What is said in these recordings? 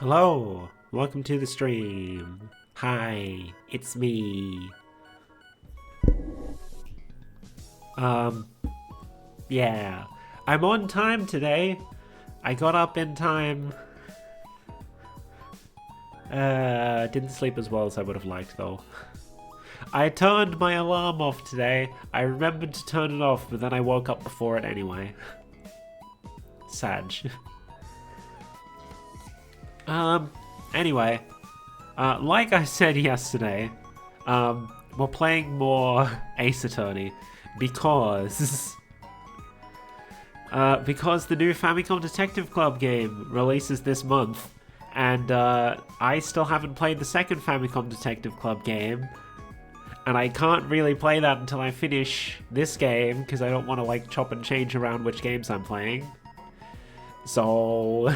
Hello, welcome to the stream. Hi, it's me. Yeah, I'm on time today. I got up in time. Didn't sleep as well as I would have liked though. I turned my alarm off today. I remembered to turn it off, but then I woke up before it anyway. Sag. Anyway, like I said yesterday, we're playing more Ace Attorney because the new Famicom Detective Club game releases this month, and I still haven't played the second Famicom Detective Club game, and I can't really play that until I finish this game because I don't want to like chop and change around which games I'm playing. So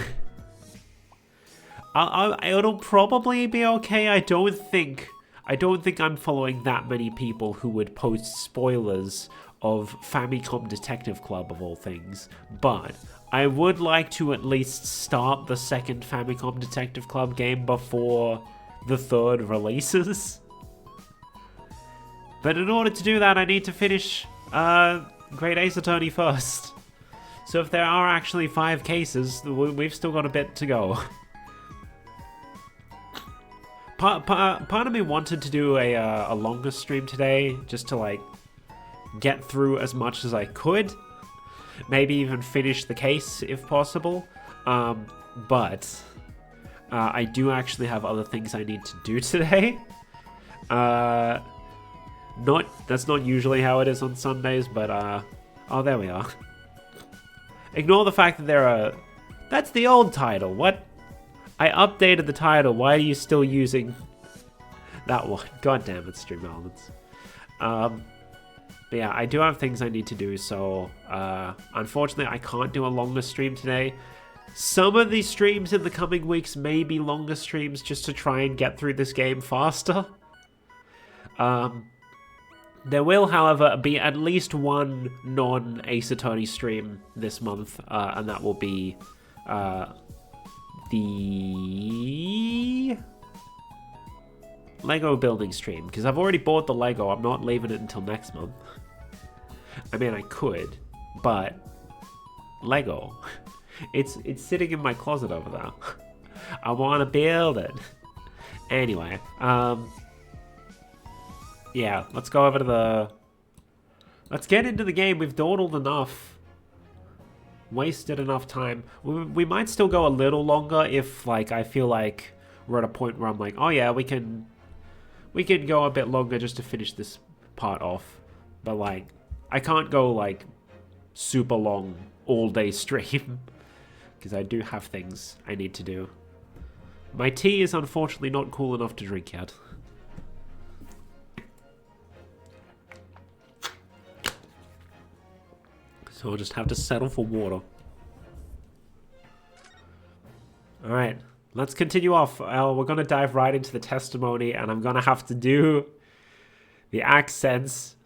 it'll probably be okay. I don't think I'm following that many people who would post spoilers of Famicom Detective Club of all things, but I would like to at least start the second Famicom Detective Club game before the third releases. But in order to do that, I need to finish Great Ace Attorney first. So if there are actually 5 cases, we've still got a bit to go. Part of me wanted to do a longer stream today, just to like get through as much as I could. Maybe even finish the case if possible. But I do actually have other things I need to do today. That's not usually how it is on Sundays, but oh, there we are. Ignore the fact that there are... That's the old title. What? I updated the title. Why are you still using that one? God damn it, Stream Elements. But yeah, I do have things I need to do, so unfortunately I can't do a longer stream today. Some of these streams in the coming weeks may be longer streams just to try and get through this game faster. There will, however, be at least one non-Ace Attorney stream this month, and that will be the Lego building stream, because I've already bought the Lego. I'm not leaving it until next month. I mean, I could, but Lego. It's sitting in my closet over there. I want to build it. Anyway, yeah, let's go over to the... Let's get into the game. We've dawdled enough. Wasted enough time. We might still go a little longer if, like, I feel like we're at a point where I'm like, oh yeah, we can go a bit longer just to finish this part off. But, like, I can't go, like, super long all-day stream. Because I do have things I need to do. My tea is unfortunately not cool enough to drink yet. So we'll just have to settle for water. Alright, let's continue off. We're going to dive right into the testimony, and I'm going to have to do the accents.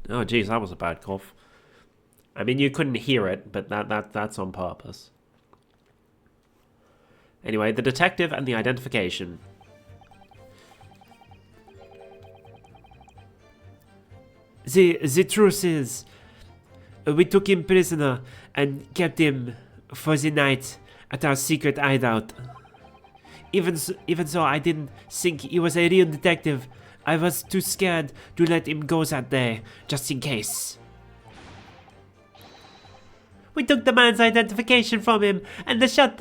Oh geez, that was a bad cough. I mean, you couldn't hear it, but that's on purpose. Anyway, the detective and the identification. The truth is, we took him prisoner and kept him for the night at our secret hideout. Even though I didn't think he was a real detective, I was too scared to let him go that day, just in case. We took the man's identification from him and shut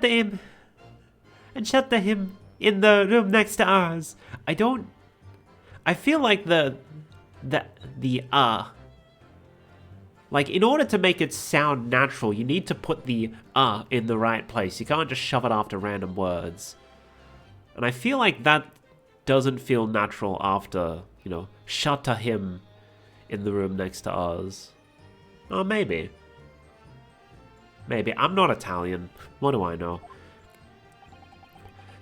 him in the room next to ours. I feel like like, in order to make it sound natural, you need to put the in the right place. You can't just shove it after random words. And I feel like that doesn't feel natural after, you know, shutter him in the room next to ours. Oh, maybe. Maybe. I'm not Italian. What do I know?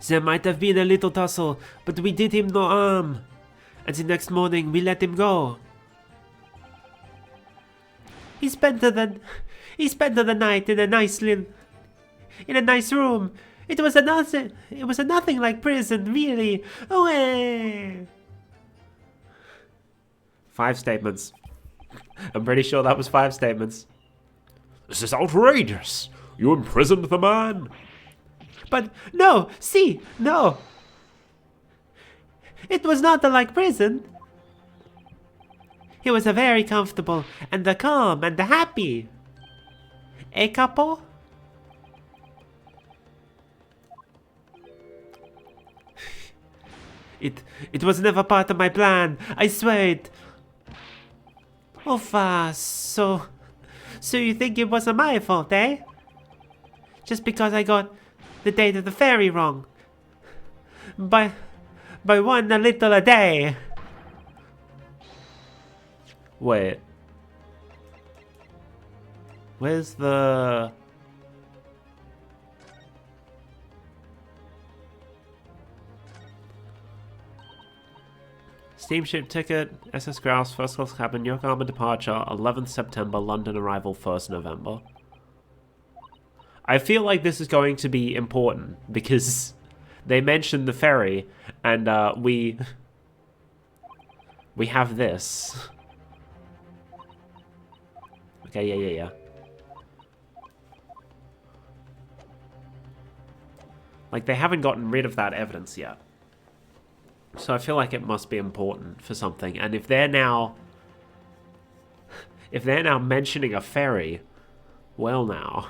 There might have been a little tussle, but we did him no harm. And the next morning, we let him go. He spent the night in a nice room. It was a nothing like prison, really. Away. 5 statements. I'm pretty sure that was 5 statements. This is outrageous! You imprisoned the man? But no, see, no. It was not like prison. He was a very comfortable and the calm and the happy. A couple? It was never part of my plan. I swear it. Uffa, so you think it wasn't my fault, eh? Just because I got the date of the ferry wrong. By one a little a day. Wait. Where's the... Steamship ticket, SS Grouse, first class cabin, Yokohama departure, 11th September, London arrival, 1st November. I feel like this is going to be important because they mentioned the ferry and we have this. Okay, yeah. Like, they haven't gotten rid of that evidence yet. So I feel like it must be important for something. And if they're now mentioning a ferry, well now.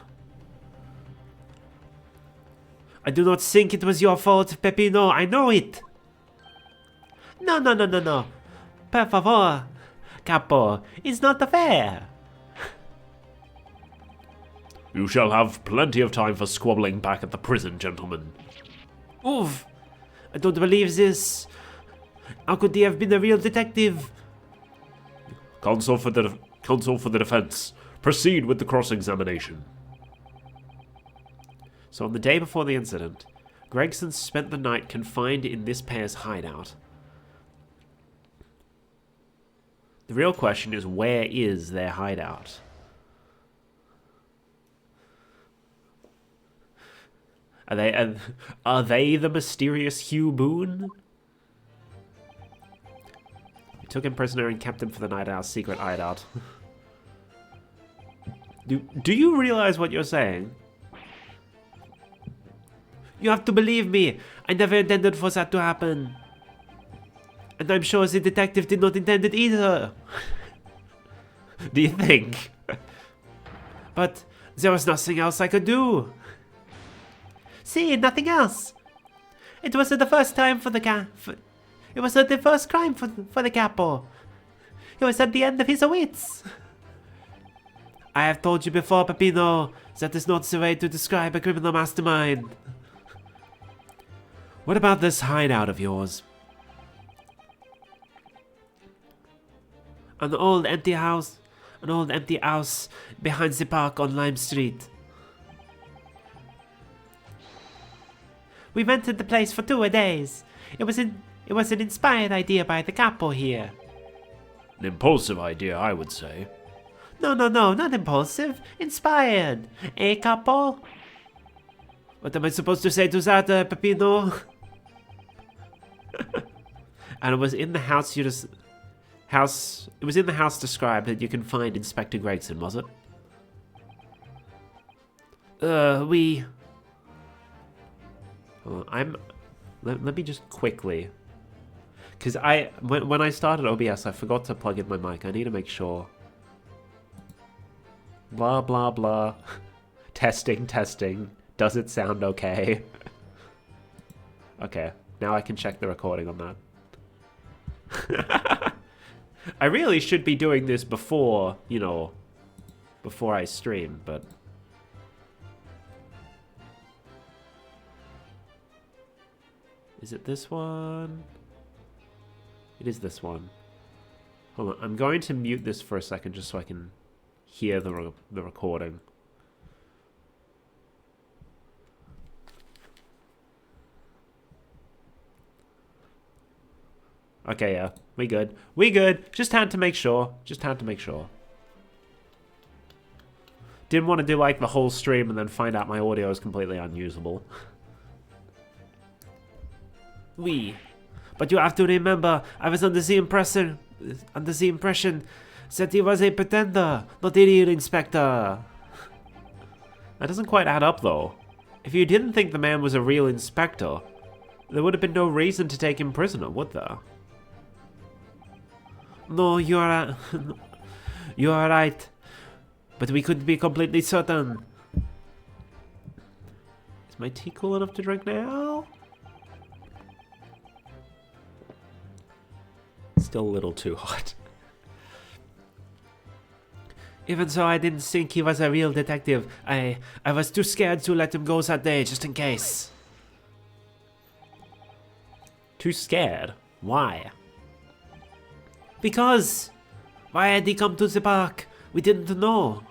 I do not think it was your fault, Peppino. I know it. No. Per favor, Capo. It's not fair. You shall have plenty of time for squabbling back at the prison, gentlemen. Oof. I don't believe this. How could he have been a real detective? Counsel for the defense. Proceed with the cross-examination. So on the day before the incident, Gregson spent the night confined in this pair's hideout. The real question is, where is their hideout? Are they the mysterious Hugh Boone? We took him prisoner and kept him for the night at our secret hideout. Do you realize what you're saying? You have to believe me. I never intended for that to happen. And I'm sure the detective did not intend it either. Do you think? But there was nothing else I could do. See, nothing else. It was the first time for the it was the first crime for the capo. He was at the end of his wits. I have told you before, Peppino, that is not the way to describe a criminal mastermind. What about this hideout of yours? An old empty house behind the park on Lime Street. We rented the place for 2 days. It was an inspired idea by the capo here. An impulsive idea, I would say. No, not impulsive. Inspired. Eh, capo? What am I supposed to say to that, Peppino? And it was in the house it was in the house described that you can find Inspector Gregson, was it? Let me just quickly, because when I started OBS, I forgot to plug in my mic. I need to make sure. Blah blah blah. Testing. Does it sound okay? Okay, now I can check the recording on that. I really should be doing this before, before I stream, but... Is it this one? It is this one. Hold on, I'm going to mute this for a second just so I can hear the recording. Okay, yeah, we good. Just had to make sure. Didn't want to do like the whole stream and then find out my audio is completely unusable. But you have to remember, I was under the impression that he was a pretender, not a real inspector. That doesn't quite add up though. If you didn't think the man was a real inspector, there would have been no reason to take him prisoner, would there? No, you are right. But we couldn't be completely certain. Is my tea cool enough to drink now? Still a little too hot. Even so, I didn't think he was a real detective. I was too scared to let him go that day, just in case. Too scared? Why? Because, why had he come to the park? We didn't know.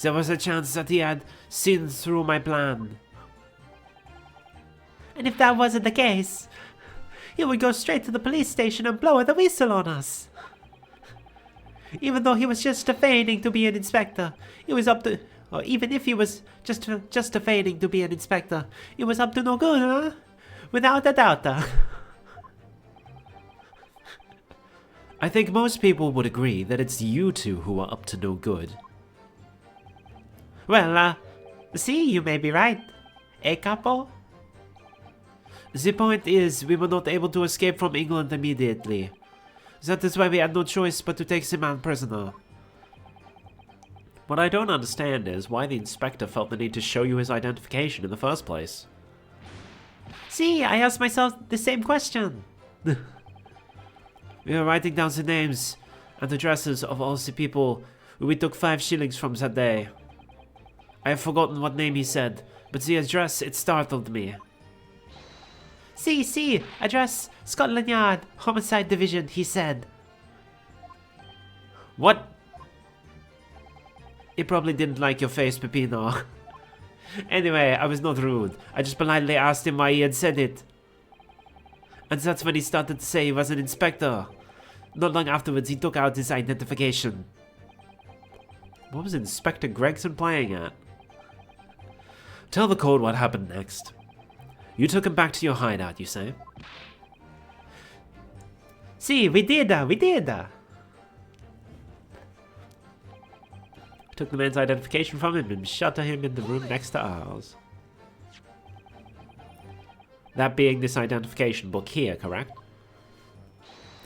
There was a chance that he had seen through my plan. And if that wasn't the case, he would go straight to the police station and blow the whistle on us. Even though he was just feigning to be an inspector, it was up to... Or even if he was just feigning to be an inspector, it was up to no good, huh? Without a doubt. I think most people would agree that it's you two who are up to no good. Well, see, you may be right. Eh, capo? The point is, we were not able to escape from England immediately. That is why we had no choice but to take the man prisoner. What I don't understand is why the inspector felt the need to show you his identification in the first place. See, I asked myself the same question. We were writing down the names and addresses of all the people who we took 5 shillings from that day. I have forgotten what name he said, but the address, it startled me. See, address, Scotland Yard, Homicide Division, he said. What? He probably didn't like your face, Peppino. Anyway, I was not rude. I just politely asked him why he had said it. And that's when he started to say he was an inspector. Not long afterwards, he took out his identification. What was Inspector Gregson playing at? Tell the code what happened next. You took him back to your hideout, you say? See, we did. Took the man's identification from him and shut him in the room next to ours. That being this identification book here, correct?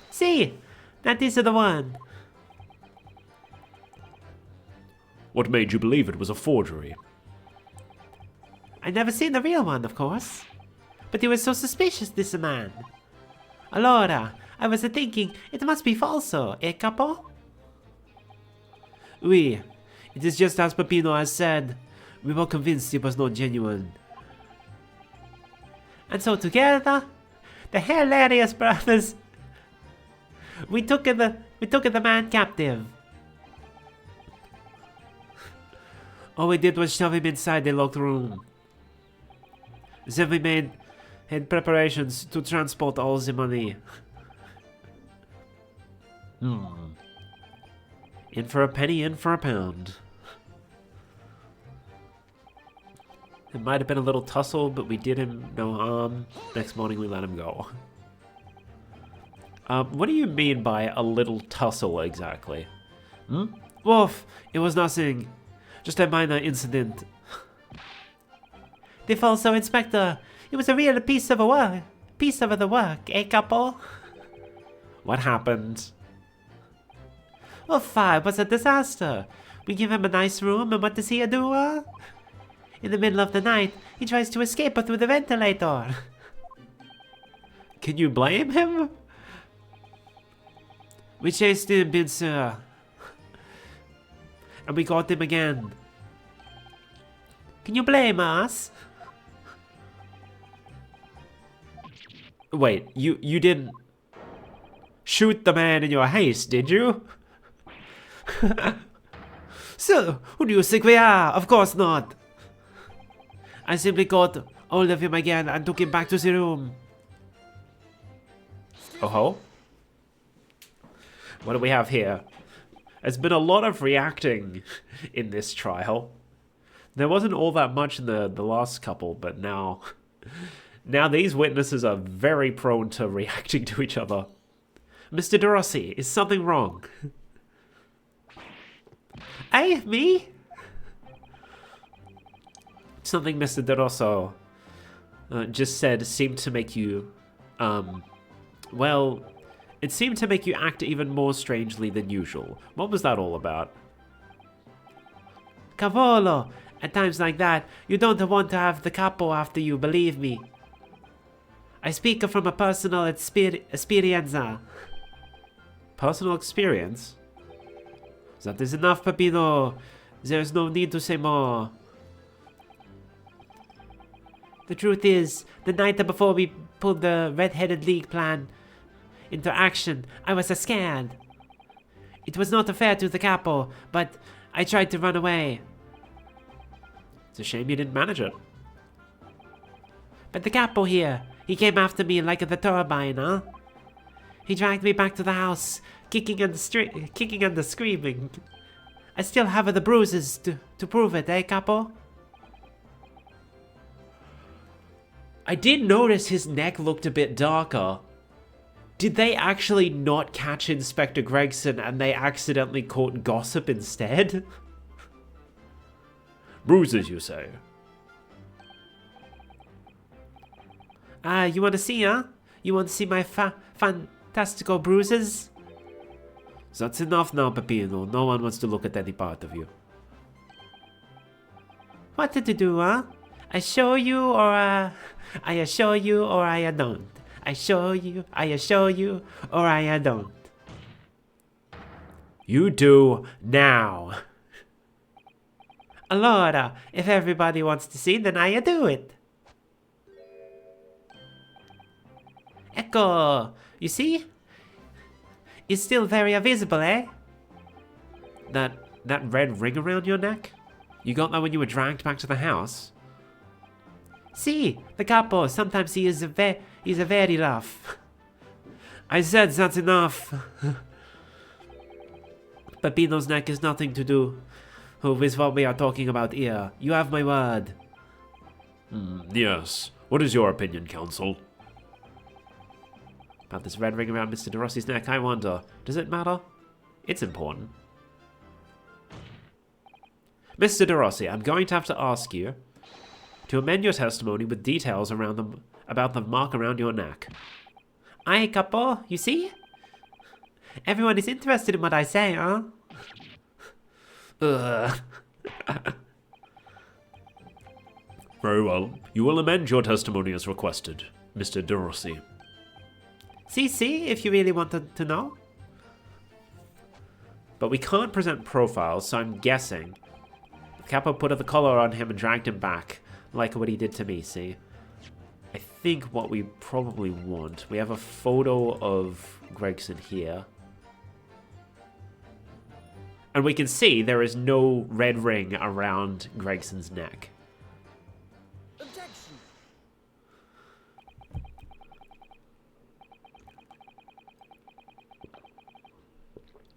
See, that is the one. What made you believe it was a forgery? I never seen the real one, of course. But he was so suspicious, this man. Allora, I was thinking, it must be falso, eh, capo? Oui, it is just as Peppino has said. We were convinced it was not genuine. And so together, the hilarious brothers, we took the man captive. All we did was shove him inside the locked room. Then we had preparations to transport all the money. In for a penny, in for a pound. It might have been a little tussle, but we did him no harm. Next morning we let him go. What do you mean by a little tussle exactly? Wolf, it was nothing. Just a minor incident. The falso inspector. It was a real piece of the work, eh, capo? What happened? Oh, it was a disaster. We give him a nice room, and what does he do? In the middle of the night, he tries to escape through the ventilator. Can you blame him? We chased him, sir. And we caught him again. Can you blame us? Wait, you didn't shoot the man in your haste, did you? So, who do you think we are? Of course not. I simply caught hold of him again and took him back to the room. Oh ho? What do we have here? There's been a lot of reacting in this trial. There wasn't all that much in the last couple, but now these witnesses are very prone to reacting to each other. Mr. De Rossi, is something wrong? Hey, me? Something Mr. De Rosso just said seemed to make you, well, it seemed to make you act even more strangely than usual. What was that all about? Cavolo, at times like that, you don't want to have the capo after you, believe me. I speak from a personal experienza. Personal experience? That is enough, Peppino. There's no need to say more. The truth is, the night before we pulled the Red-Headed League plan into action, I was scared. It was not fair to the capo, but I tried to run away. It's a shame you didn't manage it. But the capo here, he came after me like the turbine, huh? He dragged me back to the house, kicking and screaming. I still have the bruises to prove it, eh, capo? I did notice his neck looked a bit darker. Did they actually not catch Inspector Gregson and they accidentally caught Gossip instead? Bruises, you say? You want to see, huh? You want to see my fantastical bruises? That's enough now, Peppino. No one wants to look at any part of you. What did you do, huh? I show you, or I assure you, or I don't. I show you, I assure you, or I don't. You do now. Allora, if everybody wants to see, then I do it. Ecco, you see? It's still very visible, eh? That red ring around your neck? You got that when you were dragged back to the house? See, the capo, sometimes he's very rough. I said that's enough. Peppino's neck has nothing to do with what we are talking about here. You have my word. Yes. What is your opinion, counsel? About this red ring around Mr. De Rossi's neck, I wonder, does it matter? It's important. Mr. De Rossi, I'm going to have to ask you to amend your testimony with details about the mark around your neck. Aye, capo, you see? Everyone is interested in what I say, huh? Ugh. Very well. You will amend your testimony as requested, Mr. De Rossi. See, if you really wanted to know. But we can't present profiles, so I'm guessing Capo put the collar on him and dragged him back, like what he did to me, see? I think what we probably want, we have a photo of Gregson here. And we can see there is no red ring around Gregson's neck.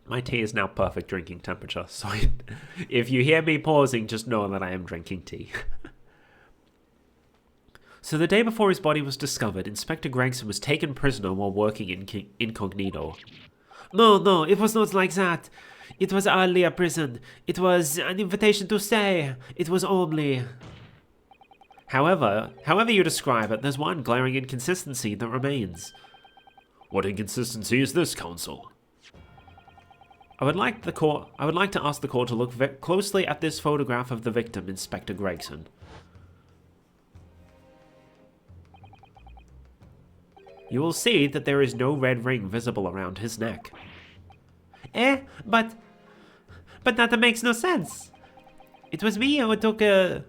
My tea is now perfect drinking temperature, so if you hear me pausing, just know that I am drinking tea. So the day before his body was discovered, Inspector Gregson was taken prisoner while working incognito. No, it was not like that. It was hardly a prison. It was an invitation to stay. It was only... However you describe it, there's one glaring inconsistency that remains. What inconsistency is this, counsel? I would like to ask the court to look closely at this photograph of the victim, Inspector Gregson. You will see that there is no red ring visible around his neck. But that makes no sense. It was me who took the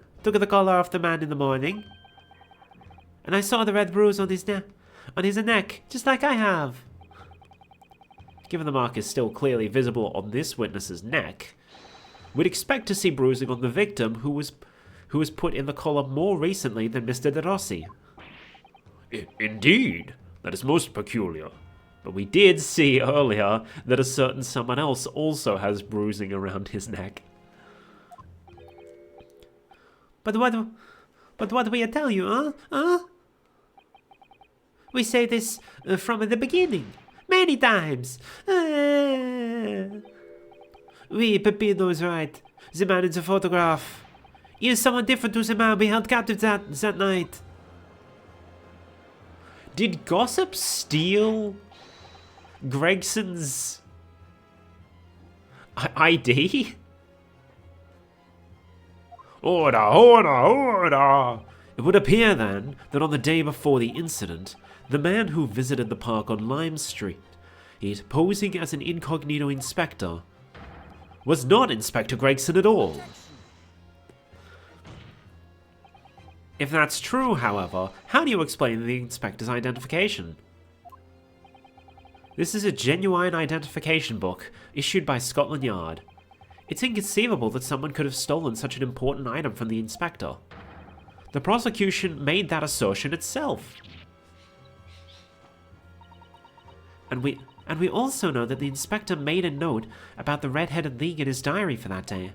collar off the man in the morning. And I saw the red bruise on his neck, just like I have. Given the mark is still clearly visible on this witness's neck, we'd expect to see bruising on the victim who was put in the collar more recently than Mr. De Rossi. Indeed, that is most peculiar. But we did see earlier that a certain someone else also has bruising around his neck. But what do we tell you, huh? Huh? We say this from the beginning, many times. Oui, Pepino is right. The man in the photograph. He is someone different to the man we held captive that night. Did Gossip steal Gregson's ID? Order! It would appear then that on the day before the incident, the man who visited the park on Lime Street, posing as an incognito inspector, was not Inspector Gregson at all. If that's true, however, how do you explain the inspector's identification? This is a genuine identification book issued by Scotland Yard. It's inconceivable that someone could have stolen such an important item from the inspector. The prosecution made that assertion itself. And we also know that the inspector made a note about the Red-Headed League in his diary for that day.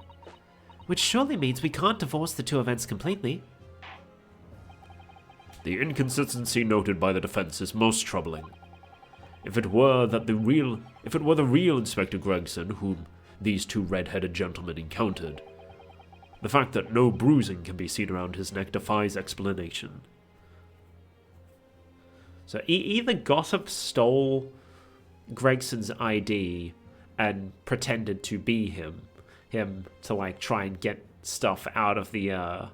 Which surely means we can't divorce the two events completely. The inconsistency noted by the defense is most troubling. If it were the real Inspector Gregson whom these two red-headed gentlemen encountered, the fact that no bruising can be seen around his neck defies explanation. So either Gossip stole Gregson's ID and pretended to be him to like try and get stuff out of the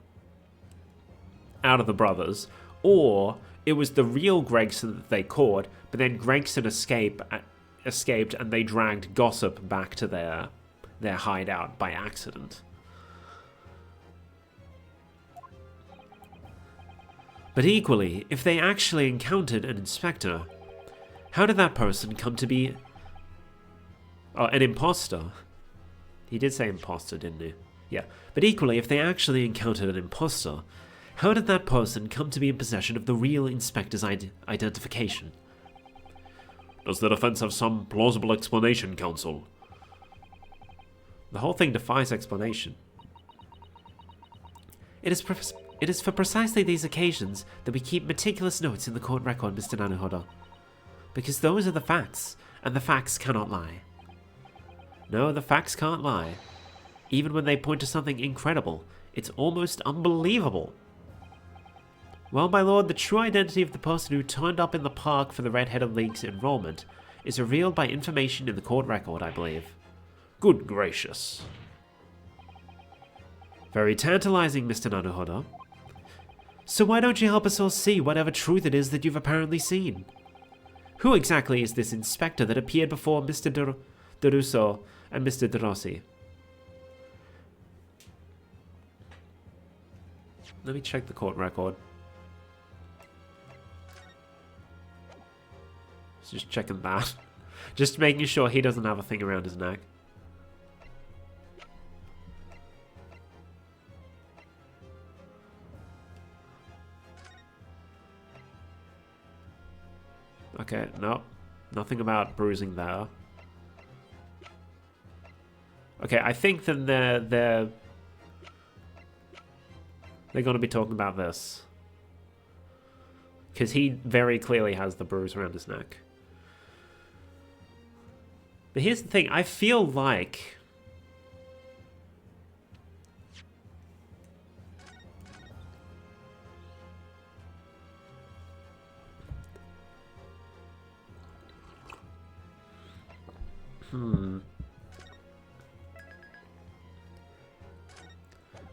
brothers, or it was the real Gregson that they caught, but then Gregson escaped and they dragged Gossip back to their hideout by accident. But equally, if they actually encountered an inspector, how did that person come to be an imposter? He did say imposter, didn't he? Yeah. But equally, if they actually encountered an imposter, how did that person come to be in possession of the real inspector's identification? Does the defense have some plausible explanation, counsel? The whole thing defies explanation. It is for precisely these occasions that we keep meticulous notes in the court record, Mr. Naruhodo. Because those are the facts, and the facts cannot lie. No, the facts can't lie. Even when they point to something incredible, it's almost unbelievable. Well, my lord, the true identity of the person who turned up in the park for the Red-Headed League's enrollment is revealed by information in the court record, I believe. Good gracious. Very tantalizing, Mr. Naruhodo. So why don't you help us all see whatever truth it is that you've apparently seen? Who exactly is this inspector that appeared before Mr. Deruso and Mr. DeRossi? Let me check the court record. Just checking that. Just making sure he doesn't have a thing around his neck. Okay, no. Nothing about bruising there. Okay, I think then they're going to be talking about this. Because he very clearly has the bruise around his neck. But here's the thing, I feel like...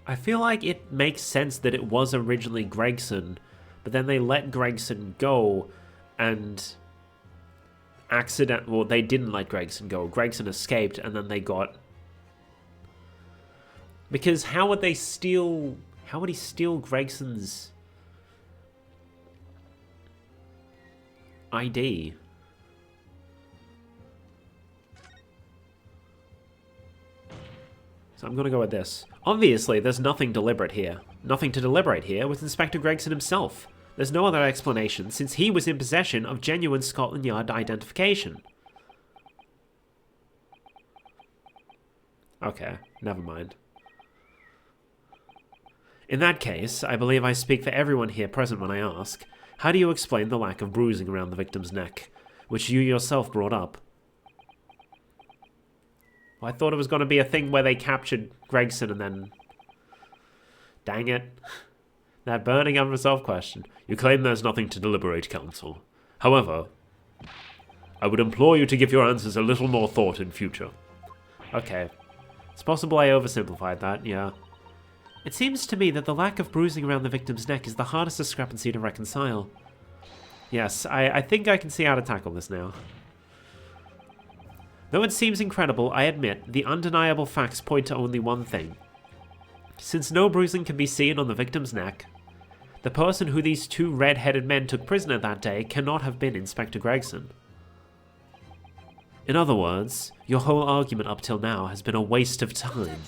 I feel like it makes sense that it was originally Gregson, but then they let Gregson go, and well, they didn't let Gregson go. Gregson escaped, and then they got... Because how would he steal Gregson's ID? So I'm going to go with this. Obviously, there's nothing deliberate here. Nothing to deliberate here with Inspector Gregson himself. There's no other explanation since he was in possession of genuine Scotland Yard identification. Okay, never mind. In that case, I believe I speak for everyone here present when I ask, how do you explain the lack of bruising around the victim's neck, which you yourself brought up? Well, I thought it was going to be a thing where they captured Gregson and then... Dang it. That burning unresolved question. You claim there's nothing to deliberate, Counsel. However, I would implore you to give your answers a little more thought in future. Okay. It's possible I oversimplified that, yeah. It seems to me that the lack of bruising around the victim's neck is the hardest discrepancy to reconcile. Yes, I think I can see how to tackle this now. Though it seems incredible, I admit, the undeniable facts point to only one thing. Since no bruising can be seen on the victim's neck, the person who these two red-headed men took prisoner that day cannot have been Inspector Gregson. In other words, your whole argument up till now has been a waste of time.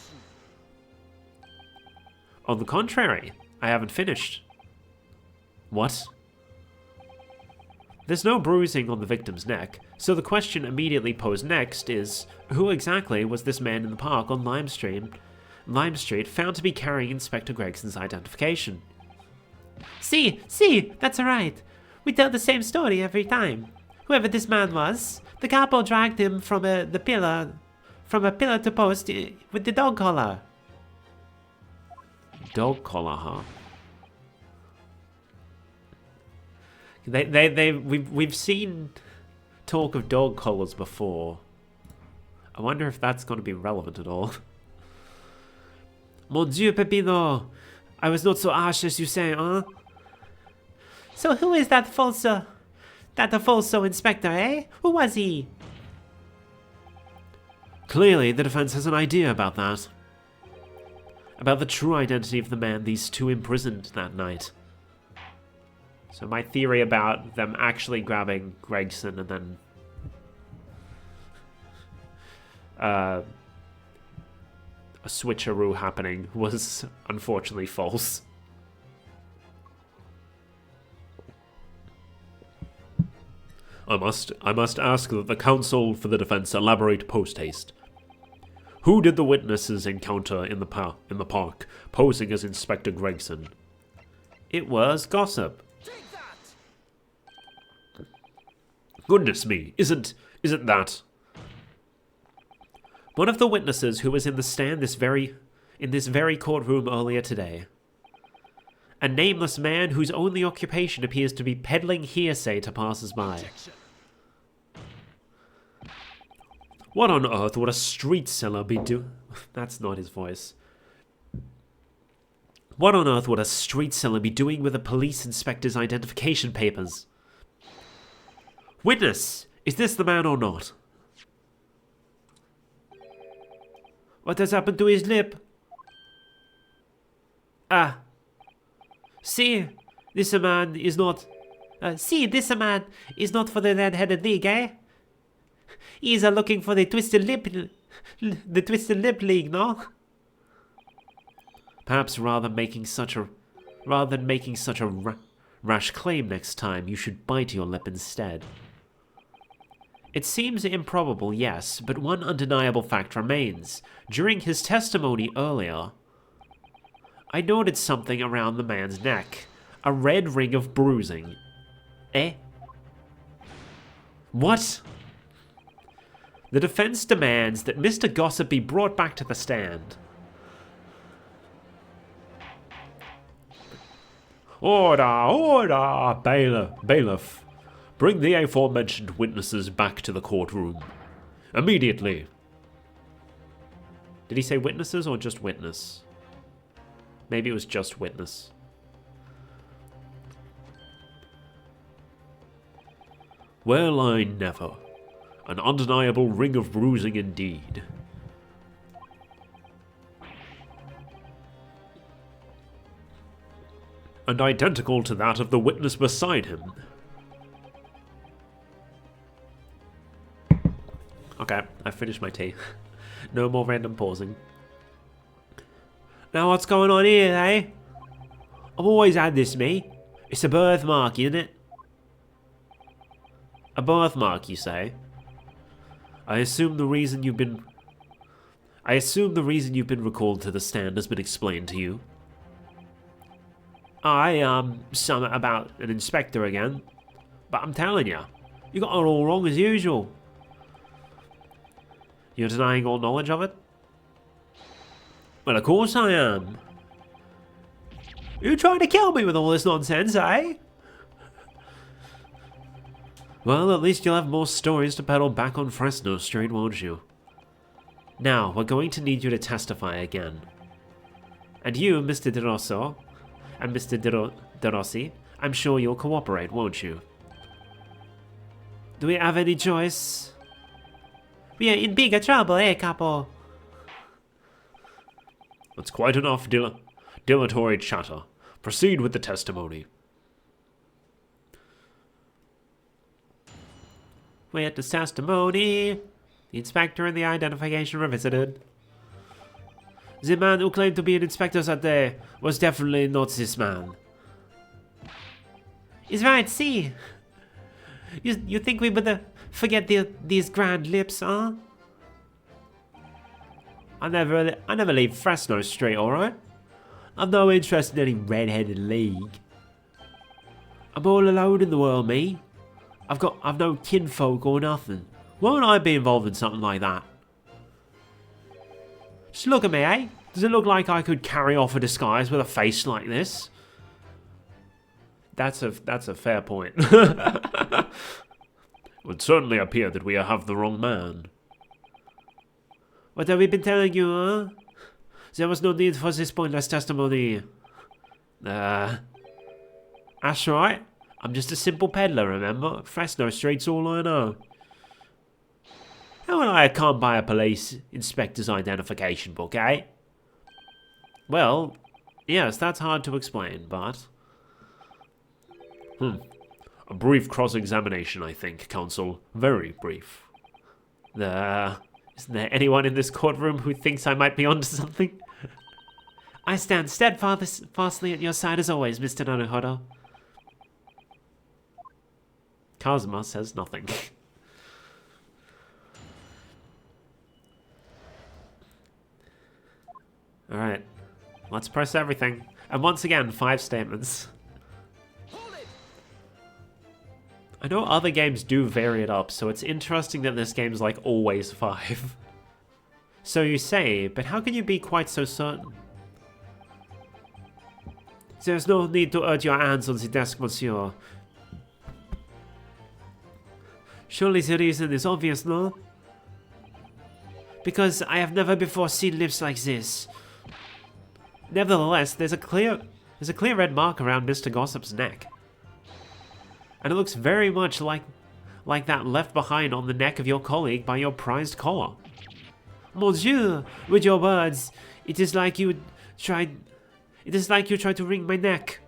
On the contrary, I haven't finished. What? There's no bruising on the victim's neck, so the question immediately posed next is, who exactly was this man in the park on Lime Street found to be carrying Inspector Gregson's identification? See, that's right. We tell the same story every time. Whoever this man was, the capo dragged him from a pillar to post with the dog collar. Dog collar, huh? We've seen talk of dog collars before. I wonder if that's going to be relevant at all. Mon Dieu, Peppino! I was not so harsh as you say, huh? So who is that falso inspector, eh? Who was he? Clearly, the defense has an idea about that. About the true identity of the man these two imprisoned that night. So my theory about them actually grabbing Gregson and then... a switcheroo happening was unfortunately false. I must ask that the counsel for the defense elaborate post-haste. Who did the witnesses encounter in the park, posing as Inspector Gregson? It was Gossip. Goodness me, isn't that... One of the witnesses who was in the stand in this very courtroom earlier today. A nameless man whose only occupation appears to be peddling hearsay to passers-by. What on earth would a street seller be doing? That's not his voice. What on earth would a street seller be doing with a police inspector's identification papers? Witness! Is this the man or not? What has happened to his lip? Ah. See, this man is not... this man is not for the Red-Headed League, eh? He's looking for the Twisted Lip... The Twisted Lip League, no? Perhaps rather than making such a rash claim next time, you should bite your lip instead. It seems improbable, yes, but one undeniable fact remains. During his testimony earlier, I noted something around the man's neck. A red ring of bruising. Eh? What? The defense demands that Mr. Gossip be brought back to the stand. Order, bailiff. Bring the aforementioned witnesses back to the courtroom. Immediately. Did he say witnesses or just witness? Maybe it was just witness. Well, I never. An undeniable ring of bruising indeed. And identical to that of the witness beside him. Okay, I finished my tea. No more random pausing. Now what's going on here, eh? I've always had this, me. It's a birthmark, isn't it? A birthmark, you say? I assume the reason you've been recalled to the stand has been explained to you. Something about an inspector again. But I'm telling you, you got it all wrong as usual. You're denying all knowledge of it? Well, of course I am. You're trying to kill me with all this nonsense, eh? Well, at least you'll have more stories to peddle back on Fresno Street, won't you? Now, we're going to need you to testify again. And you, Mr. De Rosso, and Mr. De Rossi, I'm sure you'll cooperate, won't you? Do we have any choice? We are in bigger trouble, eh, capo? That's quite enough dilatory chatter. Proceed with the testimony. With the testimony, the inspector and the identification revisited. The man who claimed to be an inspector that day was definitely not this man. He's right, see? You think we would forget these grand lips, huh? I never leave Fresno Street, alright? I've no interest in any red-headed league. I'm all alone in the world, me. I've no kinfolk or nothing. Why would I be involved in something like that? Just look at me, eh? Does it look like I could carry off a disguise with a face like this? That's a fair point. It would certainly appear that we have the wrong man. What have we been telling you, huh? There was no need for this pointless testimony. That's right. I'm just a simple peddler, remember? Fresno Street's all I know. How would I come by a police inspector's identification book, eh? Well, yes, that's hard to explain, but... A brief cross-examination, I think, counsel. Very brief. Isn't there anyone in this courtroom who thinks I might be onto something? I stand steadfastly at your side as always, Mr. Naruhodo. Kazuma says nothing. Alright, let's press everything. And once again, 5 statements. I know other games do vary it up, so it's interesting that this game's like always 5. So you say, but how can you be quite so certain? There's no need to urge your hands on the desk, monsieur. Surely the reason is obvious, no? Because I have never before seen lips like this. Nevertheless, there's a clear red mark around Mr. Gossip's neck. And it looks very much like that left behind on the neck of your colleague by your prized collar. Monsieur, with your words, it is like you tried to wring my neck.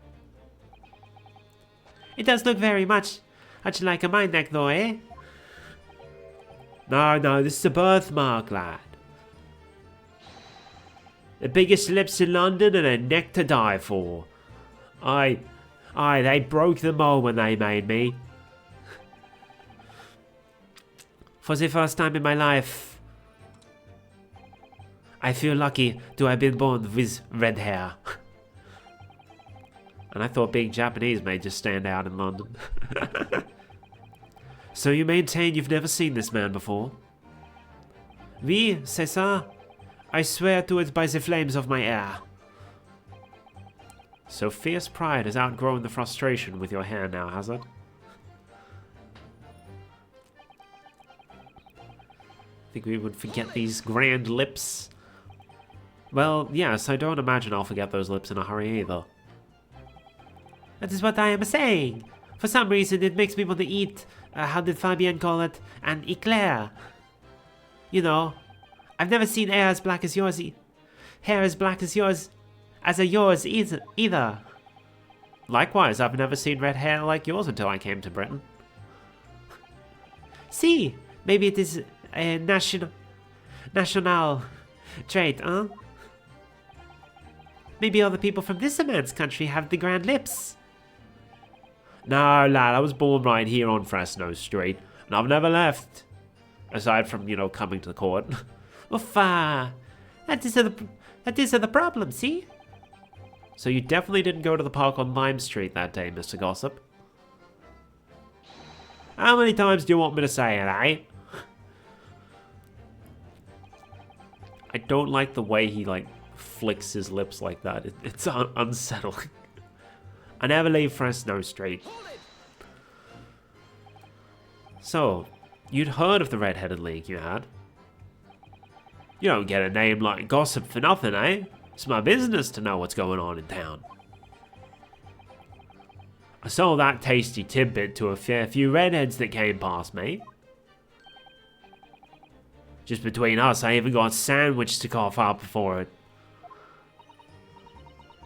It does look very much like my neck though, eh? No, this is a birthmark, lad. The biggest lips in London and a neck to die for. Aye, they broke the mold when they made me. For the first time in my life, I feel lucky to have been born with red hair. And I thought being Japanese made you stand out in London. So you maintain you've never seen this man before? Oui, c'est ça. I swear to it by the flames of my hair. So fierce pride has outgrown the frustration with your hair now, has it? Think we would forget these grand lips? Well, yes, I don't imagine I'll forget those lips in a hurry either. That is what I am saying. For some reason, it makes me want to eat, how did Fabienne call it, an eclair. You know, I've never seen hair as black as yours, either. Likewise, I've never seen red hair like yours until I came to Britain. See, maybe it is a national trait, huh? Maybe other people from this man's country have the grand lips. No, lad, I was born right here on Fresno Street, and I've never left. Aside from, coming to the court. Oof, that is the problem, see? So you definitely didn't go to the park on Lime Street that day, Mr. Gossip. How many times do you want me to say it, eh? I don't like the way he, flicks his lips like that. It's unsettling. I never leave Fresno Street. So, you'd heard of the Red-Headed League, you had? You don't get a name like Gossip for nothing, eh? It's my business to know what's going on in town. I sold that tasty tidbit to a fair few redheads that came past me. Just between us, I even got a sandwich to cough up for it.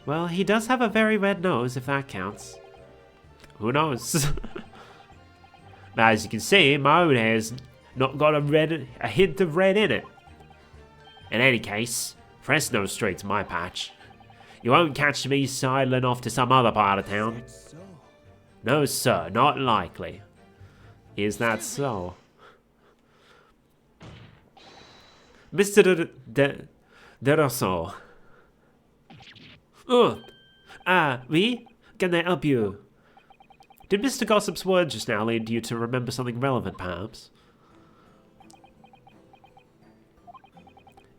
Well, he does have a very red nose, if that counts. Who knows? Now, as you can see, my own hair's not got a hint of red in it. In any case, Fresno Street's my patch. You won't catch me sidling off to some other part of town. No, sir, not likely. Is that so? Mr. De Rosso. Oui? Can I help you? Did Mr. Gossip's word just now lead you to remember something relevant, perhaps?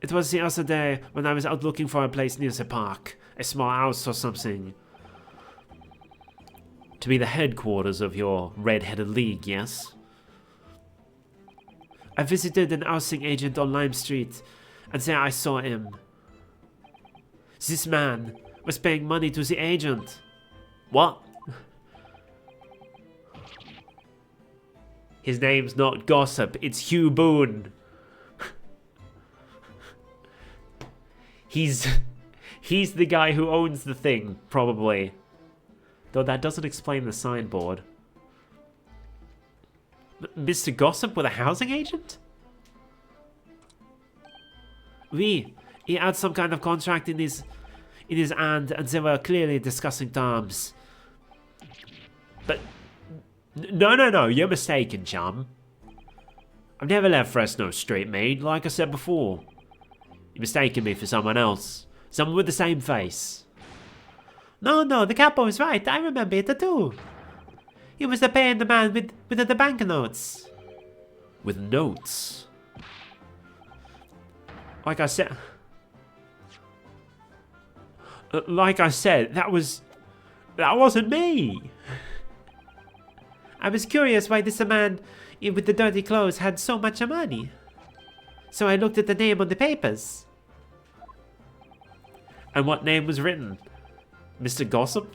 It was the other day when I was out looking for a place near the park. A small house or something. To be the headquarters of your Red-Headed League, yes? I visited an housing agent on Lime Street, and there I saw him. This man was paying money to the agent. What? His name's not Gossip, it's Hugh Boone. He's the guy who owns the thing, probably. Though that doesn't explain the signboard. Mr. Gossip with a housing agent? Oui, he had some kind of contract in his hand, and they were clearly discussing terms. But no, you're mistaken, chum. I've never left Fresno Street, mate, like I said before. You're mistaking me for someone else. Someone with the same face. No, the capo is right. I remember it too. He was paying the man with the banknotes. With notes? Like I said, that wasn't me. I was curious why this man with the dirty clothes had so much money. So I looked at the name on the papers. And what name was written? Mr. Gossip?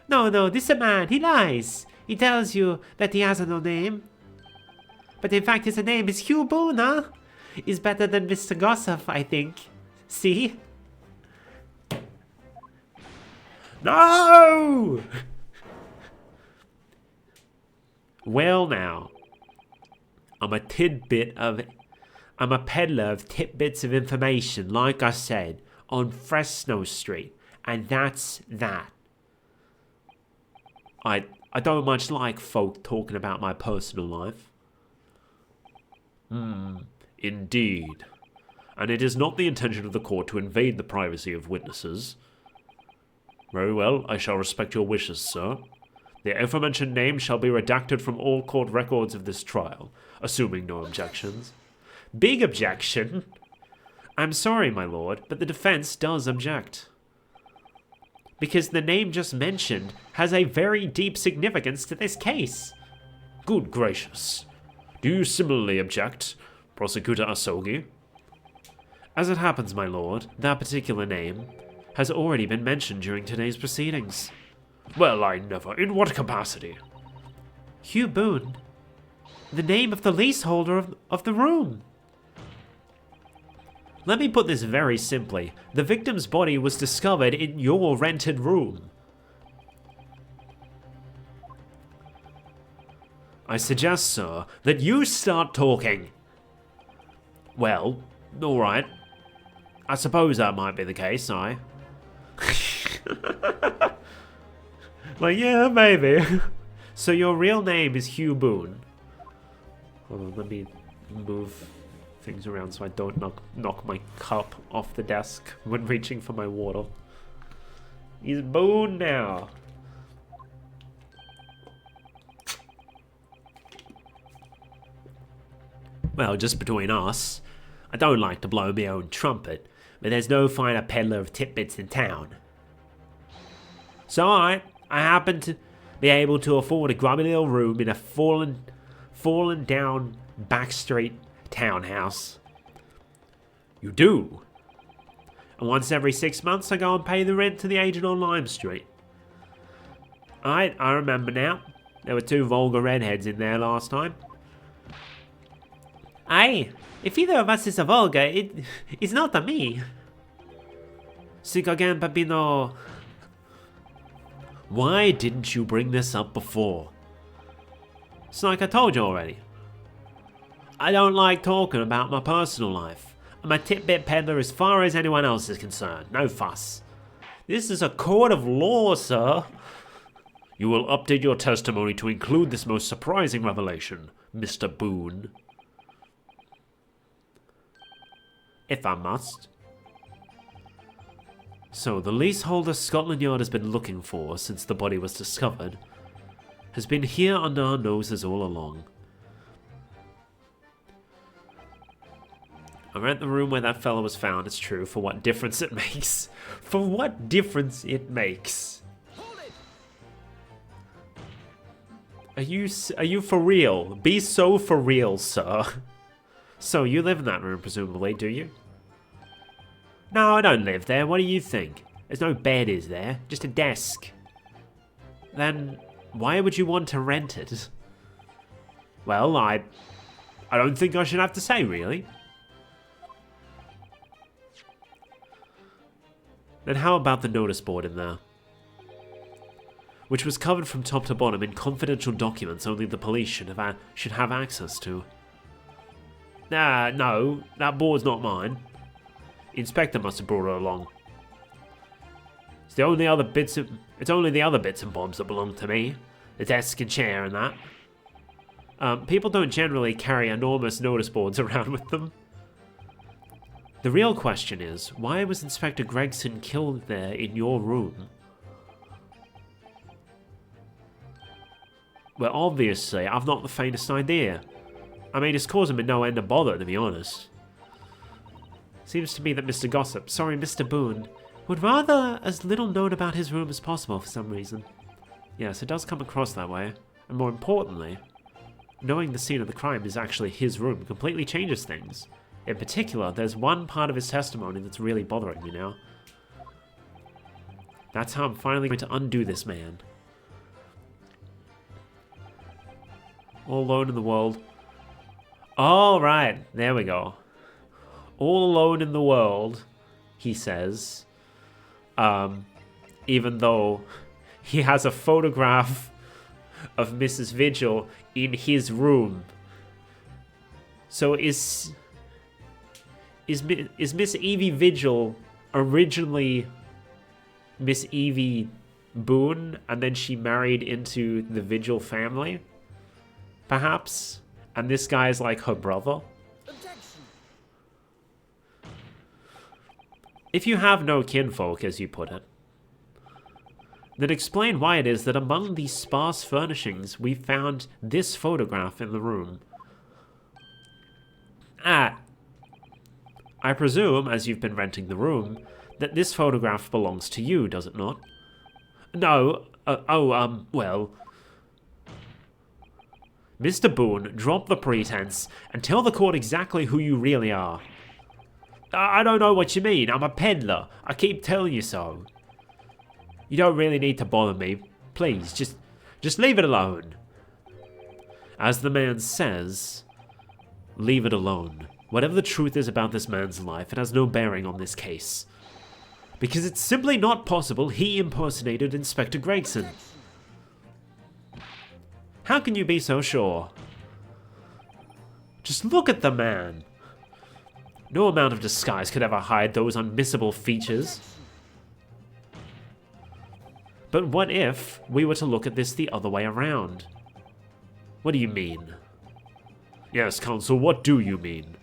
No, this man, he lies. He tells you that he has no name. But in fact his name is Hugh Boone, huh? Is better than Mr. Gossip, I think. See? No! Well now, I'm a peddler of tidbits of information, like I said, on Fresno Street, and that's that. I don't much like folk talking about my personal life. Indeed. And it is not the intention of the court to invade the privacy of witnesses. Very well, I shall respect your wishes, sir. The aforementioned name shall be redacted from all court records of this trial, assuming no objections. Big objection! I'm sorry, my lord, but the defense does object. Because the name just mentioned has a very deep significance to this case. Good gracious. Do you similarly object, Prosecutor Asogi? As it happens, my lord, that particular name has already been mentioned during today's proceedings. Well, I never. In what capacity? Hugh Boone. The name of the leaseholder of the room. Let me put this very simply. The victim's body was discovered in your rented room. I suggest, sir, that you start talking. Well, alright. I suppose that might be the case, Like, yeah, maybe. So your real name is Hugh Boone. Hold on, let me move things around so I don't knock my cup off the desk when reaching for my water. He's Boone now. Well, just between us, I don't like to blow my own trumpet, but there's no finer peddler of tidbits in town. So I happen to be able to afford a grubby little room in a fallen down back street townhouse. You do? And once every 6 months I go and pay the rent to the agent on Lime Street. I remember now. There were 2 vulgar redheads in there last time. Aye, if either of us is a vulgar, it's not a me. Sic again, Papino. Why didn't you bring this up before? It's like I told you already. I don't like talking about my personal life. I'm a tidbit peddler as far as anyone else is concerned. No fuss. This is a court of law, sir. You will update your testimony to include this most surprising revelation, Mr. Boone. If I must. So, the leaseholder Scotland Yard has been looking for since the body was discovered has been here under our noses all along. I rent the room where that fellow was found, it's true, for what difference it makes. For what difference it makes. Are you for real? Be so for real, sir. So, you live in that room, presumably, do you? No, I don't live there. What do you think? There's no bed, is there? Just a desk. Then, why would you want to rent it? Well, I don't think I should have to say, really. Then how about the notice board in there? Which was covered from top to bottom in confidential documents only the police should have access to. No, that board's not mine. The inspector must have brought it along. It's only the other bits and bobs that belong to me. The desk and chair and that. People don't generally carry enormous notice boards around with them. The real question is, why was Inspector Gregson killed there in your room? Well, obviously, I've not the faintest idea. I mean, it's causing me no end of bother, to be honest. Seems to me that Mr. Boone, would rather as little known about his room as possible for some reason. Yes, it does come across that way. And more importantly, knowing the scene of the crime is actually his room completely changes things. In particular, there's one part of his testimony that's really bothering me now. That's how I'm finally going to undo this man. All alone in the world. All right, there we go. All alone in the world, he says. Even though he has a photograph of Mrs. Vigil in his room. So is Miss Evie Vigil originally Miss Evie Boone, and then she married into the Vigil family? Perhaps? And this guy is like her brother? If you have no kinfolk, as you put it, then explain why it is that among these sparse furnishings we found this photograph in the room. I presume, as you've been renting the room, that this photograph belongs to you, does it not? No, well... Mr. Boone, drop the pretense and tell the court exactly who you really are. I don't know what you mean. I'm a peddler. I keep telling you so. You don't really need to bother me. Please, just leave it alone. As the man says, leave it alone. Whatever the truth is about this man's life, it has no bearing on this case. Because it's simply not possible he impersonated Inspector Gregson. How can you be so sure? Just look at the man. No amount of disguise could ever hide those unmissable features. But what if we were to look at this the other way around? What do you mean? Yes, Counsel, what do you mean?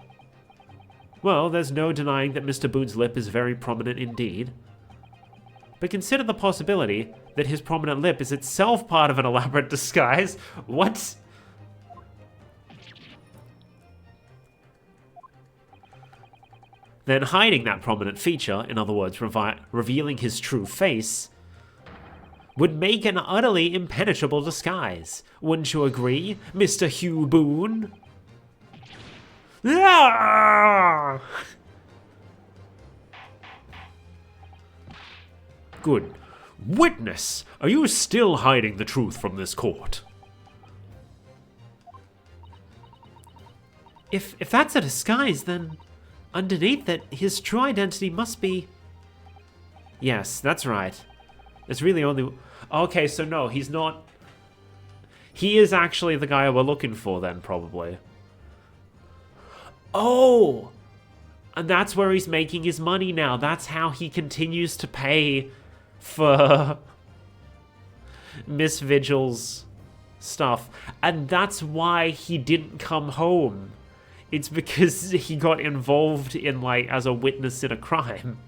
Well, there's no denying that Mr. Boone's lip is very prominent indeed. But consider the possibility that his prominent lip is itself part of an elaborate disguise. What? Then hiding that prominent feature, in other words, revealing his true face, would make an utterly impenetrable disguise. Wouldn't you agree, Mr. Hugh Boone? Ah! Good. Witness, are you still hiding the truth from this court? If that's a disguise, then underneath it, his true identity must be... Yes, that's right. It's really only... Okay, so no, he's not... He is actually the guy we're looking for then, probably. Oh! And that's where he's making his money now. That's how he continues to pay for Miss Vigil's stuff. And that's why he didn't come home. It's because he got involved in, like, as a witness in a crime.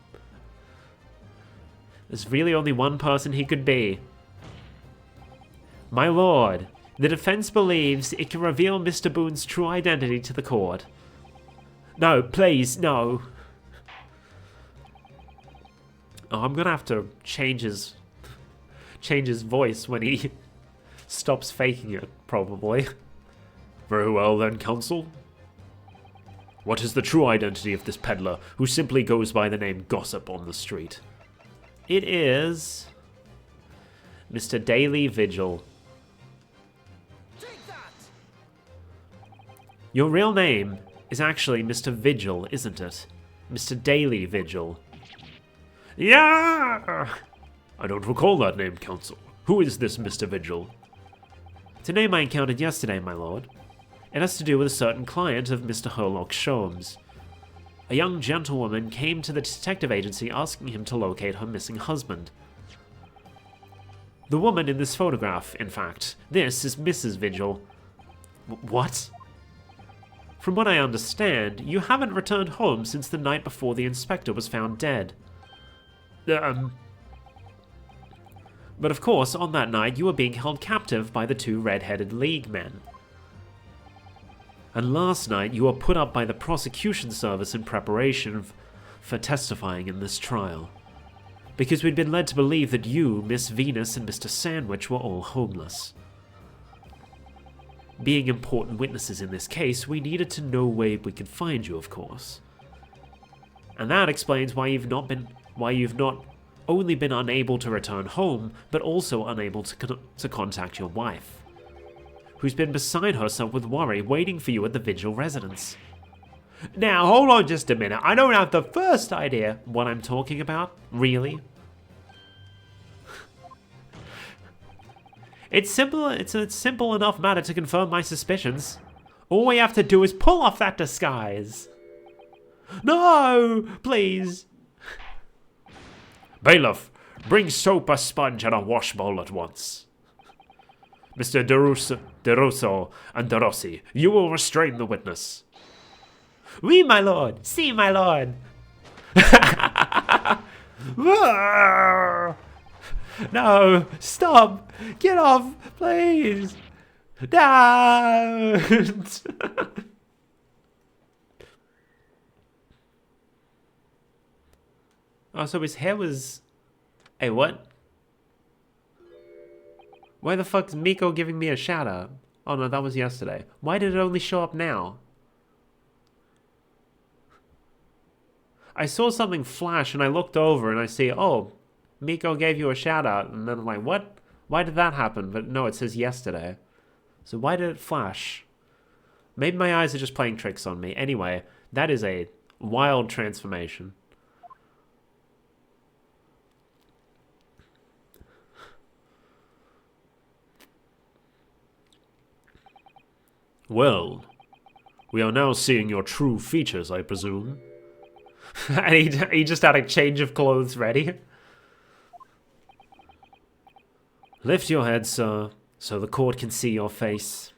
There's really only one person he could be. My lord, the defense believes it can reveal Mr. Boone's true identity to the court. No, please, no. Oh, I'm gonna have to change his voice when he stops faking it, probably. Very well then, Counsel. What is the true identity of this peddler who simply goes by the name Gossip on the street? It is Mr. Daily Vigil. Your real name is actually Mr. Vigil, isn't it? Mr. Daily Vigil. Yeah! I don't recall that name, Counsel. Who is this Mr. Vigil? It's a name I encountered yesterday, my lord. It has to do with a certain client of Mr. Herlock Sholmes. A young gentlewoman came to the detective agency asking him to locate her missing husband. The woman in this photograph, in fact. This is Mrs. Vigil. What? From what I understand, you haven't returned home since the night before the inspector was found dead. But of course, on that night you were being held captive by the two red-headed League men. And last night you were put up by the prosecution service in preparation for testifying in this trial. Because we'd been led to believe that you, Miss Venus, and Mr. Sandwich were all homeless. Being important witnesses in this case, we needed to know where we could find you, of course. And that explains why you've not only been unable to return home, but also unable to contact your wife, who's been beside herself with worry, waiting for you at the Vigil residence. Now, hold on just a minute. I don't have the first idea what I'm talking about, really. It's a simple enough matter to confirm my suspicions. All we have to do is pull off that disguise. No, please. Bailiff, bring soap, a sponge, and a wash bowl at once. Mr. DeRusso and DeRossi, you will restrain the witness. Oui, my lord. Si, my lord. No, stop. Get off, please. Don't. Oh, so his hair was... Hey, what? Why the fuck's Miko giving me a shout out? Oh no, that was yesterday. Why did it only show up now? I saw something flash and I looked over and I see, oh, Miko gave you a shout out. And then I'm like, what? Why did that happen? But no, it says yesterday. So why did it flash? Maybe my eyes are just playing tricks on me. Anyway, that is a wild transformation. Well, we are now seeing your true features, I presume. And he just had a change of clothes ready. Lift your head, sir, so the court can see your face.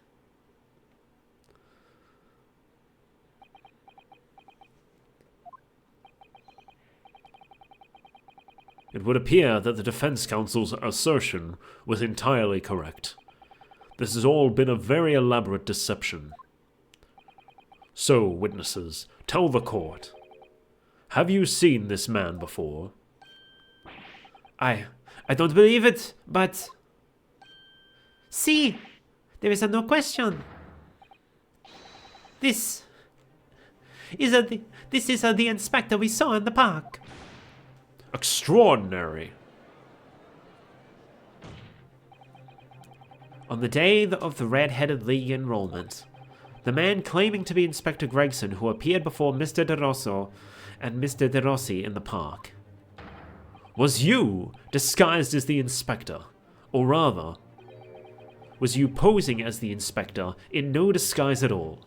It would appear that the defense counsel's assertion was entirely correct. This has all been a very elaborate deception. So, witnesses, tell the court. Have you seen this man before? I don't believe it, but... See, there is no question. This is the inspector we saw in the park. Extraordinary. On the day of the Red-Headed League enrollment, the man claiming to be Inspector Gregson who appeared before Mr. De Rosso and Mr. De Rossi in the park. Was you disguised as the inspector? Or rather, was you posing as the inspector in no disguise at all?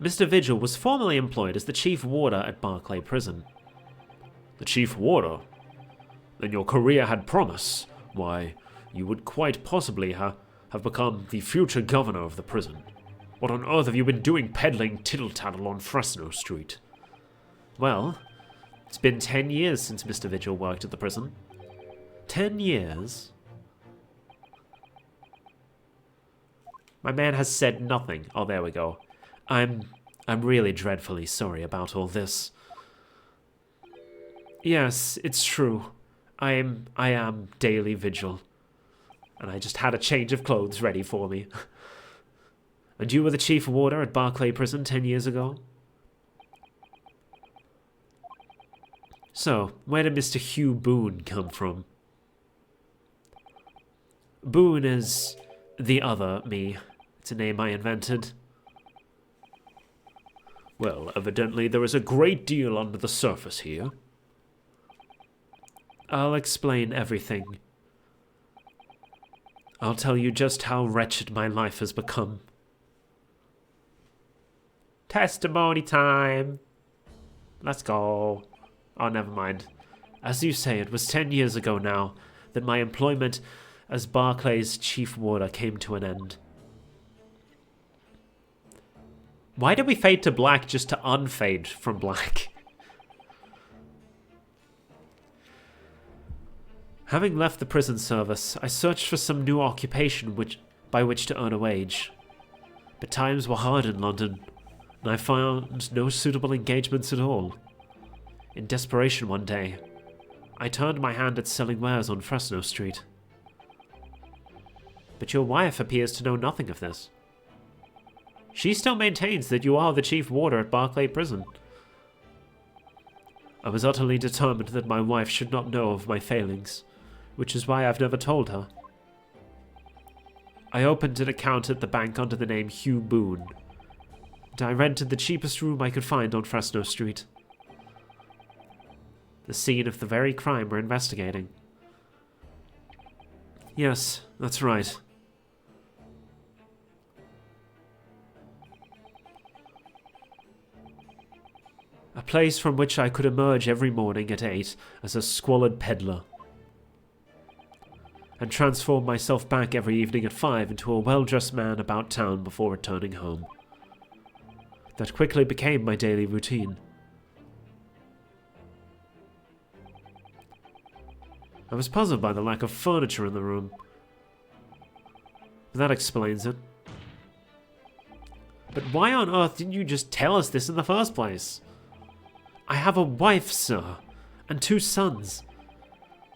Mr. Vigil was formerly employed as the chief warder at Barclay Prison. The chief warder? Then your career had promise. Why, you would quite possibly have become the future governor of the prison. What on earth have you been doing peddling tittle-tattle on Fresno Street? Well, it's been 10 years since Mr. Vigil worked at the prison. 10 years? My man has said nothing. Oh, there we go. I'm really dreadfully sorry about all this. Yes, it's true. I am Daily Vigil. And I just had a change of clothes ready for me. And you were the chief warder at Barclay Prison 10 years ago? So, where did Mr. Hugh Boone come from? Boone is the other me. It's a name I invented. Well, evidently there is a great deal under the surface here. I'll explain everything. I'll tell you just how wretched my life has become. Testimony time! Let's go. Oh, never mind. As you say, it was 10 years ago now that my employment as Barclay's chief warder came to an end. Why did we fade to black just to unfade from black? Having left the prison service, I searched for some new occupation by which to earn a wage. But times were hard in London, and I found no suitable engagements at all. In desperation one day, I turned my hand at selling wares on Fresno Street. But your wife appears to know nothing of this. She still maintains that you are the chief warder at Barclay Prison. I was utterly determined that my wife should not know of my failings, which is why I've never told her. I opened an account at the bank under the name Hugh Boone, and I rented the cheapest room I could find on Fresno Street. The scene of the very crime we're investigating. Yes, that's right. A place from which I could emerge every morning at 8 as a squalid peddler, and transform myself back every evening at 5 into a well-dressed man about town before returning home. That quickly became my daily routine. I was puzzled by the lack of furniture in the room, but that explains it. But why on earth didn't you just tell us this in the first place? I have a wife, sir, and 2 sons.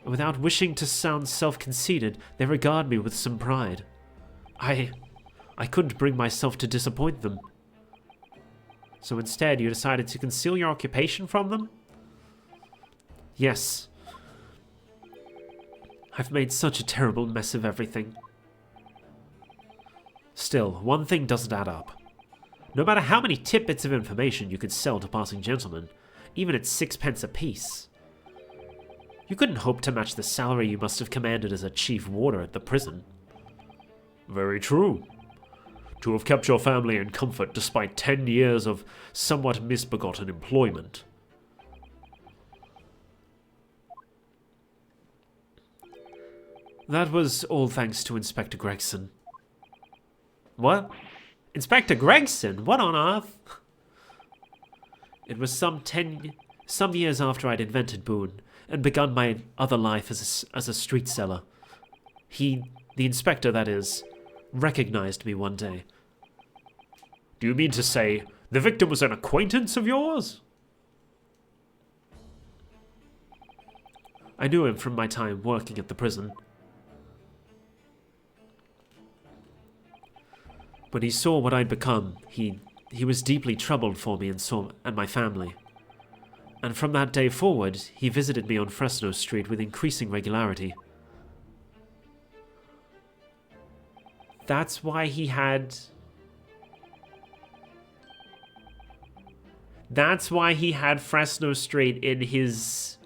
And without wishing to sound self-conceited, they regard me with some pride. I couldn't bring myself to disappoint them. So instead, you decided to conceal your occupation from them? Yes. I've made such a terrible mess of everything. Still, one thing doesn't add up. No matter how many tidbits of information you could sell to passing gentlemen, even at 6p apiece, you couldn't hope to match the salary you must have commanded as a chief warder at the prison. Very true. To have kept your family in comfort despite 10 years of somewhat misbegotten employment. That was all thanks to Inspector Gregson. What? Inspector Gregson? What on earth? It was some years after I'd invented Boone and begun my other life as a street seller. The inspector, that is, recognized me one day. Do you mean to say the victim was an acquaintance of yours? I knew him from my time working at the prison. When he saw what I'd become, he was deeply troubled for me and my family. And from that day forward, he visited me on Fresno Street with increasing regularity. That's why he had Fresno Street in his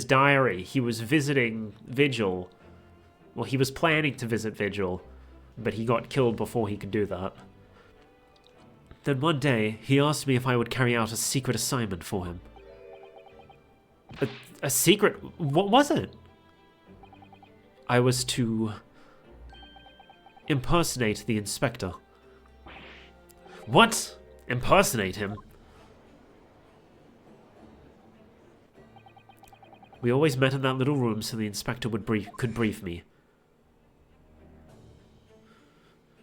diary. He was visiting Vigil. Well, he was planning to visit Vigil, but he got killed before he could do that. Then one day, he asked me if I would carry out a secret assignment for him. A secret? What was it? I was to impersonate the inspector. What? Impersonate him? We always met in that little room so the inspector could brief me.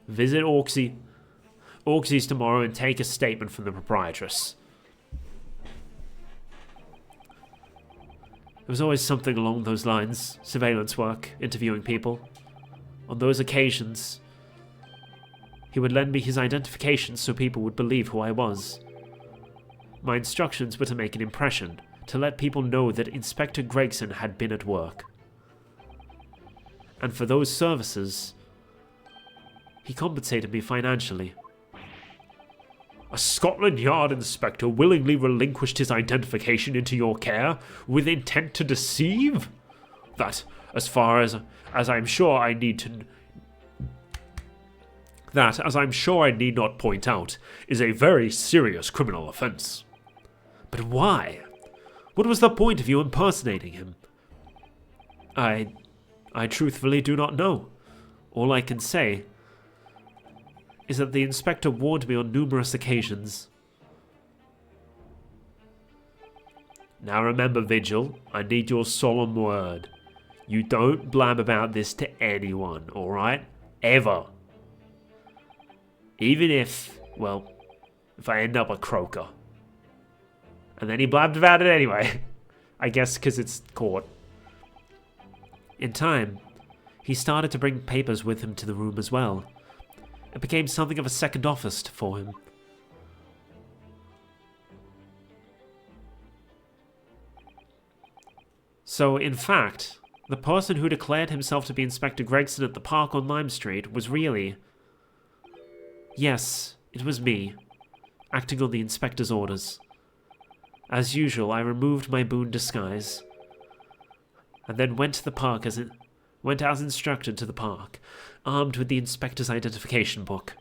Visit Orcsy's tomorrow and take a statement from the proprietress. It was always something along those lines. Surveillance work, interviewing people. On those occasions, he would lend me his identification so people would believe who I was. My instructions were to make an impression, to let people know that Inspector Gregson had been at work. And for those services, he compensated me financially. A Scotland Yard inspector willingly relinquished his identification into your care with intent to deceive? That, as far as I'm sure I need not point out, is a very serious criminal offence. But why? What was the point of you impersonating him? I truthfully do not know. All I can say is that the inspector warned me on numerous occasions. Now remember, Vigil, I need your solemn word. You don't blab about this to anyone, alright? Ever. Even if I end up a croaker. And then he blabbed about it anyway. I guess because it's court. In time, he started to bring papers with him to the room as well. It became something of a second office for him. So, in fact, the person who declared himself to be Inspector Gregson at the park on Lime Street was really... Yes, it was me, acting on the inspector's orders. As usual, I removed my Boone disguise, and then went to the park went as instructed to the park, armed with the inspector's identification book.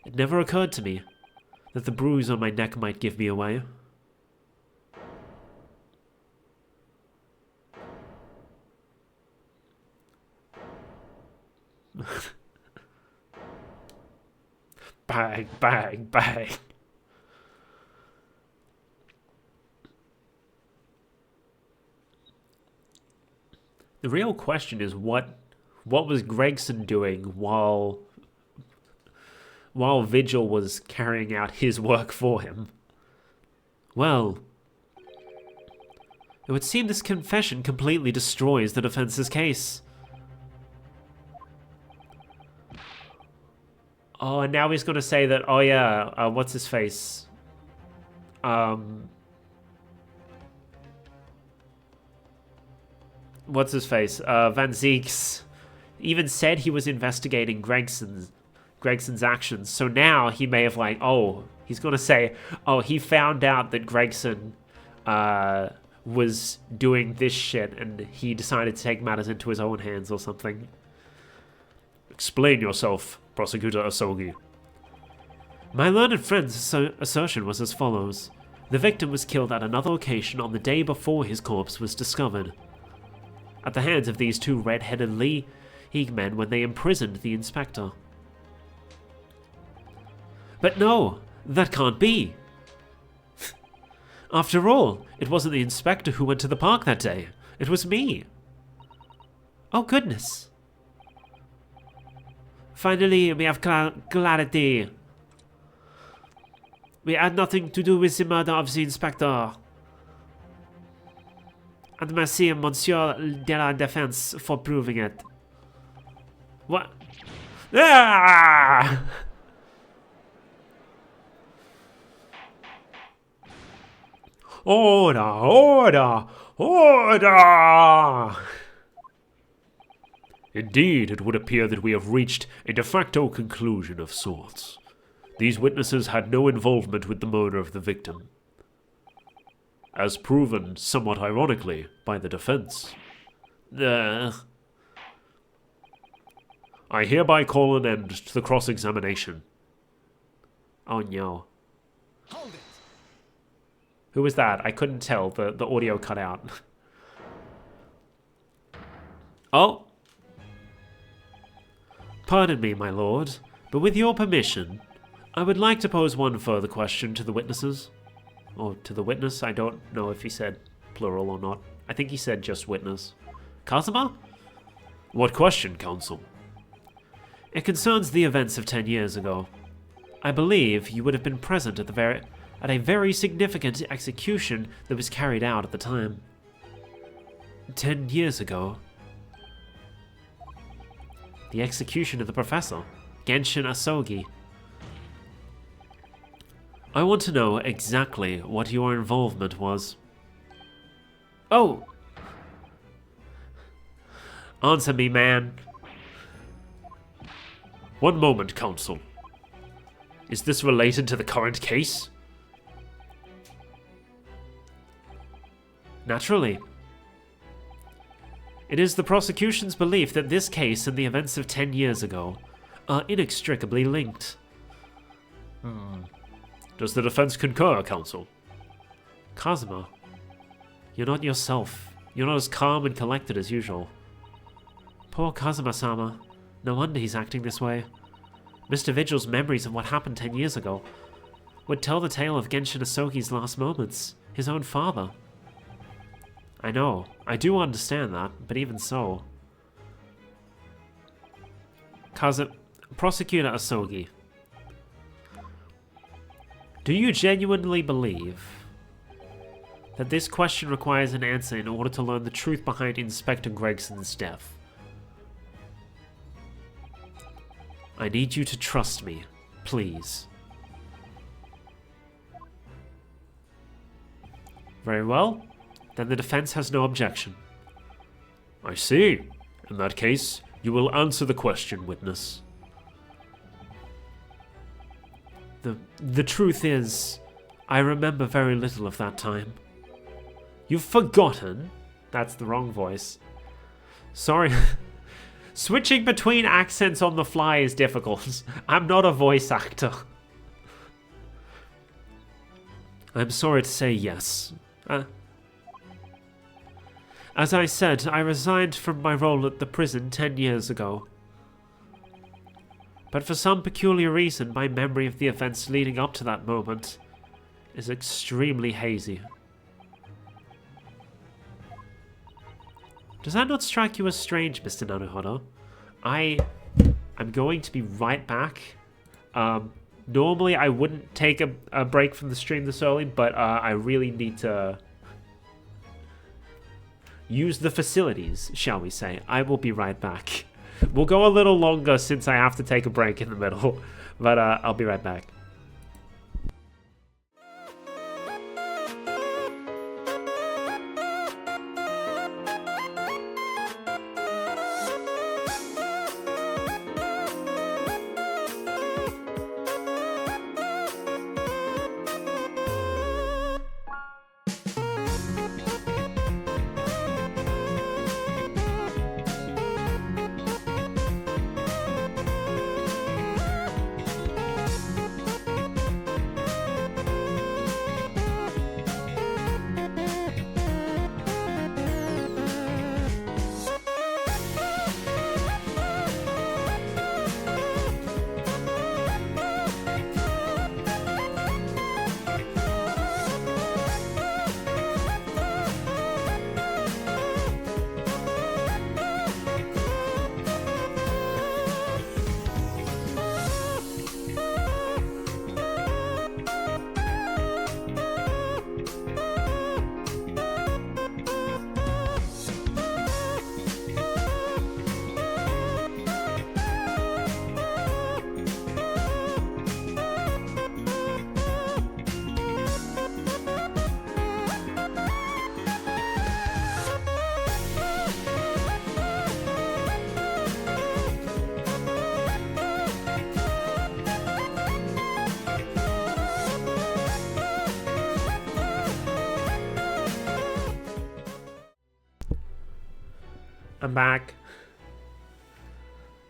It never occurred to me that the bruise on my neck might give me away. Bang, bang, bang. The real question is what was Gregson doing while Vigil was carrying out his work for him? Well, it would seem this confession completely destroys the defense's case. Oh, and now he's going to say that, oh yeah, what's his face? What's his face? Van Zeeks even said he was investigating Gregson's actions. So now he may have he's going to say, oh, he found out that Gregson was doing this shit and he decided to take matters into his own hands or something. Explain yourself, Prosecutor Asogi. My learned friend's assertion was as follows. The victim was killed at another location on the day before his corpse was discovered. at the hands of these two red-headed League men when they imprisoned the inspector. But no, that can't be. After all, it wasn't the inspector who went to the park that day. It was me. Oh, goodness. Finally, we have clarity. We had nothing to do with the murder of the inspector. And merci, Monsieur de la Défense, for proving it. What? Ah! Order! Order! Order! Indeed, it would appear that we have reached a de facto conclusion of sorts. These witnesses had no involvement with the murder of the victim, as proven, somewhat ironically, by the defense. I hereby call an end to the cross-examination. Oh no. Hold it. Who was that? I couldn't tell. The audio cut out. Oh. Pardon me, my lord, but with your permission, I would like to pose one further question to the witnesses. Or to the witness. I don't know if he said plural or not. I think he said just witness. Kazuma? What question, counsel? It concerns the events of 10 years ago. I believe you would have been present at a very significant execution that was carried out at the time. 10 years ago. The execution of the professor, Genshin Asogi. I want to know exactly what your involvement was. Oh! Answer me, man. One moment, counsel. Is this related to the current case? Naturally. It is the prosecution's belief that this case and the events of 10 years ago are inextricably linked. Does the defense concur, counsel? Kazuma, you're not yourself. You're not as calm and collected as usual. Poor Kazuma-sama. No wonder he's acting this way. Mr. Vigil's memories of what happened 10 years ago would tell the tale of Genshin Asogi's last moments, his own father. I know, I do understand that, but even so. Prosecutor Asogi, do you genuinely believe that this question requires an answer in order to learn the truth behind Inspector Gregson's death? I need you to trust me, please. Very well. Then the defense has no objection. I see. In that case, you will answer the question, witness. The truth is, I remember very little of that time. You've forgotten? That's the wrong voice. Sorry. Switching between accents on the fly is difficult. I'm not a voice actor. I'm sorry to say yes. As I said, I resigned from my role at the prison 10 years ago. But for some peculiar reason, my memory of the events leading up to that moment is extremely hazy. Does that not strike you as strange, Mr. Naruhodo? I'm going to be right back. Normally I wouldn't take a break from the stream this early, but I really need to use the facilities, shall we say. I will be right back. We'll go a little longer since I have to take a break in the middle, but I'll be right back. I'm back.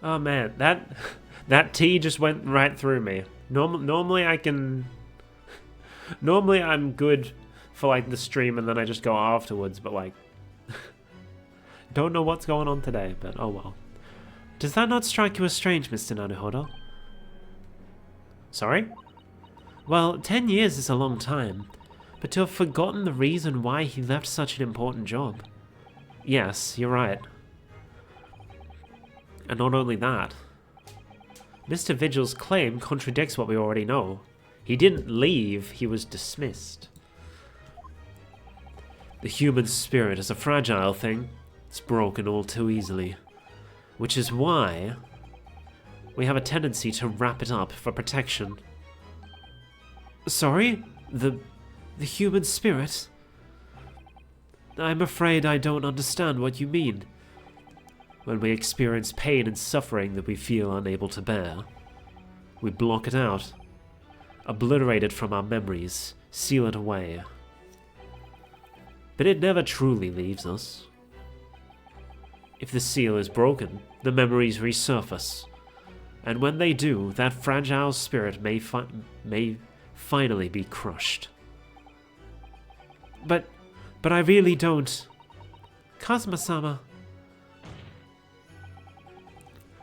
Oh man, that tea just went right through me. Normally I can... Normally I'm good for like the stream and then I just go afterwards, but like... Don't know what's going on today, but oh well. Does that not strike you as strange, Mr. Naruhodo? Sorry? Well, 10 years is a long time, but to have forgotten the reason why he left such an important job. Yes, you're right. And not only that, Mr. Vigil's claim contradicts what we already know. He didn't leave, he was dismissed. The human spirit is a fragile thing. It's broken all too easily. Which is why we have a tendency to wrap it up for protection. Sorry? The human spirit? I'm afraid I don't understand what you mean. When we experience pain and suffering that we feel unable to bear, we block it out, obliterate it from our memories, seal it away. But it never truly leaves us. If the seal is broken, the memories resurface, and when they do, that fragile spirit may finally be crushed. But I really don't... Kazuma-sama...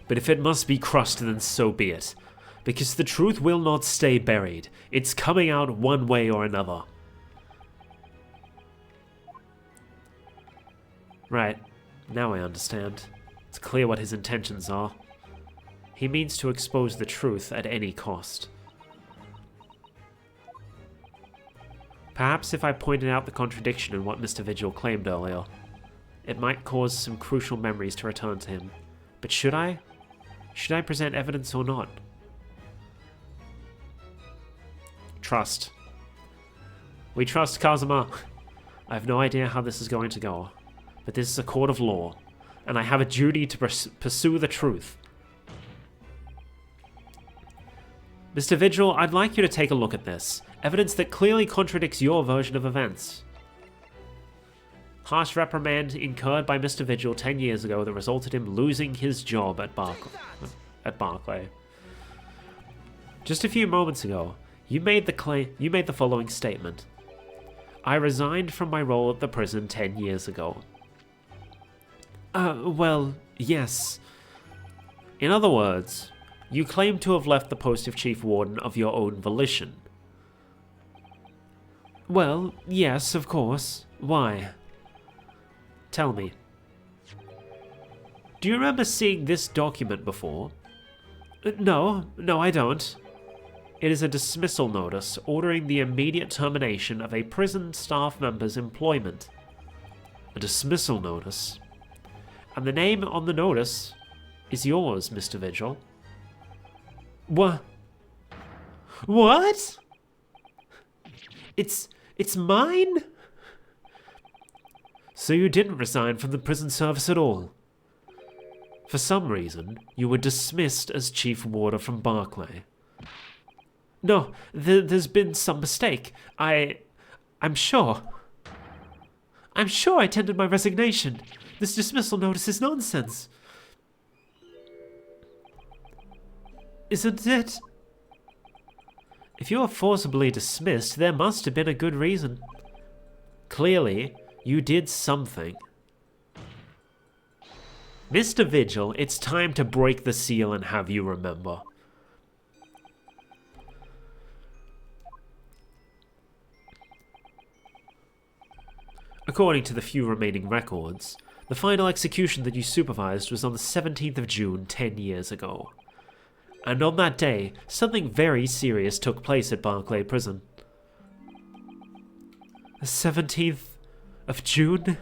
But if it must be crushed, then so be it. Because the truth will not stay buried. It's coming out one way or another. Right. Now I understand. It's clear what his intentions are. He means to expose the truth at any cost. Perhaps if I pointed out the contradiction in what Mr. Vigil claimed earlier, it might cause some crucial memories to return to him. But should I? Should I present evidence or not? Trust. We trust Kazuma. I have no idea how this is going to go, but this is a court of law, and I have a duty to pursue the truth. Mr. Vigil, I'd like you to take a look at this. Evidence that clearly contradicts your version of events. Harsh reprimand incurred by Mr. Vigil 10 years ago that resulted in him losing his job at Barclay. Just a few moments ago, you made the following statement. I resigned from my role at the prison 10 years ago. Well, yes. In other words, you claim to have left the post of Chief Warden of your own volition. Well, yes, of course. Why? Tell me. Do you remember seeing this document before? No, I don't. It is a dismissal notice ordering the immediate termination of a prison staff member's employment. A dismissal notice? And the name on the notice is yours, Mr. Vigil. What? What? It's mine? So you didn't resign from the prison service at all? For some reason, you were dismissed as Chief Warder from Barclay. No, there's been some mistake. I'm sure. I'm sure I tendered my resignation. This dismissal notice is nonsense. Isn't it? If you were forcibly dismissed, there must have been a good reason. Clearly, you did something. Mr. Vigil, it's time to break the seal and have you remember. According to the few remaining records, the final execution that you supervised was on the 17th of June 10 years ago. And on that day, something very serious took place at Barclay Prison. The 17th of June?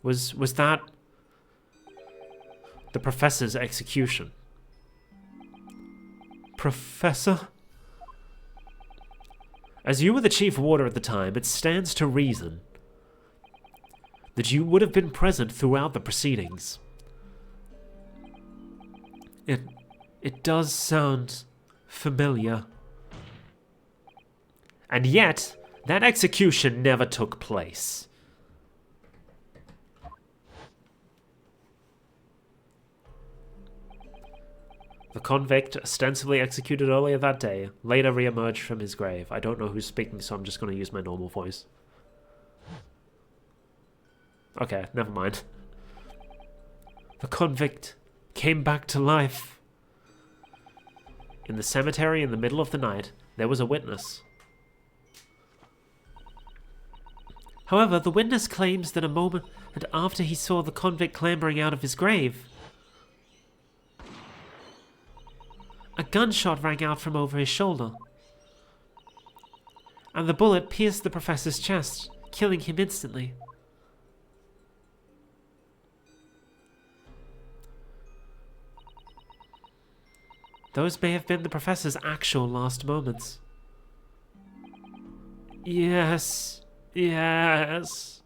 Was that the professor's execution? Professor? As you were the chief warder at the time, it stands to reason that you would have been present throughout the proceedings. It does sound familiar. And yet, that execution never took place. The convict, ostensibly executed earlier that day, later re-emerged from his grave. I don't know who's speaking, so I'm just going to use my normal voice. Okay, never mind. The convict came back to life. In the cemetery in the middle of the night, there was a witness. However, the witness claims that a moment after he saw the convict clambering out of his grave, a gunshot rang out from over his shoulder, and the bullet pierced the professor's chest, killing him instantly. Those may have been the professor's actual last moments. Yes. Yes.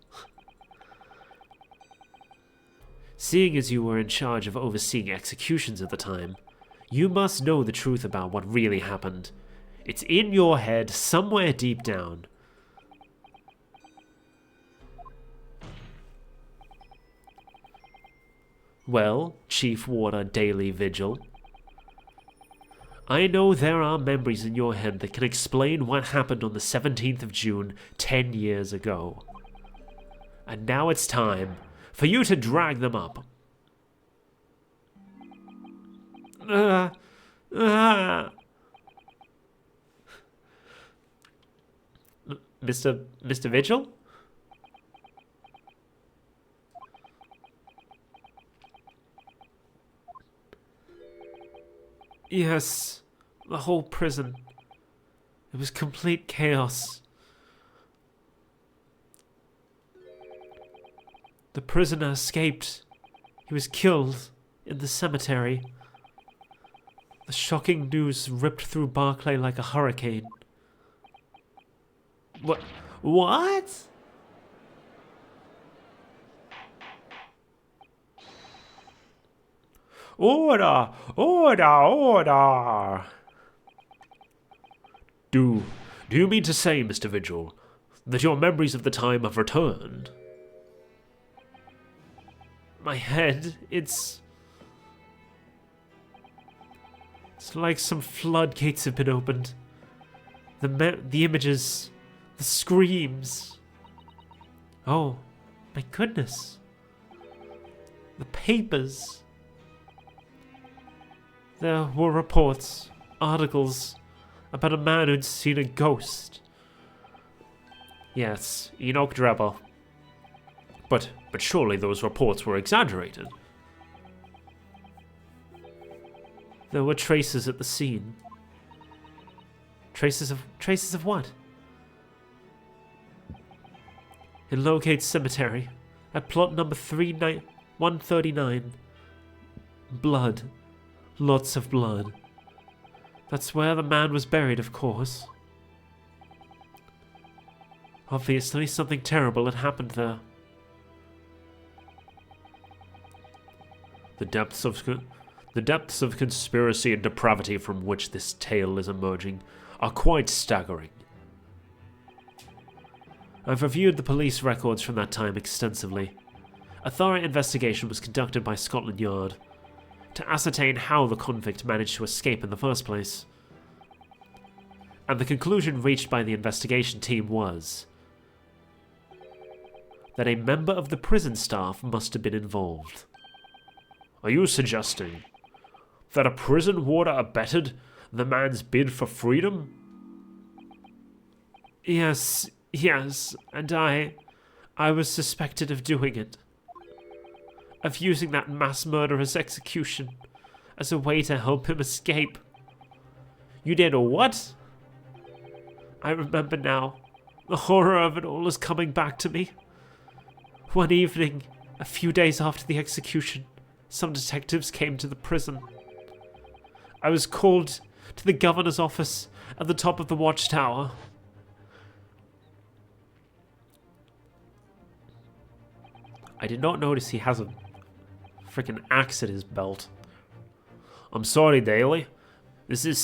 Seeing as you were in charge of overseeing executions at the time, you must know the truth about what really happened. It's in your head, somewhere deep down. Well, Chief Warder Daily Vigil, I know there are memories in your head that can explain what happened on the 17th of June 10 years ago. And now it's time for you to drag them up. Mr. Vigil? Yes, the whole prison. It was complete chaos. The prisoner escaped. He was killed in the cemetery. The shocking news ripped through Barclay like a hurricane. What? Order! Order! Order! Do you mean to say, Mr. Vigil, that your memories of the time have returned? My head, it's like some floodgates have been opened. The images, the screams. Oh, my goodness. The papers. There were reports, articles, about a man who'd seen a ghost. Yes, Enoch Drebber. But surely those reports were exaggerated. There were traces at the scene. Traces of what? In Locate Cemetery, at plot number 139. Blood. Lots of blood. That's where the man was buried, of course. Obviously, something terrible had happened there. The depths of conspiracy and depravity from which this tale is emerging are quite staggering. I've reviewed the police records from that time extensively. A thorough investigation was conducted by Scotland Yard to ascertain how the convict managed to escape in the first place. And the conclusion reached by the investigation team was that a member of the prison staff must have been involved. Are you suggesting that a prison warder abetted the man's bid for freedom? Yes, and I was suspected of doing it. Of using that mass murderer's execution as a way to help him escape. You did what? I remember now. The horror of it all is coming back to me. One evening, a few days after the execution, some detectives came to the prison. I was called to the governor's office at the top of the watchtower. I did not notice he has a freaking axe at his belt. I'm sorry, Daly. This is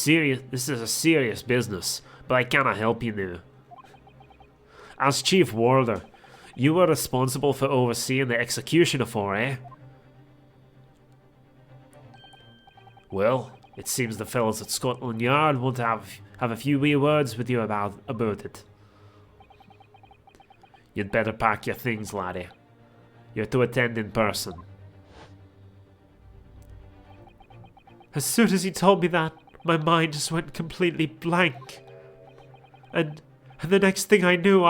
a serious business, but I cannot help you now. As Chief Warder, you were responsible for overseeing the execution of 4, eh? Well, It seems the fellows at Scotland Yard want to have a few wee words with you about it. You'd better pack your things, laddie. You're to attend in person. As soon as he told me that, my mind just went completely blank. And the next thing I knew,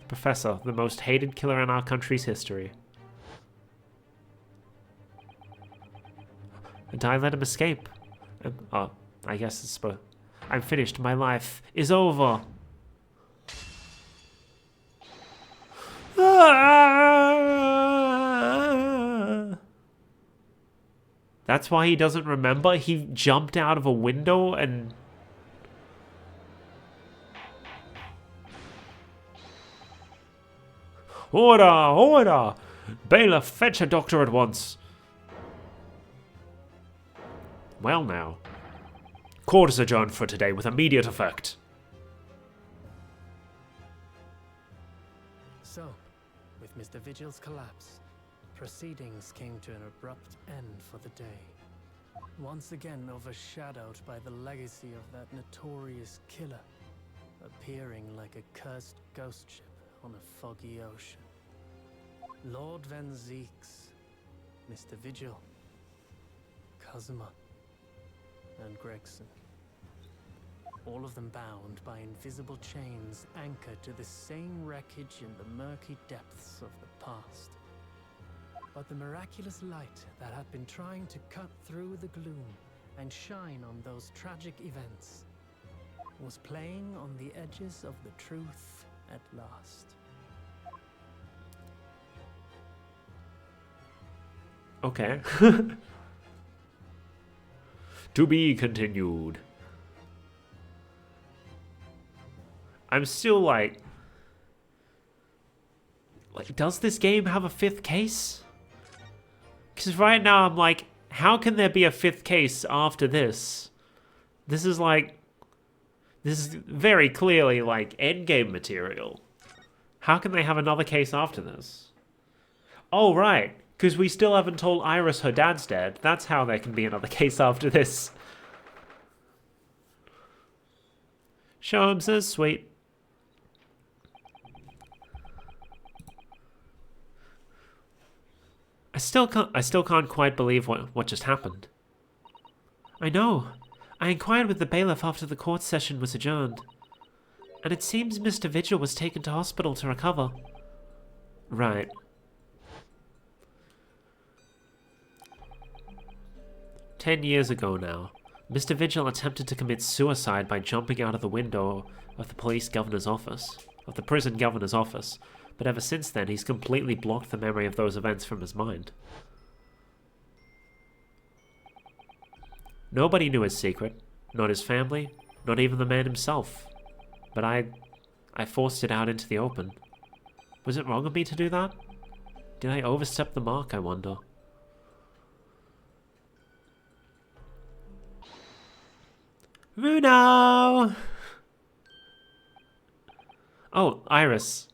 Professor, the most hated killer in our country's history. And I let him escape. I guess it's supposed... I'm finished. My life is over. That's why he doesn't remember. He jumped out of a window and... Order! Order! Bailiff, fetch a doctor at once. Well now. Court is adjourned for today with immediate effect. So, with Mr. Vigil's collapse, proceedings came to an abrupt end for the day. Once again overshadowed by the legacy of that notorious killer, appearing like a cursed ghost ship on a foggy ocean. Lord Van Zeeks, Mr. Vigil, Kazuma, and Gregson. All of them bound by invisible chains anchored to the same wreckage in the murky depths of the past. But the miraculous light that had been trying to cut through the gloom and shine on those tragic events was playing on the edges of the truth at last. Okay. To be continued. I'm still like, does this game have a fifth case? Because right now I'm like, how can there be a fifth case after this? This is very clearly like endgame material. How can they have another case after this? Oh, right. Because we still haven't told Iris her dad's dead. That's how there can be another case after this. Sholmes is sweet. I still can't quite believe what just happened. I know. I inquired with the bailiff after the court session was adjourned. And it seems Mr. Vigil was taken to hospital to recover. Right. 10 years ago now, Mr. Vigil attempted to commit suicide by jumping out of the window of the prison governor's office, but ever since then he's completely blocked the memory of those events from his mind. Nobody knew his secret, not his family, not even the man himself. But I forced it out into the open. Was it wrong of me to do that? Did I overstep the mark, I wonder? Runo! Oh, Iris.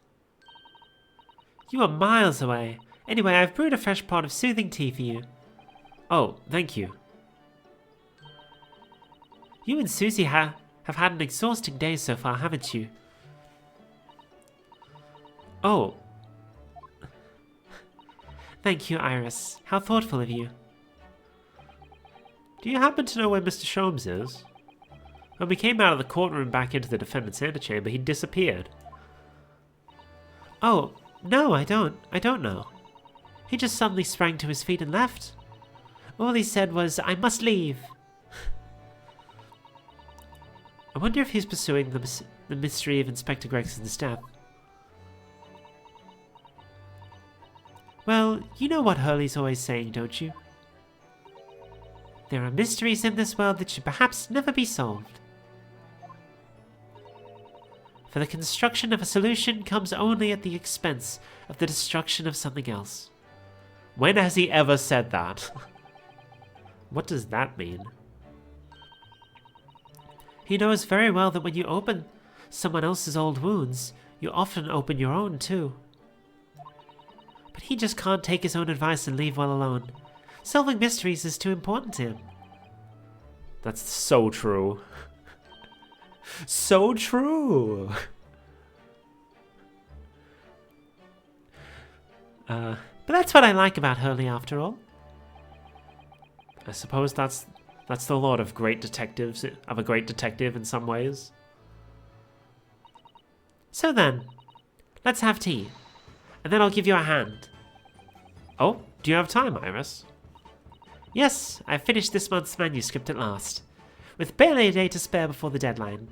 You are miles away. Anyway, I've brewed a fresh pot of soothing tea for you. Oh, thank you. You and Susie have had an exhausting day so far, haven't you? Oh. Thank you, Iris. How thoughtful of you. Do you happen to know where Mr. Sholmes is? When we came out of the courtroom back into the defendant's antechamber, he disappeared. Oh, no, I don't know. He just suddenly sprang to his feet and left. All he said was, "I must leave." I wonder if he's pursuing the mystery of Inspector Gregson's death. Well, you know what Hurley's always saying, don't you? There are mysteries in this world that should perhaps never be solved. For the construction of a solution comes only at the expense of the destruction of something else. When has he ever said that? What does that mean? He knows very well that when you open someone else's old wounds, you often open your own too. But he just can't take his own advice and leave well alone. Solving mysteries is too important to him. That's so true. So true. But that's what I like about Hurley after all. I suppose that's the lot of great detectives, of a great detective in some ways. So then, let's have tea. And then I'll give you a hand. Oh, do you have time, Iris? Yes, I've finished this month's manuscript at last, with barely a day to spare before the deadline.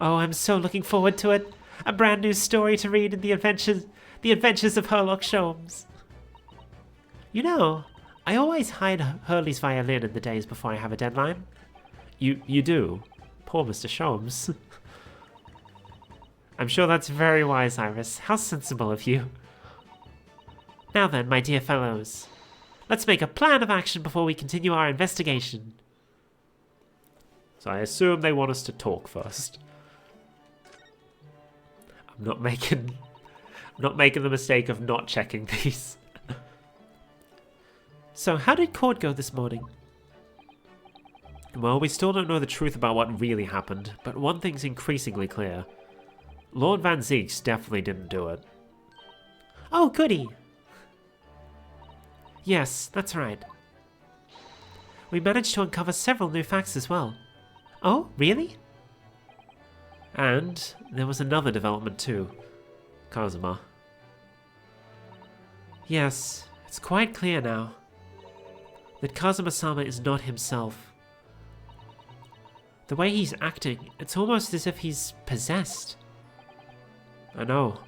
Oh, I'm so looking forward to it. A brand new story to read in the adventures of Sherlock Sholmes. You know, I always hide Hurley's violin in the days before I have a deadline. You do? Poor Mr. Sholmes. I'm sure that's very wise, Iris. How sensible of you. Now then, my dear fellows, let's make a plan of action before we continue our investigation. So I assume they want us to talk first. I'm not making the mistake of not checking these. So, how did court go this morning? Well, we still don't know the truth about what really happened, but one thing's increasingly clear. Lord Van Zieks definitely didn't do it. Oh, goody! Yes, that's right. We managed to uncover several new facts as well. Oh, really? And there was another development too. Kazuma. Yes, it's quite clear now that Kazuma-sama is not himself. The way he's acting, it's almost as if he's possessed. I know.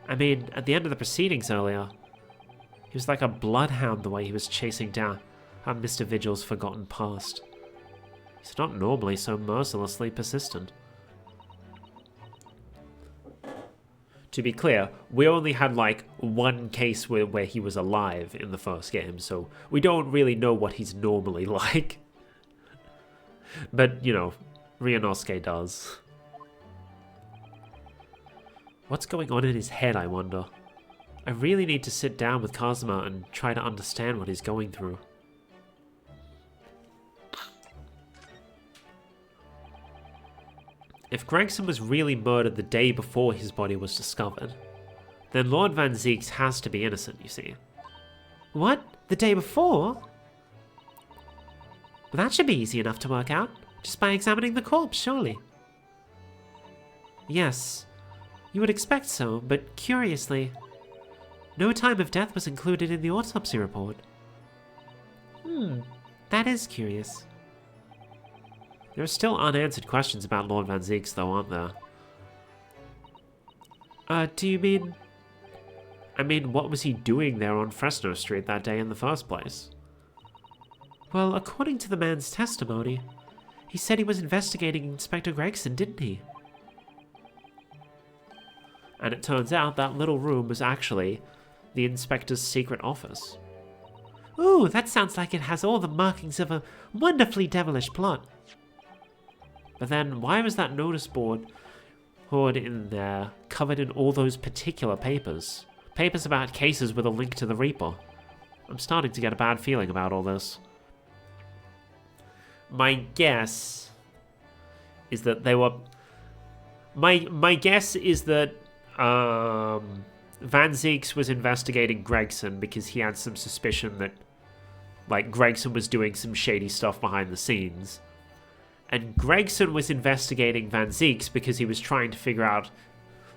I mean, at the end of the proceedings earlier, he was like a bloodhound the way he was chasing down Mr. Vigil's forgotten past. He's not normally so mercilessly persistent. To be clear, we only had like one case where he was alive in the first game, so we don't really know what he's normally like. But, you know, Ryunosuke does. What's going on in his head, I wonder? I really need to sit down with Kazuma and try to understand what he's going through. If Gregson was really murdered the day before his body was discovered, then Lord Van Zieks has to be innocent, you see. What? The day before? Well, that should be easy enough to work out, just by examining the corpse, surely. Yes, you would expect so, but curiously, no time of death was included in the autopsy report. That is curious. There are still unanswered questions about Lord Van Zieks, though, aren't there? Do you mean... I mean, what was he doing there on Fresno Street that day in the first place? Well, according to the man's testimony, he said he was investigating Inspector Gregson, didn't he? And it turns out that little room was actually the inspector's secret office. Ooh, that sounds like it has all the markings of a wonderfully devilish plot. But then, why was that notice board in there covered in all those particular papers? Papers about cases with a link to the Reaper. I'm starting to get a bad feeling about all this. My guess is that they were... My guess is that Van Zieks was investigating Gregson because he had some suspicion that, like, Gregson was doing some shady stuff behind the scenes. And Gregson was investigating Van Zieks because he was trying to figure out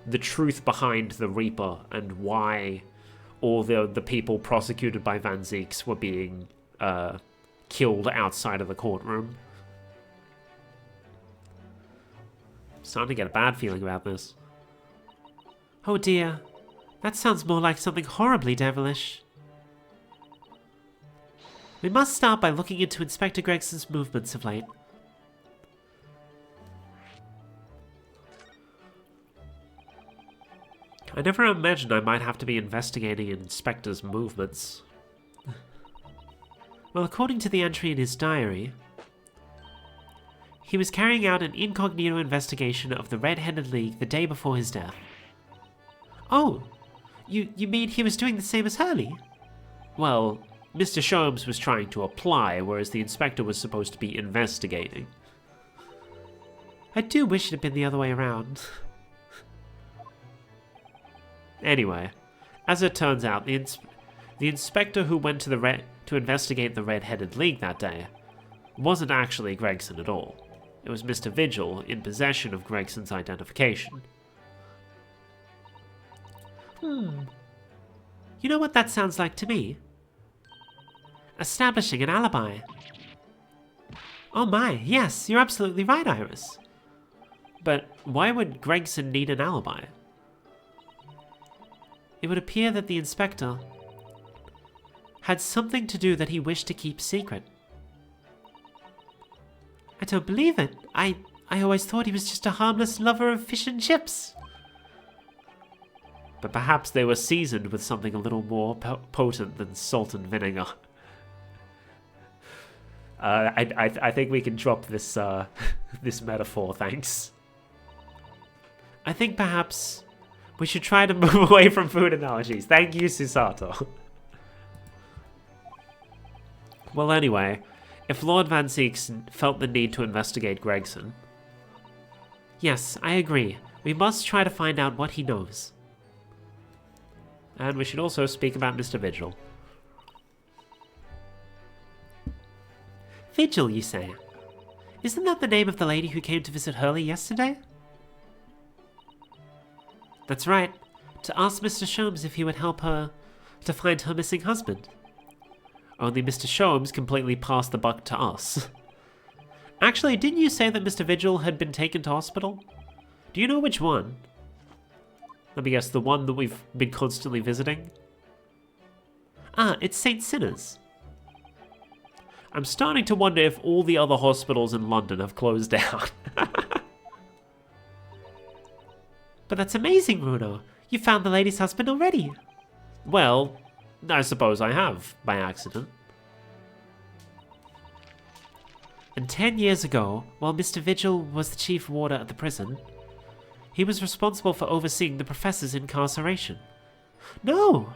the truth behind the Reaper and why all the people prosecuted by Van Zieks were being killed outside of the courtroom. I'm starting to get a bad feeling about this. Oh dear, that sounds more like something horribly devilish. We must start by looking into Inspector Gregson's movements of late. I never imagined I might have to be investigating an inspector's movements. Well, according to the entry in his diary, he was carrying out an incognito investigation of the Red-Headed League the day before his death. Oh, You mean he was doing the same as Hurley? Well, Mr. Sholmes was trying to apply, whereas the inspector was supposed to be investigating. I do wish it had been the other way around. Anyway, as it turns out, the inspector who went to investigate the Red-Headed League that day wasn't actually Gregson at all. It was Mr. Vigil in possession of Gregson's identification. You know what that sounds like to me? Establishing an alibi. Oh my, yes, you're absolutely right, Iris. But why would Gregson need an alibi? It would appear that the inspector had something to do that he wished to keep secret. I don't believe it. I always thought he was just a harmless lover of fish and chips. But perhaps they were seasoned with something a little more potent than salt and vinegar. I think we can drop this this metaphor, thanks. I think perhaps we should try to move away from food analogies. Thank you, Susato. Well, anyway, if Lord Van Zieks felt the need to investigate Gregson... Yes, I agree. We must try to find out what he knows. And we should also speak about Mr. Vigil. Vigil, you say? Isn't that the name of the lady who came to visit Hurley yesterday? That's right. To ask Mr. Sholmes if he would help her to find her missing husband. Only Mr. Sholmes completely passed the buck to us. Actually, didn't you say that Mr. Vigil had been taken to hospital? Do you know which one? Let me guess, the one that we've been constantly visiting? Ah, it's St. Sinner's. I'm starting to wonder if all the other hospitals in London have closed down. But that's amazing, Bruno. You found the lady's husband already. Well, I suppose I have, by accident. And 10 years ago, while Mr. Vigil was the chief warder at the prison, he was responsible for overseeing the professor's incarceration. No!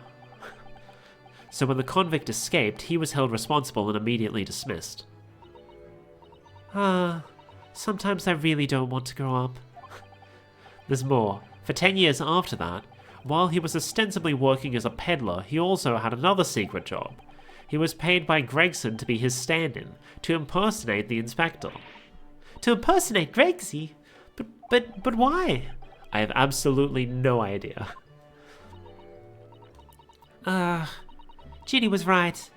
So when the convict escaped, he was held responsible and immediately dismissed. Sometimes I really don't want to grow up. There's more. For 10 years after that, while he was ostensibly working as a peddler, he also had another secret job. He was paid by Gregson to be his stand-in, to impersonate the inspector. To impersonate Gregsy? But why? I have absolutely no idea. Ginny was right.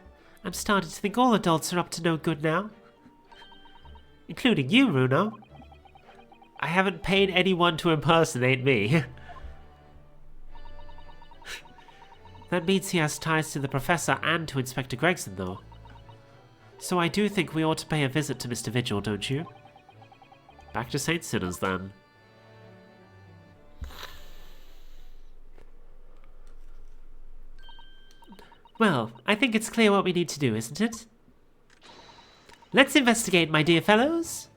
I'm starting to think all adults are up to no good now. Including you, Runo. I haven't paid anyone to impersonate me. That means he has ties to the Professor and to Inspector Gregson, though. So I do think we ought to pay a visit to Mr. Vigil, don't you? Back to St. Sinner's, then. Well, I think it's clear what we need to do, isn't it? Let's investigate, my dear fellows!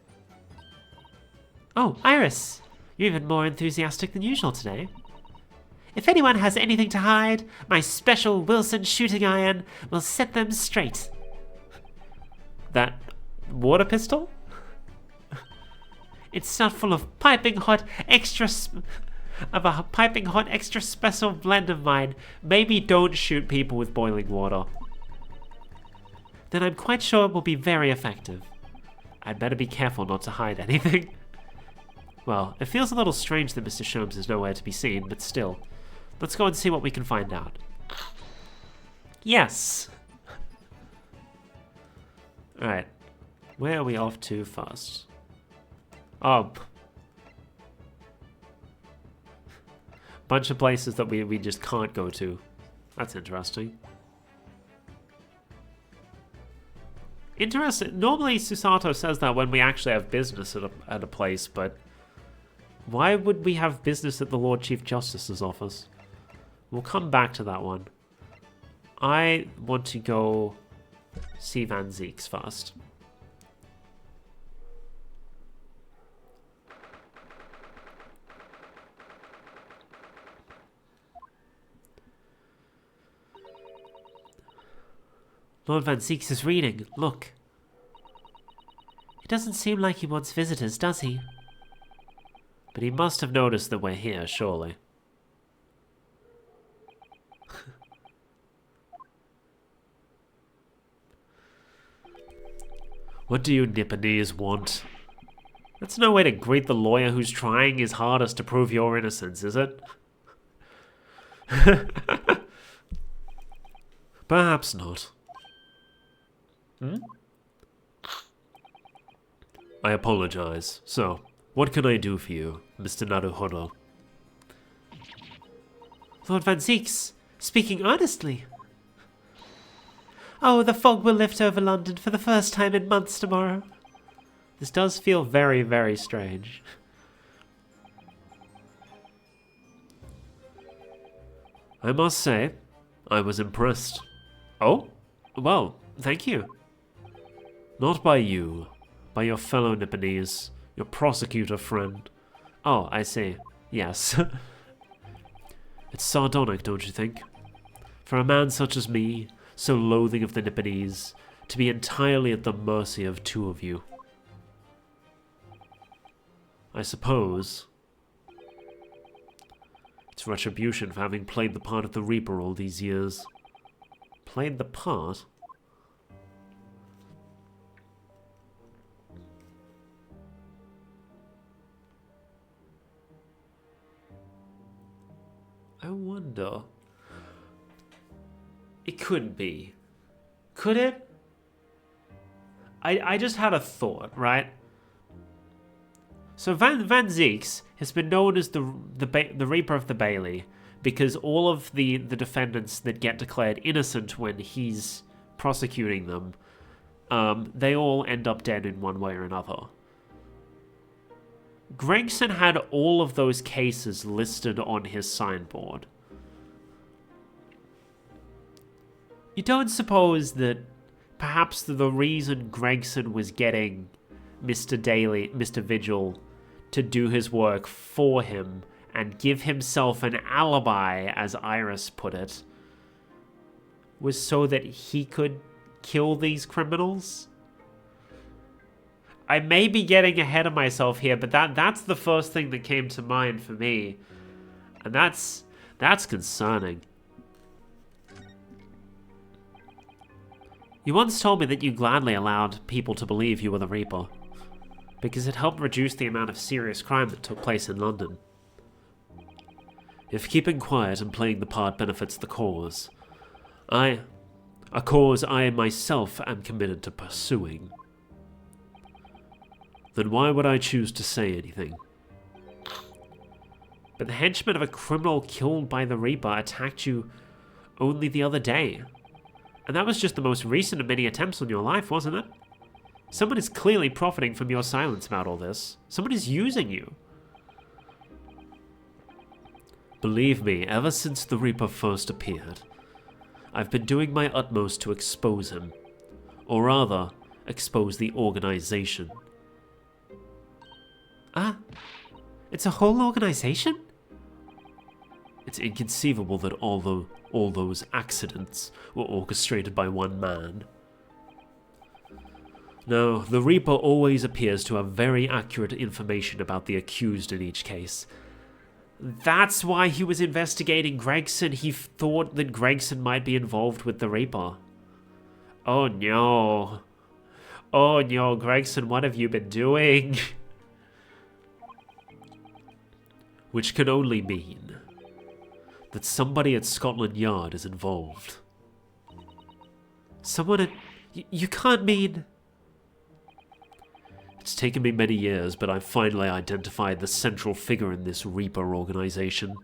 Oh, Iris! You're even more enthusiastic than usual today. If anyone has anything to hide, my special Wilson shooting iron will set them straight. That water pistol? It's stuck full of piping hot extra special blend of mine. Maybe don't shoot people with boiling water. Then I'm quite sure it will be very effective. I'd better be careful not to hide anything. Well, it feels a little strange that Mr. Sholmes is nowhere to be seen, but still. Let's go and see what we can find out. Yes! Alright. Where are we off to first? Oh. Bunch of places that we just can't go to. That's interesting. Interesting. Normally Susato says that when we actually have business at a place, but why would we have business at the Lord Chief Justice's office? We'll come back to that one. I want to go see Van Zieks first. Lord Van Zieks is reading. Look. It doesn't seem like he wants visitors, does he? But he must have noticed that we're here, surely. What do you Nipponese want? That's no way to greet the lawyer who's trying his hardest to prove your innocence, is it? Perhaps not. Hmm? I apologize. So, what can I do for you, Mr. Naruhodo? Lord Van Zieks, speaking earnestly. Oh, the fog will lift over London for the first time in months tomorrow. This does feel very, very strange. I must say, I was impressed. Oh? Well, thank you. Not by you, by your fellow Nipponese, your prosecutor friend. Oh, I see. Yes. It's sardonic, don't you think? For a man such as me, so loathing of the Nipponese, to be entirely at the mercy of two of you. I suppose it's retribution for having played the part of the Reaper all these years. Played the part? I wonder. It could be. Could it? I just had a thought, right? So Van Zieks has been known as the Reaper of the Bailey because all of the defendants that get declared innocent when he's prosecuting them, they all end up dead in one way or another. Gregson had all of those cases listed on his signboard. You don't suppose that perhaps the reason Gregson was getting Mr. Vigil to do his work for him and give himself an alibi, as Iris put it, was so that he could kill these criminals? I may be getting ahead of myself here, but that's the first thing that came to mind for me. And that's concerning. You once told me that you gladly allowed people to believe you were the Reaper, because it helped reduce the amount of serious crime that took place in London. If keeping quiet and playing the part benefits the cause, a cause I myself am committed to pursuing, then why would I choose to say anything? But the henchman of a criminal killed by the Reaper attacked you only the other day. And that was just the most recent of many attempts on your life, wasn't it? Someone is clearly profiting from your silence about all this. Someone is using you. Believe me, ever since the Reaper first appeared, I've been doing my utmost to expose him. Or rather, expose the organization. Ah, it's a whole organization? It's inconceivable that all those accidents were orchestrated by one man. No, the Reaper always appears to have very accurate information about the accused in each case. That's why he was investigating Gregson. He thought that Gregson might be involved with the Reaper. Oh no. Oh no, Gregson, what have you been doing? Which can only mean that somebody at Scotland Yard is involved. Someone at... You can't mean... It's taken me many years, but I've finally identified the central figure in this Reaper organization.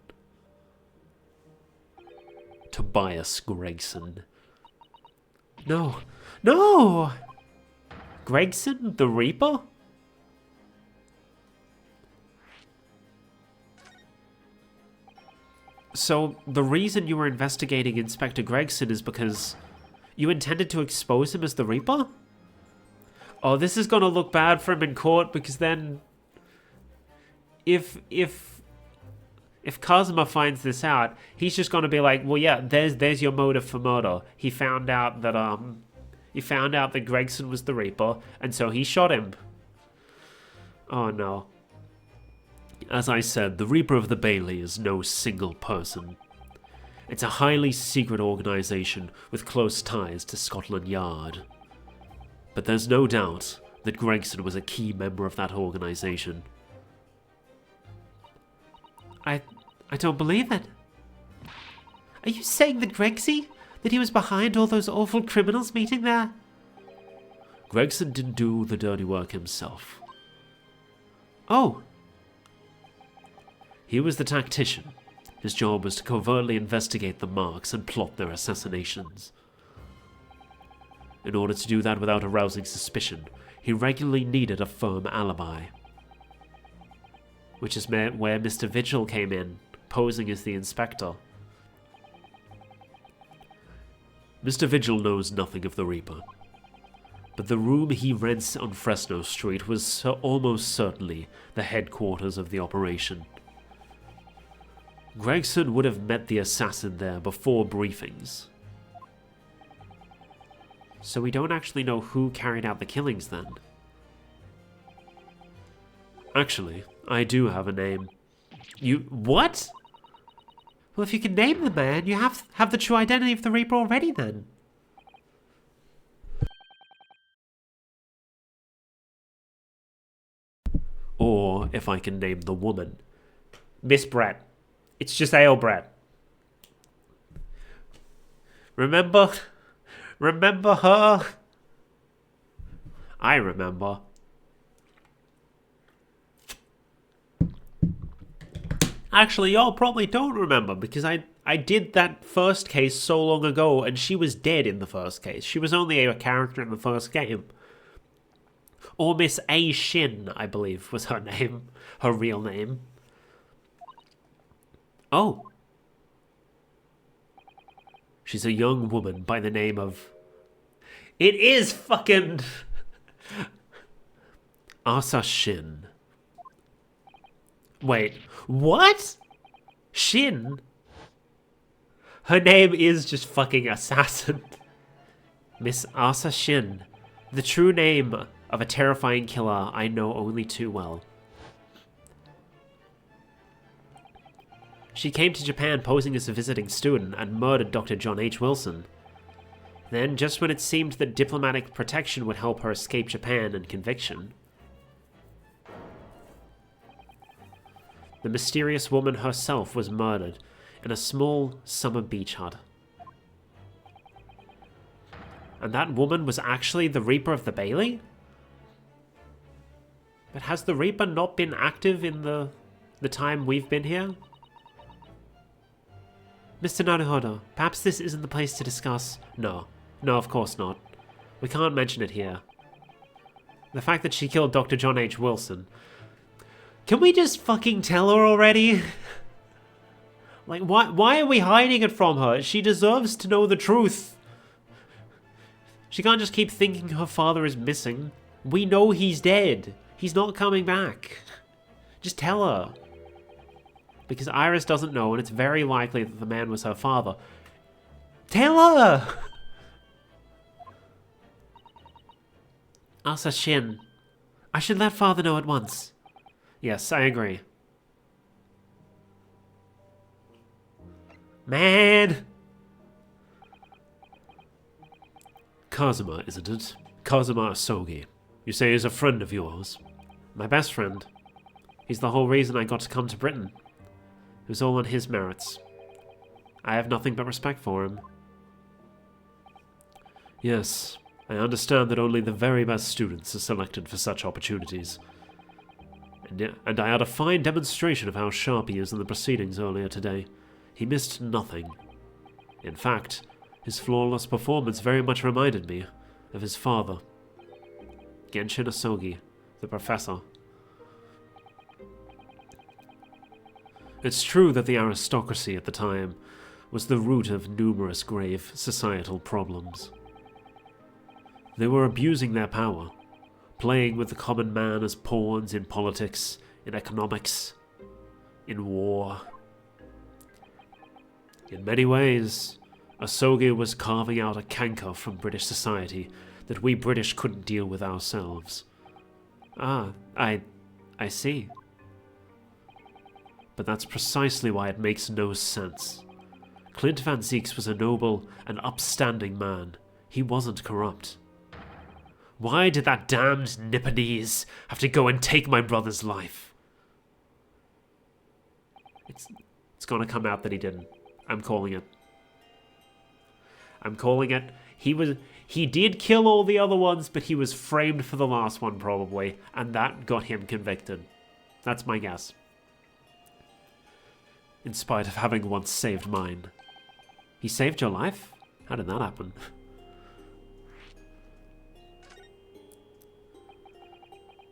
Tobias Gregson. No. No! Gregson? The Reaper? So, the reason you were investigating Inspector Gregson is because you intended to expose him as the Reaper? Oh, this is gonna look bad for him in court, because then... If Kazuma finds this out, he's just gonna be like, well, yeah, there's your motive for murder. He found out that, He found out that Gregson was the Reaper, and so he shot him. Oh no. As I said, the Reaper of the Bailey is no single person. It's a highly secret organization with close ties to Scotland Yard. But there's no doubt that Gregson was a key member of that organization. I don't believe it. Are you saying that Gregsy? That he was behind all those awful criminals meeting there? Gregson didn't do the dirty work himself. Oh. He was the tactician. His job was to covertly investigate the marks and plot their assassinations. In order to do that without arousing suspicion, he regularly needed a firm alibi. Which is where Mr. Vigil came in, posing as the inspector. Mr. Vigil knows nothing of the Reaper, but the room he rents on Fresno Street was almost certainly the headquarters of the operation. Gregson would have met the assassin there before briefings. So we don't actually know who carried out the killings then? Actually, I do have a name. You... what? Well, if you can name the man, you have the true identity of the Reaper already then. Or if I can name the woman. Miss Brett. It's just Ale Brett. Remember her? I remember. Actually, y'all probably don't remember because I did that first case so long ago and she was dead in the first case. She was only a character in the first game. Or Miss A. Shin, I believe, was her name. Her real name. Oh. She's a young woman by the name of... It is fucking... Asa Shin. Wait, what? Shin? Her name is just fucking Assassin. Miss Asa Shin. The true name of a terrifying killer I know only too well. She came to Japan posing as a visiting student and murdered Dr. John H. Wilson. Then, just when it seemed that diplomatic protection would help her escape Japan and conviction, the mysterious woman herself was murdered in a small summer beach hut. And that woman was actually the Reaper of the Bailey? But has the Reaper not been active in the time we've been here? Mr. Naruhodo, perhaps this isn't the place to discuss... No, of course not. We can't mention it here. The fact that she killed Dr. John H. Wilson... Can we just fucking tell her already? Like, why are we hiding it from her? She deserves to know the truth. She can't just keep thinking her father is missing. We know he's dead. He's not coming back. Just tell her. Because Iris doesn't know, and it's very likely that the man was her father. Tell her! Asa Shin. I should let father know at once. Yes, I agree. Man! Kazuma, isn't it? Kazuma Asogi. You say he's a friend of yours? My best friend. He's the whole reason I got to come to Britain. It was all on his merits. I have nothing but respect for him. Yes, I understand that only the very best students are selected for such opportunities. And I had a fine demonstration of how sharp he is in the proceedings earlier today. He missed nothing. In fact, his flawless performance very much reminded me of his father, Genshin Asogi, the professor. It's true that the aristocracy at the time was the root of numerous grave societal problems. They were abusing their power, playing with the common man as pawns in politics, in economics, in war. In many ways, Asogi was carving out a canker from British society that we British couldn't deal with ourselves. Ah, I see. But that's precisely why it makes no sense. Clint Van Zieks was a noble and upstanding man. He wasn't corrupt. Why did that damned Nipponese have to go and take my brother's life? It's gonna come out that he didn't. I'm calling it. I'm calling it. He did kill all the other ones, but he was framed for the last one probably, and that got him convicted. That's my guess. In spite of having once saved mine. He saved your life? How did that happen?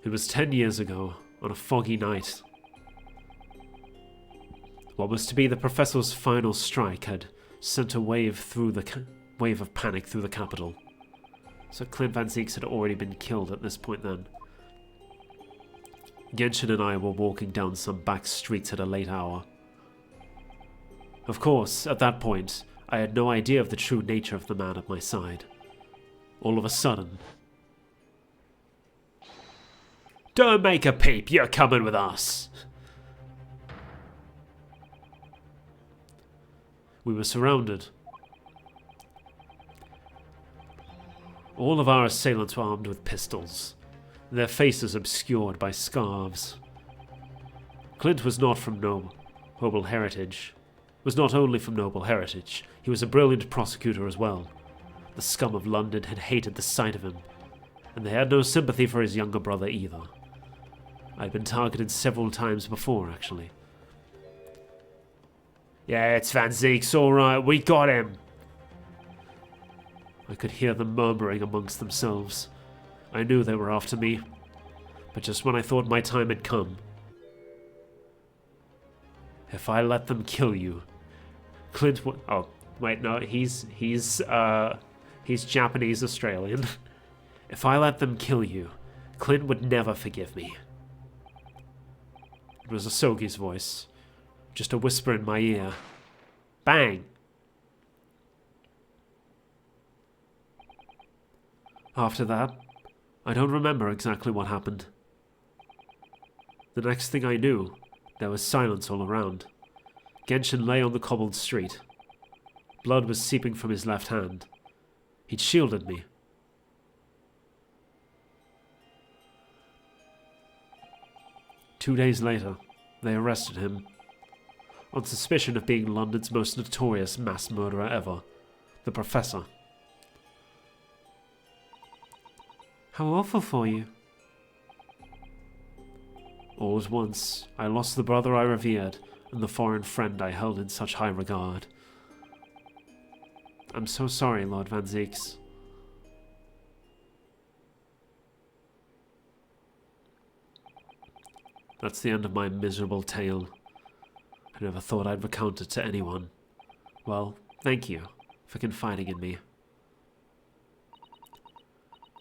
It was 10 years ago, on a foggy night. What was to be the professor's final strike had sent a wave of panic through the capital. So Clint Van Zieks had already been killed at this point then. Genshin and I were walking down some back streets at a late hour. Of course, at that point, I had no idea of the true nature of the man at my side. All of a sudden... "Don't make a peep, you're coming with us!" We were surrounded. All of our assailants were armed with pistols, their faces obscured by scarves. Clint was not from noble heritage. Was not only from noble heritage, he was a brilliant prosecutor as well. The scum of London had hated the sight of him, and they had no sympathy for his younger brother either. I'd been targeted several times before, actually. "Yeah, it's Van Zieks, alright, we got him!" I could hear them murmuring amongst themselves. I knew they were after me, but just when I thought my time had come. "If I let them kill you, Clint would..." Oh, wait, no, he's Japanese Australian. "If I let them kill you, Clint would never forgive me." It was Asogi's voice, just a whisper in my ear. Bang! After that, I don't remember exactly what happened. The next thing I knew, there was silence all around. Genshin lay on the cobbled street. Blood was seeping from his left hand. He'd shielded me. Two days later, they arrested him, on suspicion of being London's most notorious mass murderer ever, the Professor. How awful for you. All at once, I lost the brother I revered and the foreign friend I held in such high regard. I'm so sorry, Lord Van Zieks. That's the end of my miserable tale. I never thought I'd recount it to anyone. Well, thank you for confiding in me.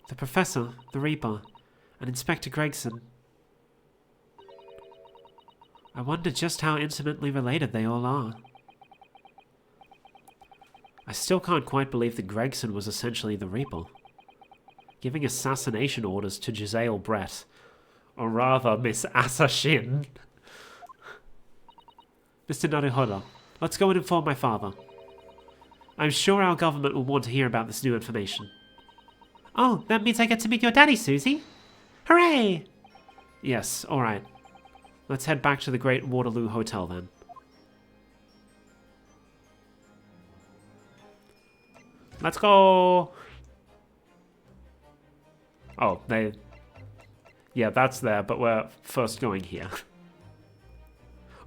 The Professor, the Reaper, and Inspector Gregson. I wonder just how intimately related they all are. I still can't quite believe that Gregson was essentially the Reaper, giving assassination orders to Giselle Brett, or rather Miss Assassin. Mr. Naruhodo, let's go and inform my father. I'm sure our government will want to hear about this new information. Oh, that means I get to meet your daddy, Susie. Hooray! Yes, alright. Let's head back to the Great Waterloo Hotel then. Let's go! Oh, yeah, that's there, but we're first going here.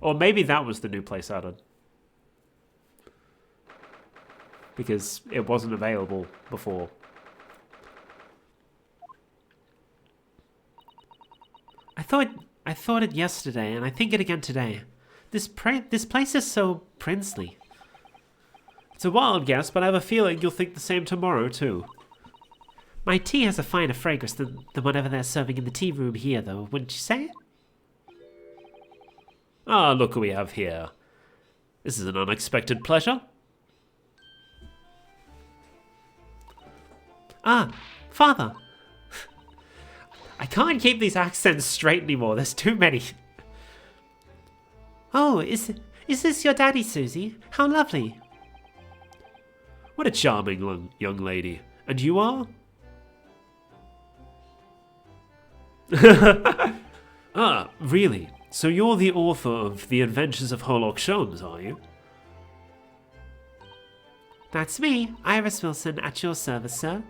Or maybe that was the new place added. Because it wasn't available before. I thought it yesterday, and I think it again today. This place is so princely. It's a wild guess, but I have a feeling you'll think the same tomorrow, too. My tea has a finer fragrance than whatever they're serving in the tea room here, though, wouldn't you say? Ah, look who we have here. This is an unexpected pleasure. Ah, father. I can't keep these accents straight anymore. There's too many. Oh, is this your daddy, Susie? How lovely. What a charming young lady. And you are? Ah, really? So you're the author of The Adventures of Sherlock Holmes, are you? That's me, Iris Wilson, at your service, sir.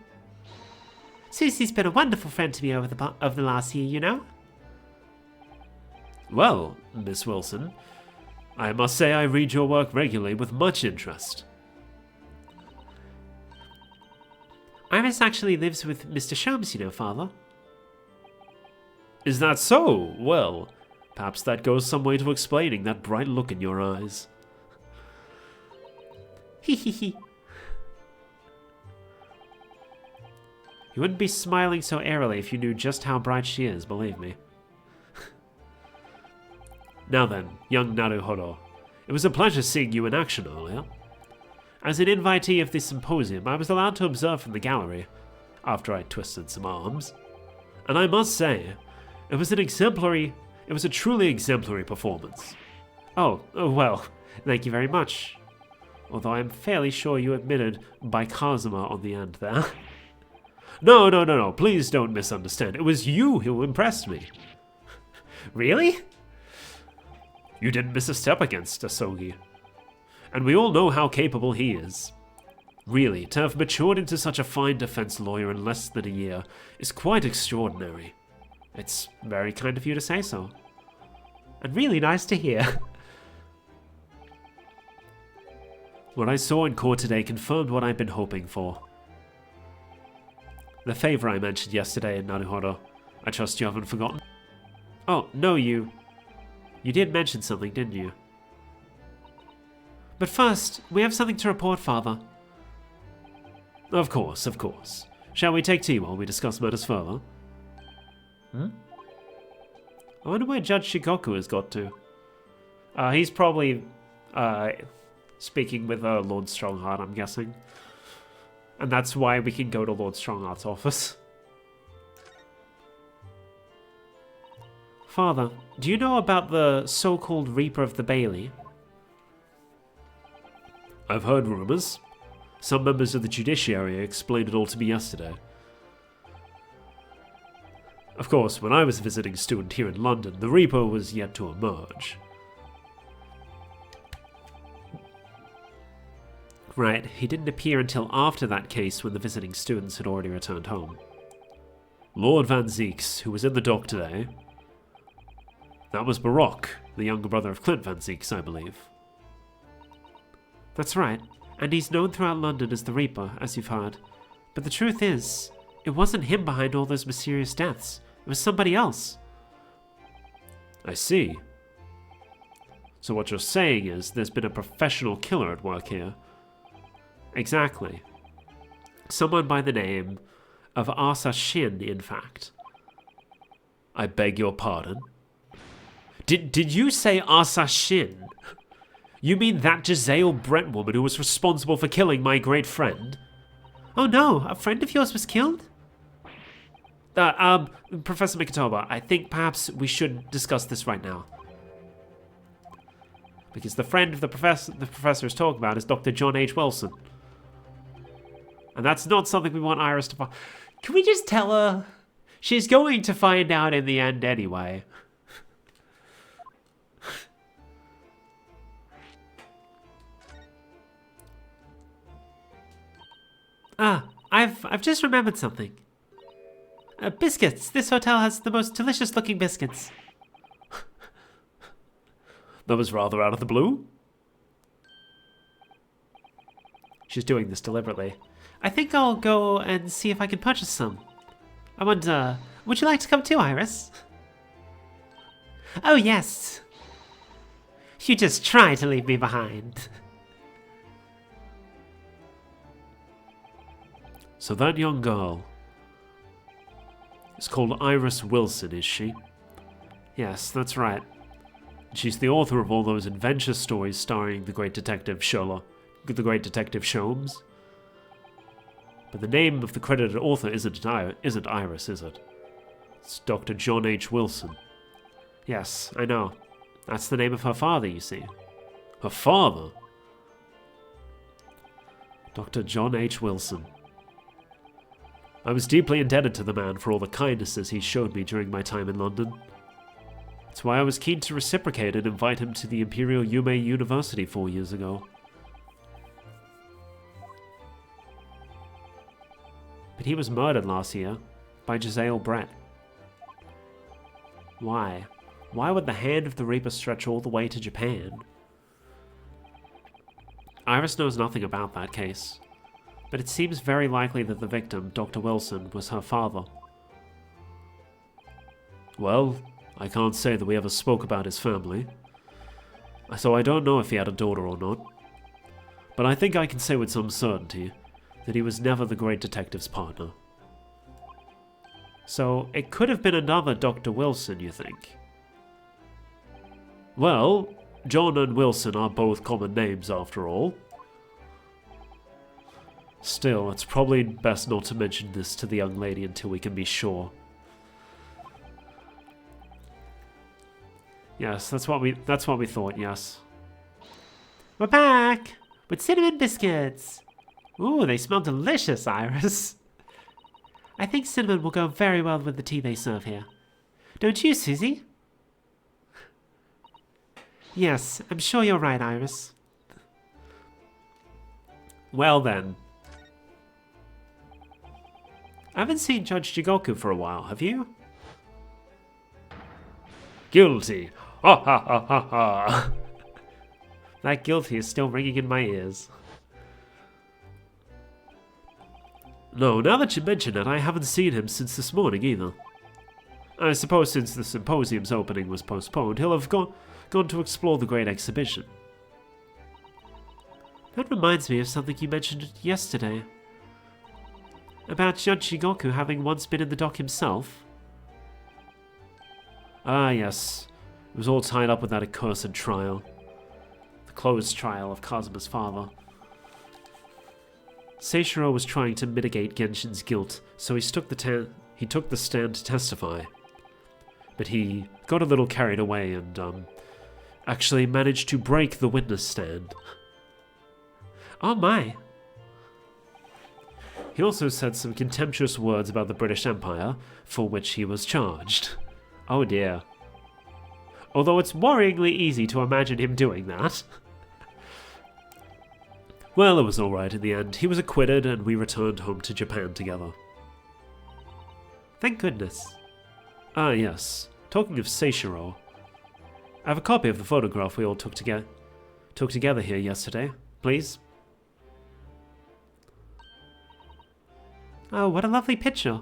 Susie's been a wonderful friend to me over the last year, you know. Well, Miss Wilson, I must say I read your work regularly with much interest. Iris actually lives with Mr. Sholmes, you know, father. Is that so? Well, perhaps that goes some way to explaining that bright look in your eyes. Hee hee hee. You wouldn't be smiling so airily if you knew just how bright she is, believe me. Now then, young Naruhodo, it was a pleasure seeing you in action earlier. As an invitee of this symposium, I was allowed to observe from the gallery, after I twisted some arms. And I must say, it was a truly exemplary performance. Oh, well, thank you very much. Although I'm fairly sure you admitted by Kazuma on the end there. No, please don't misunderstand. It was you who impressed me. Really? You didn't miss a step against Asogi. And we all know how capable he is. Really, to have matured into such a fine defense lawyer in less than a year is quite extraordinary. It's very kind of you to say so. And really nice to hear. What I saw in court today confirmed what I've been hoping for. The favor I mentioned yesterday in Naruhodo. I trust you haven't forgotten? Oh, no, you did mention something, didn't you? But first, we have something to report, Father. Of course. Shall we take tea while we discuss matters further? I wonder where Judge Shigoku has got to. He's probably speaking with Lord Strongheart, I'm guessing. And that's why we can go to Lord Strongheart's office. Father, do you know about the so-called Reaper of the Bailey? I've heard rumors. Some members of the judiciary explained it all to me yesterday. Of course, when I was a visiting student here in London, the Reaper was yet to emerge. Right, he didn't appear until after that case when the visiting students had already returned home. Lord Van Zieks, who was in the dock today. That was Baroque, the younger brother of Clint Van Zieks, I believe. That's right, and he's known throughout London as the Reaper, as you've heard. But the truth is, it wasn't him behind all those mysterious deaths. It was somebody else. I see. So what you're saying is there's been a professional killer at work here. Exactly. Someone by the name of Asa Shin, in fact. I beg your pardon? Did you say Asa Shin? You mean that Giselle Brent woman who was responsible for killing my great friend? Oh no, a friend of yours was killed? Professor Mikotoba, I think perhaps we should discuss this right now. Because the friend of the professor is talking about is Dr. John H. Wilson. And that's not something we want Iris to find. Can we just tell her? She's going to find out in the end anyway. I've just remembered something. Biscuits. This hotel has the most delicious looking biscuits. That was rather out of the blue. She's doing this deliberately. I think I'll go and see if I can purchase some. I wonder, would you like to come too, Iris? Oh, yes. You just try to leave me behind. So that young girl is called Iris Wilson, is she? Yes, that's right. She's the author of all those adventure stories starring the great detective Sherlock, the great detective Sholmes. But the name of the credited author isn't Iris, is it? It's Dr. John H. Wilson. Yes, I know. That's the name of her father, you see. Her father? Dr. John H. Wilson. I was deeply indebted to the man for all the kindnesses he showed me during my time in London. That's why I was keen to reciprocate and invite him to the Imperial Yuhei University 4 years ago. But he was murdered last year by Giselle Brett. Why? Why would the hand of the Reaper stretch all the way to Japan? Iris knows nothing about that case, but it seems very likely that the victim, Dr. Wilson, was her father. Well, I can't say that we ever spoke about his family, so I don't know if he had a daughter or not. But I think I can say with some certainty that he was never the great detective's partner. So it could have been another Dr. Wilson, you think? Well, John and Wilson are both common names after all. Still, it's probably best not to mention this to the young lady until we can be sure. Yes, that's what we thought, yes. We're back! With cinnamon biscuits! Ooh, they smell delicious, Iris. I think cinnamon will go very well with the tea they serve here. Don't you, Susie? Yes, I'm sure you're right, Iris. Well then. I haven't seen Judge Jigoku for a while, have you? Guilty! Ha ha ha ha ha! That guilty is still ringing in my ears. No, now that you mention it, I haven't seen him since this morning either. I suppose since the symposium's opening was postponed, he'll have gone to explore the great exhibition. That reminds me of something you mentioned yesterday. About Judge Shigoku having once been in the dock himself. Ah, yes. It was all tied up with that accursed trial. The closed trial of Kazuma's father. Seishiro was trying to mitigate Genshin's guilt, so he took the stand to testify. But he got a little carried away and, actually managed to break the witness stand. Oh my! He also said some contemptuous words about the British Empire, for which he was charged. Oh dear. Although it's worryingly easy to imagine him doing that. Well, it was alright in the end. He was acquitted and we returned home to Japan together. Thank goodness. Ah, yes. Talking of Seishiro, I have a copy of the photograph we all took together here yesterday. Please? Oh, what a lovely picture.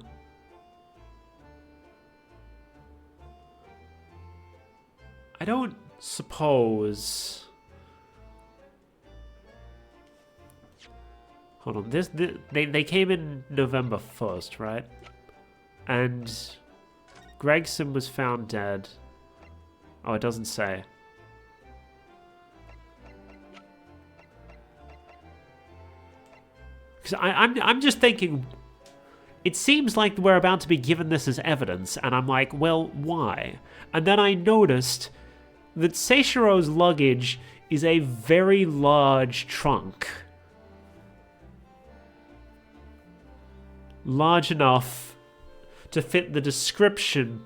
I don't suppose... Hold on, they came in November 1st, right? And Gregson was found dead. Oh, it doesn't say. Because I'm just thinking, it seems like we're about to be given this as evidence, and I'm like, well, why? And then I noticed that Seishiro's luggage is a very large trunk. Large enough to fit the description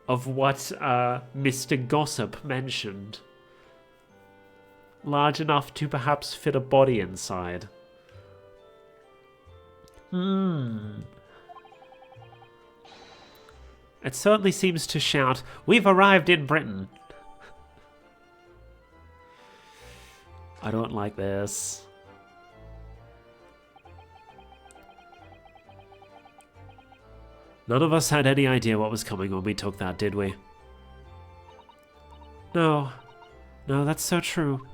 of what Mr. Gossip mentioned. Large enough to perhaps fit a body inside. It certainly seems to shout, "We've arrived in Britain." I don't like this. None of us had any idea what was coming when we took that, did we? No. No, that's so true.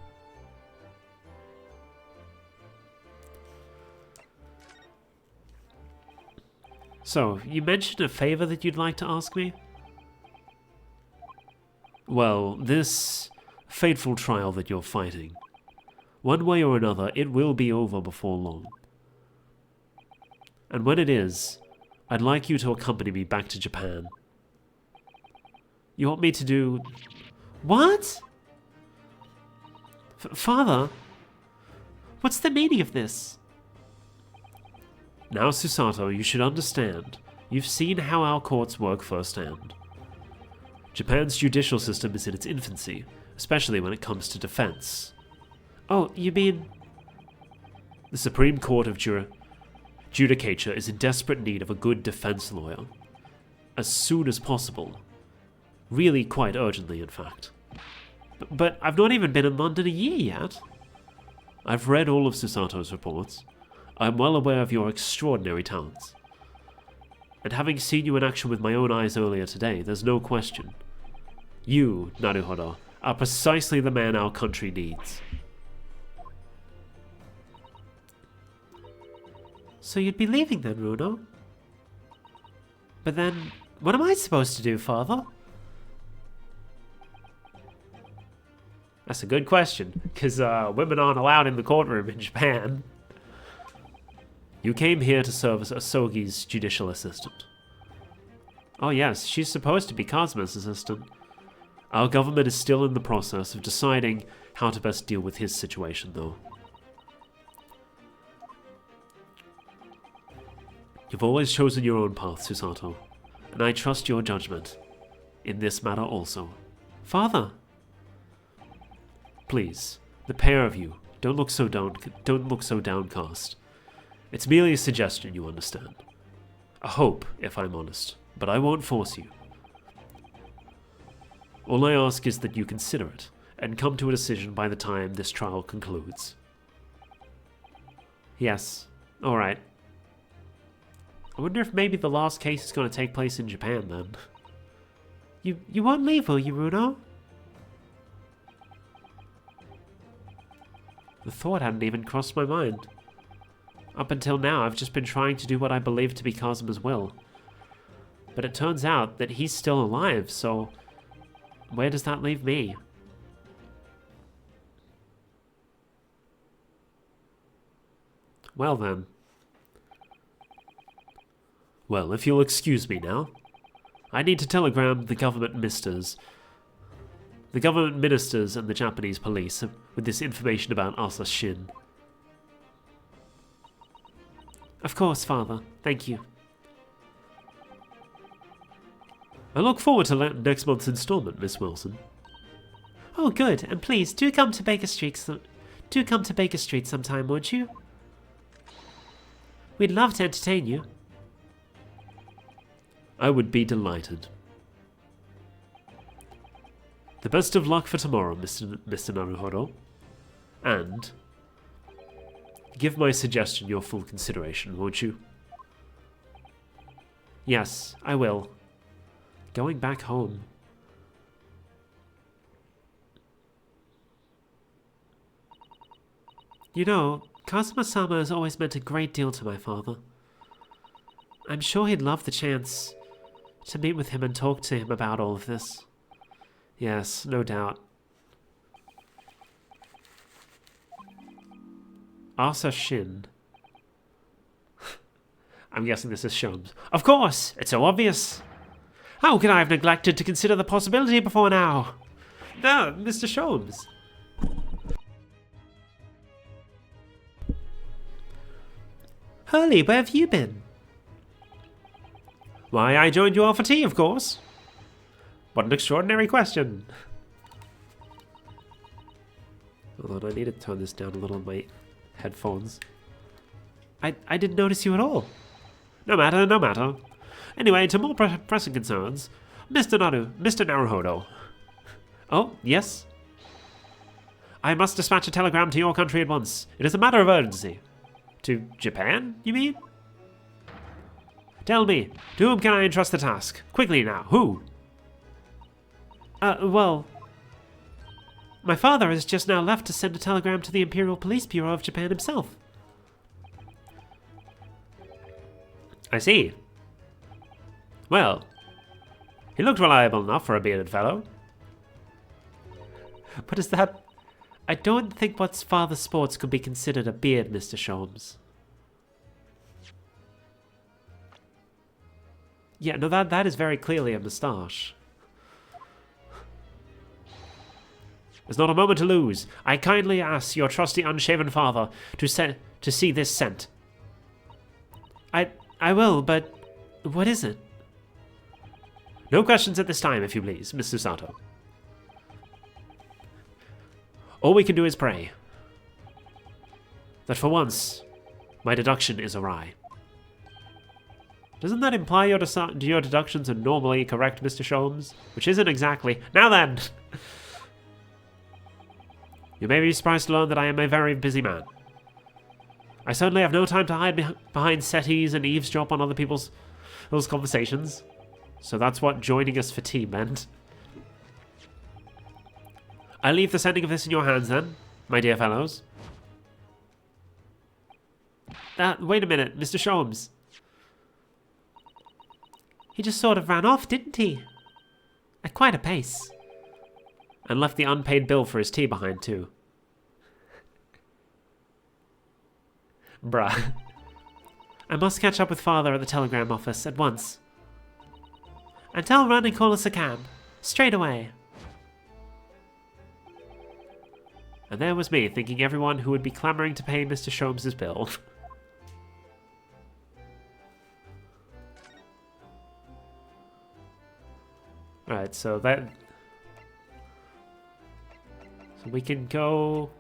So, you mentioned a favor that you'd like to ask me? Well, this fateful trial that you're fighting, one way or another, it will be over before long. And when it is, I'd like you to accompany me back to Japan. You want me to do... What? Father? What's the meaning of this? Now, Susato, you should understand. You've seen how our courts work firsthand. Japan's judicial system is in its infancy, especially when it comes to defense. Oh, you mean... The Supreme Court of Judicature is in desperate need of a good defense lawyer. As soon as possible. Really quite urgently, in fact. But I've not even been in London a year yet. I've read all of Susato's reports. I'm well aware of your extraordinary talents. And having seen you in action with my own eyes earlier today, there's no question. You, Naruhodo, are precisely the man our country needs. So you'd be leaving then, Runo? But then, what am I supposed to do, Father? That's a good question, because women aren't allowed in the courtroom in Japan. You came here to serve as Asogi's judicial assistant. Oh yes, she's supposed to be Kazuma's assistant. Our government is still in the process of deciding how to best deal with his situation, though. You've always chosen your own path, Susato, and I trust your judgment in this matter also. Father! Please, the pair of you, don't look so downcast. It's merely a suggestion, you understand. A hope, if I'm honest, but I won't force you. All I ask is that you consider it, and come to a decision by the time this trial concludes. Yes, alright. I wonder if maybe the last case is going to take place in Japan then. You won't leave, will you, Runo? The thought hadn't even crossed my mind. Up until now, I've just been trying to do what I believe to be Kazuma's will. But it turns out that he's still alive, so where does that leave me? Well then. Well, if you'll excuse me now, I need to telegram the government ministers and the Japanese police with this information about Asa Shin. Of course, Father. Thank you. I look forward to next month's installment, Miss Wilson. Oh, good. And please, do come to Baker Street sometime, won't you? We'd love to entertain you. I would be delighted. The best of luck for tomorrow, Mr. Naruhodo. And give my suggestion your full consideration, won't you? Yes, I will. Going back home. You know, Kazuma-sama has always meant a great deal to my father. I'm sure he'd love the chance to meet with him and talk to him about all of this. Yes, no doubt. Asa Shin. I'm guessing this is Sholmes. Of course! It's so obvious! How could I have neglected to consider the possibility before now? No, Mr. Sholmes. Hurley, where have you been? Why, I joined you all for tea, of course. What an extraordinary question. Hold on, I need to turn this down a little on my headphones. I didn't notice you at all. No matter, no matter. Anyway, to more pressing concerns, Mr. Naruhodo. Oh, yes? I must dispatch a telegram to your country at once. It is a matter of urgency. To Japan, you mean? Tell me, to whom can I entrust the task? Quickly now, who? Well... My father has just now left to send a telegram to the Imperial Police Bureau of Japan himself. I see. Well, he looked reliable enough for a bearded fellow. But is that... I don't think what's father sports could be considered a beard, Mr. Sholmes. Yeah, no, that is very clearly a moustache. There's not a moment to lose. I kindly ask your trusty unshaven father to see this sent. I will, but what is it? No questions at this time, if you please, Mr. Sato. All we can do is pray that for once, my deduction is awry. Doesn't that imply your deductions are normally correct, Mr. Sholmes? Which isn't exactly. Now then! You may be surprised to learn that I am a very busy man. I certainly have no time to hide behind settees and eavesdrop on other people's conversations. So that's what joining us for tea meant. I leave the sending of this in your hands then, my dear fellows. Wait a minute, Mr. Sholmes. He just sort of ran off, didn't he? At quite a pace. And left the unpaid bill for his tea behind, too. Bruh. I must catch up with father at the telegram office at once. And tell Run and call us a cab. Straight away. And there was me, thinking everyone who would be clamoring to pay Mr. Sholmes' bill. Alright, so we can go...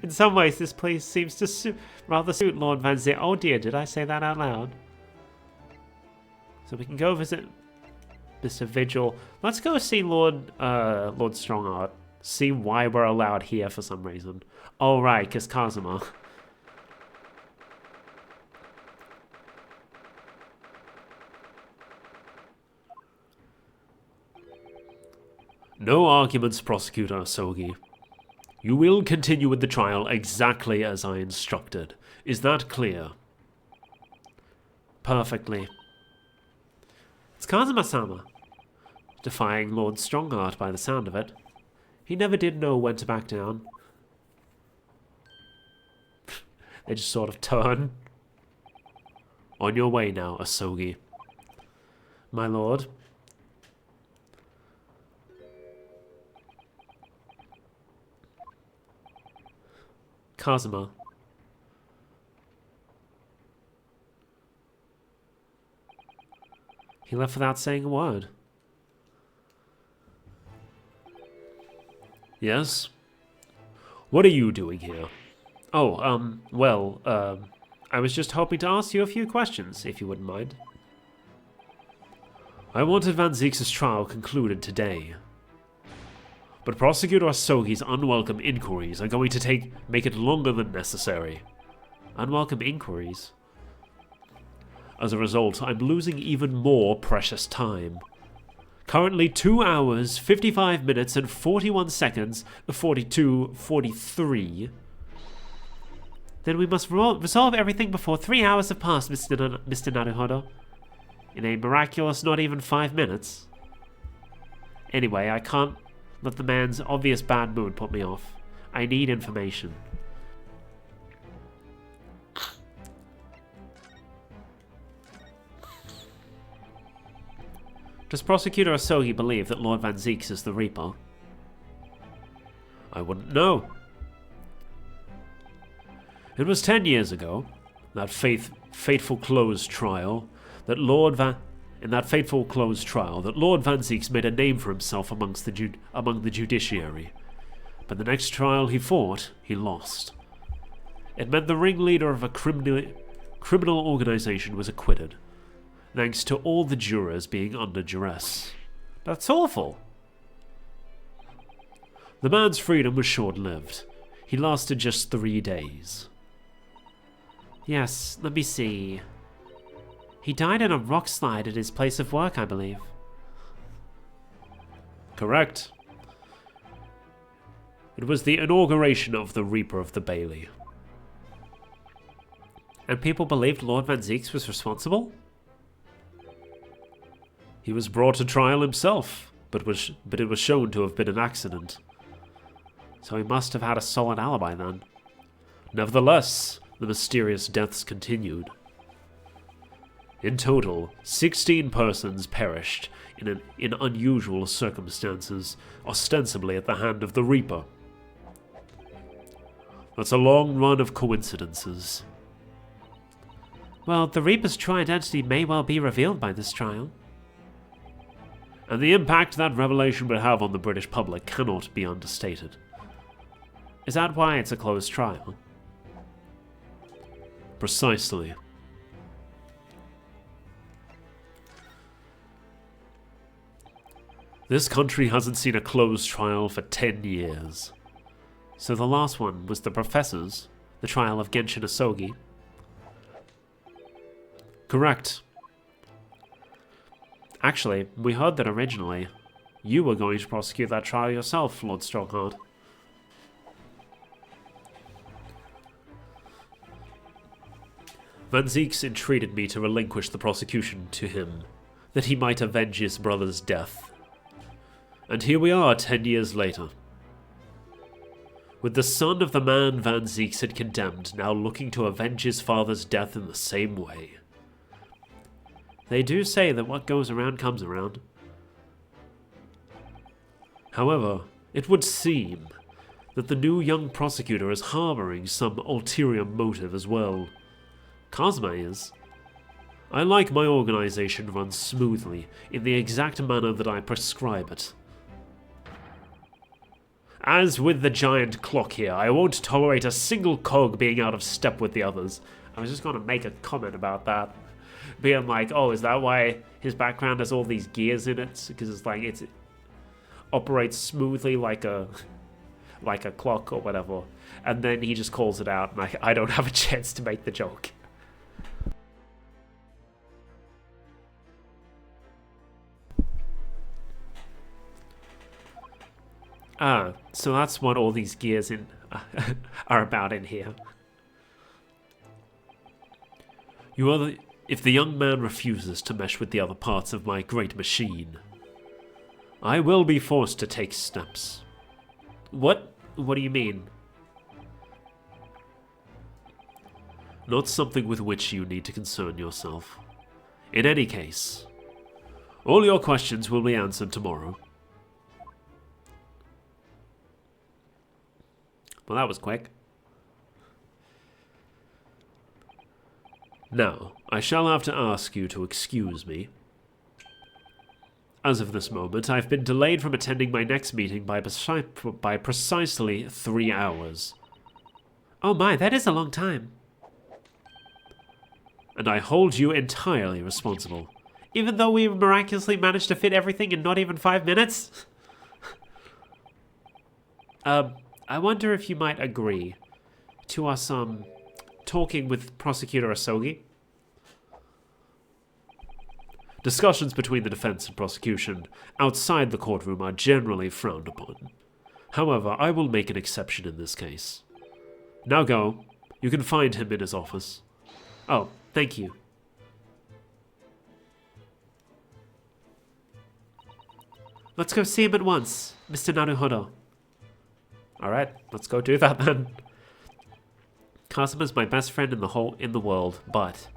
In some ways, this place seems to rather suit Lord Van Zee. Oh dear, did I say that out loud? So we can go visit Mr. Vigil. Let's go see Lord Strongheart. See why we're allowed here for some reason. Oh right, because Kazuma. No arguments, Prosecutor Asogi. You will continue with the trial exactly as I instructed. Is that clear? Perfectly. It's Kazuma-sama. Defying Lord Strongheart by the sound of it. He never did know when to back down. They just sort of turn. On your way now, Asogi. My lord. Kazuma. He left without saying a word. Yes? What are you doing here? Oh, I was just hoping to ask you a few questions, if you wouldn't mind. I wanted Van Zeek's trial concluded today. But Prosecutor Asogi's unwelcome inquiries are going to make it longer than necessary. Unwelcome inquiries? As a result, I'm losing even more precious time. Currently 2 hours, 55 minutes and 41 seconds, 43. Then we must resolve everything before 3 hours have passed, Mr. Naruhodo. In a miraculous not even 5 minutes. Anyway, I can't let the man's obvious bad mood put me off. I need information. Does Prosecutor Asogi believe that Lord Van Zeeks is the Reaper? I wouldn't know. It was 10 years ago, that fateful closed trial, that Lord Van Zeeks made a name for himself among the judiciary. But the next trial he fought, he lost. It meant the ringleader of a criminal organization was acquitted, thanks to all the jurors being under duress. That's awful. The man's freedom was short-lived. He lasted just 3 days. Yes, let me see. He died in a rock slide at his place of work, I believe. Correct. It was the inauguration of the Reaper of the Bailey. And people believed Lord Van Zeeks was responsible? He was brought to trial himself, but it was shown to have been an accident. So he must have had a solid alibi then. Nevertheless, the mysterious deaths continued. In total, 16 persons perished in unusual circumstances, ostensibly at the hand of the Reaper. That's a long run of coincidences. Well, the Reaper's true identity may well be revealed by this trial. And the impact that revelation would have on the British public cannot be understated. Is that why it's a closed trial? Precisely. This country hasn't seen a closed trial for 10 years. So the last one was the professor's, the trial of Genshin Asogi. Correct. Actually, we heard that originally you were going to prosecute that trial yourself, Lord Strongheart. Van Zieks entreated me to relinquish the prosecution to him, that he might avenge his brother's death. And here we are 10 years later. With the son of the man Van Zieks had condemned now looking to avenge his father's death in the same way. They do say that what goes around comes around. However, it would seem that the new young prosecutor is harboring some ulterior motive as well. Kazuma is. I like my organization run smoothly, in the exact manner that I prescribe it. As with the giant clock here, I won't tolerate a single cog being out of step with the others. I was just going to make a comment about that. Being like, oh, is that why his background has all these gears in it? Because it's like, it operates smoothly like a clock or whatever. And then he just calls it out, and I don't have a chance to make the joke. So that's what all these gears in are about in here. If the young man refuses to mesh with the other parts of my great machine, I will be forced to take steps. What? What do you mean? Not something with which you need to concern yourself. In any case, all your questions will be answered tomorrow. Well, that was quick. Now, I shall have to ask you to excuse me. As of this moment, I've been delayed from attending my next meeting by precisely 3 hours. Oh my, that is a long time. And I hold you entirely responsible. Even though we miraculously managed to fit everything in not even 5 minutes? I wonder if you might agree to us, talking with Prosecutor Asogi. Discussions between the defense and prosecution outside the courtroom are generally frowned upon. However, I will make an exception in this case. Now go. You can find him in his office. Oh, thank you. Let's go see him at once, Mr. Naruhodo. Alright, let's go do that then. Kazuma's my best friend in the world, but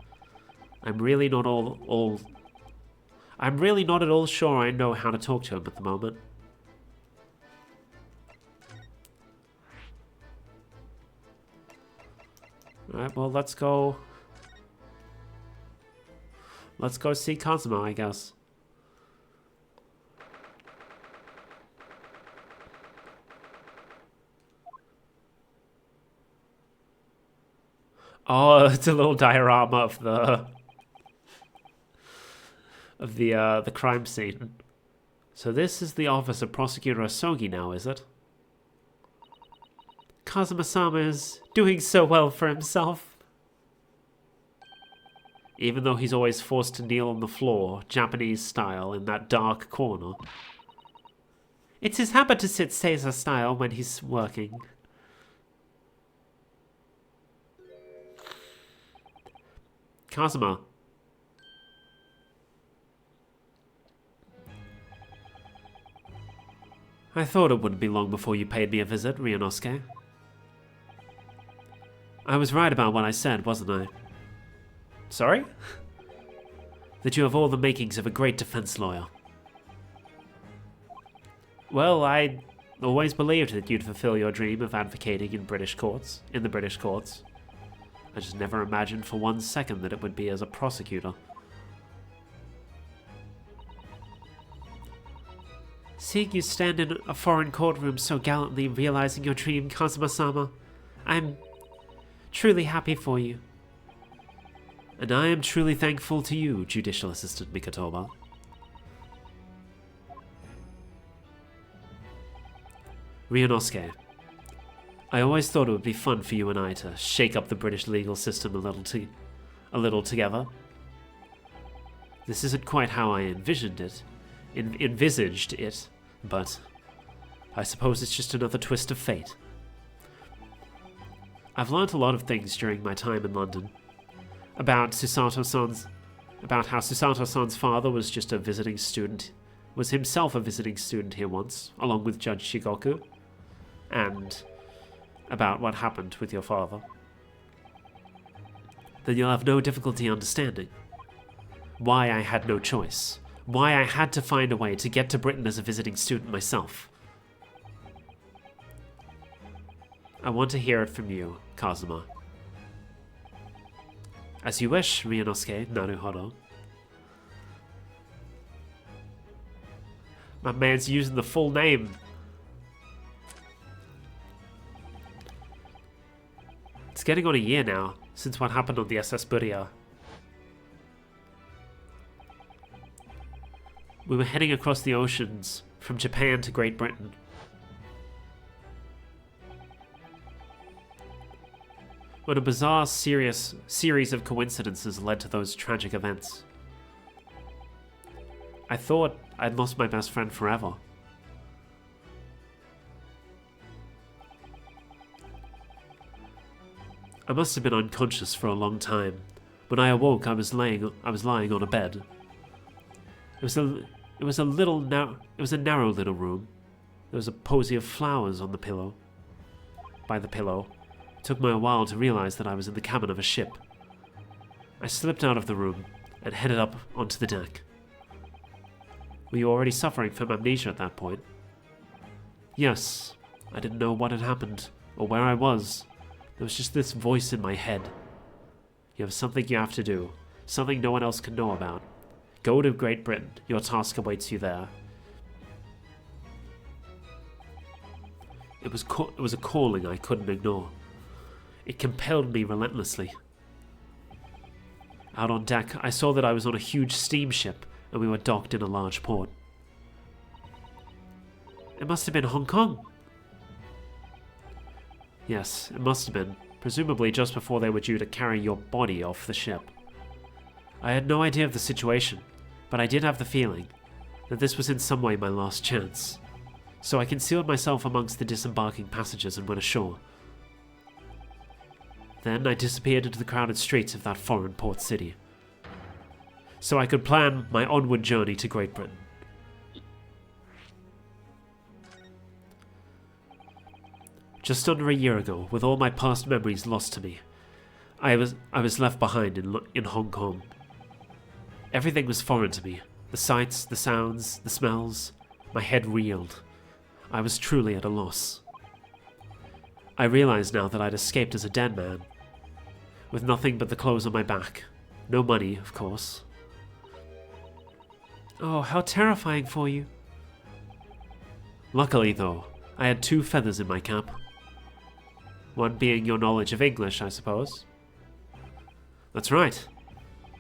I'm really not at all sure I know how to talk to him at the moment. Alright, well, let's go see Kazuma, I guess. Oh, it's a little diorama of the crime scene. So this is the office of Prosecutor Asogi now, is it? Kazuma-sama is doing so well for himself. Even though he's always forced to kneel on the floor, Japanese style, in that dark corner. It's his habit to sit Seiza style when he's working. Kazuma. I thought it wouldn't be long before you paid me a visit, Ryunosuke. I was right about what I said, wasn't I? Sorry? that you have all the makings of a great defense lawyer. Well, I always believed that you'd fulfill your dream of advocating in the British courts. I just never imagined for 1 second that it would be as a prosecutor. Seeing you stand in a foreign courtroom so gallantly realizing your dream, Kazuma-sama, I'm truly happy for you. And I am truly thankful to you, Judicial Assistant Mikotoba. Ryunosuke, I always thought it would be fun for you and I to shake up the British legal system a little together. This isn't quite how I envisaged it, but I suppose it's just another twist of fate. I've learned a lot of things during my time in London. About how Susato-san's father was just a visiting student, was himself a visiting student here once, along with Judge Shigoku, and about what happened with your father. Then you'll have no difficulty understanding why I had no choice, why I had to find a way to get to Britain as a visiting student myself. I want to hear it from you, Kazuma. As you wish, Ryunosuke Naruhodo. My man's using the full name. It's getting on a year now, since what happened on the SS Buria. We were heading across the oceans, from Japan to Great Britain. When a bizarre series of coincidences led to those tragic events. I thought I'd lost my best friend forever. I must have been unconscious for a long time. When I awoke, I was lying on a bed. It was a narrow little room. There was a posy of flowers on the pillow. By the pillow. It took me a while to realize that I was in the cabin of a ship. I slipped out of the room and headed up onto the deck. Were you already suffering from amnesia at that point? Yes. I didn't know what had happened or where I was. There was just this voice in my head. You have something you have to do. Something no one else can know about. Go to Great Britain. Your task awaits you there. It was a calling I couldn't ignore. It compelled me relentlessly. Out on deck, I saw that I was on a huge steamship and we were docked in a large port. It must have been Hong Kong. Yes, it must have been, presumably just before they were due to carry your body off the ship. I had no idea of the situation, but I did have the feeling that this was in some way my last chance. So I concealed myself amongst the disembarking passengers and went ashore. Then I disappeared into the crowded streets of that foreign port city, so I could plan my onward journey to Great Britain. Just under a year ago, with all my past memories lost to me, I was left behind in Hong Kong. Everything was foreign to me. The sights, the sounds, the smells. My head reeled. I was truly at a loss. I realized now that I'd escaped as a dead man, with nothing but the clothes on my back. No money, of course. Oh, how terrifying for you. Luckily, though, I had 2 feathers in my cap. One being your knowledge of English, I suppose. That's right.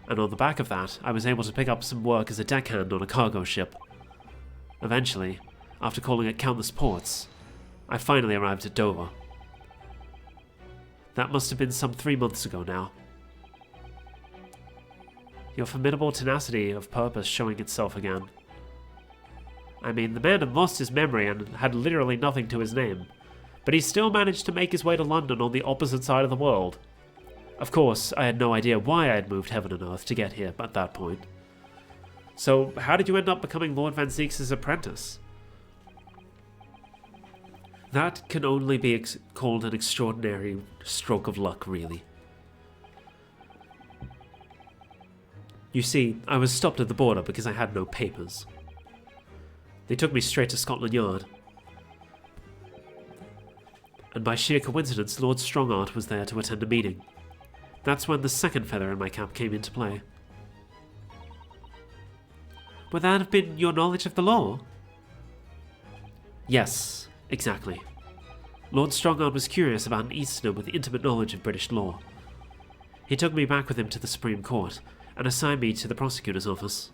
And on the back of that, I was able to pick up some work as a deckhand on a cargo ship. Eventually, after calling at countless ports, I finally arrived at Dover. That must have been some 3 months ago now. Your formidable tenacity of purpose showing itself again. I mean, the man had lost his memory and had literally nothing to his name, but he still managed to make his way to London on the opposite side of the world. Of course, I had no idea why I had moved heaven and earth to get here at that point. So, how did you end up becoming Lord Van Zieks' apprentice? That can only be called an extraordinary stroke of luck, really. You see, I was stopped at the border because I had no papers. They took me straight to Scotland Yard. And by sheer coincidence, Lord Strongart was there to attend a meeting. That's when the second feather in my cap came into play. Would that have been your knowledge of the law? Yes, exactly. Lord Strongart was curious about an Easterner with intimate knowledge of British law. He took me back with him to the Supreme Court and assigned me to the prosecutor's office.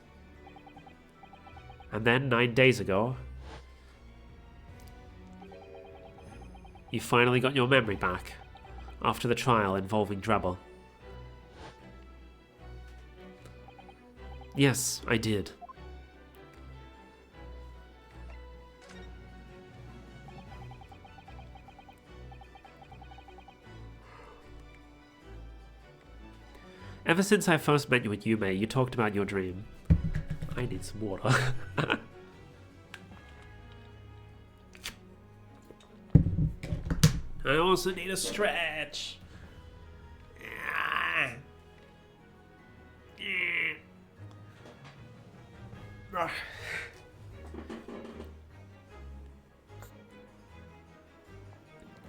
And then, 9 days ago, you finally got your memory back after the trial involving Drebel. Yes, I did. Ever since I first met you at Yuhei, you talked about your dream. I need some water. I also need a stretch.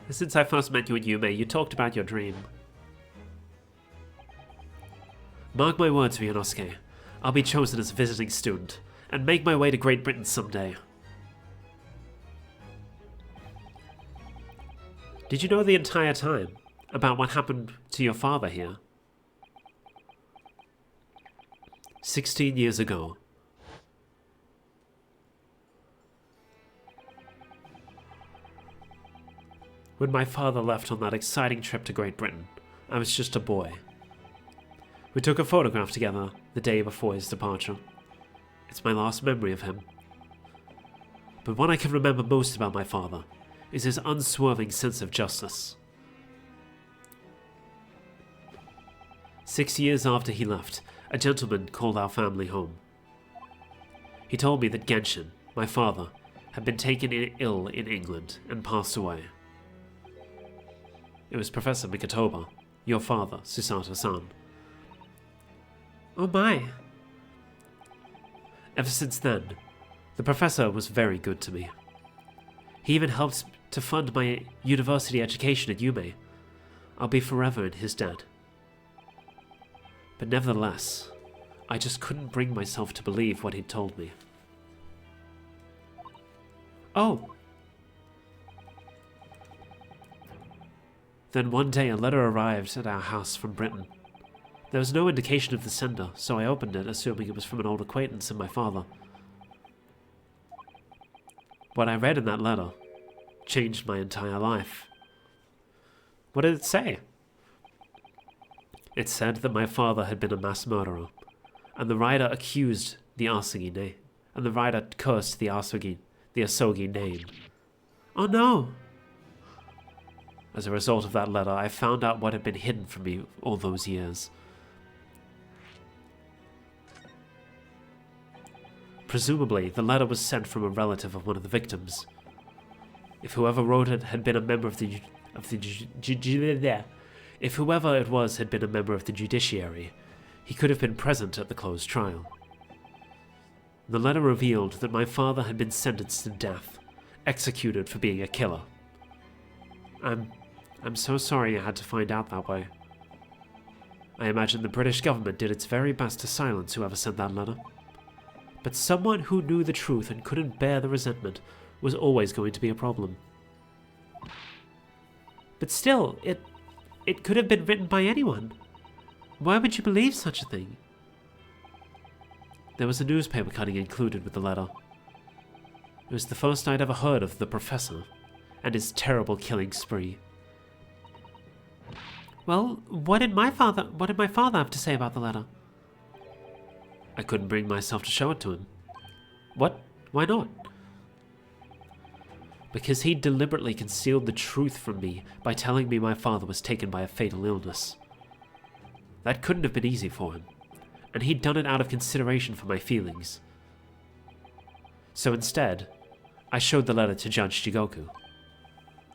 Since I first met you at Yuhei, you talked about your dream. Mark my words, Ryunosuke. I'll be chosen as a visiting student, and make my way to Great Britain someday. Did you know the entire time about what happened to your father here? 16 years ago. When my father left on that exciting trip to Great Britain, I was just a boy. We took a photograph together the day before his departure. It's my last memory of him. But what I can remember most about my father is his unswerving sense of justice. 6 years after he left, a gentleman called our family home. He told me that Genshin, my father, had been taken ill in England and passed away. It was Professor Mikotoba, your father, Susato-san. Oh my. Ever since then, the professor was very good to me. He even helped to fund my university education at Yuhei. I'll be forever in his debt. But nevertheless, I just couldn't bring myself to believe what he'd told me. Oh. Then one day a letter arrived at our house from Britain. There was no indication of the sender, so I opened it, assuming it was from an old acquaintance of my father. What I read in that letter changed my entire life. What did it say? It said that my father had been a mass murderer, and the writer accused the Asogi name, and the writer cursed the Asogi name. Oh no! As a result of that letter, I found out what had been hidden from me all those years. Presumably, the letter was sent from a relative of one of the victims. If whoever wrote it had been a member of the if whoever it was had been a member of the judiciary, he could have been present at the closed trial. The letter revealed that my father had been sentenced to death, executed for being a killer. I'm so sorry I had to find out that way. I imagine the British government did its very best to silence whoever sent that letter. But someone who knew the truth and couldn't bear the resentment was always going to be a problem. But still, it could have been written by anyone. Why would you believe such a thing? There was a newspaper cutting included with the letter. It was the first I'd ever heard of the Professor and his terrible killing spree. Well, what did my father have to say about the letter? I couldn't bring myself to show it to him. What? Why not? Because he deliberately concealed the truth from me by telling me my father was taken by a fatal illness. That couldn't have been easy for him, and he'd done it out of consideration for my feelings. So instead, I showed the letter to Judge Jigoku.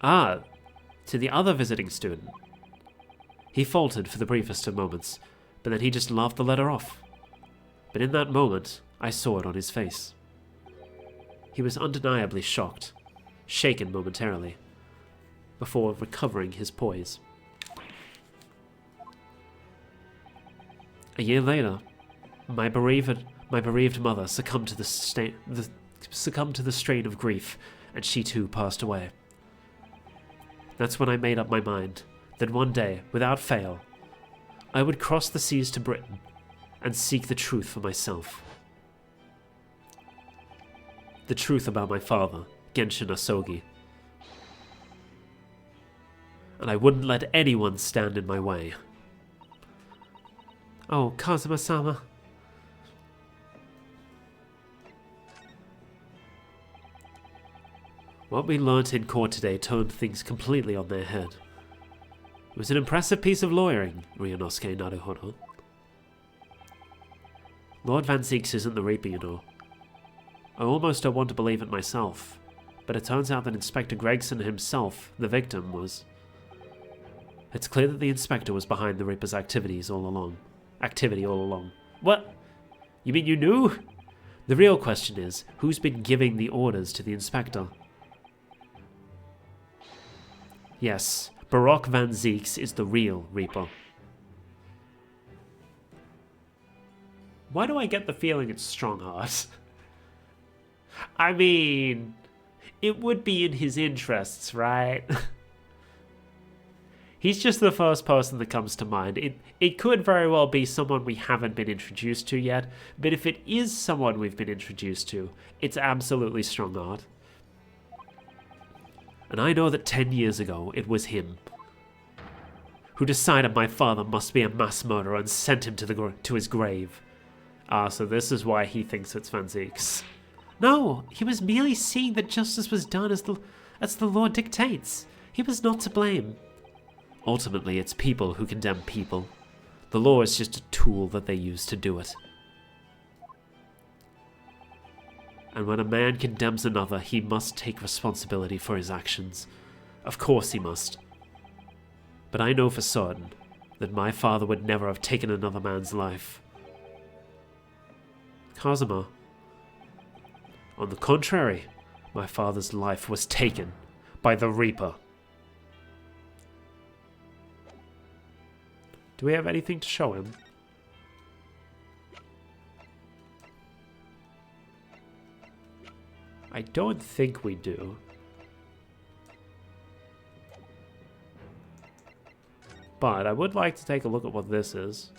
Ah, to the other visiting student. He faltered for the briefest of moments, but then he just laughed the letter off. But in that moment, I saw it on his face. He was undeniably shocked, shaken momentarily, before recovering his poise. A year later, my bereaved mother succumbed to the strain of grief, and she too passed away. That's when I made up my mind that one day, without fail, I would cross the seas to Britain and seek the truth for myself. The truth about my father, Genshin Asogi. And I wouldn't let anyone stand in my way. Oh, Kazuma-sama. What we learnt in court today turned things completely on their head. It was an impressive piece of lawyering, Ryunosuke Naruhodo. Lord Van Zieks isn't the Reaper, you know. I almost don't want to believe it myself, but it turns out that Inspector Gregson himself, the victim, was... It's clear that the Inspector was behind the Reaper's activity all along. What? You mean you knew? The real question is, who's been giving the orders to the Inspector? Yes, Baroque Van Zieks is the real Reaper. Why do I get the feeling it's Strongheart? I mean, it would be in his interests, right? He's just the first person that comes to mind. It could very well be someone we haven't been introduced to yet, but if it is someone we've been introduced to, it's absolutely Strongheart. And I know that 10 years ago, it was him who decided my father must be a mass murderer and sent him to his grave. Ah, so this is why he thinks it's Van Zieks. No, he was merely seeing that justice was done as the law dictates. He was not to blame. Ultimately, it's people who condemn people. The law is just a tool that they use to do it. And when a man condemns another, he must take responsibility for his actions. Of course he must. But I know for certain that my father would never have taken another man's life. Kazuma. On the contrary, my father's life was taken by the Reaper. Do we have anything to show him? I don't think we do. But I would like to take a look at what this is.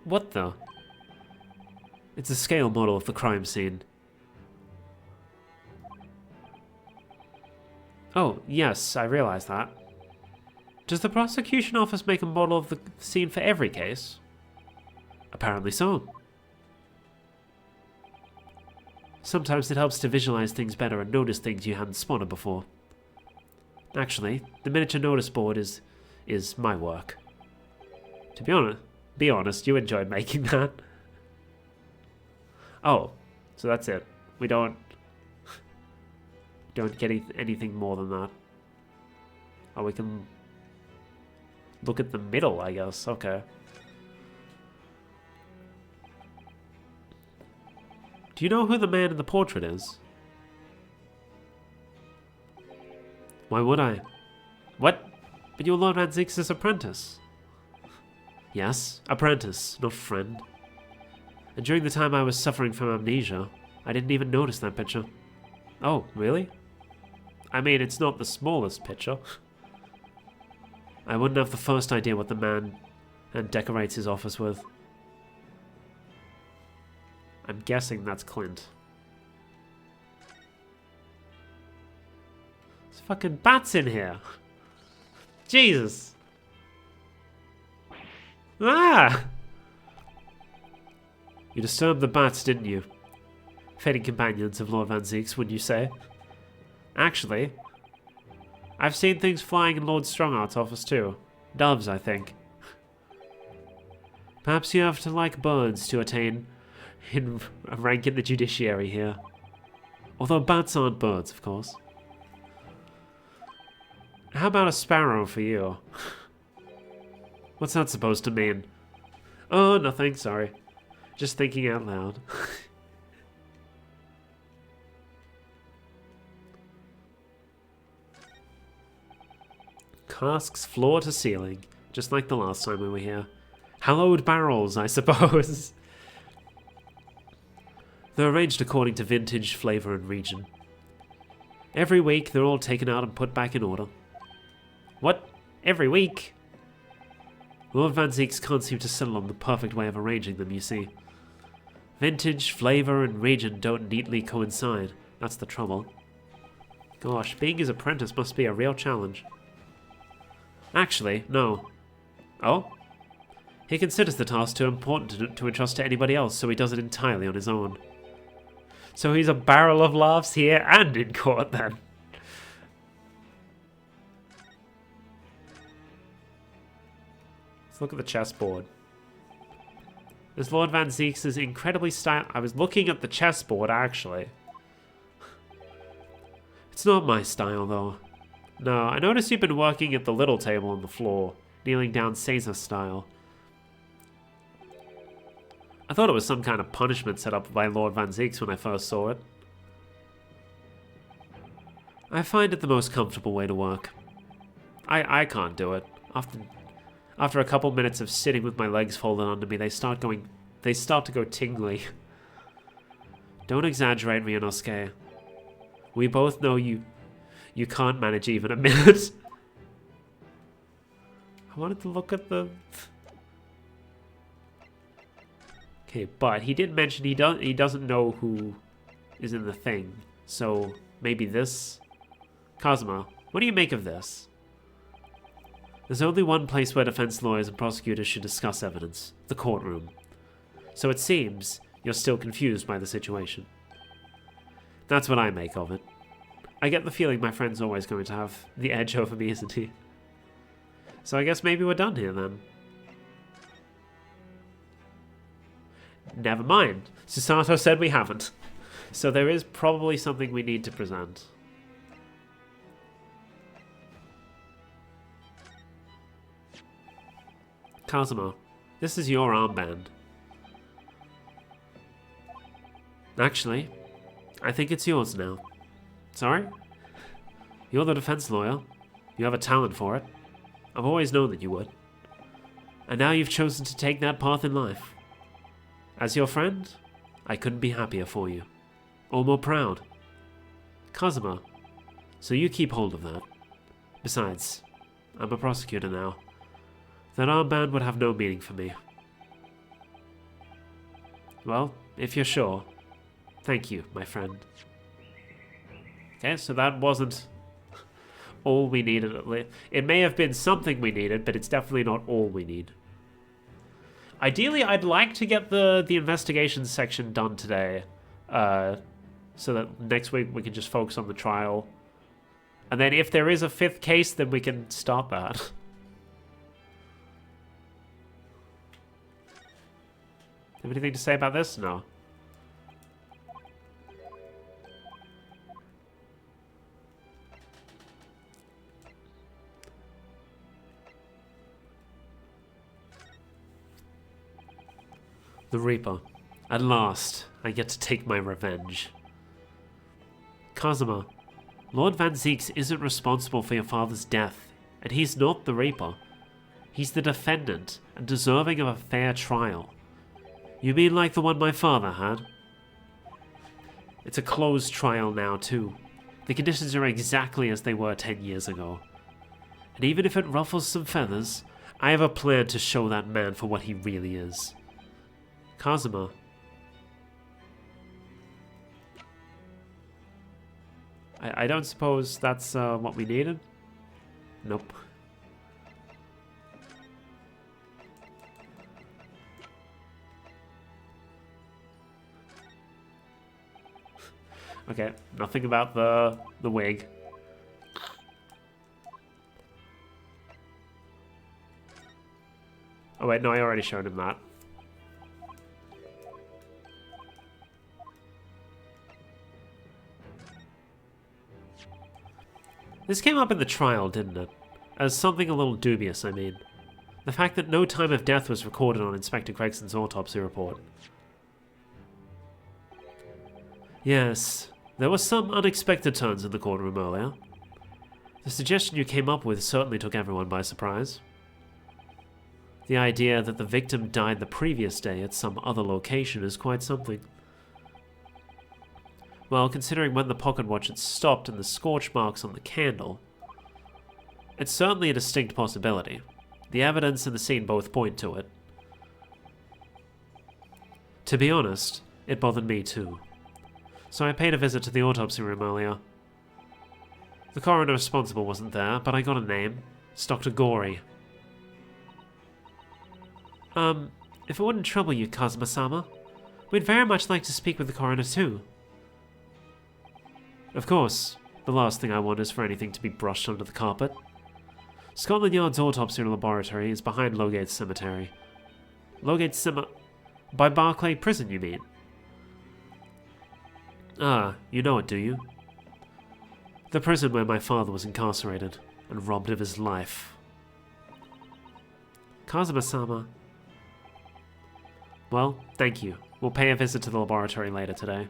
What the? It's a scale model of the crime scene. Oh, yes, I realize that. Does the prosecution office make a model of the scene for every case? Apparently so. Sometimes it helps to visualize things better and notice things you hadn't spotted before. Actually, the miniature notice board is my work. To be honest, you enjoyed making that. Oh, so that's it. We don't get anything more than that. Oh, we can look at the middle, I guess. Okay. Do you know who the man in the portrait is? Why would I? What? But you're Lord Van Zieks' apprentice. Yes, apprentice, not friend. And during the time I was suffering from amnesia, I didn't even notice that picture. Oh, really? I mean, it's not the smallest picture. I wouldn't have the first idea what the man decorates his office with. I'm guessing that's Clint. There's fucking bats in here. Jesus. Ah! You disturbed the bats, didn't you? Fading companions of Lord Van Zieks, wouldn't you say? Actually, I've seen things flying in Lord Strongheart's office too. Doves, I think. Perhaps you have to like birds to attain a rank in the judiciary here. Although bats aren't birds, of course. How about a sparrow for you? What's that supposed to mean? Oh, nothing, sorry. Just thinking out loud. Casks floor to ceiling, just like the last time we were here. Hallowed barrels, I suppose. They're arranged according to vintage, flavor, and region. Every week, they're all taken out and put back in order. What? Every week? Lord Van Zeeks can't seem to settle on the perfect way of arranging them, you see. Vintage, flavor, and region don't neatly coincide. That's the trouble. Gosh, being his apprentice must be a real challenge. Actually, no. Oh? He considers the task too important to entrust to anybody else, so he does it entirely on his own. So he's a barrel of laughs here and in court, then. Let's look at the chessboard. This Lord Van Zeeks is incredibly I was looking at the chessboard, actually. It's not my style, though. No, I noticed you've been working at the little table on the floor, kneeling down Caesar style. I thought it was some kind of punishment set up by Lord Van Zeeks when I first saw it. I find it the most comfortable way to work. I can't do it. After a couple minutes of sitting with my legs folded under me, they start to go tingly. Don't exaggerate, Ryunosuke. We both know you can't manage even a minute. I wanted to look at the... Okay, but he did mention he doesn't know who is in the thing. So maybe this? Kazuma, what do you make of this? There's only one place where defense lawyers and prosecutors should discuss evidence. The courtroom. So it seems you're still confused by the situation. That's what I make of it. I get the feeling my friend's always going to have the edge over me, isn't he? So I guess maybe we're done here then. Never mind. Susato said we haven't. So there is probably something we need to present. Kazuma, this is your armband. Actually, I think it's yours now. Sorry? You're the defense lawyer. You have a talent for it. I've always known that you would. And now you've chosen to take that path in life. As your friend, I couldn't be happier for you. Or more proud. Kazuma, so you keep hold of that. Besides, I'm a prosecutor now. That armband would have no meaning for me. Well, if you're sure, thank you, my friend. Okay, so that wasn't all we needed at least. It may have been something we needed, but it's definitely not all we need. Ideally, I'd like to get the investigation section done today, so that next week we can just focus on the trial. And then if there is a fifth case, then we can start that. Have anything to say about this? No. The Reaper. At last, I get to take my revenge. Kazuma, Lord Van Zeeks isn't responsible for your father's death, and he's not the Reaper. He's the defendant, and deserving of a fair trial. You mean like the one my father had? It's a closed trial now, too. The conditions are exactly as they were 10 years ago. And even if it ruffles some feathers, I have a plan to show that man for what he really is. Kazuma. I don't suppose that's what we needed? Nope. Okay, nothing about the wig. Oh wait, no, I already showed him that. This came up in the trial, didn't it? As something a little dubious, I mean. The fact that no time of death was recorded on Inspector Gregson's autopsy report. Yes, there were some unexpected turns in the courtroom earlier. The suggestion you came up with certainly took everyone by surprise. The idea that the victim died the previous day at some other location is quite something. Well, considering when the pocket watch had stopped and the scorch marks on the candle, it's certainly a distinct possibility. The evidence and the scene both point to it. To be honest, it bothered me too. So I paid a visit to the autopsy room earlier. The coroner responsible wasn't there, but I got a name. It's Dr. Gory. If it wouldn't trouble you, Kazuma-sama, we'd very much like to speak with the coroner too. Of course, the last thing I want is for anything to be brushed under the carpet. Scotland Yard's autopsy laboratory is behind Lowgate Cemetery. By Barclay Prison, you mean? Ah, you know it, do you? The prison where my father was incarcerated and robbed of his life. Kazuma-sama. Well, thank you. We'll pay a visit to the laboratory later today.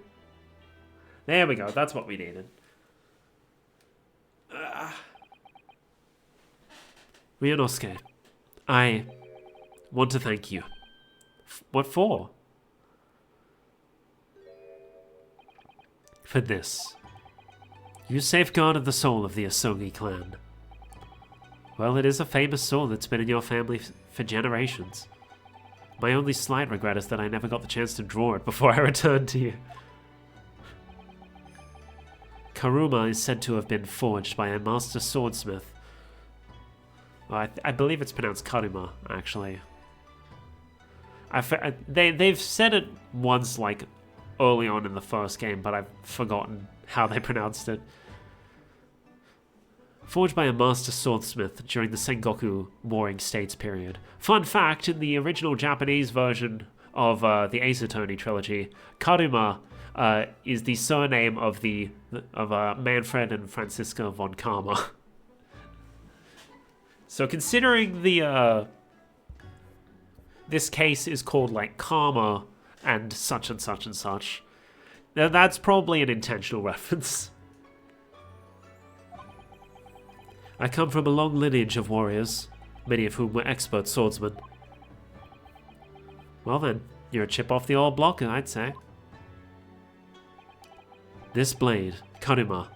There we go, that's what we needed. Ryunosuke, I want to thank you. What for? For this. You safeguarded the soul of the Asogi clan. Well, it is a famous soul that's been in your family for generations. My only slight regret is that I never got the chance to draw it before I returned to you. Karuma is said to have been forged by a master swordsmith. Well, I believe it's pronounced Karuma, actually. They've said it once, like, early on in the first game, but I've forgotten how they pronounced it. Forged by a master swordsmith during the Sengoku Warring States period. Fun fact, in the original Japanese version of the Ace Attorney trilogy, Karuma is the surname of Manfred and Franziska von Karma. So considering this case is called like Karma and such and such and such, that's probably an intentional reference. I come from a long lineage of warriors, many of whom were expert swordsmen. Well then, you're a chip off the old block, I'd say. This blade, Karuma,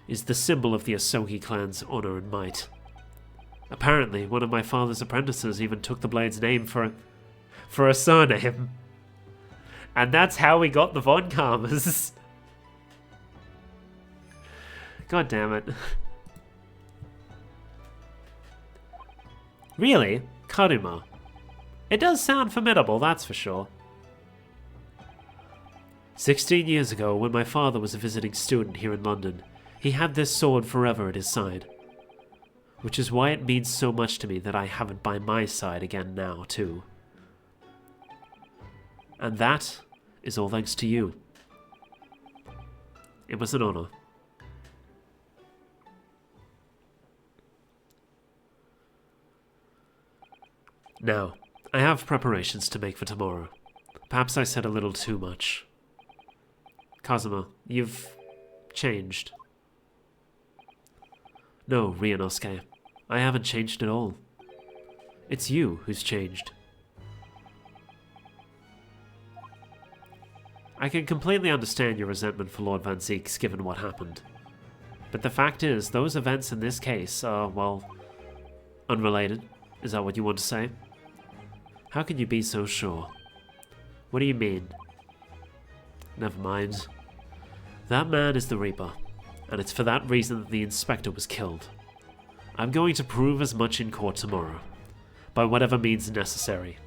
is the symbol of the Asogi clan's honor and might. Apparently, one of my father's apprentices even took the blade's name for a surname. And that's how we got the Von Karmas. God damn it. Really? Karuma. It does sound formidable, that's for sure. 16 years ago, when my father was a visiting student here in London, he had this sword forever at his side. Which is why it means so much to me that I have it by my side again now, too. And that is all thanks to you. It was an honor. Now, I have preparations to make for tomorrow. Perhaps I said a little too much. Kazuma, you've changed. No, Ryunosuke, I haven't changed at all. It's you who's changed. I can completely understand your resentment for Lord Van Zeeks given what happened. But the fact is, those events in this case are, well, unrelated. Is that what you want to say? How can you be so sure? What do you mean? Never mind. That man is the Reaper, and it's for that reason that the Inspector was killed. I'm going to prove as much in court tomorrow, by whatever means necessary.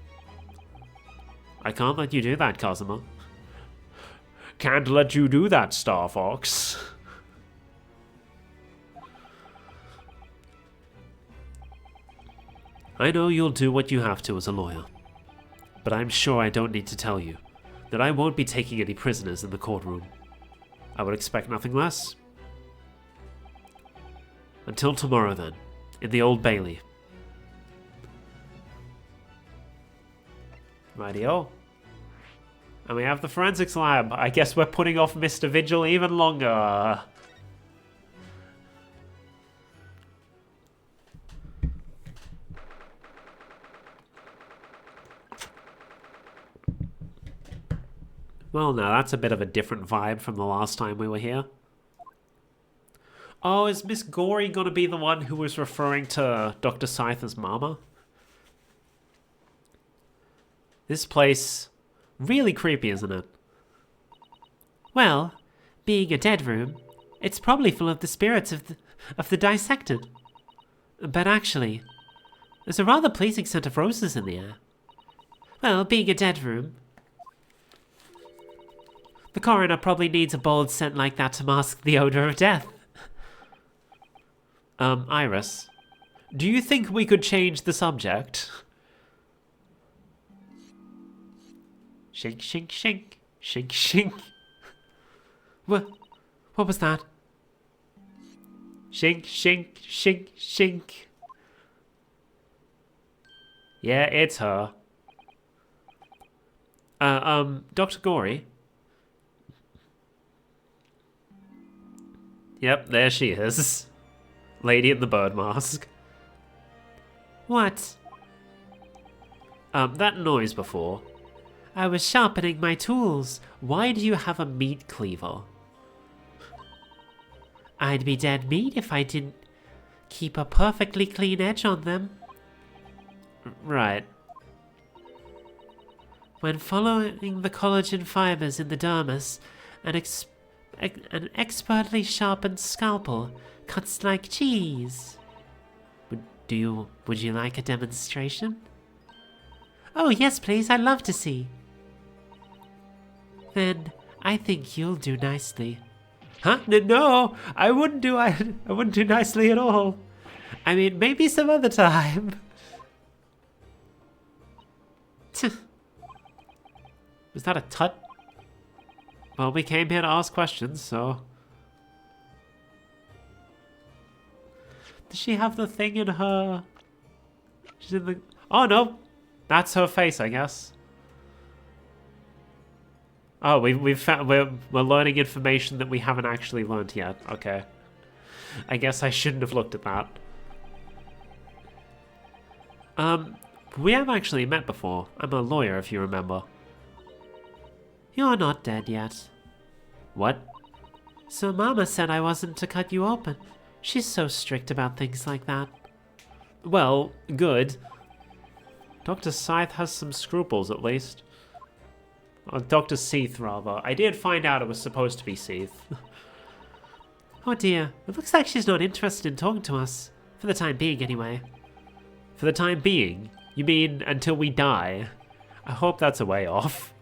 I can't let you do that, Kazuma. Can't let you do that, Star Fox. I know you'll do what you have to as a lawyer, but I'm sure I don't need to tell you that I won't be taking any prisoners in the courtroom. I would expect nothing less. Until tomorrow then, in the Old Bailey. Rightio. And we have the forensics lab. I guess we're putting off Mr. Vigil even longer. Well, no, that's a bit of a different vibe from the last time we were here. Oh, is Miss Gory gonna be the one who was referring to Dr. Scythe as Mama? This place, really creepy, isn't it? Well, being a dead room, it's probably full of the spirits of the dissected. But actually, there's a rather pleasing scent of roses in the air. Well, being a dead room, the coroner probably needs a bold scent like that to mask the odor of death. Iris, do you think we could change the subject? Shink, shink, shink, shink, shink. What was that? Shink, shink, shink, shink. Yeah, it's her. Dr. Gory? Yep, there she is. Lady in the bird mask. What? That noise before. I was sharpening my tools. Why do you have a meat cleaver? I'd be dead meat if I didn't keep a perfectly clean edge on them. Right. When following the collagen fibers in the dermis, an expertly sharpened scalpel cuts like cheese. Would you like a demonstration? Oh, yes, please. I'd love to see. Then I think you'll do nicely. Huh? No, I wouldn't do nicely at all. I mean, maybe some other time. Was that a tut? Well, we came here to ask questions, so... Does she have the thing in her... She's in the... Oh, no. That's her face, I guess. Oh, we've found... We're learning information that we haven't actually learned yet. Okay. I guess I shouldn't have looked at that. We have actually met before. I'm a lawyer, if you remember. You're not dead yet. What? So Mama said I wasn't to cut you open. She's so strict about things like that. Well, good. Dr. Scythe has some scruples, at least. Or Dr. Seath, rather. I did find out it was supposed to be Seath. Oh dear, it looks like she's not interested in talking to us. For the time being, anyway. For the time being? You mean until we die? I hope that's a way off.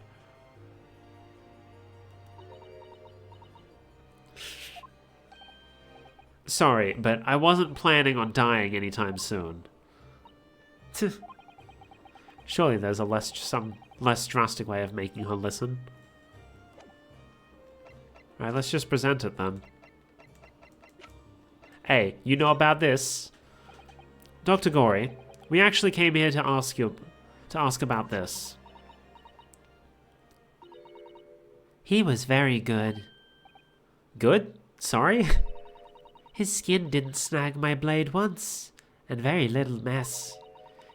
Sorry, but I wasn't planning on dying anytime soon. Surely there's some less drastic way of making her listen. Alright, let's just present it then. Hey, you know about this? Dr. Gory, we actually came here to ask about this. He was very good. Good? Sorry? His skin didn't snag my blade once, and very little mess.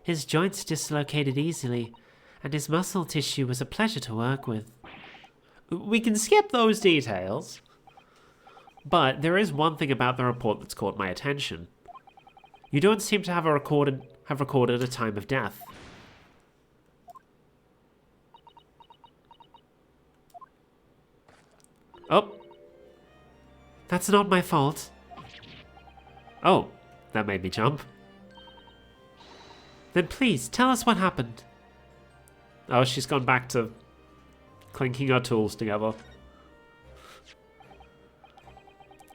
His joints dislocated easily, and his muscle tissue was a pleasure to work with. We can skip those details. But there is one thing about the report that's caught my attention. You don't seem to have recorded a time of death. Oh. That's not my fault. Oh, that made me jump. Then please, tell us what happened. Oh, she's gone back to clinking her tools together.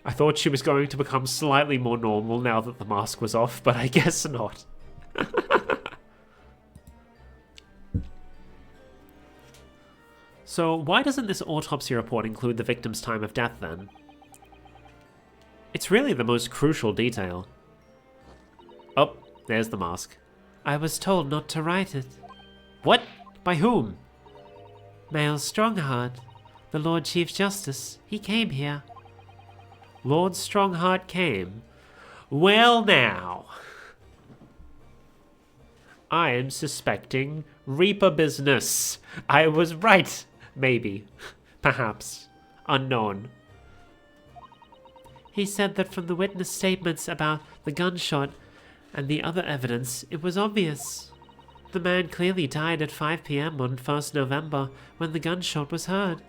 I thought she was going to become slightly more normal now that the mask was off, but I guess not. So, why doesn't this autopsy report include the victim's time of death then? It's really the most crucial detail. Oh, there's the mask. I was told not to write it. What? By whom? Mayor Strongheart, the Lord Chief Justice, he came here. Lord Strongheart came. Well now. I am suspecting Reaper business. I was right. Maybe. Perhaps. Unknown. He said that from the witness statements about the gunshot and the other evidence, it was obvious. The man clearly died at 5 p.m. on 1st November when the gunshot was heard.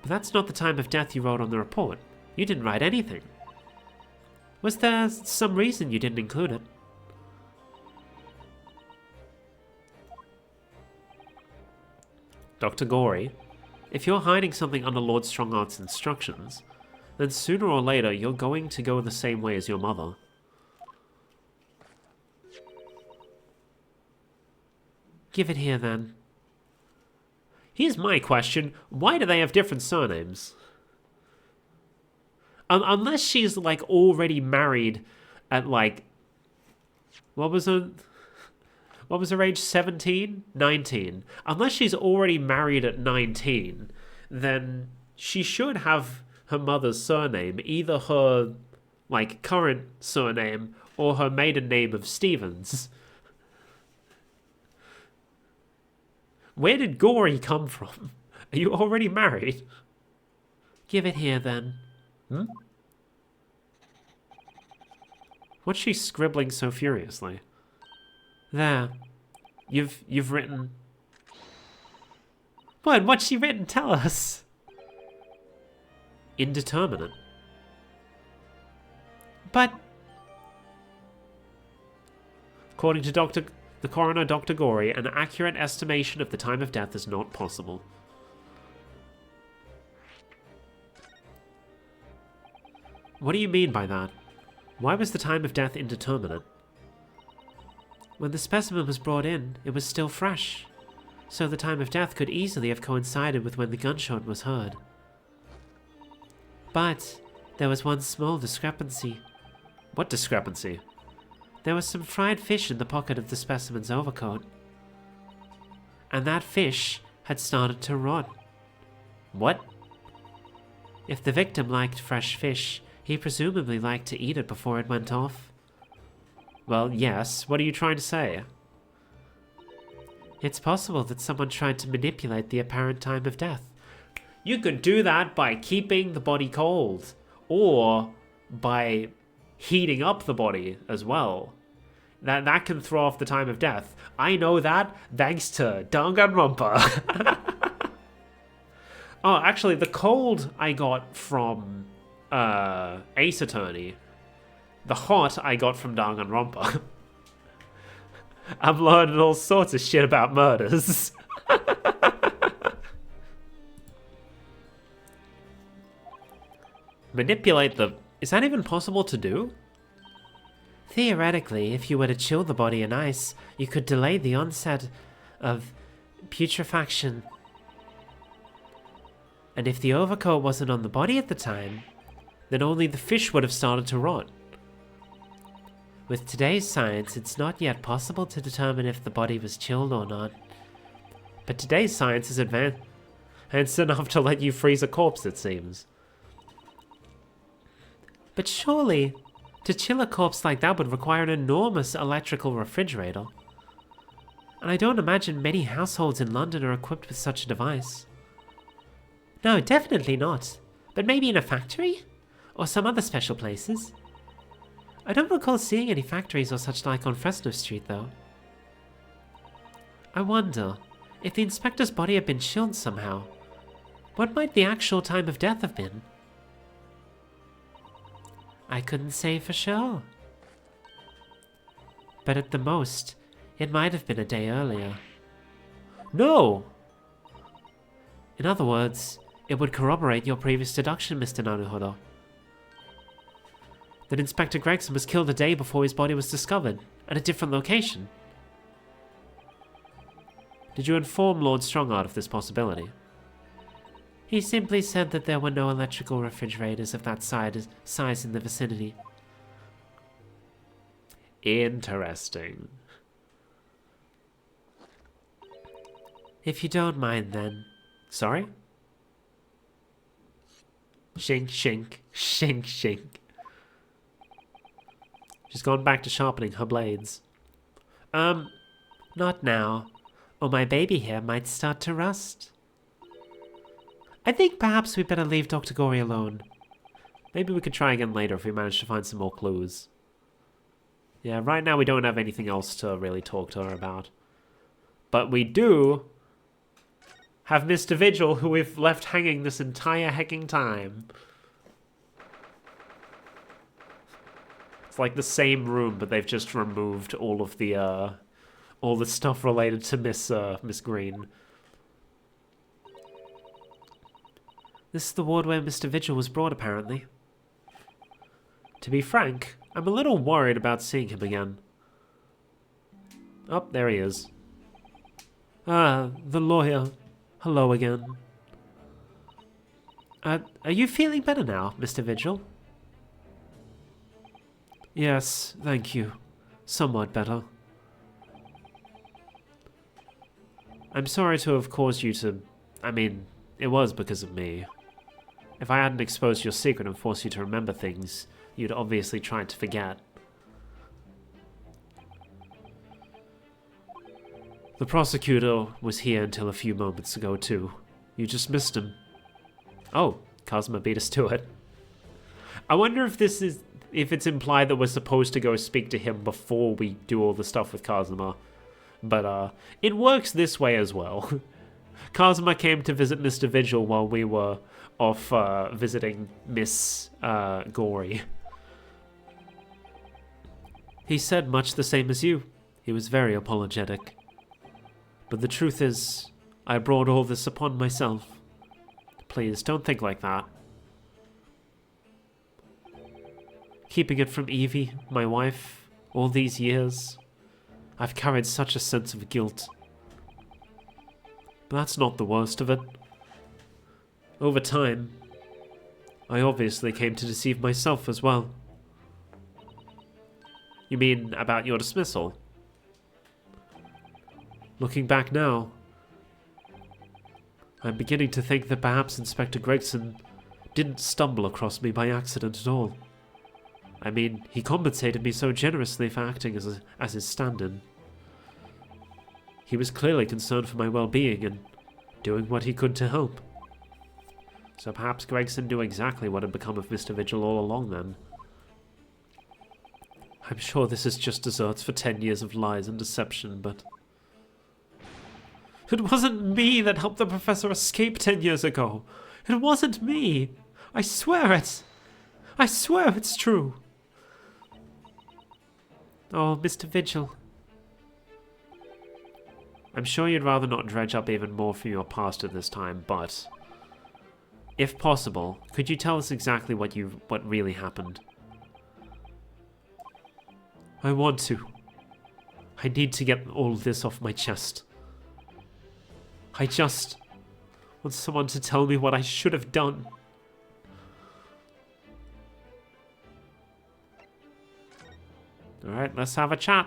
But that's not the time of death you wrote on the report. You didn't write anything. Was there some reason you didn't include it? Dr. Gory, if you're hiding something under Lord Strongheart's instructions, then sooner or later you're going to go the same way as your mother. Give it here, then. Here's my question. Why do they have different surnames? Unless she's, like, already married at, like... What was her age? 17? 19. Unless she's already married at 19, then she should have her mother's surname, either her, like, current surname or her maiden name of Stevens. Where did Gory come from? Are you already married? Give it here, then. Hmm? What's she scribbling so furiously? There. You've written... What's she written? Tell us. Indeterminate. But... According to the coroner, Dr. Gory, an accurate estimation of the time of death is not possible. What do you mean by that? Why was the time of death indeterminate? When the specimen was brought in, it was still fresh, so the time of death could easily have coincided with when the gunshot was heard. But there was one small discrepancy. What discrepancy? There was some fried fish in the pocket of the specimen's overcoat. And that fish had started to rot. What? If the victim liked fresh fish, he presumably liked to eat it before it went off. Well, yes. What are you trying to say? It's possible that someone tried to manipulate the apparent time of death. You could do that by keeping the body cold, or by heating up the body as well. That can throw off the time of death. I know that thanks to Danganronpa. Oh, actually, the cold I got from Ace Attorney. The hot I got from Danganronpa. I'm learning all sorts of shit about murders. Manipulate the... Is that even possible to do? Theoretically, if you were to chill the body in ice, you could delay the onset of putrefaction. And if the overcoat wasn't on the body at the time, then only the fish would have started to rot. With today's science, it's not yet possible to determine if the body was chilled or not. But today's science is advanced enough to let you freeze a corpse, it seems. But surely, to chill a corpse like that would require an enormous electrical refrigerator. And I don't imagine many households in London are equipped with such a device. No, definitely not. But maybe in a factory? Or some other special places? I don't recall seeing any factories or such like on Fresno Street, though. I wonder, if the inspector's body had been chilled somehow, what might the actual time of death have been? I couldn't say for sure. But at the most, it might have been a day earlier. No! In other words, it would corroborate your previous deduction, Mr. Naruhodo. That Inspector Gregson was killed a day before his body was discovered, at a different location. Did you inform Lord Strongheart of this possibility? He simply said that there were no electrical refrigerators of that size in the vicinity. Interesting. If you don't mind, then. Sorry? Shink, shink, shink, shink. She's gone back to sharpening her blades. Not now, or my baby here might start to rust. I think perhaps we better leave Dr. Gory alone. Maybe we could try again later if we manage to find some more clues. Yeah, right now we don't have anything else to really talk to her about. But we do have Mr. Vigil, who we've left hanging this entire hecking time. It's like the same room, but they've just removed all the stuff related to Miss Green. This is the ward where Mr. Vigil was brought, apparently. To be frank, I'm a little worried about seeing him again. Oh, there he is. Ah, the lawyer. Hello again. Are you feeling better now, Mr. Vigil? Yes, thank you. Somewhat better. I'm sorry to have caused you to... I mean, it was because of me. If I hadn't exposed your secret and forced you to remember things, you'd obviously tried to forget. The prosecutor was here until a few moments ago, too. You just missed him. Oh, Kazuma beat us to it. I wonder if if it's implied that we're supposed to go speak to him before we do all the stuff with Kazuma. But, it works this way as well. Kazuma came to visit Mr. Vigil while we were off, visiting Miss, Gory. He said much the same as you. He was very apologetic. But the truth is, I brought all this upon myself. Please, don't think like that. Keeping it from Evie, my wife, all these years, I've carried such a sense of guilt. But that's not the worst of it. Over time, I obviously came to deceive myself as well. You mean about your dismissal? Looking back now, I'm beginning to think that perhaps Inspector Gregson didn't stumble across me by accident at all. I mean, he compensated me so generously for acting as his stand-in. He was clearly concerned for my well-being and doing what he could to help. So perhaps Gregson knew exactly what had become of Mr. Vigil all along then. I'm sure this is just desserts for 10 years of lies and deception, but... It wasn't me that helped the professor escape 10 years ago. It wasn't me. I swear it. I swear it's true. Oh, Mr. Vigil. I'm sure you'd rather not dredge up even more from your past at this time, but... if possible, could you tell us exactly what really happened? I want to. I need to get all this off my chest. I just want someone to tell me what I should have done. Alright, let's have a chat.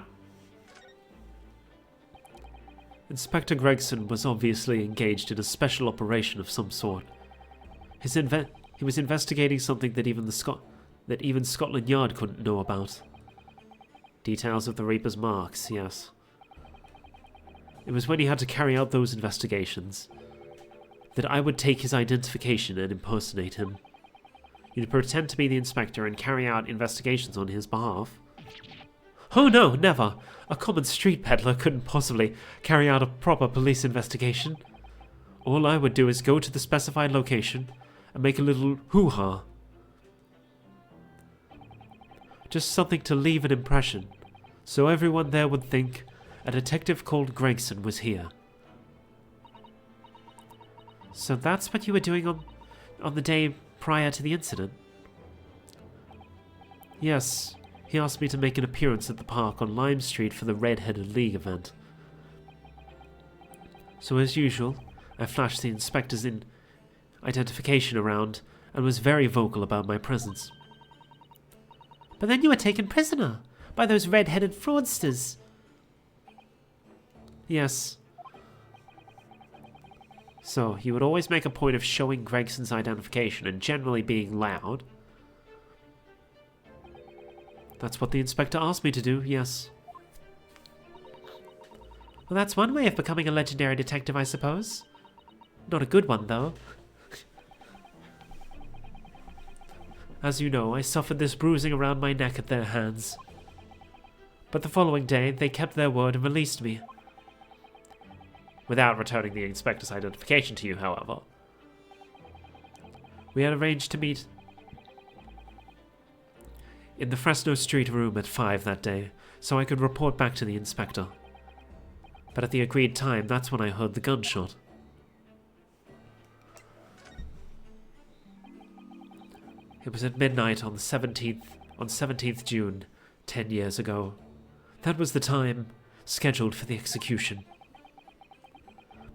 Inspector Gregson was obviously engaged in a special operation of some sort. He was investigating something that even Scotland Yard couldn't know about. Details of the Reaper's marks, yes. It was when he had to carry out those investigations that I would take his identification and impersonate him. You'd pretend to be the inspector and carry out investigations on his behalf? Oh no, never! A common street peddler couldn't possibly carry out a proper police investigation. All I would do is go to the specified location and make a little hoo-ha. Just something to leave an impression, so everyone there would think a detective called Gregson was here. So that's what you were doing on the day prior to the incident? Yes, he asked me to make an appearance at the park on Lime Street for the Red-Headed League event. So as usual, I flashed the inspector's identification around and was very vocal about my presence. But then you were taken prisoner by those red-headed fraudsters. Yes. So, you would always make a point of showing Gregson's identification and generally being loud. That's what the inspector asked me to do, yes. Well, that's one way of becoming a legendary detective, I suppose. Not a good one, though. As you know, I suffered this bruising around my neck at their hands. But the following day, they kept their word and released me. Without returning the inspector's identification to you, however. We had arranged to meet in the Fresno Street room at 5 that day, so I could report back to the inspector. But at the agreed time, that's when I heard the gunshot. It was at midnight on 17th June, 10 years ago. That was the time scheduled for the execution.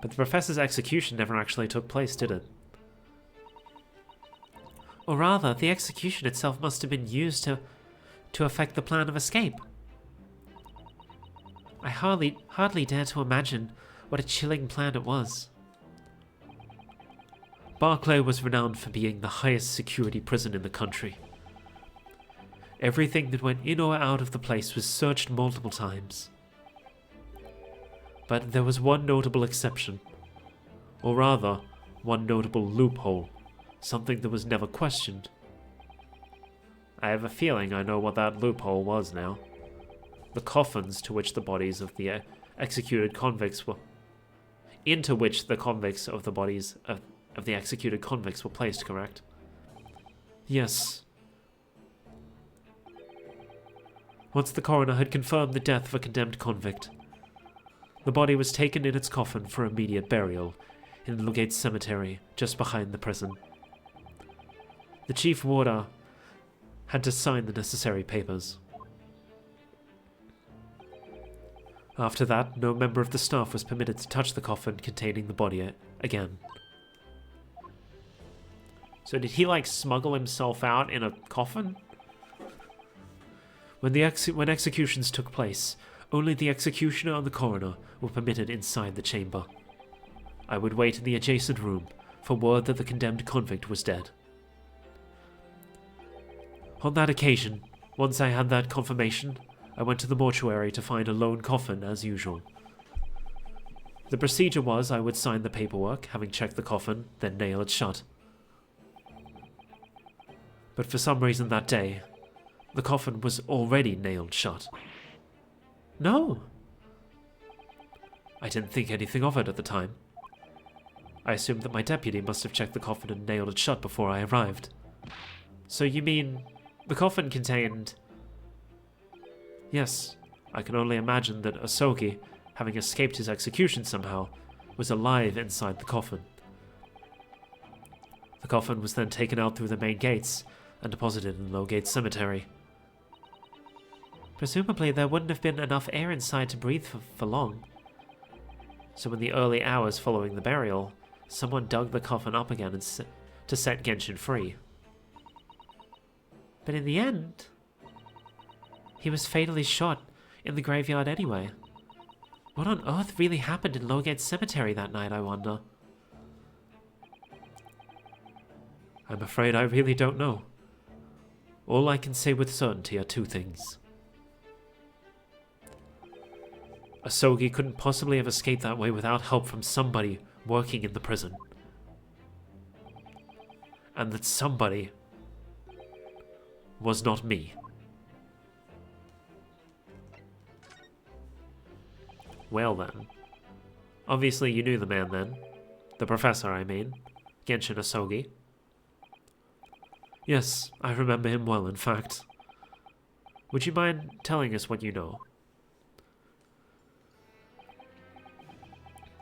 But the professor's execution never actually took place, did it? Or rather, the execution itself must have been used to affect the plan of escape. I hardly dare to imagine what a chilling plan it was. Barclay was renowned for being the highest security prison in the country. Everything that went in or out of the place was searched multiple times. But there was one notable exception. Or rather, one notable loophole. Something that was never questioned. I have a feeling I know what that loophole was now. The coffins to which the bodies of the executed convicts were... into which the convicts of the bodies of the executed convicts were placed, correct? Yes. Once the coroner had confirmed the death of a condemned convict, the body was taken in its coffin for immediate burial in Lugate Cemetery, just behind the prison. The chief warder had to sign the necessary papers. After that, no member of the staff was permitted to touch the coffin containing the body again. So did he, like, smuggle himself out in a coffin? When executions took place, only the executioner and the coroner were permitted inside the chamber. I would wait in the adjacent room for word that the condemned convict was dead. On that occasion, once I had that confirmation, I went to the mortuary to find a lone coffin as usual. The procedure was I would sign the paperwork, having checked the coffin, then nail it shut. But for some reason that day, the coffin was already nailed shut. No. I didn't think anything of it at the time. I assumed that my deputy must have checked the coffin and nailed it shut before I arrived. So you mean the coffin contained... Yes, I can only imagine that Asogi, having escaped his execution somehow, was alive inside the coffin. The coffin was then taken out through the main gates and deposited in Lowgate Cemetery. Presumably there wouldn't have been enough air inside to breathe for long. So in the early hours following the burial, someone dug the coffin up again to set Genshin free. But in the end, he was fatally shot in the graveyard anyway. What on earth really happened in Lowgate Cemetery that night, I wonder? I'm afraid I really don't know. All I can say with certainty are two things. Asogi couldn't possibly have escaped that way without help from somebody working in the prison. And that somebody was not me. Well then. Obviously you knew the man then. The professor, I mean. Genshin Asogi. Yes, I remember him well, in fact. Would you mind telling us what you know?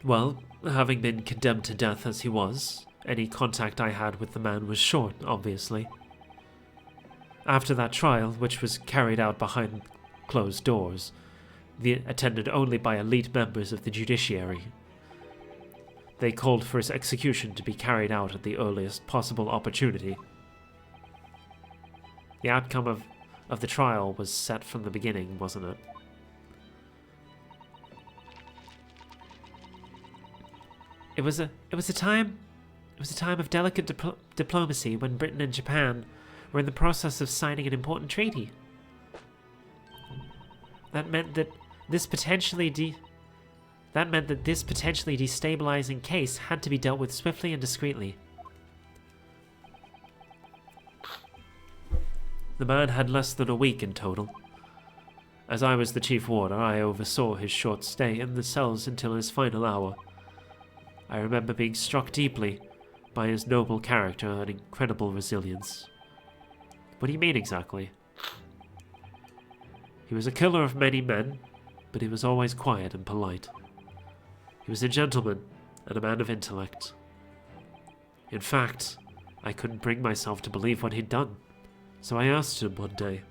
Well, having been condemned to death as he was, any contact I had with the man was short, obviously. After that trial, which was carried out behind closed doors, attended only by elite members of the judiciary, they called for his execution to be carried out at the earliest possible opportunity. The outcome of of the trial was set from the beginning, wasn't it? It was a time of delicate diplomacy when Britain and Japan were in the process of signing an important treaty. That meant that this potentially destabilizing case had to be dealt with swiftly and discreetly. The man had less than a week in total. As I was the chief warder, I oversaw his short stay in the cells until his final hour. I remember being struck deeply by his noble character and incredible resilience. What do you mean exactly? He was a killer of many men, but he was always quiet and polite. He was a gentleman and a man of intellect. In fact, I couldn't bring myself to believe what he'd done, so I asked him one day,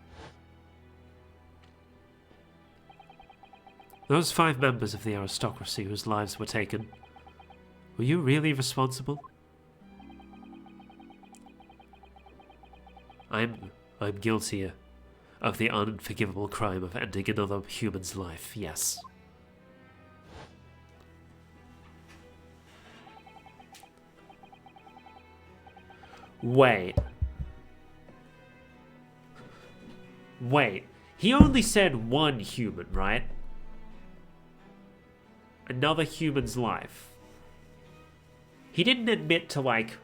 "Those 5 members of the aristocracy whose lives were taken, were you really responsible?" I'm guilty of the unforgivable crime of ending another human's life, yes. Wait. He only said one human, right? Another human's life. He didn't admit to, like,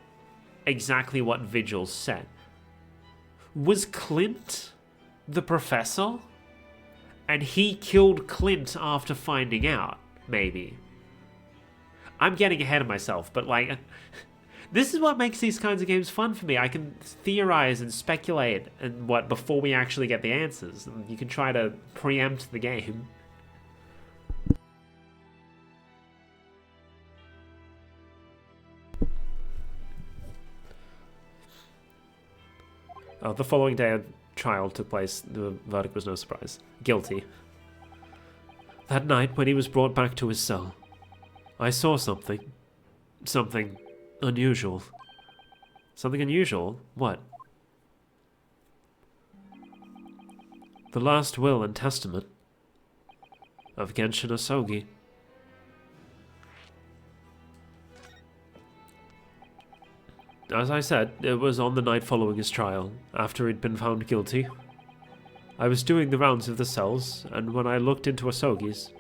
exactly what Vigil said. Was Clint the professor? And he killed Clint after finding out, maybe. I'm getting ahead of myself, but, like, this is what makes these kinds of games fun for me. I can theorize and speculate and what before we actually get the answers. And you can try to preempt the game. The following day, a trial took place. The verdict was no surprise. Guilty. That night, when he was brought back to his cell, I saw something. Something unusual. Something unusual? What? The last will and testament of Genshin Asogi. As I said, it was on the night following his trial, after he'd been found guilty. I was doing the rounds of the cells, and when I looked into Asogi's,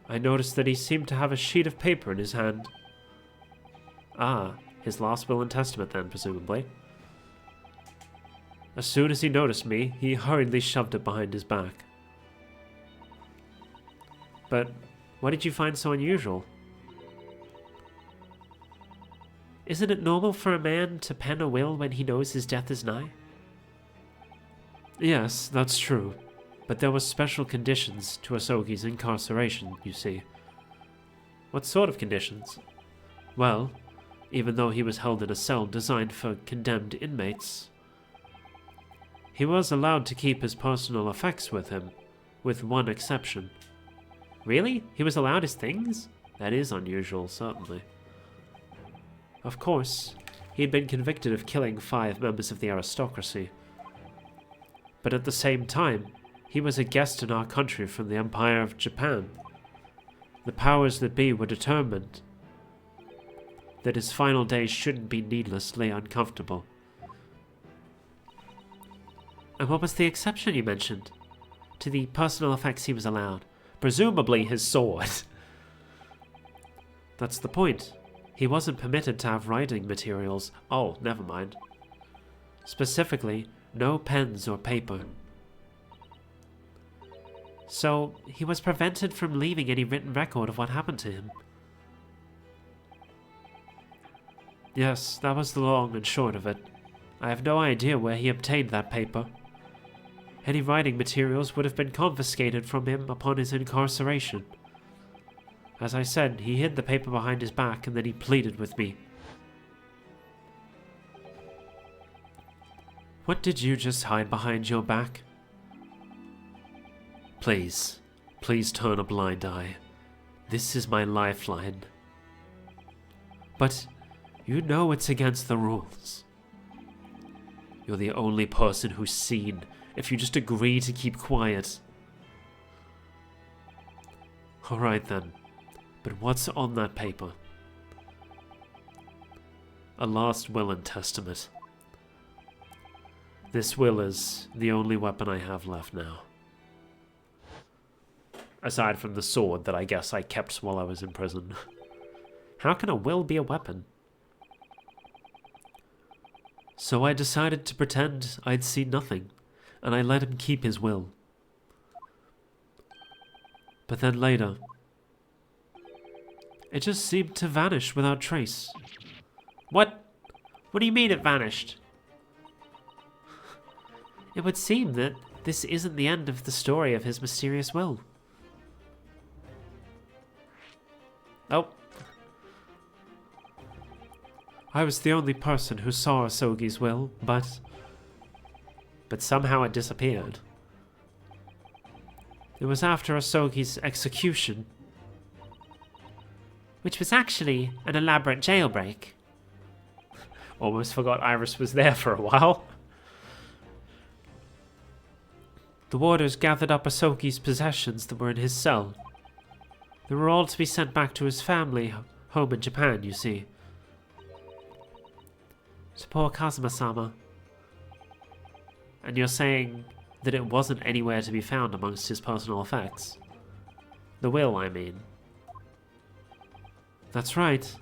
I noticed that he seemed to have a sheet of paper in his hand. Ah, his last will and testament then, presumably. As soon as he noticed me, he hurriedly shoved it behind his back. But what did you find so unusual? Isn't it normal for a man to pen a will when he knows his death is nigh? Yes, that's true. But there were special conditions to Asogi's incarceration, you see. What sort of conditions? Well, even though he was held in a cell designed for condemned inmates, he was allowed to keep his personal effects with him, with one exception. Really? He was allowed his things? That is unusual, certainly. Of course, he had been convicted of killing 5 members of the aristocracy. But at the same time, he was a guest in our country from the Empire of Japan. The powers that be were determined that his final days shouldn't be needlessly uncomfortable. And what was the exception you mentioned? To the personal effects he was allowed? Presumably his sword. That's the point. He wasn't permitted to have writing materials. Oh, never mind. Specifically, no pens or paper. So, he was prevented from leaving any written record of what happened to him. Yes, that was the long and short of it. I have no idea where he obtained that paper. Any writing materials would have been confiscated from him upon his incarceration. As I said, he hid the paper behind his back and then he pleaded with me. What did you just hide behind your back? Please, please turn a blind eye. This is my lifeline. But you know it's against the rules. You're the only person who's seen if you just agree to keep quiet. Alright then, but what's on that paper? A last will and testament. This will is the only weapon I have left now. Aside from the sword that I guess I kept while I was in prison. How can a will be a weapon? So I decided to pretend I'd seen nothing, and I let him keep his will. But then later, it just seemed to vanish without trace. What? What do you mean it vanished? It would seem that this isn't the end of the story of his mysterious will. Oh. I was the only person who saw Asogi's will, but somehow it disappeared. It was after Asogi's execution, which was actually an elaborate jailbreak. Almost forgot Iris was there for a while. The warders gathered up Asogi's possessions that were in his cell. They were all to be sent back to his family home in Japan, you see. To poor Kazuma-sama. And you're saying that it wasn't anywhere to be found amongst his personal effects? The will, I mean. That's right.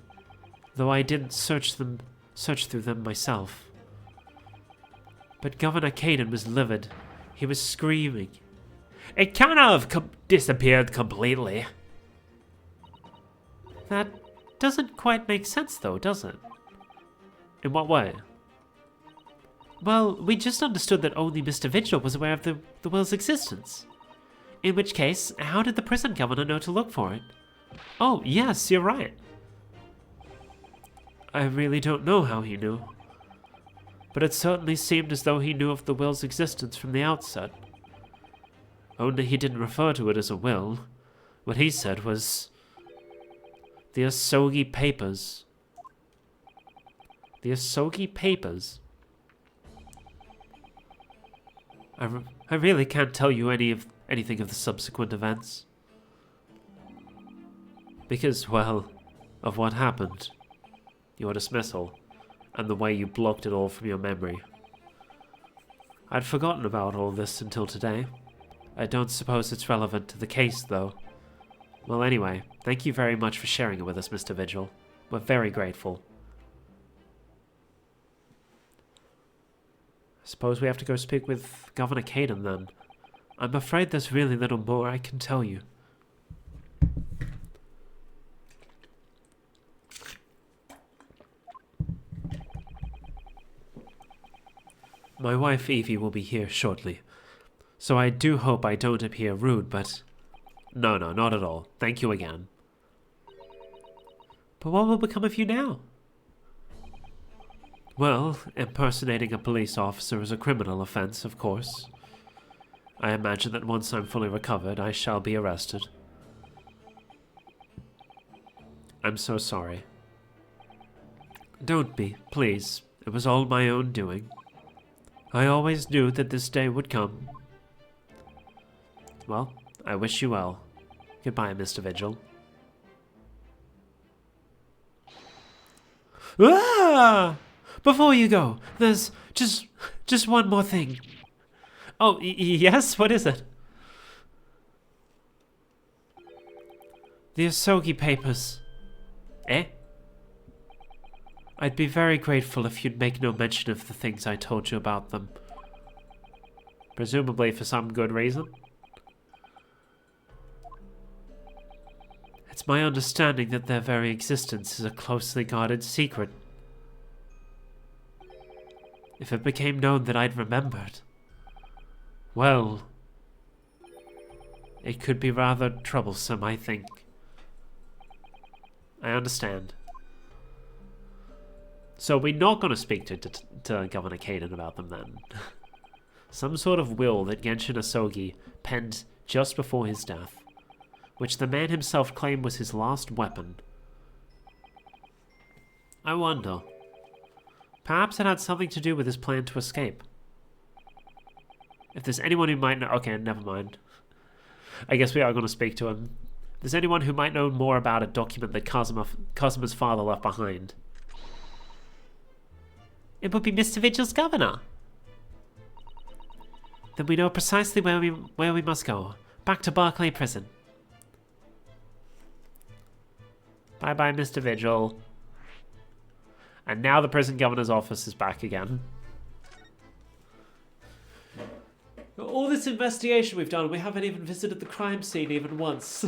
Though I didn't search through them myself. But Governor Caden was livid. He was screaming. It kind of disappeared completely. That doesn't quite make sense though, does it? In what way? Well, we just understood that only Mr. Vigil was aware of the will's existence. In which case, how did the prison governor know to look for it? Oh, yes, you're right. I really don't know how he knew. But it certainly seemed as though he knew of the will's existence from the outset. Only he didn't refer to it as a will. What he said was the Asogi Papers. The Asogi Papers? I really can't tell you anything of the subsequent events. Because, well, of what happened. Your dismissal, and the way you blocked it all from your memory. I'd forgotten about all this until today. I don't suppose it's relevant to the case, though. Well, anyway, thank you very much for sharing it with us, Mr. Vigil. We're very grateful. I suppose we have to go speak with Governor Caden, then. I'm afraid there's really little more I can tell you. My wife Evie will be here shortly, so I do hope I don't appear rude, but... No, not at all. Thank you again. But what will become of you now? Well, impersonating a police officer is a criminal offense, of course. I imagine that once I'm fully recovered, I shall be arrested. I'm so sorry. Don't be, please. It was all my own doing. I always knew that this day would come. Well, I wish you well. Goodbye, Mr. Vigil. Ah! Before you go, there's just one more thing. Oh, yes? What is it? The Asogi Papers. Eh? I'd be very grateful if you'd make no mention of the things I told you about them. Presumably for some good reason? It's my understanding that their very existence is a closely guarded secret. If it became known that I'd remembered, well, it could be rather troublesome, I think. I understand. So we're not going to speak to Governor Caden about them then. Some sort of will that Genshin Asogi penned just before his death, which the man himself claimed was his last weapon. I wonder. Perhaps it had something to do with his plan to escape. If there's anyone who might know... Okay, never mind. I guess we are going to speak to him. If there's anyone who might know more about a document that Kazuma's father left behind. It would be Mr. Vigil's governor. Then we know precisely where we must go. Back to Barclay Prison. Bye-bye, Mr. Vigil. And now the prison governor's office is back again. All this investigation we've done, we haven't even visited the crime scene even once.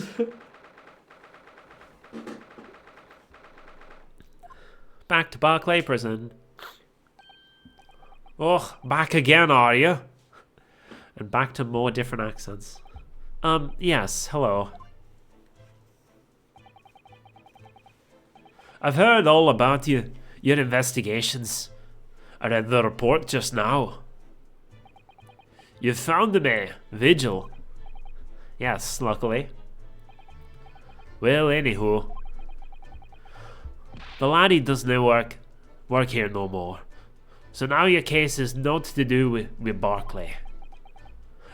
Back to Barclay Prison. Oh, back again, are you? And back to more different accents. Yes, hello. I've heard all about your investigations. I read the report just now. You found him, eh? Vigil. Yes, luckily. Well, anywho. The laddie doesn't work here no more. So now your case is not to do with Barclay.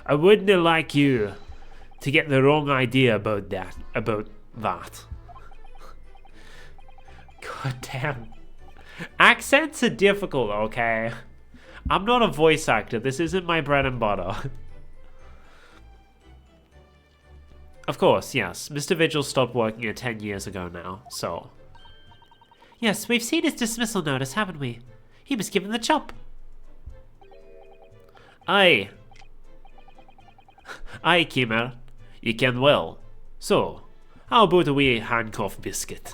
I wouldn't like you to get the wrong idea about that. God damn. Accents are difficult, okay? I'm not a voice actor. This isn't my bread and butter. Of course, yes. Mr. Vigil stopped working here 10 years ago now, so... Yes, we've seen his dismissal notice, haven't we? He was given the chop. Aye. Aye, Kimmer. You can well. So, how about a wee handcuff biscuit?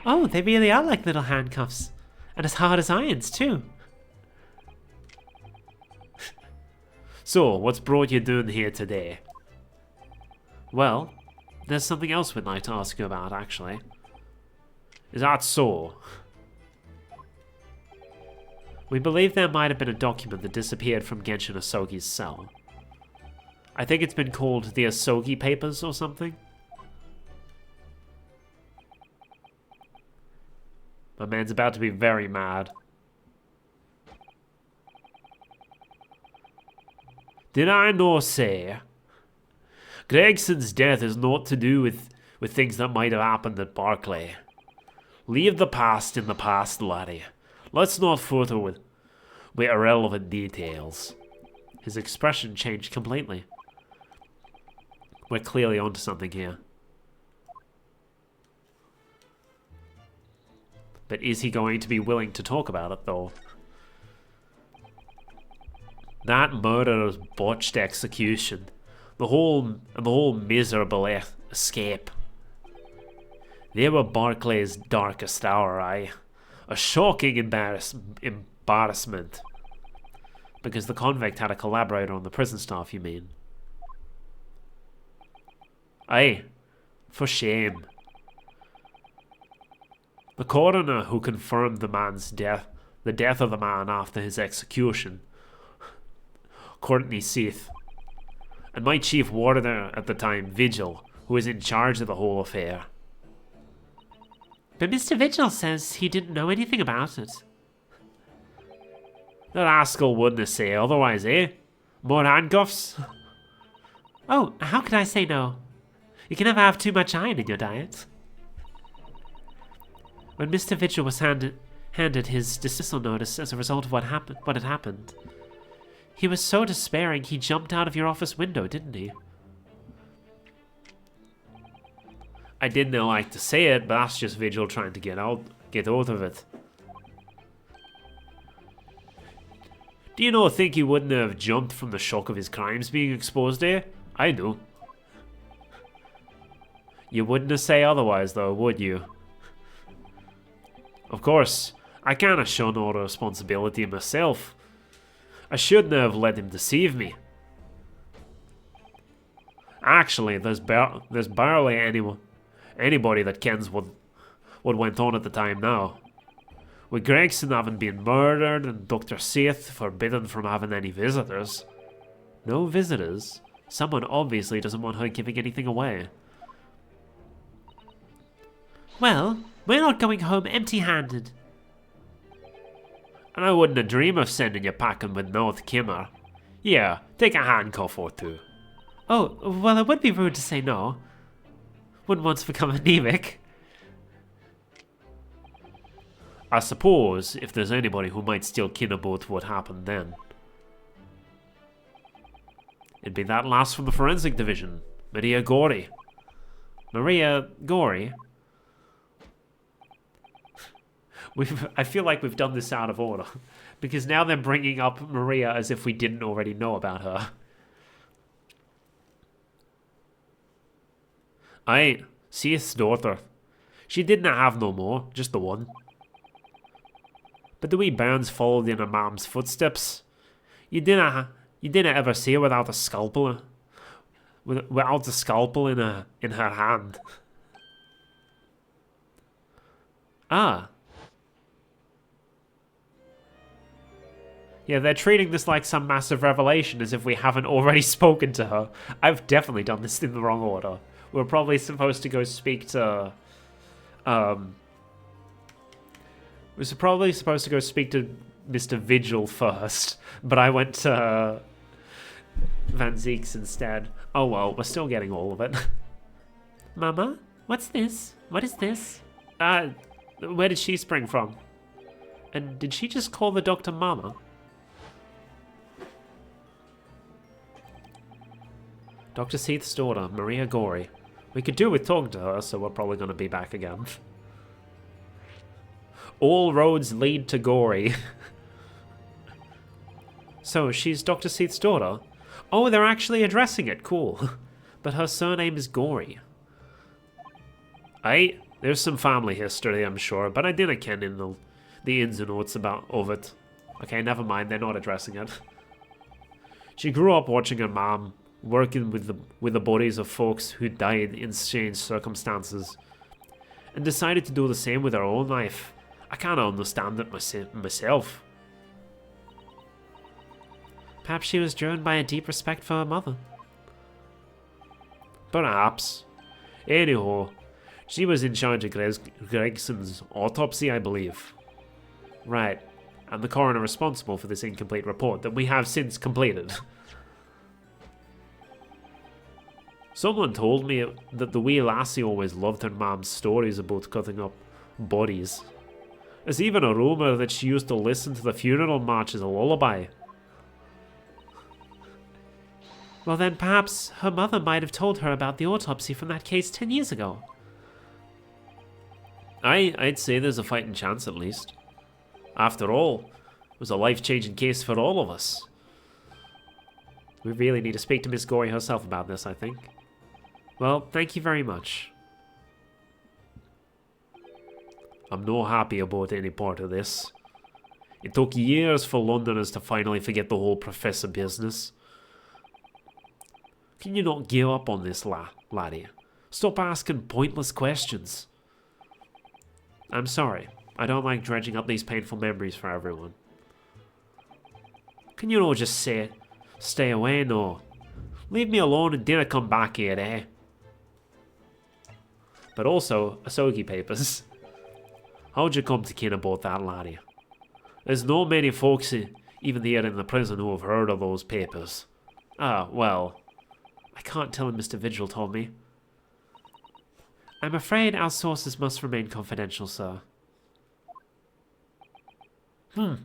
Oh, they really are like little handcuffs. And as hard as irons, too. So, what's brought you down here today? Well, there's something else we'd like to ask you about, actually. Is that so? We believe there might have been a document that disappeared from Genshin Asogi's cell. I think it's been called the Asogi Papers or something. My man's about to be very mad. Did I no say? Gregson's death is not to do with things that might have happened at Barclay. Leave the past in the past, laddie. Let's not further with irrelevant details. His expression changed completely. We're clearly onto something here. But is he going to be willing to talk about it, though? That murderer's botched execution. The whole miserable escape. They were Barclay's darkest hour, aye. A shocking embarrassment. Because the convict had a collaborator on the prison staff, you mean? Aye. For shame. The coroner who confirmed the man's death, the death of the man after his execution, Courtney Seath, and my chief warder at the time, Vigil, who was in charge of the whole affair. But Mr. Vigil says he didn't know anything about it. The rascal wouldn't say otherwise, eh? More handcuffs? Oh, how could I say no? You can never have too much iron in your diet. When Mr. Vigil was handed his dismissal notice as a result of what had happened, he was so despairing he jumped out of your office window, didn't he? I didn't like to say it, but that's just Vigil trying to get out of it. Do you not think he wouldn't have jumped from the shock of his crimes being exposed there? I do. You wouldn't have say otherwise, though, would you? Of course, I can't have shown all the responsibility myself. I shouldn't have let him deceive me. Actually, there's barely anybody that kens what went on at the time now. With Gregson having been murdered and Dr. Seath forbidden from having any visitors. No visitors? Someone obviously doesn't want her giving anything away. Well, we're not going home empty-handed. And I wouldn't dream of sending you packing with North Kimmer. Yeah, take a handcuff or two. Oh, well, it would be rude to say no. Wouldn't want to become anemic. I suppose if there's anybody who might still kin about what happened then, it'd be that lass from the forensic division, Maria Gori. Maria Gori? I feel like we've done this out of order. Because now they're bringing up Maria as if we didn't already know about her. Aye, Seith's daughter. She didn't have no more, just the one. But the wee bairns followed in her mom's footsteps. You didn't ever see her without a scalpel, without a scalpel in her hand. Ah. Yeah, they're treating this like some massive revelation as if we haven't already spoken to her. I've definitely done this in the wrong order. We're probably supposed to go speak to... We're probably supposed to go speak to Mr. Vigil first, but I went to Van Zeeks instead. Oh well, we're still getting all of it. Mama? What's this? What is this? Where did she spring from? And did she just call the doctor Mama? Dr. Seith's daughter, Maria Gori. We could do with talking to her, so we're probably going to be back again. All roads lead to Gori. So, she's Dr. Seith's daughter? Oh, they're actually addressing it. Cool. But her surname is Gori. Aye, there's some family history, I'm sure, but I didn't ken in the ins and outs of it. Okay, never mind, they're not addressing it. She grew up watching her mom working with the bodies of folks who died in strange circumstances, and decided to do the same with her own life. I kind of understand it myself. Perhaps she was driven by a deep respect for her mother. Perhaps. Anyhow, she was in charge of Gregson's autopsy, I believe. Right, and the coroner responsible for this incomplete report that we have since completed. Someone told me that the wee lassie always loved her mom's stories about cutting up bodies. There's even a rumour that she used to listen to the funeral march as a lullaby. Well then, perhaps her mother might have told her about the autopsy from that case 10 years ago. I'd say there's a fighting chance at least. After all, it was a life-changing case for all of us. We really need to speak to Miss Gori herself about this, I think. Well, thank you very much. I'm not happy about any part of this. It took years for Londoners to finally forget the whole professor business. Can you not give up on this, laddie? Stop asking pointless questions. I'm sorry. I don't like dredging up these painful memories for everyone. Can you not just say, stay away, no? Leave me alone and dinna come back here, eh? But also, Asogi papers. How'd you come to ken about that, laddie? There's no many folks even here in the prison who have heard of those papers. Ah, well, I can't tell him Mr. Vigil told me. I'm afraid our sources must remain confidential, sir. We've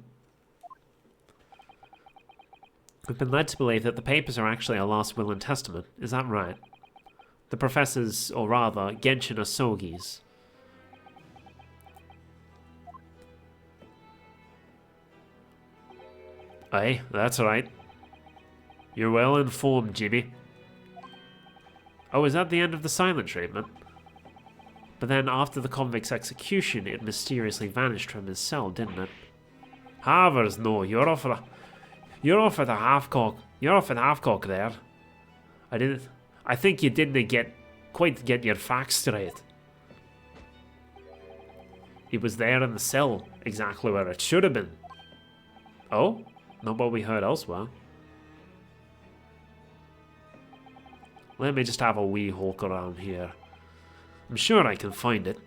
been led to believe that the papers are actually a last will and testament. Is that right? The professor's, or rather, Genshin Asogi's. Aye, that's right. You're well informed, Jimmy. Oh, is that the end of the silent treatment? But then after the convict's execution, it mysteriously vanished from his cell, didn't it? Havers, no, you're off at the half-cock. You're off at half-cock there. I think you didn't quite get your facts straight. It was there in the cell, exactly where it should have been. Oh? Not what we heard elsewhere. Let me just have a wee hulk around here. I'm sure I can find it.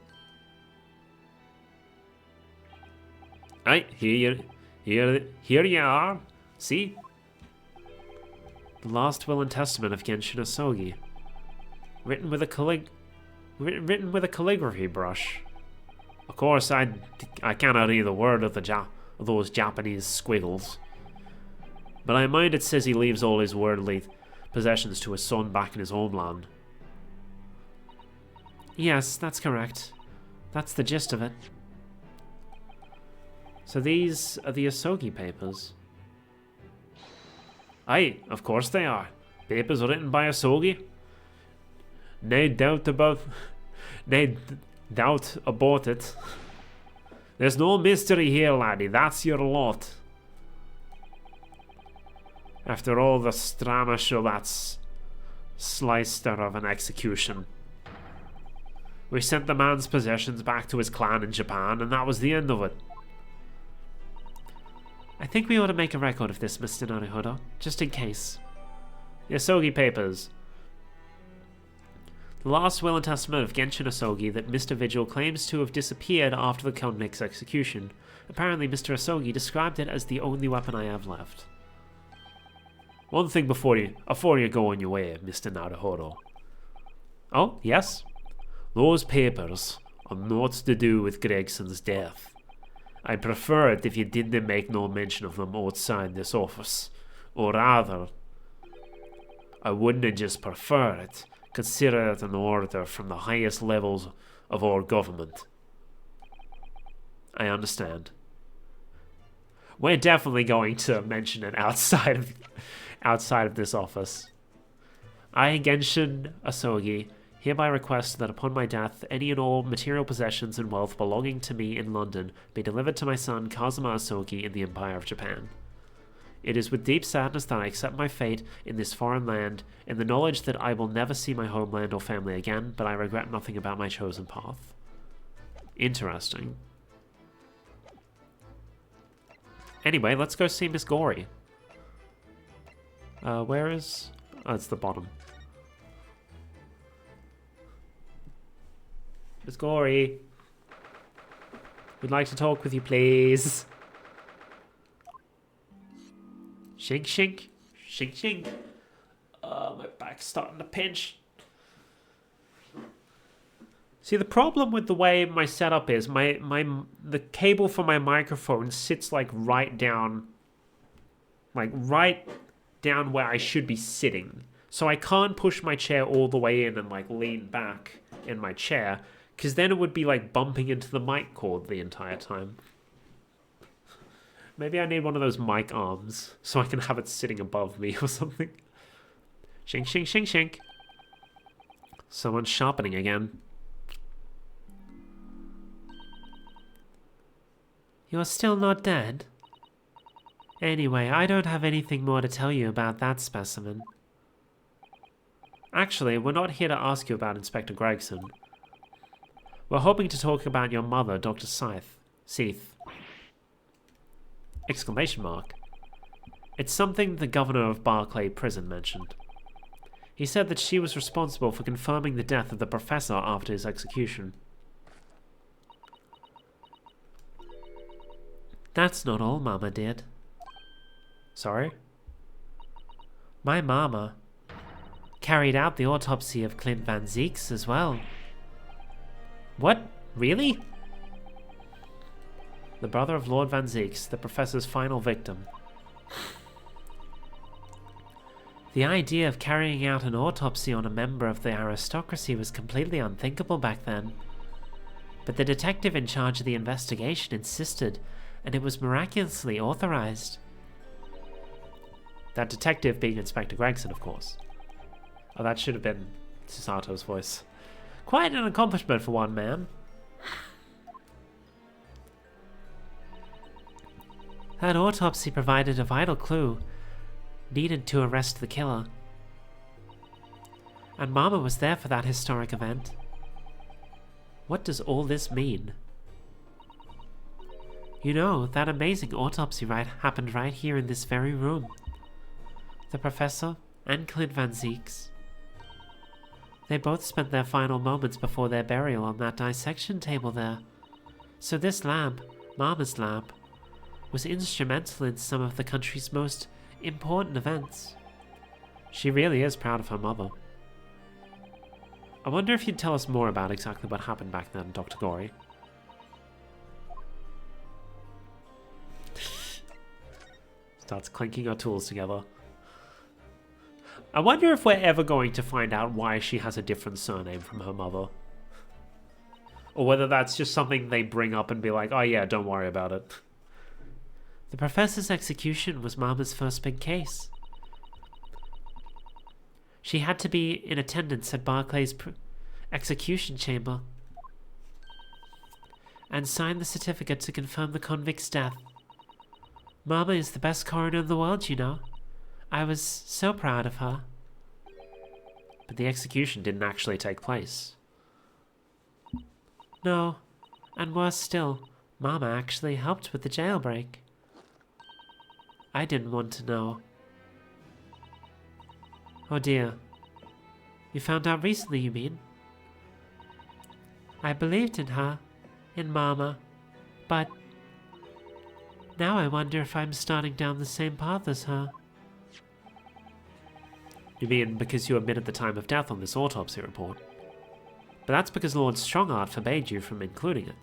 Aye, here Here you are. See? The last will and testament of Genshin Asogi. Written with a calligraphy brush. Of course, I cannot read a word of those Japanese squiggles. But I mind it says he leaves all his worldly possessions to his son back in his homeland. Yes, that's correct. That's the gist of it. So these are the Asogi papers. Aye, of course they are. Papers written by Asogi. No doubt about it. There's no mystery here, laddie. That's your lot. After all the stramash of that slicer of an execution. We sent the man's possessions back to his clan in Japan, and that was the end of it. I think we ought to make a record of this, Mr. Naruhodo, just in case. The Asogi papers. The last will and testament of Genshin Asogi that Mr. Vigil claims to have disappeared after the convict's execution. Apparently, Mr. Asogi described it as the only weapon I have left. One thing before you go on your way, Mr. Naruhodo. Oh, yes? Those papers are not to do with Gregson's death. I'd prefer it if you didn't make no mention of them outside this office. Or rather, I wouldn't just prefer it, consider it an order from the highest levels of our government. I understand. We're definitely going to mention it outside of this office. I, Genshin Asogi, hereby request that upon my death, any and all material possessions and wealth belonging to me in London be delivered to my son Kazuma Asogi in the Empire of Japan. It is with deep sadness that I accept my fate in this foreign land, in the knowledge that I will never see my homeland or family again, but I regret nothing about my chosen path. Interesting. Anyway, let's go see Miss Gory. Where is... Oh, it's the bottom. Miss Gory. We'd like to talk with you, please. Shink, shink. Shink, shink. My back's starting to pinch. See, the problem with the way my setup is, the cable for my microphone sits like right down where I should be sitting. So I can't push my chair all the way in and like lean back in my chair, because then it would be like bumping into the mic cord the entire time. Maybe I need one of those mic arms so I can have it sitting above me or something. Shink, shink, shink, shink. Someone's sharpening again. You're still not dead? Anyway, I don't have anything more to tell you about that specimen. Actually, we're not here to ask you about Inspector Gregson. We're hoping to talk about your mother, Dr. Seath. Exclamation mark. It's something the governor of Barclay Prison mentioned. He said that she was responsible for confirming the death of the professor after his execution. That's not all Mama did. Sorry? My Mama carried out the autopsy of Clint Van Zeeks as well. What? Really? The brother of Lord Van Zeeks, the professor's final victim. The idea of carrying out an autopsy on a member of the aristocracy was completely unthinkable back then. But the detective in charge of the investigation insisted, and it was miraculously authorized. That detective being Inspector Gregson, of course. Oh, that should have been Susato's voice. Quite an accomplishment for one man. That autopsy provided a vital clue needed to arrest the killer. And Mama was there for that historic event. What does all this mean? You know, that amazing autopsy happened right here in this very room. The professor and Clint Van Zeeks. They both spent their final moments before their burial on that dissection table there. So this lab, Mama's lab, was instrumental in some of the country's most important events. She really is proud of her mother. I wonder if you'd tell us more about exactly what happened back then, Dr. Gory. Starts clinking her tools together. I wonder if we're ever going to find out why she has a different surname from her mother. Or whether that's just something they bring up and be like, oh yeah, don't worry about it. The professor's execution was Mama's first big case. She had to be in attendance at Barclay's execution chamber and sign the certificate to confirm the convict's death. Mama is the best coroner in the world, you know. I was so proud of her. But the execution didn't actually take place. No, and worse still, Mama actually helped with the jailbreak. I didn't want to know. Oh dear. You found out recently, you mean? I believed in her, in Mama, but now I wonder if I'm starting down the same path as her. You mean because you admitted the time of death on this autopsy report? But that's because Lord Strongheart forbade you from including it.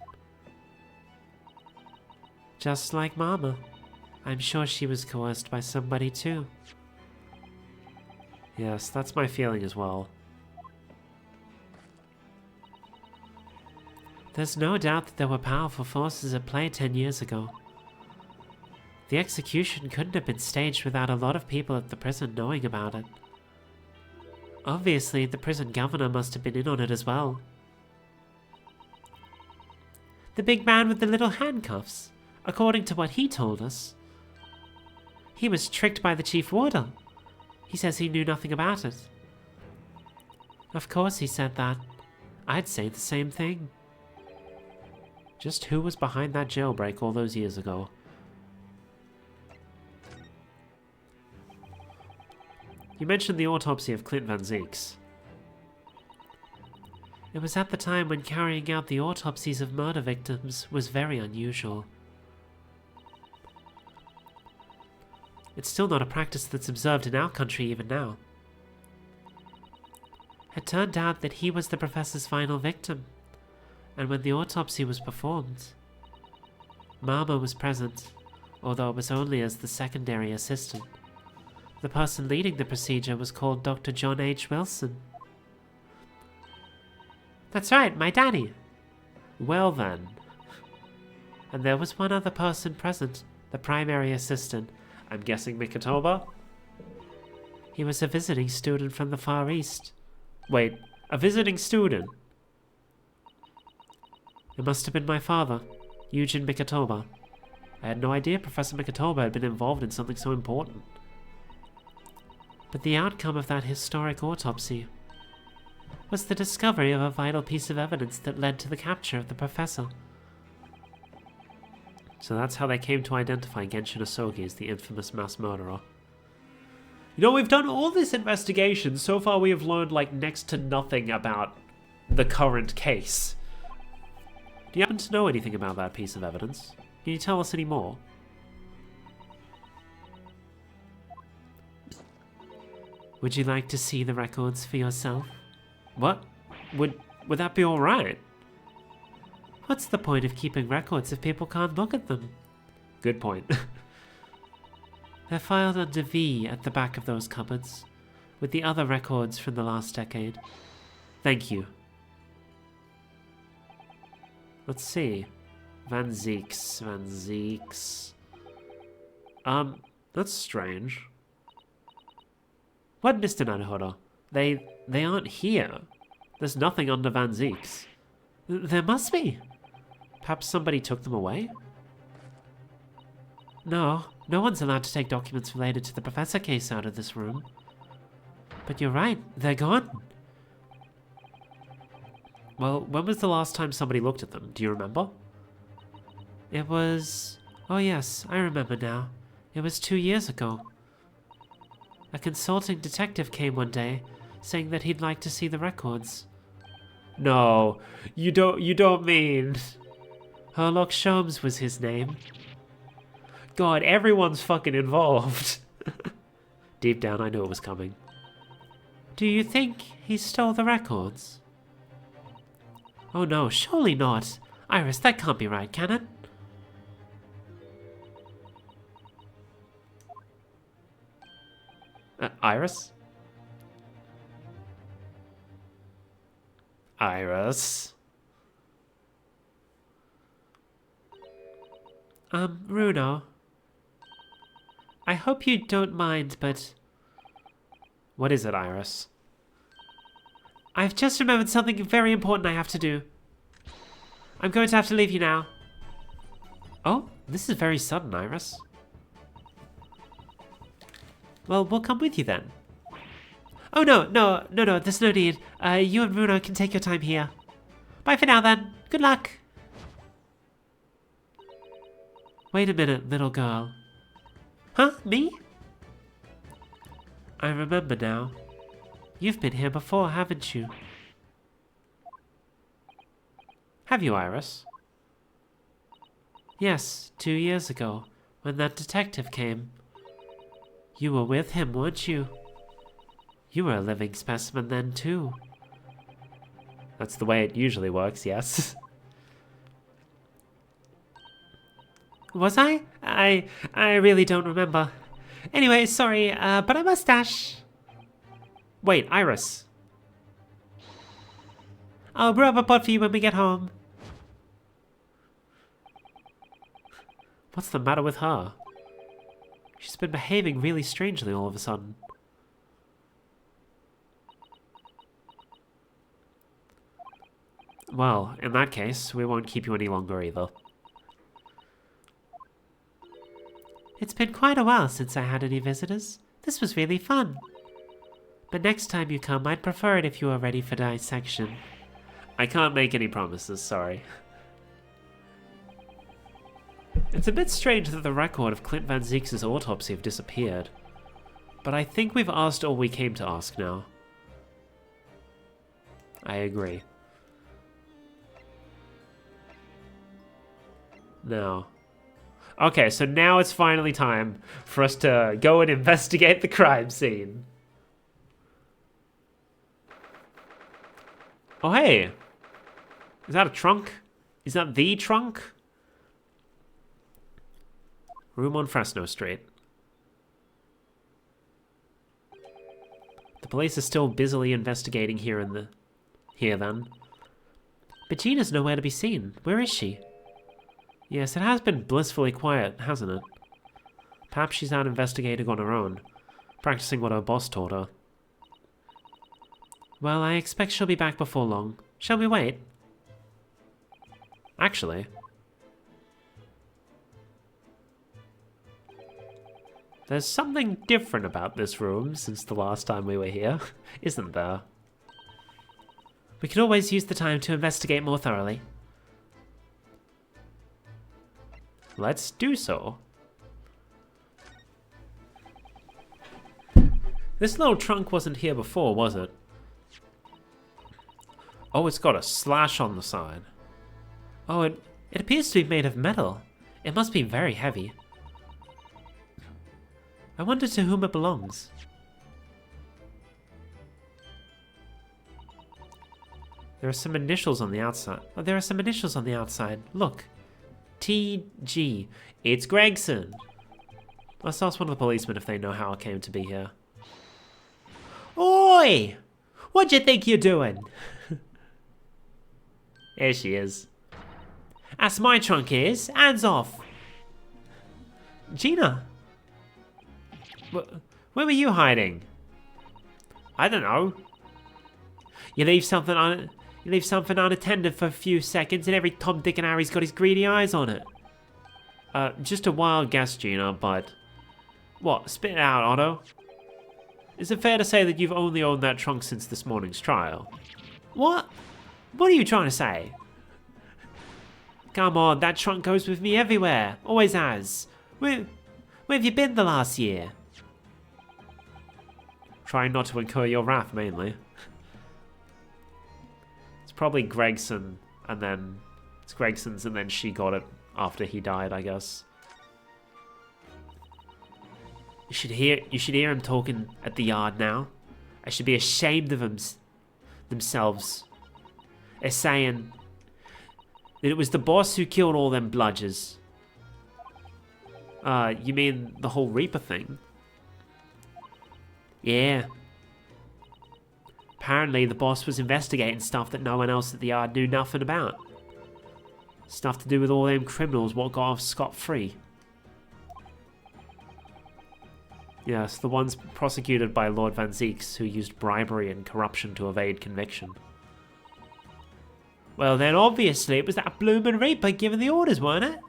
Just like Mama. I'm sure she was coerced by somebody too. Yes, that's my feeling as well. There's no doubt that there were powerful forces at play 10 years ago. The execution couldn't have been staged without a lot of people at the prison knowing about it. Obviously, the prison governor must have been in on it as well. The big man with the little handcuffs, according to what he told us. He was tricked by the chief warder. He says he knew nothing about it. Of course he said that. I'd say the same thing. Just who was behind that jailbreak all those years ago? You mentioned the autopsy of Clint Van Zeeks. It was at the time when carrying out the autopsies of murder victims was very unusual. It's still not a practice that's observed in our country even now. It turned out that he was the professor's final victim, and when the autopsy was performed, Mama was present, although it was only as the secondary assistant. The person leading the procedure was called Dr. John H. Wilson. That's right, my daddy. Well then. And there was one other person present, the primary assistant. I'm guessing Mikatoba? He was a visiting student from the Far East. Wait, a visiting student? It must have been my father, Eugen Mikatoba. I had no idea Professor Mikatoba had been involved in something so important. But the outcome of that historic autopsy was the discovery of a vital piece of evidence that led to the capture of the professor. So that's how they came to identify Genshin Asogi as the infamous mass murderer. You know, we've done all this investigation. So far we have learned like next to nothing about the current case. Do you happen to know anything about that piece of evidence? Can you tell us any more? Would you like to see the records for yourself? What? Would that be alright? What's the point of keeping records if people can't look at them? Good point. They're filed under V at the back of those cupboards, with the other records from the last decade. Thank you. Let's see. Van Zeeks. That's strange. What, Mr. Naruhodo? They aren't here. There's nothing under Van Zeeks. There must be. Perhaps somebody took them away? No one's allowed to take documents related to the professor case out of this room. But you're right, they're gone. Well, when was the last time somebody looked at them? Do you remember? It was... Oh yes, I remember now. It was 2 years ago. A consulting detective came one day, saying that he'd like to see the records. No, you don't mean... Herlock Sholmes was his name. God, everyone's fucking involved. Deep down, I knew it was coming. Do you think he stole the records? Oh no, surely not. Iris, that can't be right, can it? Iris? Iris? Runo. I hope you don't mind, but What is it, Iris? I've just remembered something very important I have to do. I'm going to have to leave you now. Oh, this is very sudden, Iris. Well, we'll come with you then. Oh no, there's no need. You and Runo can take your time here. Bye for now then. Good luck. Wait a minute, little girl. Huh? Me? I remember now. You've been here before, haven't you? Have you, Iris? Yes, 2 years ago, when that detective came. You were with him, weren't you? You were a living specimen then, too. That's the way it usually works, yes. Was I? I really don't remember. Anyway, sorry, but I must dash. Wait, Iris. I'll brew up a pot for you when we get home. What's the matter with her? She's been behaving really strangely all of a sudden. Well, in that case, we won't keep you any longer either. It's been quite a while since I had any visitors. This was really fun. But next time you come, I'd prefer it if you were ready for dissection. I can't make any promises, sorry. It's a bit strange that the record of Clint Van Zeek's autopsy have disappeared. But I think we've asked all we came to ask now. I agree. Now. Okay, so now it's finally time for us to go and investigate the crime scene. Oh, hey. Is that a trunk? Is that the trunk? Room on Fresno Street. The police are still busily investigating here then. But Gina's nowhere to be seen. Where is she? Yes, it has been blissfully quiet, hasn't it? Perhaps she's out investigating on her own, practicing what her boss taught her. Well, I expect she'll be back before long. Shall we wait? Actually, there's something different about this room since the last time we were here, isn't there? We could always use the time to investigate more thoroughly. Let's do so. This little trunk wasn't here before, was it? Oh, it's got a slash on the side. Oh, it appears to be made of metal. It must be very heavy. I wonder to whom it belongs. There are some initials on the outside. Oh, there are some initials on the outside. Look. TG. It's Gregson. Let's ask one of the policemen if they know how it came to be here. Oi! What do you think you're doing? Here she is. That's my trunk, is. Hands off. Gina. Where were you hiding? I don't know. You leave something unattended for a few seconds and every Tom, Dick and Harry's got his greedy eyes on it. Just a wild guess, Gina, but... What? Spit it out, Otto. Is it fair to say that you've only owned that trunk since this morning's trial? What? What are you trying to say? Come on, that trunk goes with me everywhere. Always has. Where have you been the last year? Trying not to incur your wrath, mainly. It's probably Gregson, and then... It's Gregson's, and then she got it after he died, I guess. You should hear him talking at the yard now. They should be ashamed of themselves. They're saying that it was the boss who killed all them bludgers. You mean the whole Reaper thing? Yeah. Apparently the boss was investigating stuff that no one else at the yard knew nothing about. Stuff to do with all them criminals what got off scot-free. Yes, the ones prosecuted by Lord Van Zieks who used bribery and corruption to evade conviction. Well then obviously it was that bloomin' Reaper giving the orders, weren't it?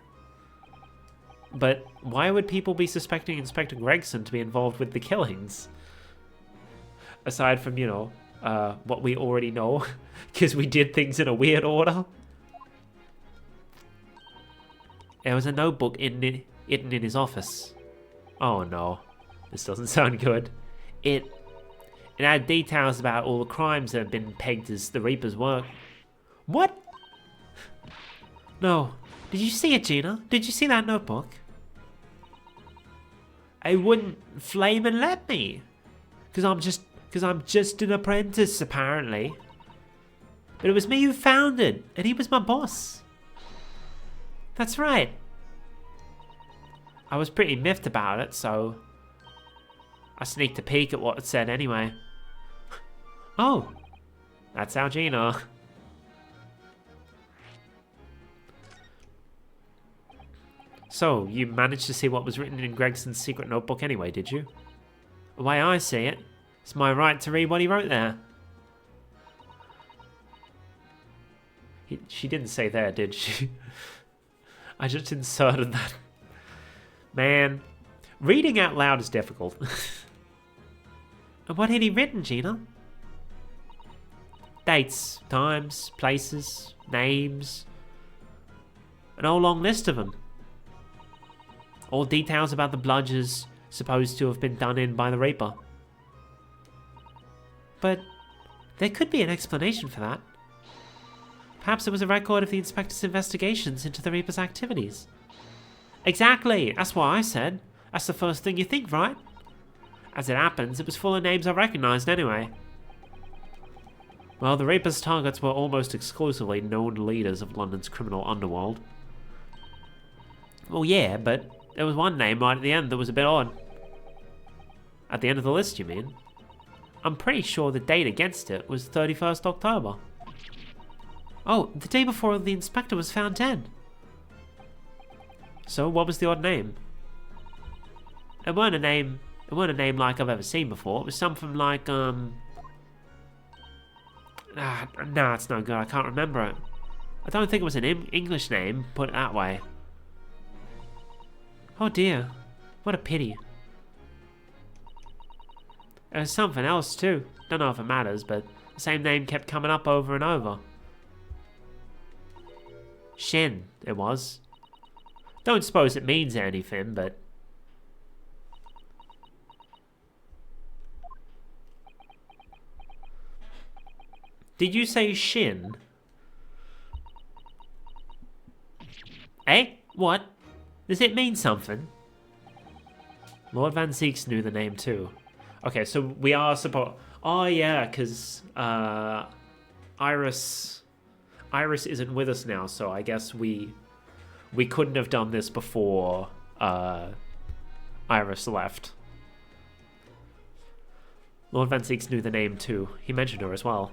But why would people be suspecting Inspector Gregson to be involved with the killings? Aside from, you know, what we already know, because we did things in a weird order. There was a notebook hidden in his office. Oh no, this doesn't sound good. It had details about all the crimes that have been pegged as the Reaper's work. What? No. Did you see it, Gina? Did you see that notebook? I wouldn't flame and let me. Because I'm just an apprentice, apparently. But it was me who found it, and he was my boss. That's right. I was pretty miffed about it, so I sneaked a peek at what it said anyway. Oh, that's our Gina. So, you managed to see what was written in Gregson's secret notebook anyway, did you? The way I see it, it's my right to read what he wrote there. She didn't say there, did she? I just inserted that. Man, reading out loud is difficult. And what had he written, Gina? Dates, times, places, names. An whole long list of them. All details about the bludgers supposed to have been done in by the Reaper. But there could be an explanation for that. Perhaps it was a record of the Inspector's investigations into the Reaper's activities. Exactly, that's what I said. That's the first thing you think, right? As it happens, it was full of names I recognised anyway. Well, the Reaper's targets were almost exclusively known leaders of London's criminal underworld. Well, yeah, but there was one name right at the end that was a bit odd. At the end of the list, you mean? I'm pretty sure the date against it was 31st October. Oh, the day before the Inspector was found dead. So, what was the odd name? It weren't a name like I've ever seen before. It was something like, nah, it's no good. I can't remember it. I don't think it was an English name, put it that way. Oh dear, what a pity. There was something else too. Don't know if it matters, but the same name kept coming up over and over. Shen, it was. Don't suppose it means anything, but... Did you say Shin? Eh? What? Does it mean something? Lord Van Zieks knew the name too. Okay, so we are supposed... Oh yeah, because Iris isn't with us now, so I guess we couldn't have done this before Iris left. Lord Van Zieks knew the name too. He mentioned her as well.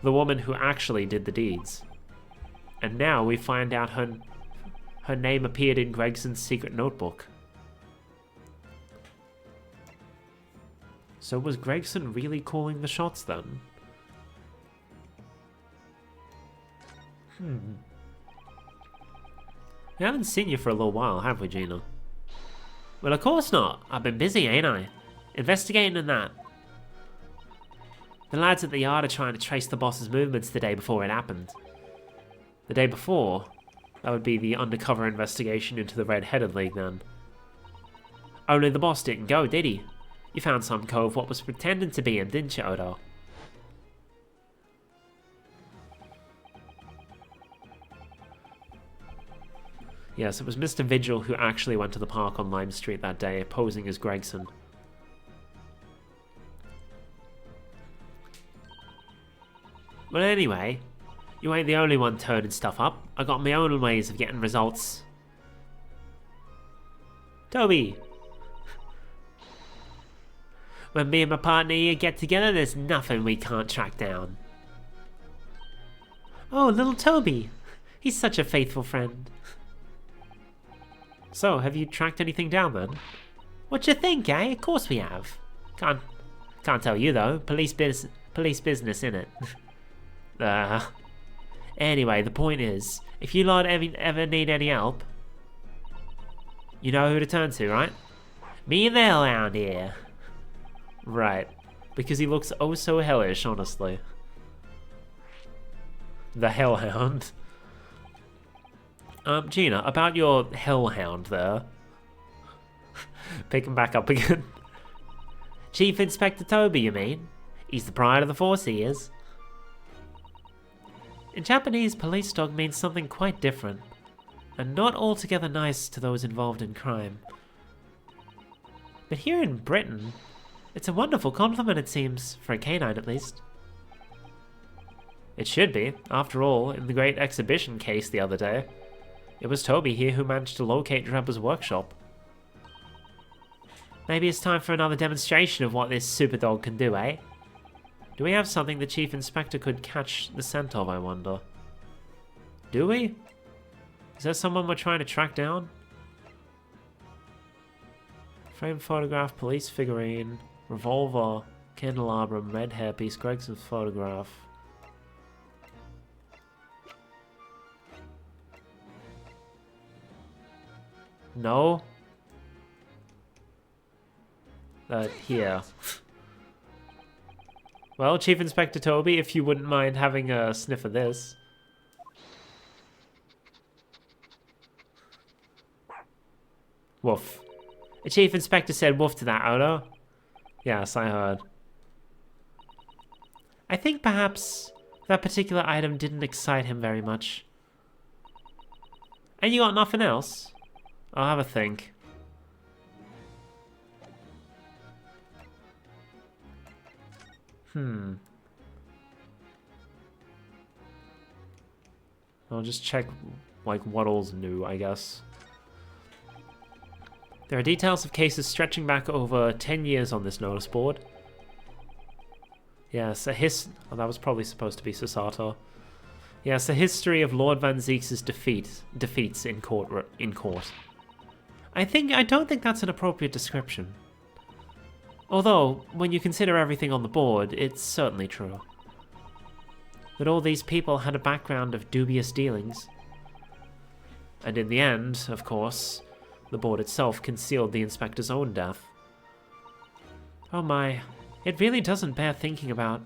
The woman who actually did the deeds. And now we find out her name appeared in Gregson's secret notebook. So was Gregson really calling the shots then? We haven't seen you for a little while, have we, Gina? Well, of course not. I've been busy, ain't I? Investigating and that. The lads at the yard are trying to trace the boss's movements the day before it happened. The day before? That would be the undercover investigation into the Red-Headed League then. Only the boss didn't go, did he? You found some cove what was pretending to be him, didn't you, Odo? Yes, it was Mr. Vigil who actually went to the park on Lime Street that day, posing as Gregson. But anyway, you ain't the only one turning stuff up. I got my own ways of getting results. Toby! When me and my partner here get together, there's nothing we can't track down. Oh, little Toby! He's such a faithful friend. So, have you tracked anything down then? What you think, eh? Of course we have. Can't tell you though. Police business, innit? Anyway, the point is, if you lot ever need any help, you know who to turn to, right? Me and the hellhound here. Right. Because he looks oh so hellish, honestly. The hellhound. Gina, about your hellhound there. Pick him back up again. Chief Inspector Toby, you mean? He's the pride of the force, he is. In Japanese, police dog means something quite different, and not altogether nice to those involved in crime. But here in Britain, it's a wonderful compliment, it seems, for a canine at least. It should be. After all, in the great exhibition case the other day, it was Toby here who managed to locate Drebber's workshop. Maybe it's time for another demonstration of what this super dog can do, eh? Do we have something the Chief Inspector could catch the scent of, I wonder? Do we? Is there someone we're trying to track down? Frame photograph, police figurine, revolver, candelabrum, red hairpiece, Gregson's photograph. No? Here. Well, Chief Inspector Toby, if you wouldn't mind having a sniff of this. Woof. The Chief Inspector said woof to that, Odo. Yes, I heard. I think perhaps that particular item didn't excite him very much. And you got nothing else? I'll have a think. I'll just check, like, what all's new, I guess. There are details of cases stretching back over 10 years on this notice board. Yes, oh, that was probably supposed to be Susato. Yes, a history of Lord Van Zeek's defeats in court. I don't think that's an appropriate description. Although, when you consider everything on the board, it's certainly true. That all these people had a background of dubious dealings. And in the end, of course, the board itself concealed the inspector's own death. Oh my, it really doesn't bear thinking about.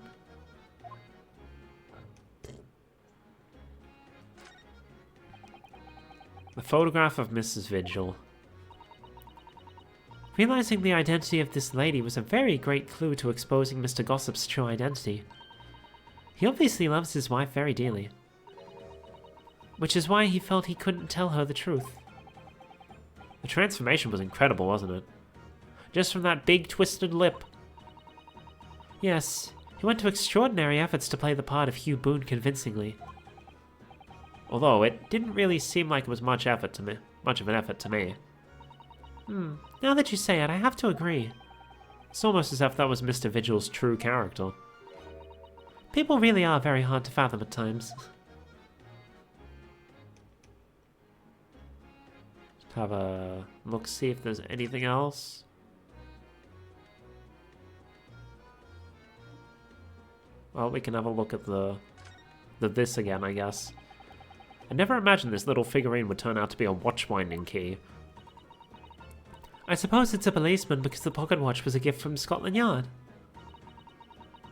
The photograph of Mrs. Vigil. Realizing the identity of this lady was a very great clue to exposing Mr. Gossip's true identity. He obviously loves his wife very dearly. Which is why he felt he couldn't tell her the truth. The transformation was incredible, wasn't it? Just from that big twisted lip. Yes, he went to extraordinary efforts to play the part of Hugh Boone convincingly. Although it didn't really seem like it was much of an effort to me. Now that you say it, I have to agree. It's almost as if that was Mr. Vigil's true character. People really are very hard to fathom at times. Just have a look, see if there's anything else. Well, we can have a look at the this again, I guess. I never imagined this little figurine would turn out to be a watch-winding key. I suppose it's a policeman because the pocket watch was a gift from Scotland Yard.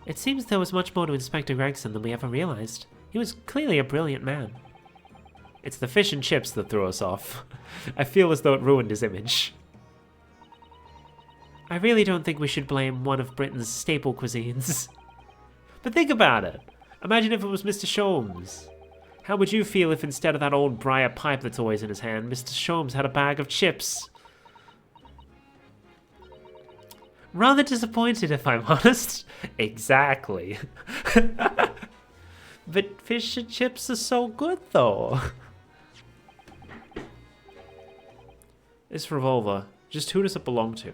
It seems there was much more to Inspector Gregson than we ever realized. He was clearly a brilliant man. It's the fish and chips that threw us off. I feel as though it ruined his image. I really don't think we should blame one of Britain's staple cuisines. But think about it. Imagine if it was Mr. Sholmes. How would you feel if instead of that old briar pipe that's always in his hand, Mr. Sholmes had a bag of chips? Rather disappointed, if I'm honest. Exactly. But fish and chips are so good, though. This revolver, just who does it belong to?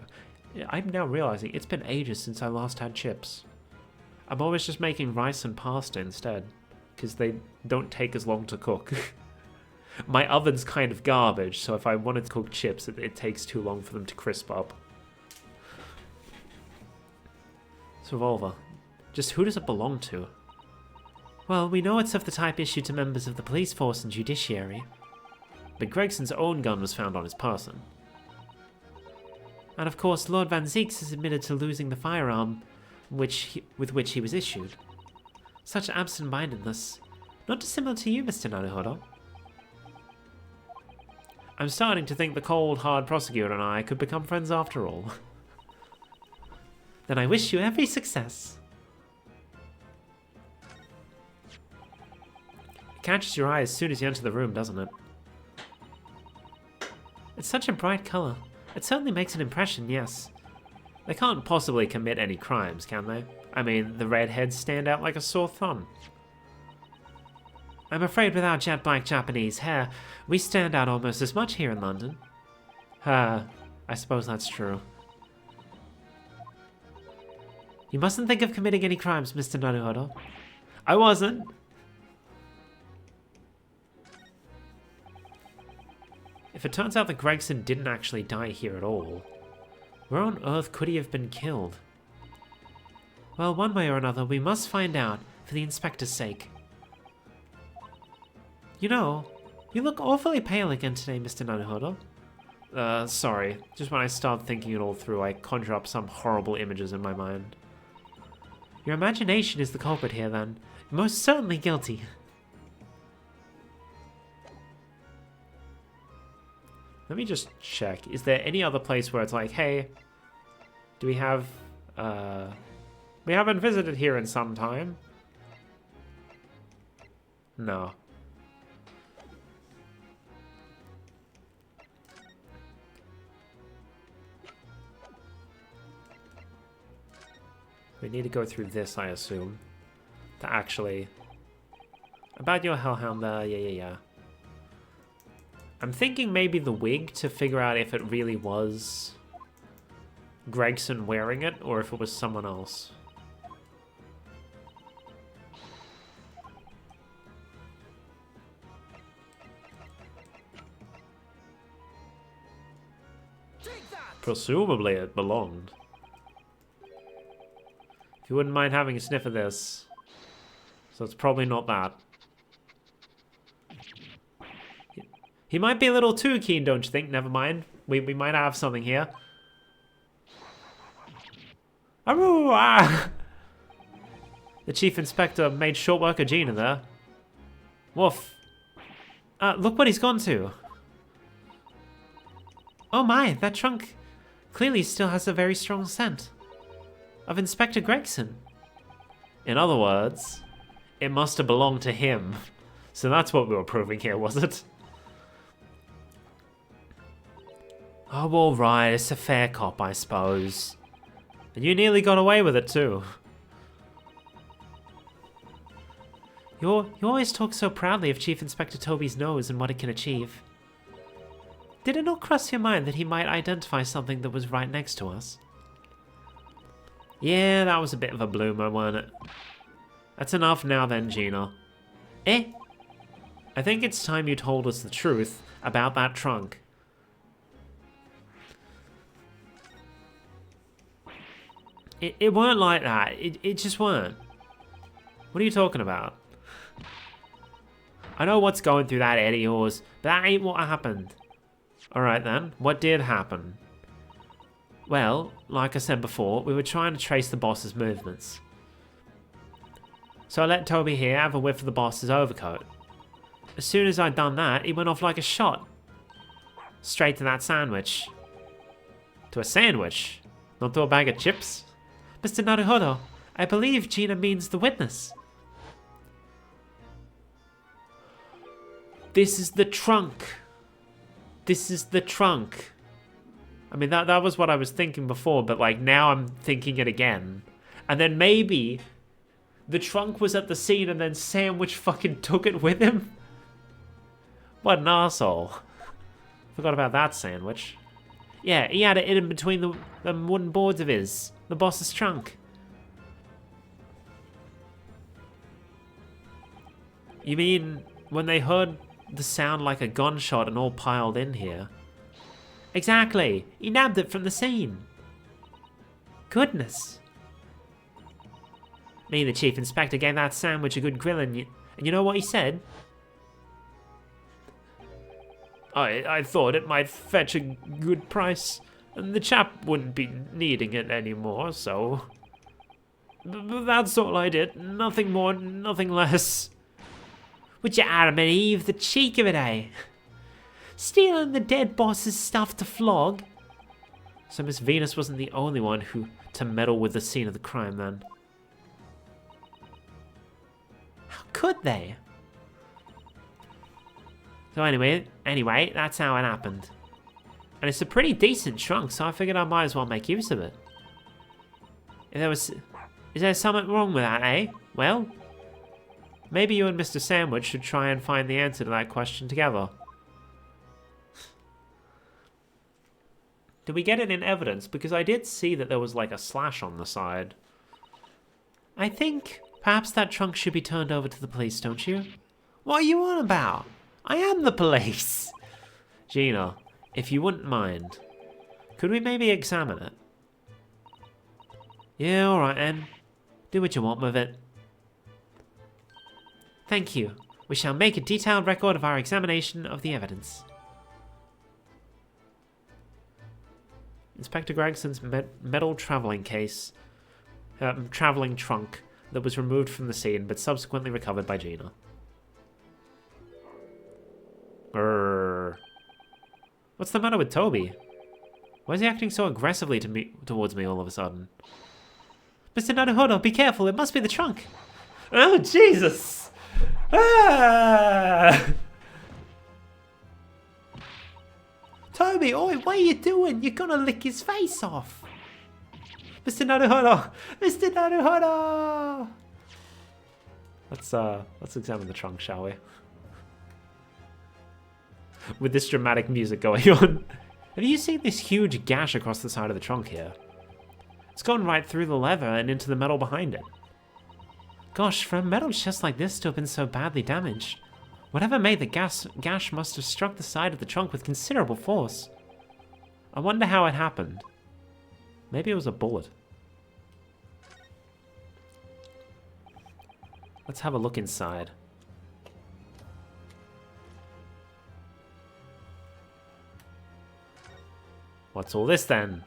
I'm now realizing it's been ages since I last had chips. I'm always just making rice and pasta instead, because they don't take as long to cook. My oven's kind of garbage, so if I wanted to cook chips, it takes too long for them to crisp up. This revolver, just who does it belong to? Well, we know it's of the type issued to members of the police force and judiciary. But Gregson's own gun was found on his person. And of course, Lord Van Zeeks has admitted to losing the firearm with which he was issued. Such absent-mindedness. Not dissimilar to you, Mr. Naruhodo. I'm starting to think the cold, hard prosecutor and I could become friends after all. Then I wish you every success. It catches your eye as soon as you enter the room, doesn't it? It's such a bright color. It certainly makes an impression, yes. They can't possibly commit any crimes, can they? I mean, the redheads stand out like a sore thumb. I'm afraid with our jet-black Japanese hair, we stand out almost as much here in London. I suppose that's true. You mustn't think of committing any crimes, Mr. Naruhodo. I wasn't. If it turns out that Gregson didn't actually die here at all, where on earth could he have been killed? Well, one way or another, we must find out, for the inspector's sake. You know, you look awfully pale again today, Mr. Naruhodo. Sorry. Just when I start thinking it all through, I conjure up some horrible images in my mind. Your imagination is the culprit here, then. Most certainly guilty. Let me just check. Is there any other place where it's like, hey, do we have, we haven't visited here in some time? No. We need to go through this, I assume, to actually... About your hellhound there, yeah. I'm thinking maybe the wig to figure out if it really was Gregson wearing it or if it was someone else. Presumably it belonged. If you wouldn't mind having a sniff of this. So it's probably not that. He might be a little too keen, don't you think? Never mind. We might have something here. Aroo, ah! The chief inspector made short work of Gina there. Woof. Look what he's gone to. Oh my, that trunk clearly still has a very strong scent. Of Inspector Gregson. In other words, it must have belonged to him. So that's what we were proving here, was it? Oh, alright, it's a fair cop, I suppose. And you nearly got away with it, too. You always talk so proudly of Chief Inspector Toby's nose and what it can achieve. Did it not cross your mind that he might identify something that was right next to us? Yeah, that was a bit of a bloomer, wasn't it? That's enough now then, Gina. Eh? I think it's time you told us the truth about that trunk. It weren't like that. It just weren't. What are you talking about? I know what's going through that head of yours, but that ain't what happened. Alright then, what did happen? Well, like I said before, we were trying to trace the boss's movements. So I let Toby here have a whiff of the boss's overcoat. As soon as I'd done that, he went off like a shot. Straight to that sandwich. To a sandwich? Not to a bag of chips? Mr. Naruhodo, I believe Gina means the witness. This is the trunk. This is the trunk. I mean, that was what I was thinking before, but like now I'm thinking it again. And then maybe the trunk was at the scene and then Sandwich fucking took it with him? What an asshole. Forgot about that Sandwich. Yeah, he had it in between the wooden boards of his. The boss's trunk. You mean when they heard the sound like a gunshot and all piled in here? Exactly. He nabbed it from the scene. Goodness. Me, the chief inspector, gave that sandwich a good grilling, and you know what he said? I thought it might fetch a good price, and the chap wouldn't be needing it anymore, so... That's all I did. Nothing more, nothing less. Would you Adam and Eve, the cheek of it, eh? Stealing the dead boss's stuff to flog? So Miss Venus wasn't the only one to meddle with the scene of the crime, then. How could they? So anyway, that's how it happened. And it's a pretty decent trunk, so I figured I might as well make use of it. Is there something wrong with that, eh? Well, maybe you and Mr. Sandwich should try and find the answer to that question together. Did we get it in evidence? Because I did see that there was like a slash on the side. I think perhaps that trunk should be turned over to the police, don't you? What are you on about? I am the police. Gina, if you wouldn't mind, could we maybe examine it? Yeah, alright then. Do what you want with it. Thank you. We shall make a detailed record of our examination of the evidence. Inspector Gregson's metal traveling case, traveling trunk that was removed from the scene but subsequently recovered by Gina. Grrr. What's the matter with Toby? Why is he acting so aggressively towards me all of a sudden? Mr. Naruhodo, be careful, it must be the trunk. Oh, Jesus! Ah! Toby, oi, what are you doing? You're gonna lick his face off. Mr. Naruhodo! Mr. Naruhodo! Let's examine the trunk, shall we? With this dramatic music going on. Have you seen this huge gash across the side of the trunk here? It's gone right through the leather and into the metal behind it. Gosh, for a metal chest like this to have been so badly damaged, whatever made the gash must have struck the side of the trunk with considerable force. I wonder how it happened. Maybe it was a bullet. Let's have a look inside. What's all this then?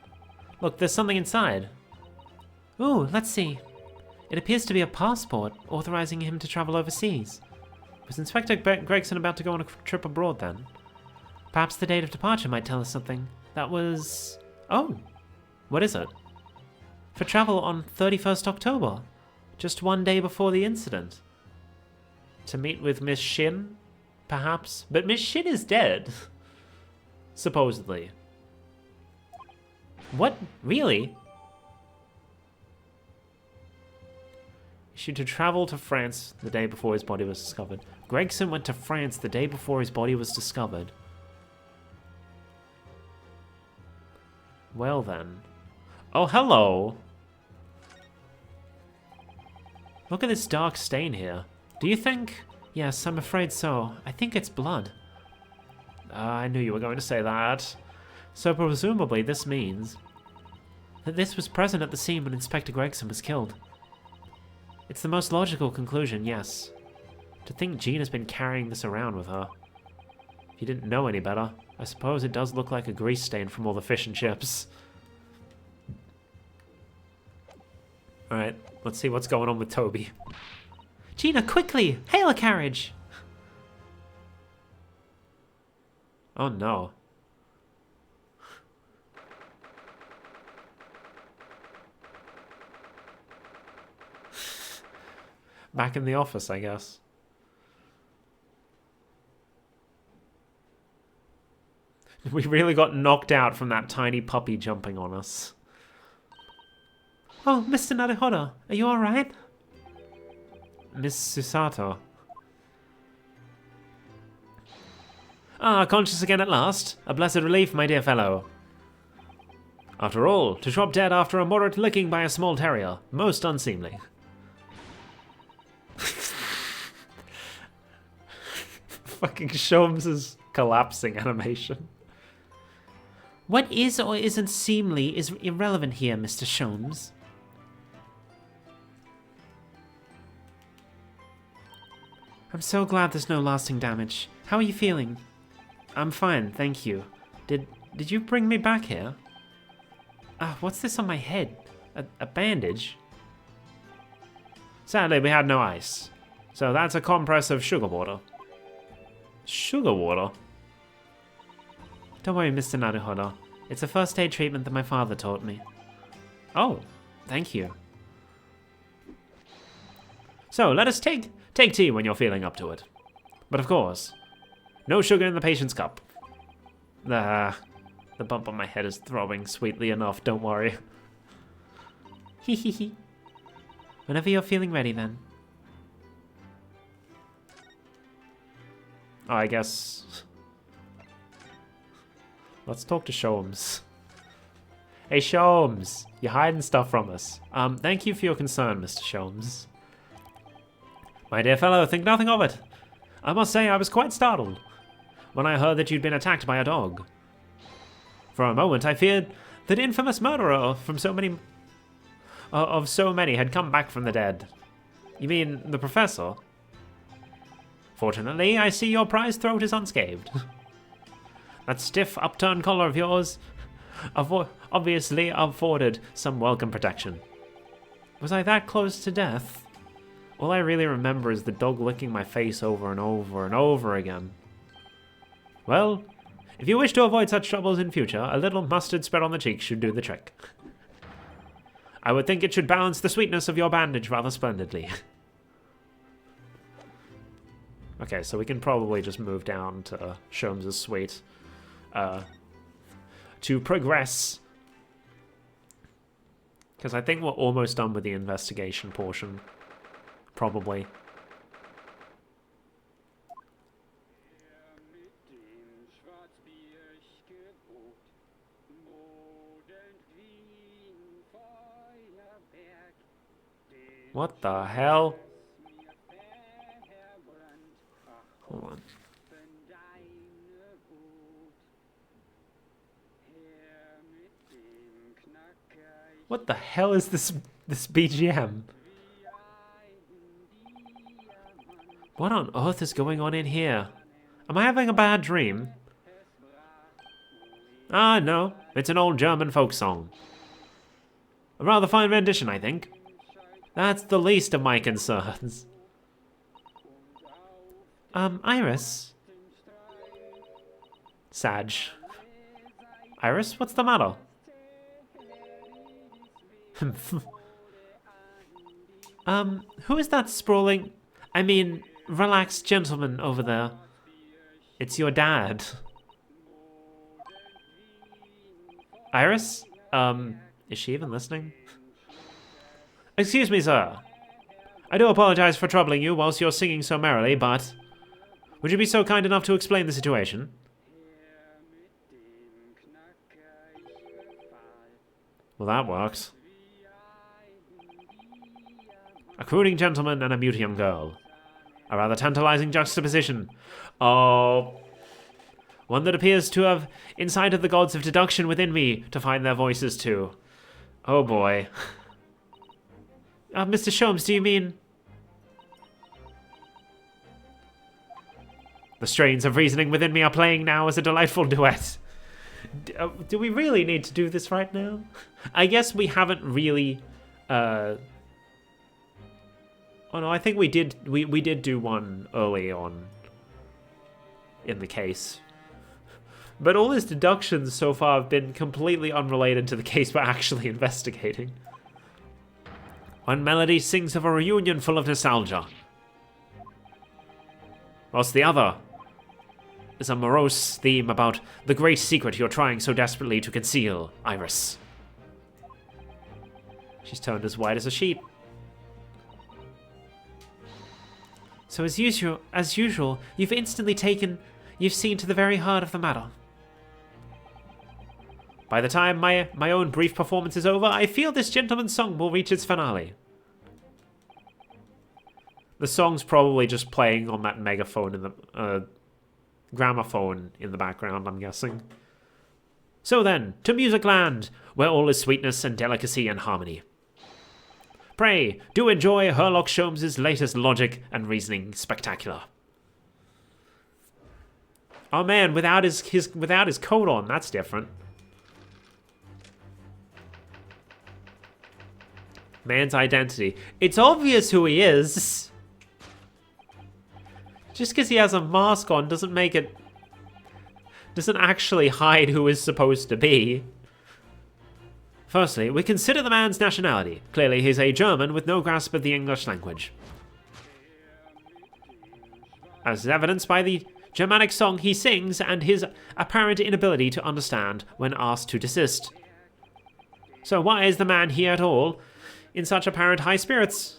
Look, there's something inside. Ooh, let's see. It appears to be a passport authorizing him to travel overseas. Was Inspector Gregson about to go on a trip abroad then? Perhaps the date of departure might tell us something. That was... Oh! What is it? For travel on 31st October. Just one day before the incident. To meet with Miss Shin? Perhaps? But Miss Shin is dead. Supposedly. What? Really? Issued to travel to France the day before his body was discovered. Gregson went to France the day before his body was discovered. Well then. Oh, hello! Look at this dark stain here. Do you think? Yes, I'm afraid so. I think it's blood. I knew you were going to say that. So presumably this means that this was present at the scene when Inspector Gregson was killed. It's the most logical conclusion, yes. To think Jean has been carrying this around with her. If you didn't know any better, I suppose it does look like a grease stain from all the fish and chips. Alright, let's see what's going on with Toby. Gina, quickly! Hail a carriage! Oh no. Back in the office, I guess. We really got knocked out from that tiny puppy jumping on us. Oh, Mr. Naruhodo, are you alright? Miss Susato. Ah, conscious again at last. A blessed relief, my dear fellow. After all, to drop dead after a moderate licking by a small terrier. Most unseemly. Fucking Sholmes' collapsing animation. What is or isn't seemly is irrelevant here, Mr. Sholmes. I'm so glad there's no lasting damage. How are you feeling? I'm fine, thank you. Did you bring me back here? What's this on my head? A bandage? Sadly, we had no ice. So that's a compress of sugar water. Sugar water? Don't worry, Mr. Naruhodo. It's a first aid treatment that my father taught me. Oh, thank you. So, let us take tea when you're feeling up to it. But of course, no sugar in the patient's cup. The bump on my head is throbbing sweetly enough, don't worry. Hehehe. Whenever you're feeling ready, then. I guess... Let's talk to Sholmes. Hey, Sholmes! You're hiding stuff from us. Thank you for your concern, Mr. Sholmes. My dear fellow, think nothing of it. I must say I was quite startled when I heard that you'd been attacked by a dog. For a moment I feared that infamous murderer from so many had come back from the dead. You mean the professor? Fortunately, I see your prized throat is unscathed. That stiff, upturned collar of yours obviously afforded some welcome protection. Was I that close to death? All I really remember is the dog licking my face over and over and over again. Well, if you wish to avoid such troubles in future, a little mustard spread on the cheeks should do the trick. I would think it should balance the sweetness of your bandage rather splendidly. Okay, so we can probably just move down to Sholmes' suite to progress. Because I think we're almost done with the investigation portion. Probably. What the hell? Hold on. What the hell is this BGM? What on earth is going on in here? Am I having a bad dream? Ah, no. It's an old German folk song. A rather fine rendition, I think. That's the least of my concerns. Iris? Sag. Iris, what's the matter? Who is that sprawling... relaxed gentleman over there? It's your dad. Iris? Is she even listening? Excuse me, sir. I do apologize for troubling you whilst you're singing so merrily, but... Would you be so kind enough to explain the situation? Well, that works. A crooning gentleman and a mute young girl. A rather tantalizing juxtaposition. Oh... One that appears to have incited the gods of deduction within me to find their voices too. Oh boy. Mr. Sholmes, do you mean... The strains of reasoning within me are playing now as a delightful duet. Do we really need to do this right now? I guess we haven't really... Oh no, I think we did do one early on in the case. But all his deductions so far have been completely unrelated to the case we're actually investigating. One melody sings of a reunion full of nostalgia. Whilst the other is a morose theme about the great secret you're trying so desperately to conceal, Iris. She's turned as white as a sheet. So as usual, you've seen to the very heart of the matter. By the time my own brief performance is over, I feel this gentleman's song will reach its finale. The song's probably just playing on that megaphone in the gramophone in the background, I'm guessing. So then, to Music Land, where all is sweetness and delicacy and harmony. Pray, do enjoy Herlock Sholmes' latest logic and reasoning spectacular. Oh man, without his coat on, that's different. Man's identity. It's obvious who he is. Just because he has a mask on doesn't actually hide who he's supposed to be. Firstly, we consider the man's nationality. Clearly, he's a German with no grasp of the English language. As evidenced by the Germanic song he sings and his apparent inability to understand when asked to desist. So why is the man here at all in such apparently high spirits?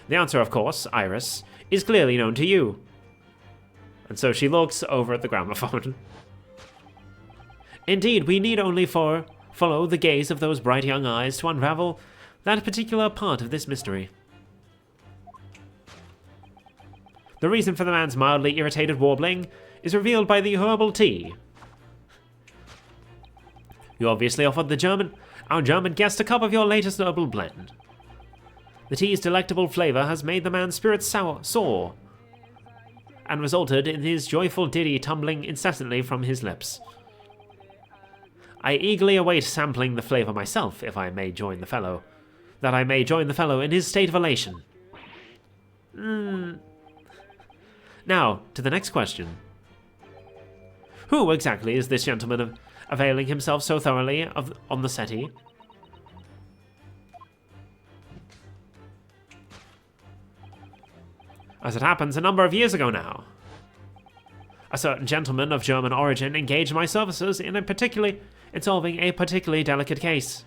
The answer, of course, Iris, is clearly known to you. And so she looks over at the gramophone. Indeed, we need only follow the gaze of those bright young eyes to unravel that particular part of this mystery. The reason for the man's mildly irritated warbling is revealed by the herbal tea. You obviously offered our German guest a cup of your latest herbal blend. The tea's delectable flavor has made the man's spirits soar, and resulted in his joyful ditty tumbling incessantly from his lips. I eagerly await sampling the flavor myself, that I may join the fellow in his state of elation. Now, to the next question. Who exactly is this gentleman availing himself so thoroughly on the settee? As it happens, a number of years ago now, a certain gentleman of German origin engaged my services in solving a particularly delicate case.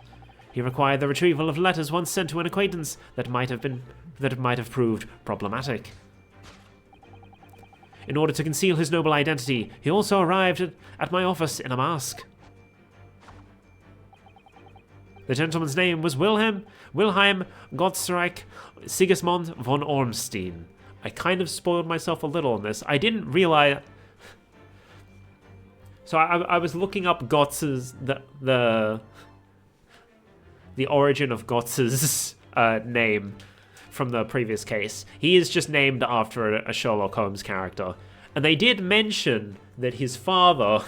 He required the retrieval of letters once sent to an acquaintance that might have proved problematic. In order to conceal his noble identity, he also arrived at my office in a mask. The gentleman's name was Wilhelm Gottsreich Sigismund von Ormstein. I kind of spoiled myself a little on this. I didn't realize... So I was looking up Gotts's... the origin of Gotts's name from the previous case. He is just named after a Sherlock Holmes character. And they did mention that his father,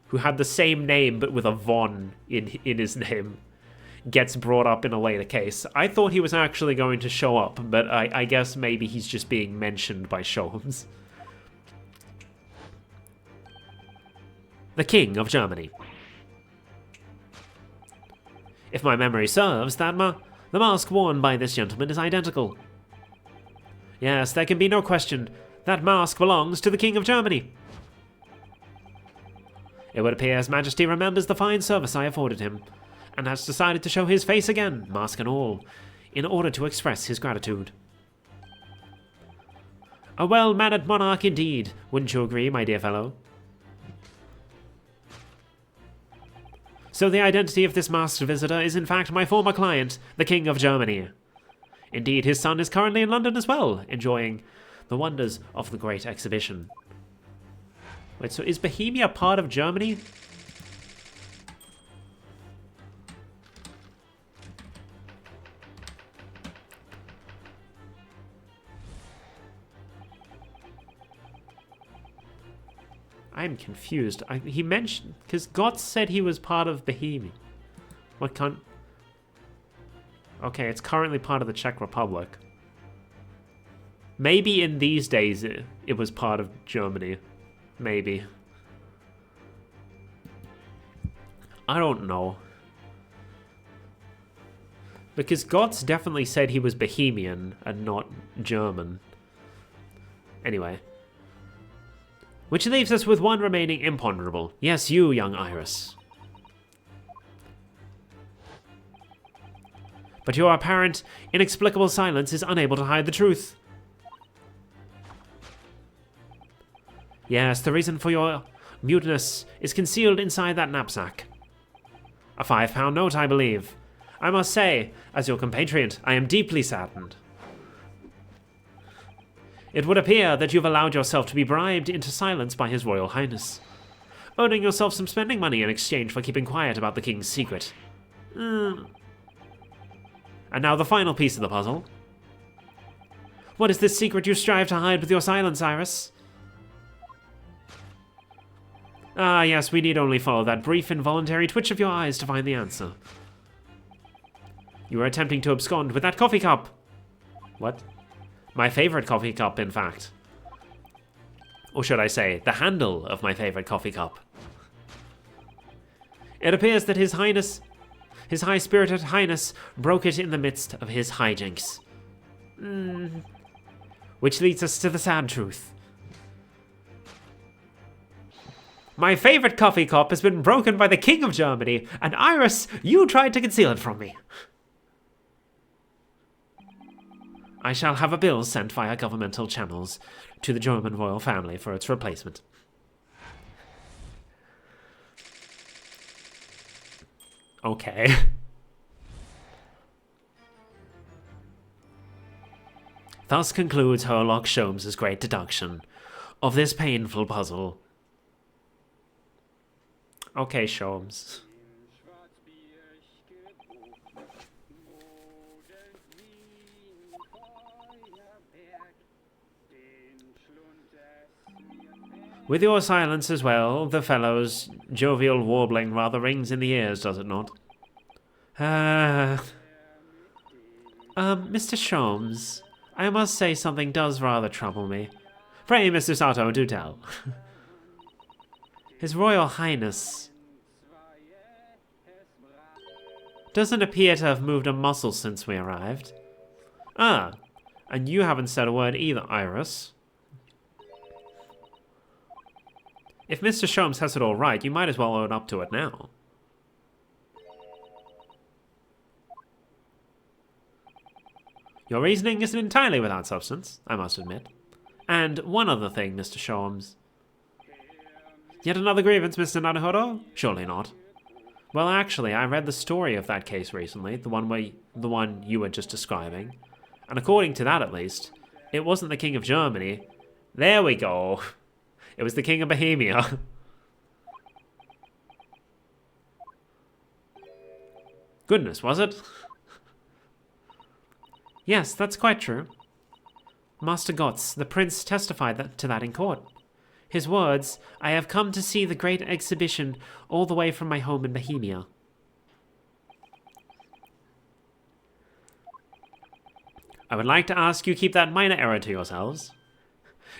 who had the same name but with a von in his name, gets brought up in a later case. I thought he was actually going to show up, but I guess maybe he's just being mentioned by Sholmes. The King of Germany. If my memory serves, the mask worn by this gentleman is identical. Yes, there can be no question. That mask belongs to the King of Germany. It would appear His Majesty remembers the fine service I afforded him, and has decided to show his face again, mask and all, in order to express his gratitude. A well-mannered monarch indeed, wouldn't you agree, my dear fellow? So the identity of this masked visitor is in fact my former client, the King of Germany. Indeed, his son is currently in London as well, enjoying the wonders of the Great Exhibition. Wait, so is Bohemia part of Germany? I'm confused. He mentioned... Because Gotts said he was part of Bohemia. What can't... Okay, it's currently part of the Czech Republic. Maybe in these days it was part of Germany. Maybe. I don't know. Because Gotts definitely said he was Bohemian and not German. Anyway. Which leaves us with one remaining imponderable. Yes, you, young Iris. But your apparent, inexplicable silence is unable to hide the truth. Yes, the reason for your muteness is concealed inside that knapsack. A £5 note, I believe. I must say, as your compatriot, I am deeply saddened. It would appear that you've allowed yourself to be bribed into silence by His Royal Highness, earning yourself some spending money in exchange for keeping quiet about the King's secret. And now the final piece of the puzzle. What is this secret you strive to hide with your silence, Iris? Ah, yes, we need only follow that brief involuntary twitch of your eyes to find the answer. You were attempting to abscond with that coffee cup. What? My favorite coffee cup, in fact. Or should I say, the handle of my favorite coffee cup. It appears that His high-spirited highness, broke it in the midst of his hijinks. Which leads us to the sad truth. My favorite coffee cup has been broken by the King of Germany, and Iris, you tried to conceal it from me. I shall have a bill sent via governmental channels to the German royal family for its replacement. Okay. Thus concludes Sherlock Sholmes' great deduction of this painful puzzle. Okay, Sholmes. With your silence as well, the fellow's jovial warbling rather rings in the ears, does it not? Mr. Sholmes, I must say something does rather trouble me. Pray, Mr. Sato, do tell. His Royal Highness doesn't appear to have moved a muscle since we arrived. Ah, and you haven't said a word either, Iris. If Mr. Sholmes has it all right, you might as well own up to it now. Your reasoning isn't entirely without substance, I must admit. And one other thing, Mr. Sholmes. Yet another grievance, Mr. Naruhodo? Surely not. Well, actually, I read the story of that case recently, the one you were just describing. And according to that, at least, it wasn't the King of Germany. There we go. It was the King of Bohemia. Goodness, was it? Yes, that's quite true. Master Gotz, the prince, testified to that in court. His words, I have come to see the great exhibition all the way from my home in Bohemia. I would like to ask you keep that minor error to yourselves.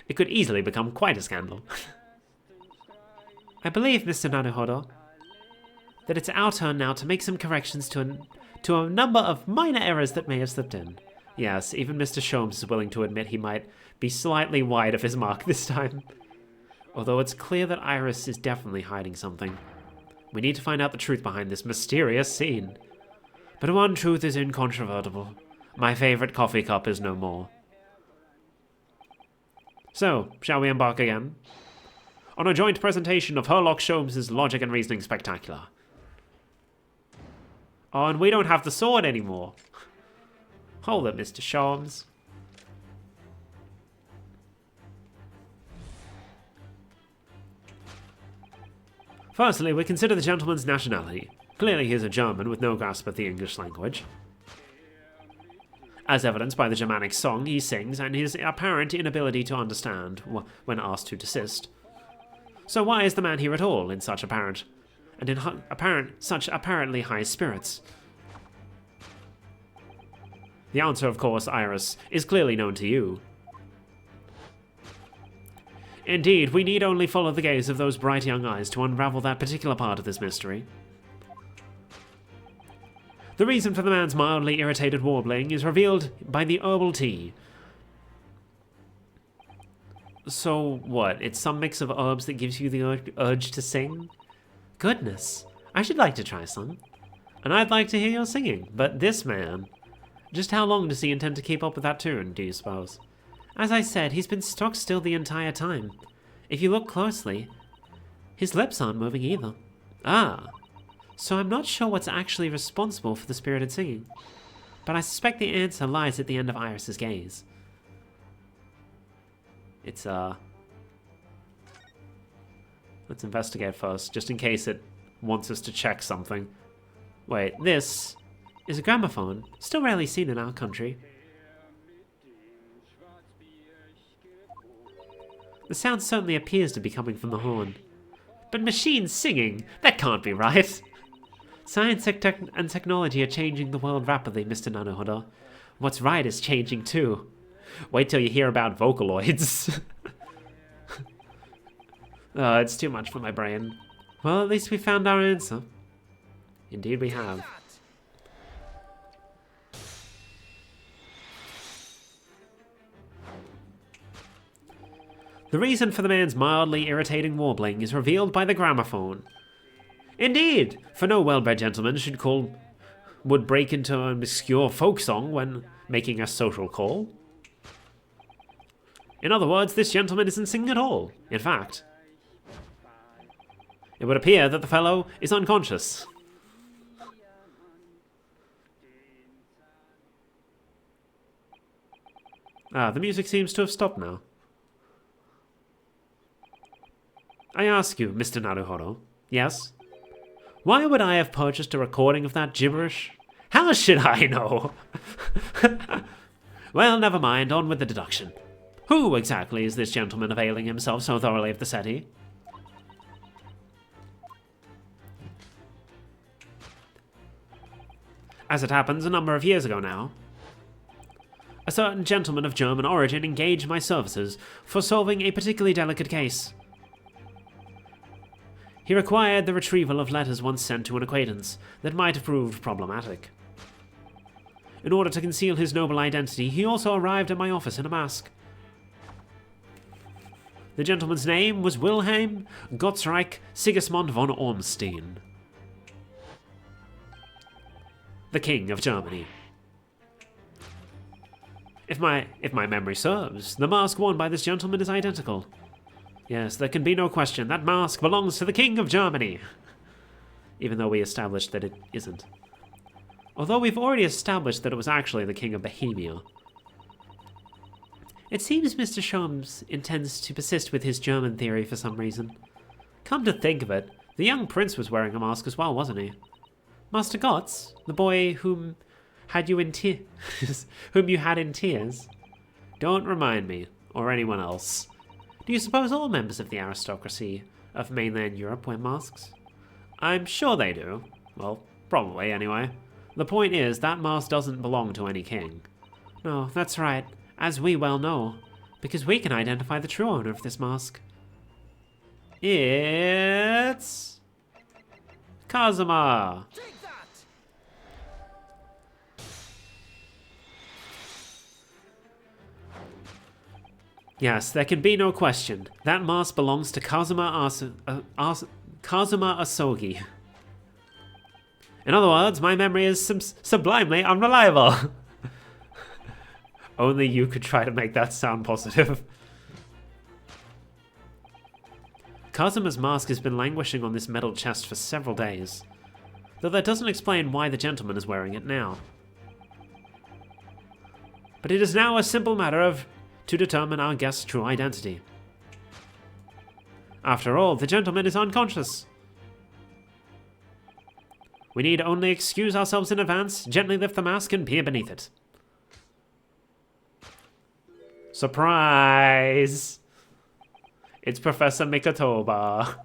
It could easily become quite a scandal. I believe, Mr. Naruhodo, that it's our turn now to make some corrections to a number of minor errors that may have slipped in. Yes, even Mr. Sholmes is willing to admit he might be slightly wide of his mark this time. Although it's clear that Iris is definitely hiding something. We need to find out the truth behind this mysterious scene. But one truth is incontrovertible. My favorite coffee cup is no more. So, shall we embark again? On a joint presentation of Sherlock Sholmes' Logic and Reasoning Spectacular. Oh, and we don't have the sword anymore. Hold it, Mr. Sholmes. Firstly, we consider the gentleman's nationality. Clearly he is a German with no grasp of the English language. As evidenced by the Germanic song he sings and his apparent inability to understand when asked to desist. So why is the man here at all in such apparently high spirits? The answer, of course, Iris, is clearly known to you. Indeed, we need only follow the gaze of those bright young eyes to unravel that particular part of this mystery. The reason for the man's mildly irritated warbling is revealed by the herbal tea. So what? It's some mix of herbs that gives you the urge to sing? Goodness, I should like to try some. And I'd like to hear your singing, but this man... Just how long does he intend to keep up with that tune, do you suppose? As I said, he's been stuck still the entire time. If you look closely, his lips aren't moving either. Ah, so I'm not sure what's actually responsible for the spirited singing. But I suspect the answer lies at the end of Iris's gaze. It's, let's investigate first, just in case it wants us to check something. Wait, this is a gramophone, still rarely seen in our country. The sound certainly appears to be coming from the horn. But machines singing? That can't be right! Science and technology are changing the world rapidly, Mr. Naruhodo. What's right is changing too. Wait till you hear about Vocaloids. It's too much for my brain. Well, at least we found our answer. Indeed we have. The reason for the man's mildly irritating warbling is revealed by the gramophone. Indeed, for no well-bred gentleman would break into an obscure folk song when making a social call. In other words, this gentleman isn't singing at all. In fact, it would appear that the fellow is unconscious. Ah, the music seems to have stopped now. I ask you, Mr. Naruhodo, yes? Why would I have purchased a recording of that gibberish? How should I know? Well, never mind, on with the deduction. Who exactly is this gentleman availing himself so thoroughly of the settee? As it happens, a number of years ago now, a certain gentleman of German origin engaged my services for solving a particularly delicate case. He required the retrieval of letters once sent to an acquaintance that might have proved problematic. In order to conceal his noble identity, he also arrived at my office in a mask. The gentleman's name was Wilhelm Gottsreich Sigismund von Ormstein, the King of Germany. If my memory serves, the mask worn by this gentleman is identical. Yes, there can be no question, that mask belongs to the King of Germany. Even though we established that it isn't. Although we've already established that it was actually the King of Bohemia. It seems Mr. Sholmes intends to persist with his German theory for some reason. Come to think of it, the young prince was wearing a mask as well, wasn't he? Master Gotts, the boy whom you had in tears? Don't remind me, or anyone else. Do you suppose all members of the aristocracy of mainland Europe wear masks? I'm sure they do. Well, probably anyway. The point is, that mask doesn't belong to any king. No, that's right, as we well know, because we can identify the true owner of this mask. It's... Kazuma! Yes, there can be no question. That mask belongs to Kazuma Asogi. In other words, my memory is sublimely unreliable. Only you could try to make that sound positive. Kazuma's mask has been languishing on this metal chest for several days, though that doesn't explain why the gentleman is wearing it now. But it is now a simple matter to determine our guest's true identity. After all, the gentleman is unconscious. We need only excuse ourselves in advance, gently lift the mask, and peer beneath it. Surprise! It's Professor Mikotoba.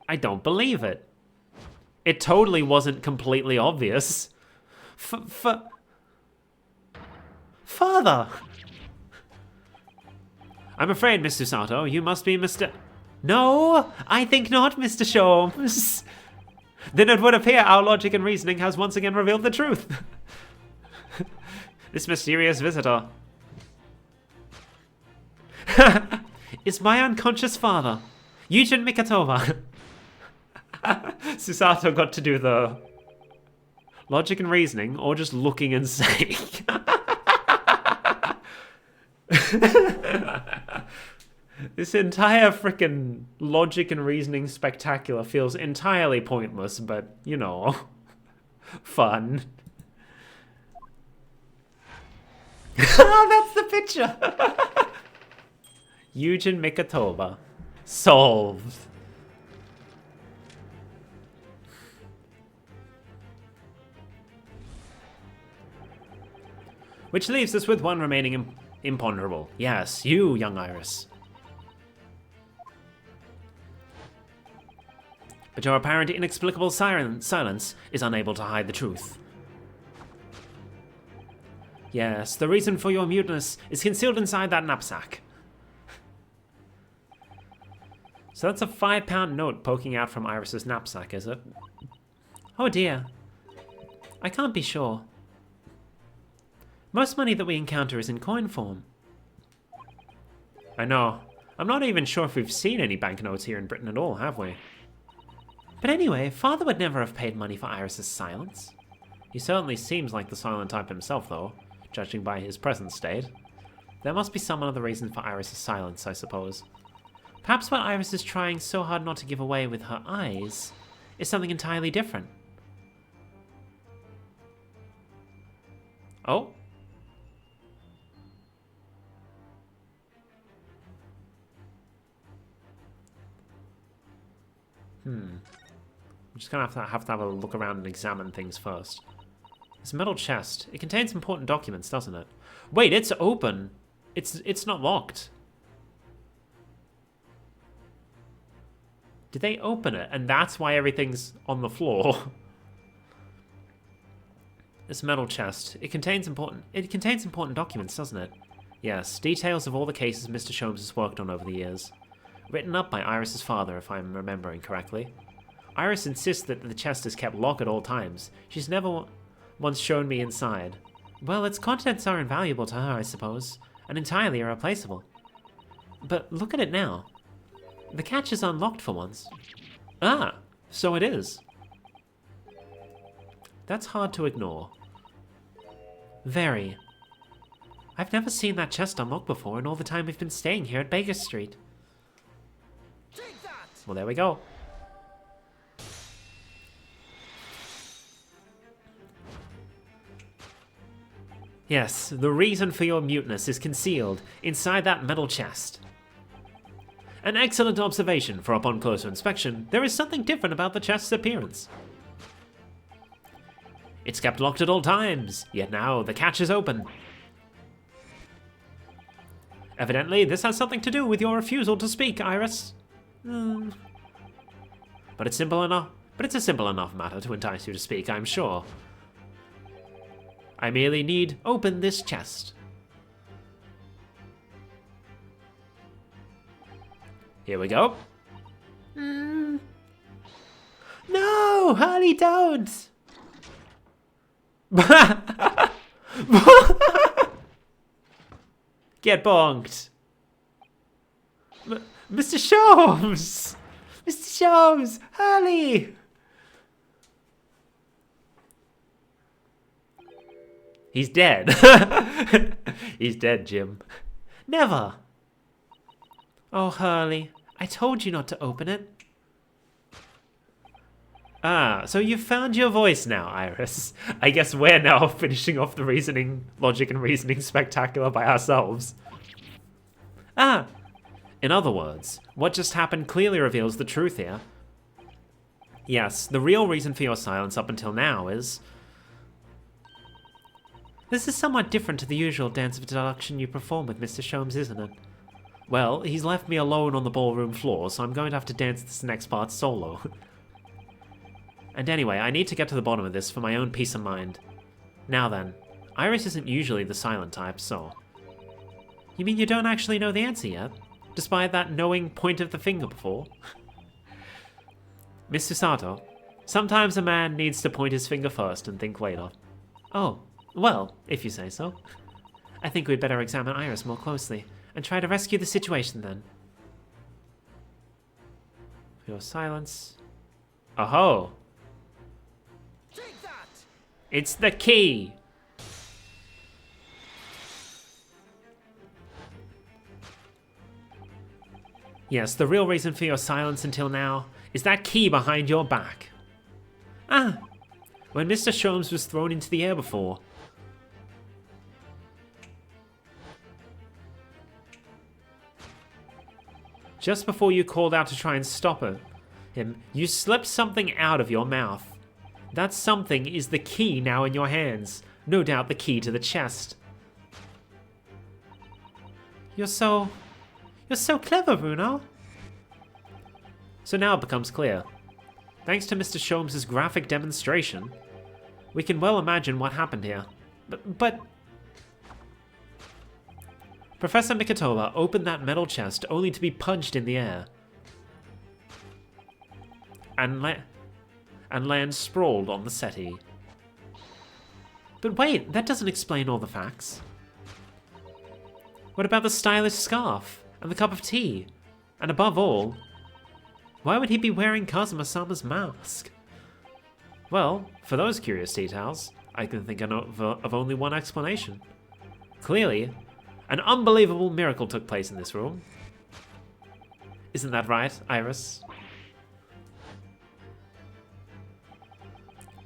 I don't believe it. It totally wasn't completely obvious. Father! I'm afraid, Mr. Sato, you must be Mr... No, I think not, Mr. Sholmes. Then it would appear our logic and reasoning has once again revealed the truth. This mysterious visitor. is my unconscious father, Yujin Mikatova. Susato got to do the logic and reasoning, or just looking and saying. This entire frickin' logic and reasoning spectacular feels entirely pointless, but, you know, fun. That's the picture! Yujin Mikatova. Solved. Which leaves us with one remaining imponderable. Yes, you, young Iris. But your apparent inexplicable silence is unable to hide the truth. Yes, the reason for your muteness is concealed inside that knapsack. So that's a £5 note poking out from Iris's knapsack, is it? Oh dear. I can't be sure. Most money that we encounter is in coin form. I know. I'm not even sure if we've seen any banknotes here in Britain at all, have we? But anyway, Father would never have paid money for Iris's silence. He certainly seems like the silent type himself, though, judging by his present state. There must be some other reason for Iris's silence, I suppose. Perhaps what Iris is trying so hard not to give away with her eyes is something entirely different. Oh? I'm just gonna have to have a look around and examine things first. This metal chest, it contains important documents, doesn't it? Wait, it's open. It's not locked. Did they open it? And that's why everything's on the floor. This metal chest, it contains important documents, doesn't it? Yes, details of all the cases Mr. Sholmes has worked on over the years. Written up by Iris's father, if I'm remembering correctly. Iris insists that the chest is kept locked at all times. She's never once shown me inside. Well, its contents are invaluable to her, I suppose, and entirely irreplaceable. But look at it now. The catch is unlocked for once. Ah, so it is. That's hard to ignore. Very. I've never seen that chest unlocked before in all the time we've been staying here at Baker Street. Well, there we go. Yes, the reason for your muteness is concealed inside that metal chest. An excellent observation, for upon closer inspection, there is something different about the chest's appearance. It's kept locked at all times, yet now the catch is open. Evidently, this has something to do with your refusal to speak, Iris. But it's simple enough. But it's a simple enough matter to entice you to speak, I'm sure. I merely need open this chest. Here we go. No, Harley, don't. Get bonked. Mr. Sholmes! Mr. Sholmes! Hurley! He's dead. He's dead, Jim. Never! Oh, Hurley, I told you not to open it. Ah, so you've found your voice now, Iris. I guess we're now finishing off the logic and reasoning spectacular by ourselves. Ah! In other words, what just happened clearly reveals the truth here. Yes, the real reason for your silence up until now is... This is somewhat different to the usual dance of deduction you perform with Mr. Sholmes, isn't it? Well, he's left me alone on the ballroom floor, so I'm going to have to dance this next part solo. And anyway, I need to get to the bottom of this for my own peace of mind. Now then, Iris isn't usually the silent type, so... You mean you don't actually know the answer yet? Despite that knowing point of the finger before? Miss Susato, sometimes a man needs to point his finger first and think later. Oh, well, if you say so. I think we'd better examine Iris more closely, and try to rescue the situation then. For your silence. Oh-ho! Take that! It's the key! Yes, the real reason for your silence until now is that key behind your back. Ah! When Mr. Sholmes was thrown into the air before. Just before you called out to try and stop him, you slipped something out of your mouth. That something is the key now in your hands. No doubt the key to the chest. You're so clever, Bruno. So now it becomes clear. Thanks to Mr. Sholmes' graphic demonstration, we can well imagine what happened here. But Professor Mikotoba opened that metal chest only to be punched in the air. And land sprawled on the settee. But wait, that doesn't explain all the facts. What about the stylish scarf and the cup of tea? And above all, why would he be wearing Kazuma-sama's mask? Well, for those curious details, I can think of only one explanation. Clearly, an unbelievable miracle took place in this room. Isn't that right, Iris?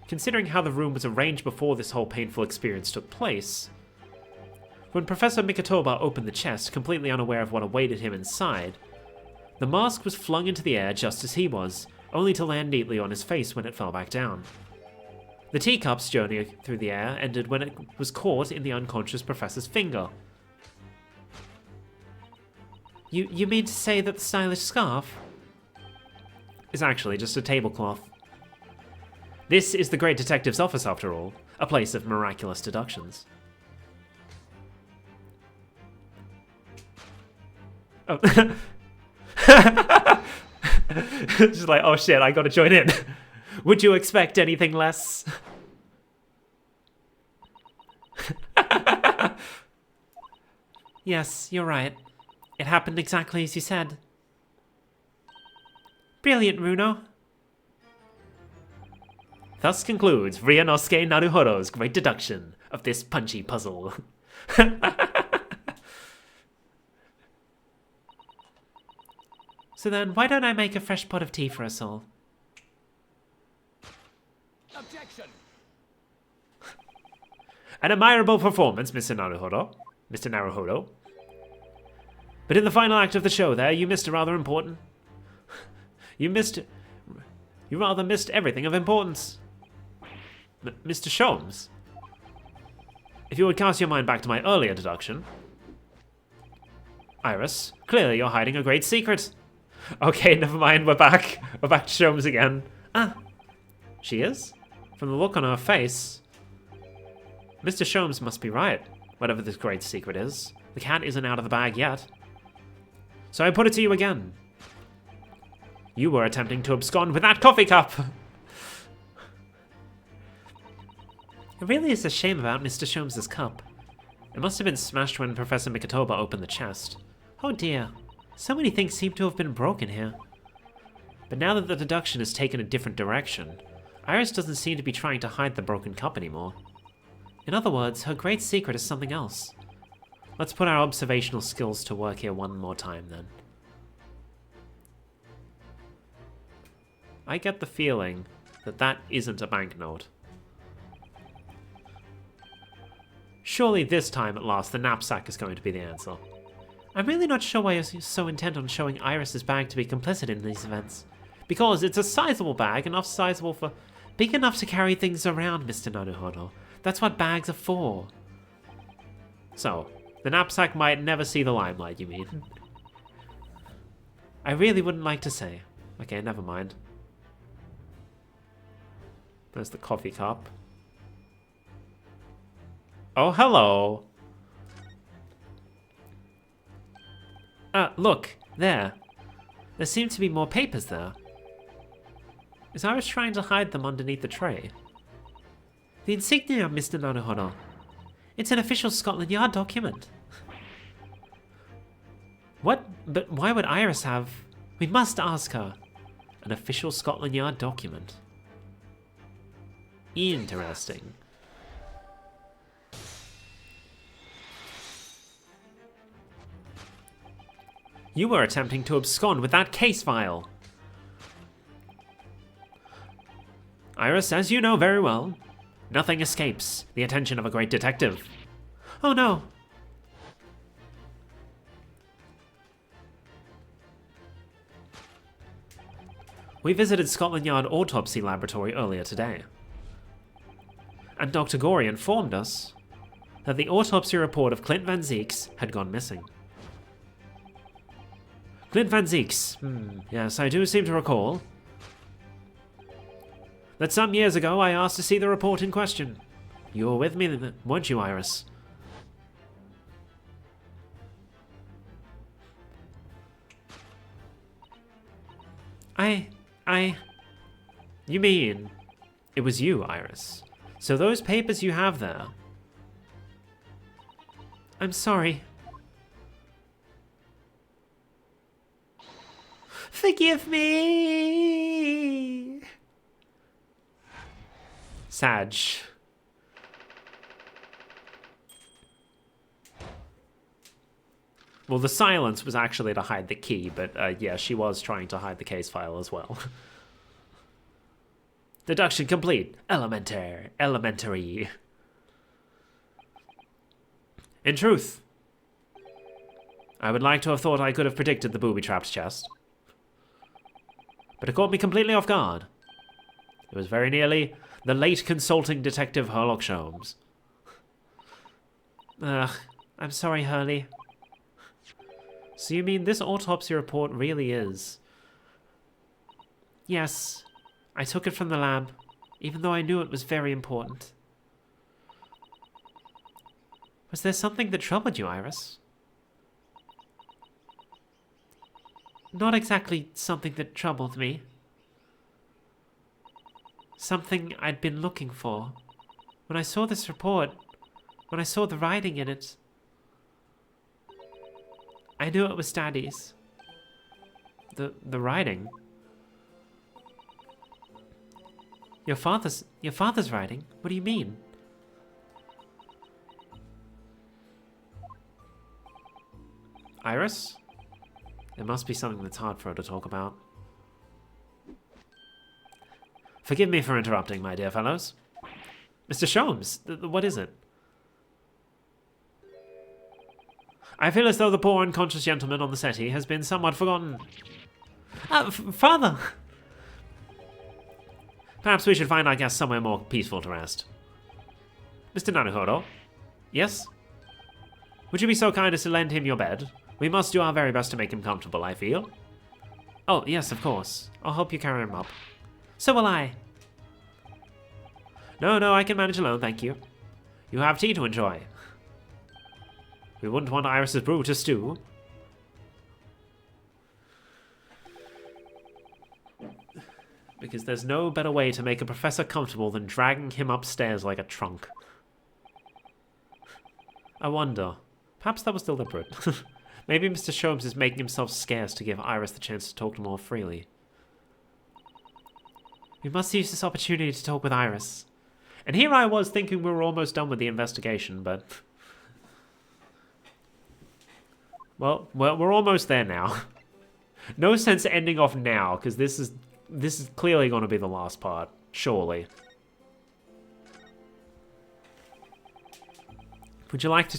Considering how the room was arranged before this whole painful experience took place, when Professor Mikotoba opened the chest, completely unaware of what awaited him inside, the mask was flung into the air just as he was, only to land neatly on his face when it fell back down. The teacup's journey through the air ended when it was caught in the unconscious professor's finger. You mean to say that the stylish scarf is actually just a tablecloth? This is the Great Detective's office, after all, a place of miraculous deductions. Oh. Just like, oh shit, I gotta join in. Would you expect anything less? Yes, you're right. It happened exactly as you said. Brilliant, Runo. Thus concludes Ryunosuke Naruhodo's great deduction of this punchy puzzle. So then, why don't I make a fresh pot of tea for us all? Objection! An admirable performance, Mr. Naruhodo. But in the final act of the show there, you missed a rather important... You rather missed everything of importance. Mr. Sholmes? If you would cast your mind back to my earlier deduction... Iris, clearly you're hiding a great secret. Okay, never mind, we're back. We're back to Sholmes again. Ah, she is? From the look on her face... Mr. Sholmes must be right, whatever this great secret is. The cat isn't out of the bag yet. So I put it to you again. You were attempting to abscond with that coffee cup! It really is a shame about Mr. Sholmes' cup. It must have been smashed when Professor Mikotoba opened the chest. Oh dear. So many things seem to have been broken here. But now that the deduction has taken a different direction, Iris doesn't seem to be trying to hide the broken cup anymore. In other words, her great secret is something else. Let's put our observational skills to work here one more time then. I get the feeling that that isn't a banknote. Surely this time at last the knapsack is going to be the answer. I'm really not sure why you're so intent on showing Iris's bag to be complicit in these events. Because it's a sizable bag, big enough to carry things around, Mr. Naruhodo. That's what bags are for. So, the knapsack might never see the limelight, you mean? I really wouldn't like to say. Okay, never mind. There's the coffee cup. Oh, hello. Look, there. There seem to be more papers there. Is Iris trying to hide them underneath the tray? The insignia, Mr. Naruhodo. It's an official Scotland Yard document. What? But why would Iris have... We must ask her. An official Scotland Yard document. Interesting. You were attempting to abscond with that case file. Iris, as you know very well, nothing escapes the attention of a great detective. Oh no. We visited Scotland Yard Autopsy Laboratory earlier today. And Dr. Gorey informed us that the autopsy report of Clint Van Zeeks had gone missing. Clint Van Zeeks. Yes, I do seem to recall that some years ago I asked to see the report in question. You were with me, weren't you, Iris? You mean it was you, Iris? So those papers you have there... I'm sorry. Forgive me! Sag. Well, the silence was actually to hide the key, but yeah, she was trying to hide the case file as well. Deduction complete. Elementary. In truth, I would like to have thought I could have predicted the booby-trapped chest. But it caught me completely off guard. It was very nearly the late consulting detective Herlock Sholmes. Ugh, I'm sorry, Hurley. So you mean this autopsy report really is? Yes, I took it from the lab, even though I knew it was very important. Was there something that troubled you, Iris? Not exactly something that troubled me. Something I'd been looking for. When I saw this report, when I saw the writing in it, I knew it was Daddy's. The writing? Your father's writing? What do you mean? Iris? It must be something that's hard for her to talk about. Forgive me for interrupting, my dear fellows. Mr. Sholmes, what is it? I feel as though the poor unconscious gentleman on the settee has been somewhat forgotten. Father! Perhaps we should find our guest somewhere more peaceful to rest. Mr. Naruhodo? Yes? Would you be so kind as to lend him your bed? We must do our very best to make him comfortable, I feel. Oh, yes, of course. I'll help you carry him up. So will I. No, I can manage alone, thank you. You have tea to enjoy. We wouldn't want Iris's brew to stew. Because there's no better way to make a professor comfortable than dragging him upstairs like a trunk. I wonder. Perhaps that was deliberate. Maybe Mr. Sholmes is making himself scarce to give Iris the chance to talk more freely. We must use this opportunity to talk with Iris. And here I was thinking we were almost done with the investigation, but... Well, we're almost there now. No sense ending off now, because this is clearly going to be the last part, surely. Would you like to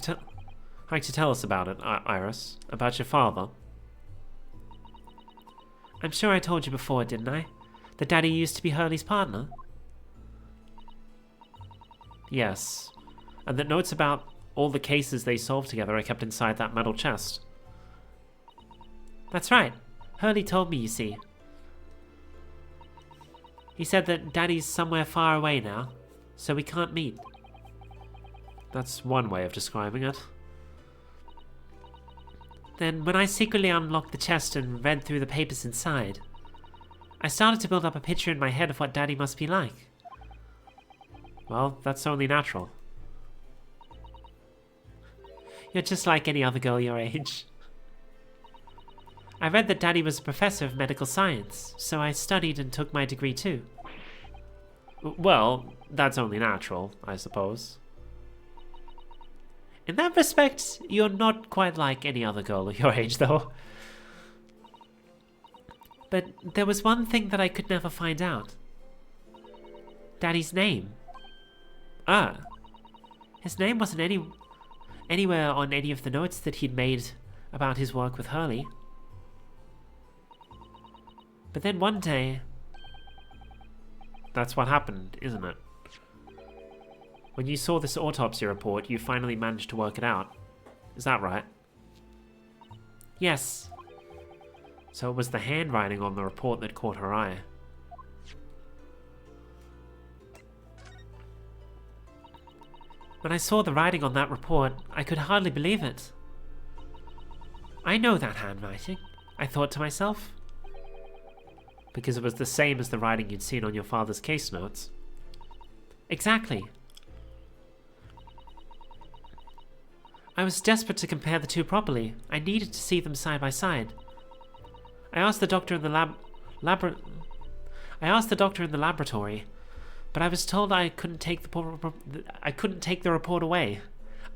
tell us about it, Iris? About your father? I'm sure I told you before, didn't I? That Daddy used to be Hurley's partner? Yes. And that notes about all the cases they solved together are kept inside that metal chest. That's right. Hurley told me, you see. He said that Daddy's somewhere far away now, so we can't meet. That's one way of describing it. Then, when I secretly unlocked the chest and read through the papers inside, I started to build up a picture in my head of what Daddy must be like. Well, that's only natural. You're just like any other girl your age. I read that Daddy was a professor of medical science, so I studied and took my degree too. Well, that's only natural, I suppose. In that respect, you're not quite like any other girl your age, though. But there was one thing that I could never find out. Daddy's name. Ah, His name wasn't anywhere on any of the notes that he'd made about his work with Hurley. But then one day... that's what happened, isn't it? When you saw this autopsy report, you finally managed to work it out. Is that right? Yes. So it was the handwriting on the report that caught her eye. When I saw the writing on that report, I could hardly believe it. I know that handwriting, I thought to myself. Because it was the same as the writing you'd seen on your father's case notes. Exactly. I was desperate to compare the two properly. I needed to see them side by side. I asked the doctor in the laboratory, but I was told I couldn't take the report away.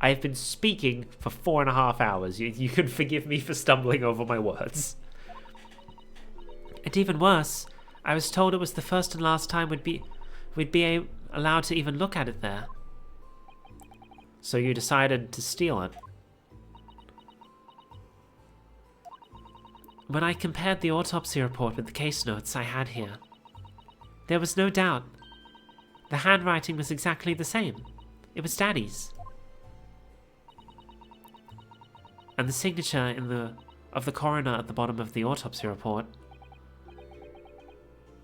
I've been speaking for 4.5 hours. You can forgive me for stumbling over my words. And even worse, I was told it was the first and last time we'd be allowed to even look at it there. So you decided to steal it? When I compared the autopsy report with the case notes I had here, there was no doubt. The handwriting was exactly the same. It was Daddy's. And the signature of the coroner at the bottom of the autopsy report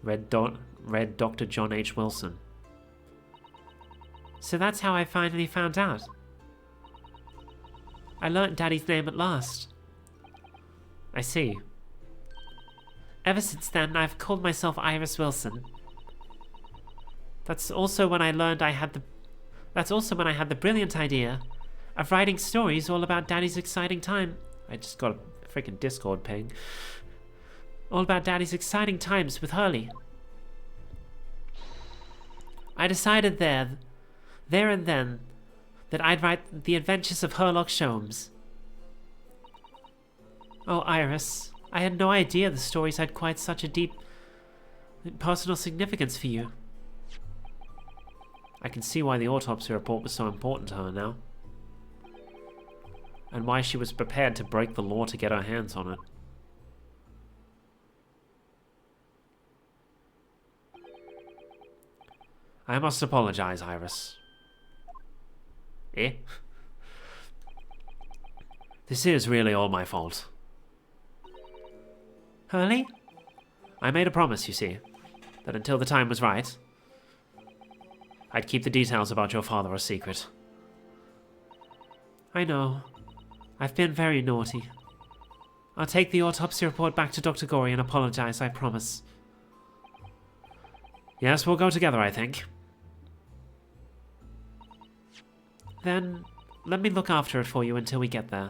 read Dr. John H. Wilson. So that's how I finally found out. I learnt Daddy's name at last. I see. Ever since then, I've called myself Iris Wilson. That's also when I had the brilliant idea of writing stories all about Daddy's exciting time. I just got a freaking Discord ping. All about Daddy's exciting times with Hurley. I decided there and then, that I'd write The Adventures of Herlock Sholmes. Oh, Iris, I had no idea the stories had quite such a deep personal significance for you. I can see why the autopsy report was so important to her now. And why she was prepared to break the law to get her hands on it. I must apologize, Iris. Eh? This is really all my fault. Hurley? I made a promise, you see, that until the time was right, I'd keep the details about your father a secret. I know. I've been very naughty. I'll take the autopsy report back to Dr. Gorey and apologize, I promise. Yes, we'll go together, I think. Then, let me look after it for you until we get there.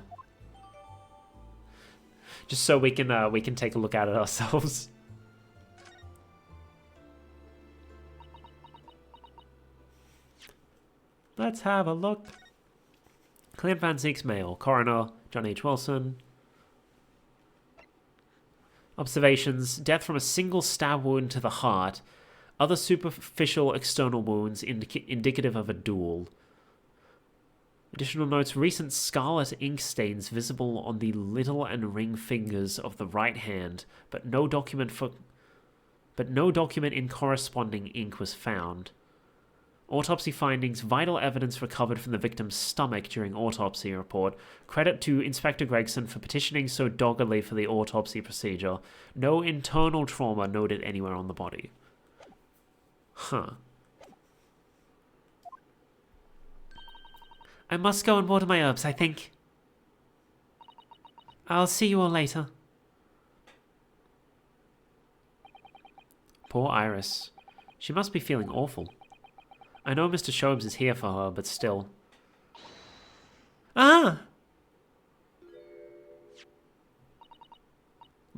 Just so we can take a look at it ourselves. Let's have a look. Clint Van Zeek's mail. Coroner, John H. Wilson. Observations. Death from a single stab wound to the heart. Other superficial external wounds indicative of a duel. Additional notes. Recent scarlet ink stains visible on the little and ring fingers of the right hand, but no document in corresponding ink was found. Autopsy findings, vital evidence recovered from the victim's stomach during autopsy report. Credit to Inspector Gregson for petitioning so doggedly for the autopsy procedure. No internal trauma noted anywhere on the body. Huh. I must go and water my herbs, I think. I'll see you all later. Poor Iris. She must be feeling awful. I know Mr. Shobes is here for her, but still. Ah!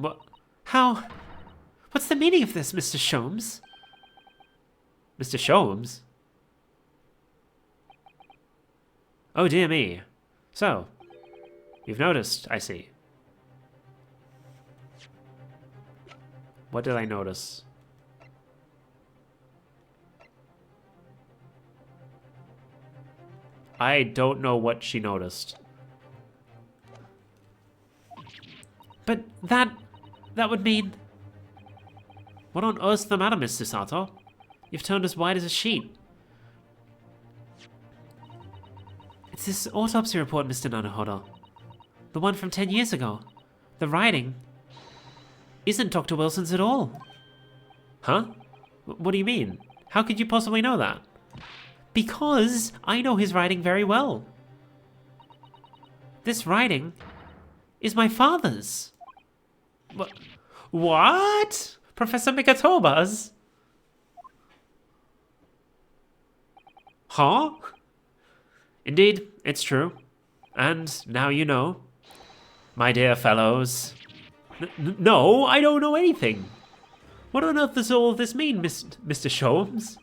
What? How? What's the meaning of this, Mr. Sholmes? Mr. Sholmes? Oh dear me. So, you've noticed, I see. What did I notice? I don't know what she noticed. But that would mean... What on earth's the matter, Mr. Sato? You've turned as white as a sheet. It's this autopsy report, Mr. Nanohoro. The one from 10 years ago. The writing isn't Dr. Wilson's at all. Huh? What do you mean? How could you possibly know that? Because I know his writing very well. This writing is my father's. What? Professor Mikatoba's? Huh? Indeed, it's true. And now you know. My dear fellows. No, I don't know anything. What on earth does all of this mean, Mr. Sholmes?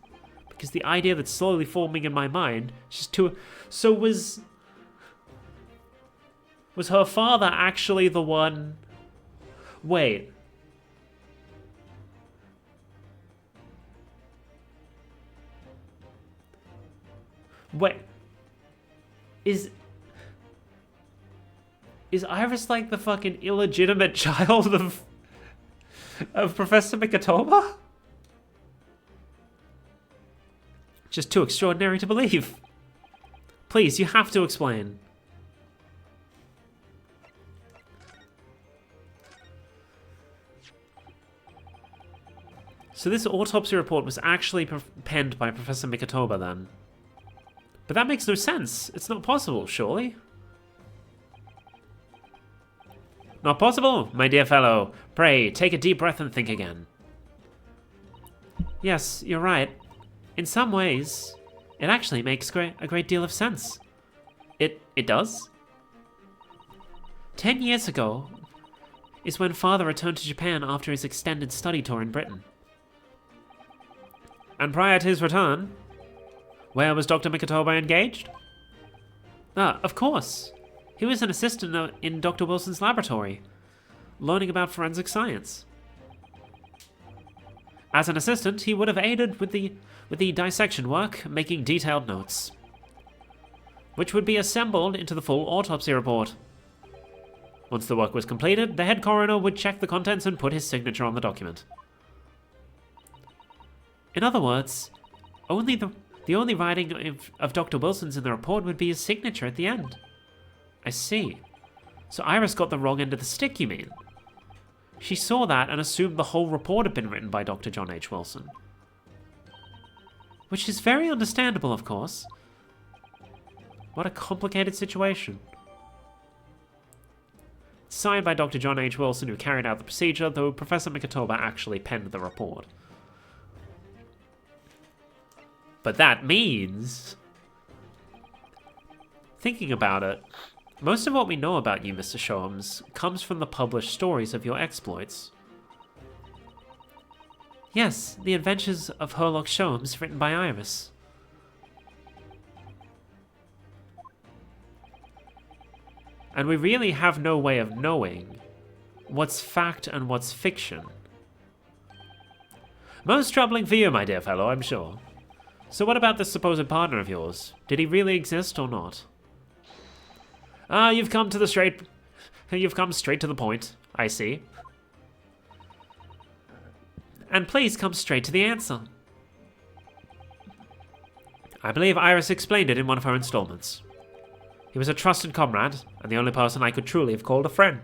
Because the idea that's slowly forming in my mind is just too... So was her father actually the one... Wait. Wait. Is Iris like the fucking illegitimate child of Professor Mikatoba? Just too extraordinary to believe. Please, you have to explain. So this autopsy report was actually penned by Professor Mikatoba then. But that makes no sense. It's not possible, surely. Not possible, my dear fellow. Pray, take a deep breath and think again. Yes, you're right. In some ways, it actually makes a great deal of sense. It does? 10 years ago is when Father returned to Japan after his extended study tour in Britain. And prior to his return, where was Dr. Mikatoba engaged? Ah, of course. He was an assistant in Dr. Wilson's laboratory, learning about forensic science. As an assistant, he would have aided with the dissection work, making detailed notes, which would be assembled into the full autopsy report. Once the work was completed, the head coroner would check the contents and put his signature on the document. In other words, the only writing of Dr. Wilson's in the report would be his signature at the end. I see. So Iris got the wrong end of the stick, you mean? She saw that and assumed the whole report had been written by Dr. John H. Wilson. Which is very understandable, of course. What a complicated situation. Signed by Dr. John H. Wilson, who carried out the procedure, though Professor Mikatoba actually penned the report. But that means... Thinking about it, most of what we know about you, Mr. Sholmes, comes from the published stories of your exploits. Yes, the adventures of Herlock Sholmes, written by Iris. And we really have no way of knowing what's fact and what's fiction. Most troubling for you, my dear fellow, I'm sure. So what about this supposed partner of yours? Did he really exist or not? Ah, you've come straight to the point, I see. And please come straight to the answer. I believe Iris explained it in one of her installments. He was a trusted comrade, and the only person I could truly have called a friend.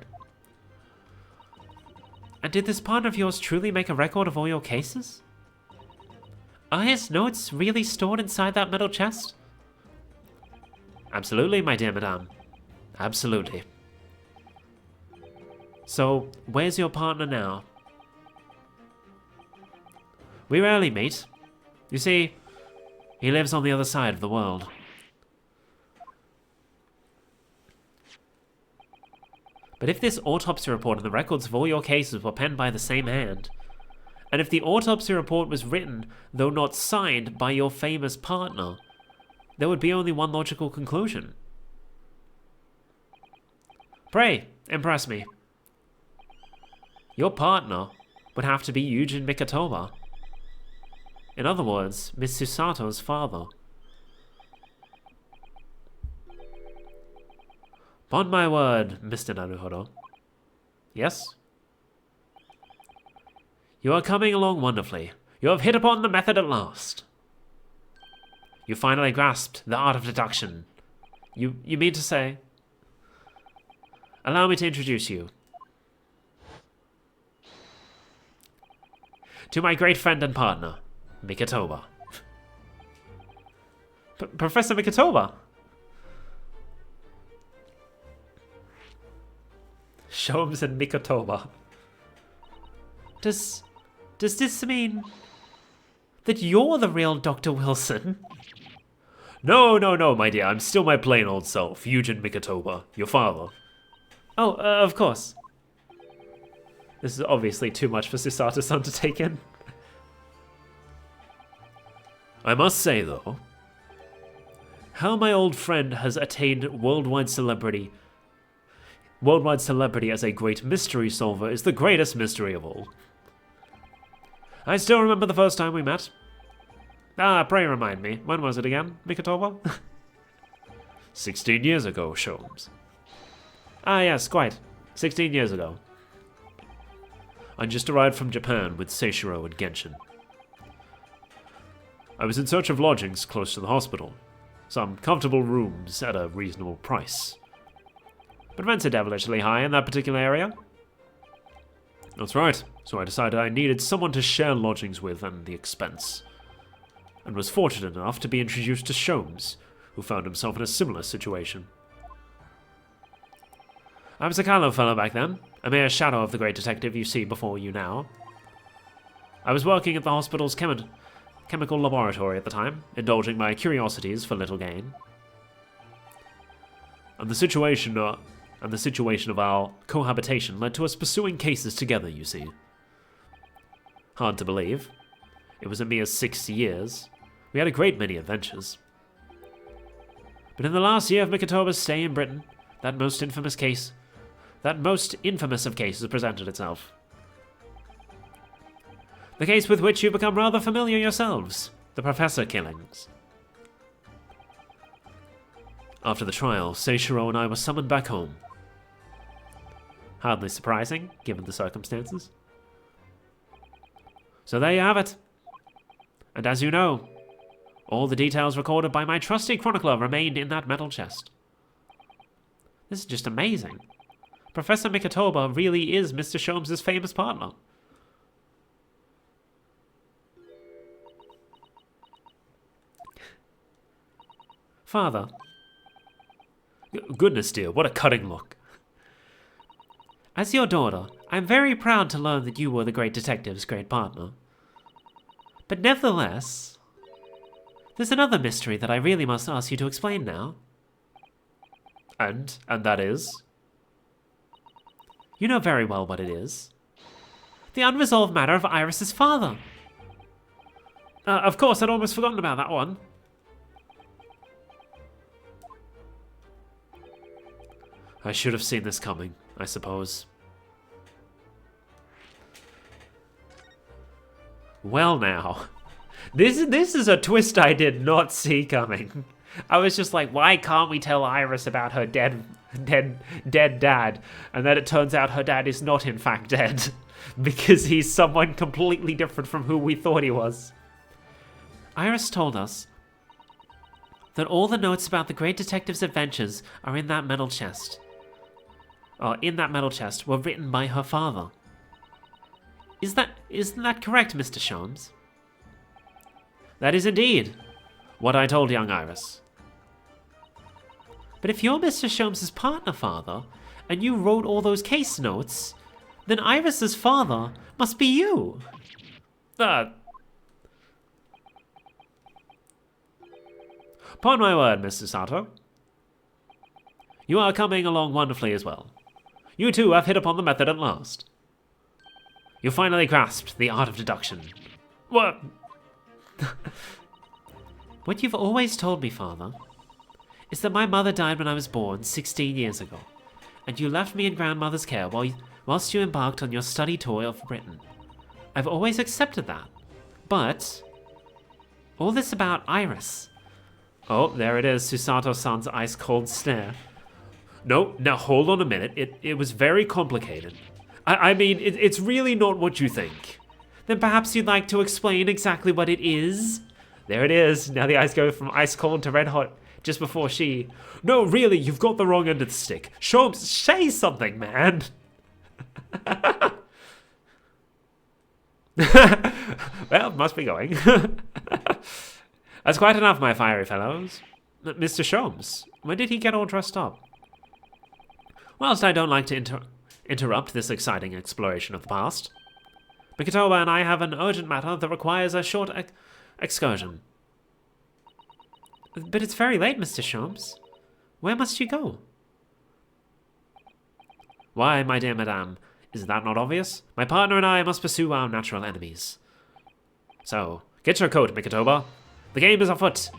And did this partner of yours truly make a record of all your cases? Are his notes really stored inside that metal chest? Absolutely, my dear madame. Absolutely. So, where's your partner now? We rarely meet. You see, he lives on the other side of the world. But if this autopsy report and the records of all your cases were penned by the same hand, and if the autopsy report was written, though not signed, by your famous partner, there would be only one logical conclusion. Pray, impress me. Your partner would have to be Yujin Mikotoba. In other words, Miss Susato's father. Upon my word, Mr. Naruhodo. Yes? You are coming along wonderfully. You have hit upon the method at last. You finally grasped the art of deduction. You mean to say? Allow me to introduce you to my great friend and partner, Mikotoba. Professor Mikotoba? Sholmes and Mikotoba. Does this mean that you're the real Dr. Wilson? No, my dear. I'm still my plain old self, Yujin Mikotoba, your father. Oh, of course. This is obviously too much for Susato-san to take in. I must say, though, how my old friend has attained worldwide celebrity as a great mystery solver is the greatest mystery of all. I still remember the first time we met. Pray remind me. When was it again, Mikotoba? 16 years ago, Sholmes. Yes, quite. 16 years ago. I just arrived from Japan with Seishiro and Genshin. I was in search of lodgings close to the hospital. Some comfortable rooms at a reasonable price. But rents are devilishly high in that particular area. That's right. So I decided I needed someone to share lodgings with and the expense. And was fortunate enough to be introduced to Sholmes, who found himself in a similar situation. I was a callow fellow back then, a mere shadow of the great detective you see before you now. I was working at the hospital's chemical laboratory at the time, indulging my curiosities for little gain. And the situation of our cohabitation led to us pursuing cases together, you see. Hard to believe. It was a mere 6 years. We had a great many adventures. But in the last year of Mikotoba's stay in Britain, that most infamous of cases presented itself. The case with which you've become rather familiar yourselves, the Professor killings. After the trial, Seishiro and I were summoned back home. Hardly surprising, given the circumstances. So there you have it. And as you know, all the details recorded by my trusty chronicler remained in that metal chest. This is just amazing. Professor Mikotoba really is Mr. Sholmes' famous partner. Father. Goodness dear, what a cutting look. As your daughter, I'm very proud to learn that you were the great detective's great partner. But nevertheless, there's another mystery that I really must ask you to explain now. And that is? You know very well what it is. The unresolved matter of Iris's father. Of course, I'd almost forgotten about that one. I should have seen this coming, I suppose. Well now, this is a twist I did not see coming. I was just like, why can't we tell Iris about her dead dad? And then it turns out her dad is not in fact dead, because he's someone completely different from who we thought he was. Iris told us that all the notes about the great detective's adventures are in that metal chest. Were written by her father. Isn't that correct, Mr. Sholmes? That is indeed what I told young Iris. But if you're Mr. Sholmes' partner, father, and you wrote all those case notes, then Iris's father must be you. Upon my word, Mr. Sato, you are coming along wonderfully as well. You two have hit upon the method at last. You finally grasped the art of deduction. What? What you've always told me, Father, is that my mother died when I was born 16 years ago, and you left me in grandmother's care whilst you embarked on your study tour of Britain. I've always accepted that. But all this about Iris. Oh, there it is, Susato-san's ice-cold stare. No, now hold on a minute. It was very complicated. I mean, it's really not what you think. Then perhaps you'd like to explain exactly what it is? There it is. Now the ice go from ice-cold to red-hot just before she... No, really, you've got the wrong end of the stick. Shomes, say something, man. Well, must be going. That's quite enough, my fiery fellows. Mr. Shomes, when did he get all dressed up? Whilst I don't like to interrupt this exciting exploration of the past, Mikotoba and I have an urgent matter that requires a short excursion. But it's very late, Mr. Shomes. Where must you go? Why, my dear madame, is that not obvious? My partner and I must pursue our natural enemies. So, get your coat, Mikotoba. The game is afoot.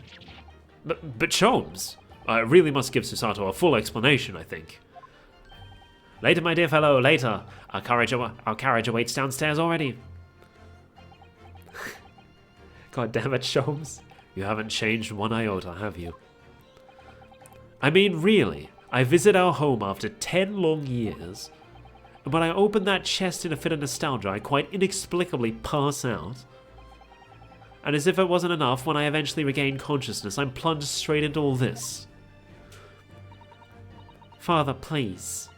But Shomes, I really must give Susato a full explanation, I think. Later, my dear fellow, later. Our carriage awaits downstairs already. God damn it, Shomes. You haven't changed one iota, have you? I mean, really, I visit our home after 10 long years, and when I open that chest in a fit of nostalgia, I quite inexplicably pass out. And as if it wasn't enough, when I eventually regain consciousness, I'm plunged straight into all this. Father, please.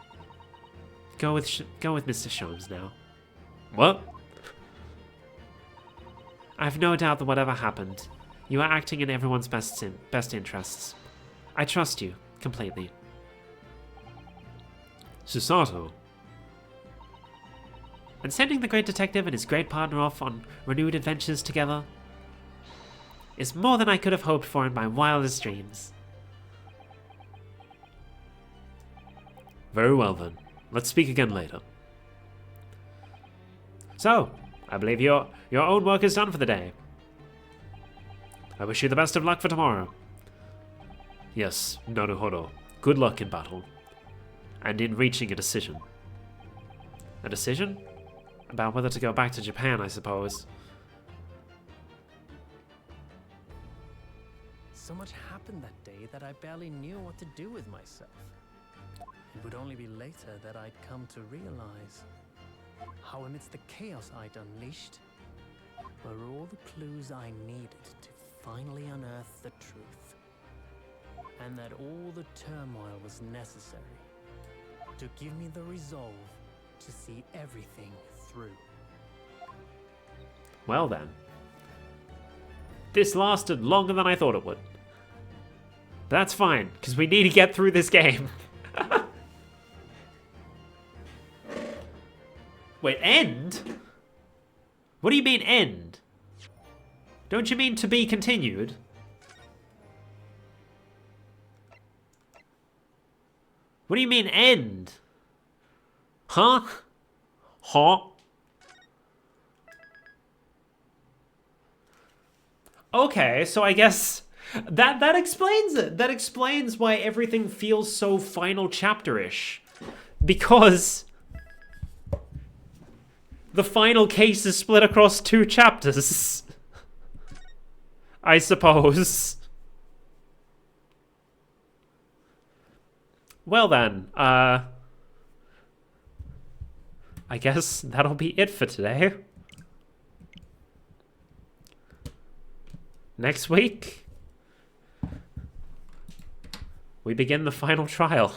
Go with Mr. Shomes now. What? I've no doubt that whatever happened, you are acting in everyone's best interests. I trust you completely. Susato. And sending the great detective and his great partner off on renewed adventures together is more than I could have hoped for in my wildest dreams. Very well then. Let's speak again later. So, I believe your own work is done for the day. I wish you the best of luck for tomorrow. Yes, Naruhodo. Good luck in battle. And in reaching a decision. A decision? About whether to go back to Japan, I suppose. So much happened that day that I barely knew what to do with myself. It would only be later that I'd come to realize how amidst the chaos I'd unleashed were all the clues I needed to finally unearth the truth. And that all the turmoil was necessary to give me the resolve to see everything through. Well then. This lasted longer than I thought it would. That's fine, because we need to get through this game. Wait, end? What do you mean end? Don't you mean to be continued? What do you mean end? Huh? Huh? Okay, so I guess that explains it. That explains why everything feels so final chapter-ish. Because the final case is split across 2 chapters. I suppose. Well then, I guess that'll be it for today. Next week, we begin the final trial.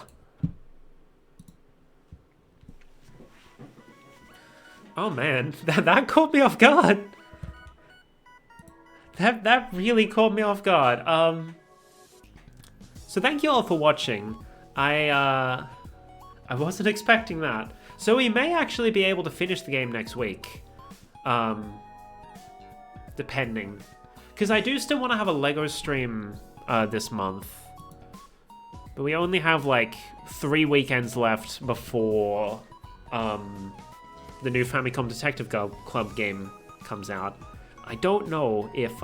Oh man, that caught me off guard. That really caught me off guard. So thank you all for watching. I wasn't expecting that. So we may actually be able to finish the game next week. Depending. Because I do still want to have a LEGO stream this month. But we only have like 3 weekends left before the new Famicom Detective Club game comes out. I don't know if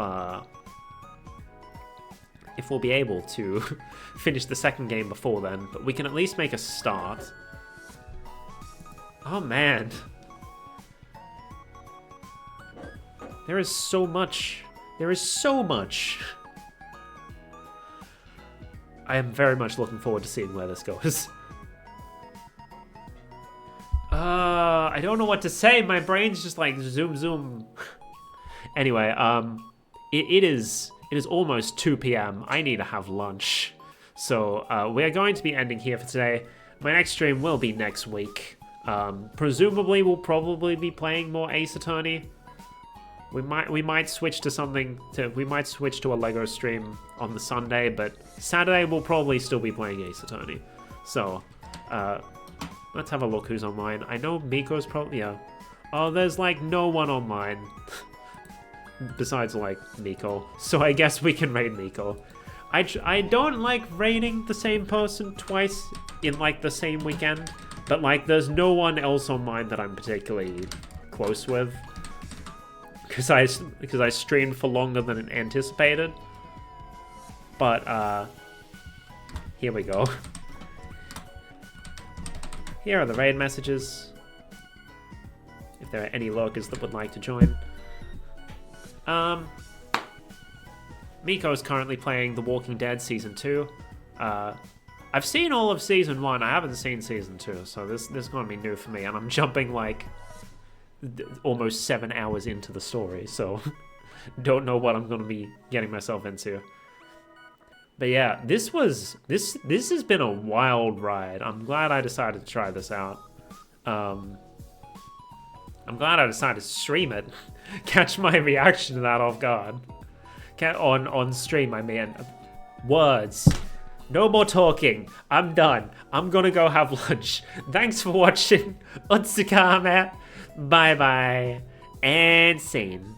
we'll be able to finish the second game before then, but we can at least make a start. Oh man. There is so much. There is so much. I am very much looking forward to seeing where this goes. I don't know what to say. My brain's just like zoom. Anyway, it is almost 2 p.m. I need to have lunch. So we are going to be ending here for today. My next stream will be next week. Presumably, we'll probably be playing more Ace Attorney. We might switch to a Lego stream on the Sunday, but Saturday we'll probably still be playing Ace Attorney. So, let's have a look who's online. I know Miko's probably, yeah. Oh, there's like no one online besides like Miko. So I guess we can raid Miko. I don't like raiding the same person twice in like the same weekend, but like there's no one else online that I'm particularly close with. Because I streamed for longer than anticipated. But, here we go. Here are the raid messages. If there are any lurkers that would like to join. Miko is currently playing The Walking Dead Season 2. I've seen all of Season 1. I haven't seen Season 2, so this is going to be new for me. And I'm jumping, like, almost 7 hours into the story, so don't know what I'm going to be getting myself into. But yeah, this has been a wild ride. I'm glad I decided to try this out. I'm glad I decided to stream it. Catch my reaction to that off guard. On stream, I mean. Words. No more talking. I'm done. I'm gonna go have lunch. Thanks for watching. Utsukame. Bye bye. And scene.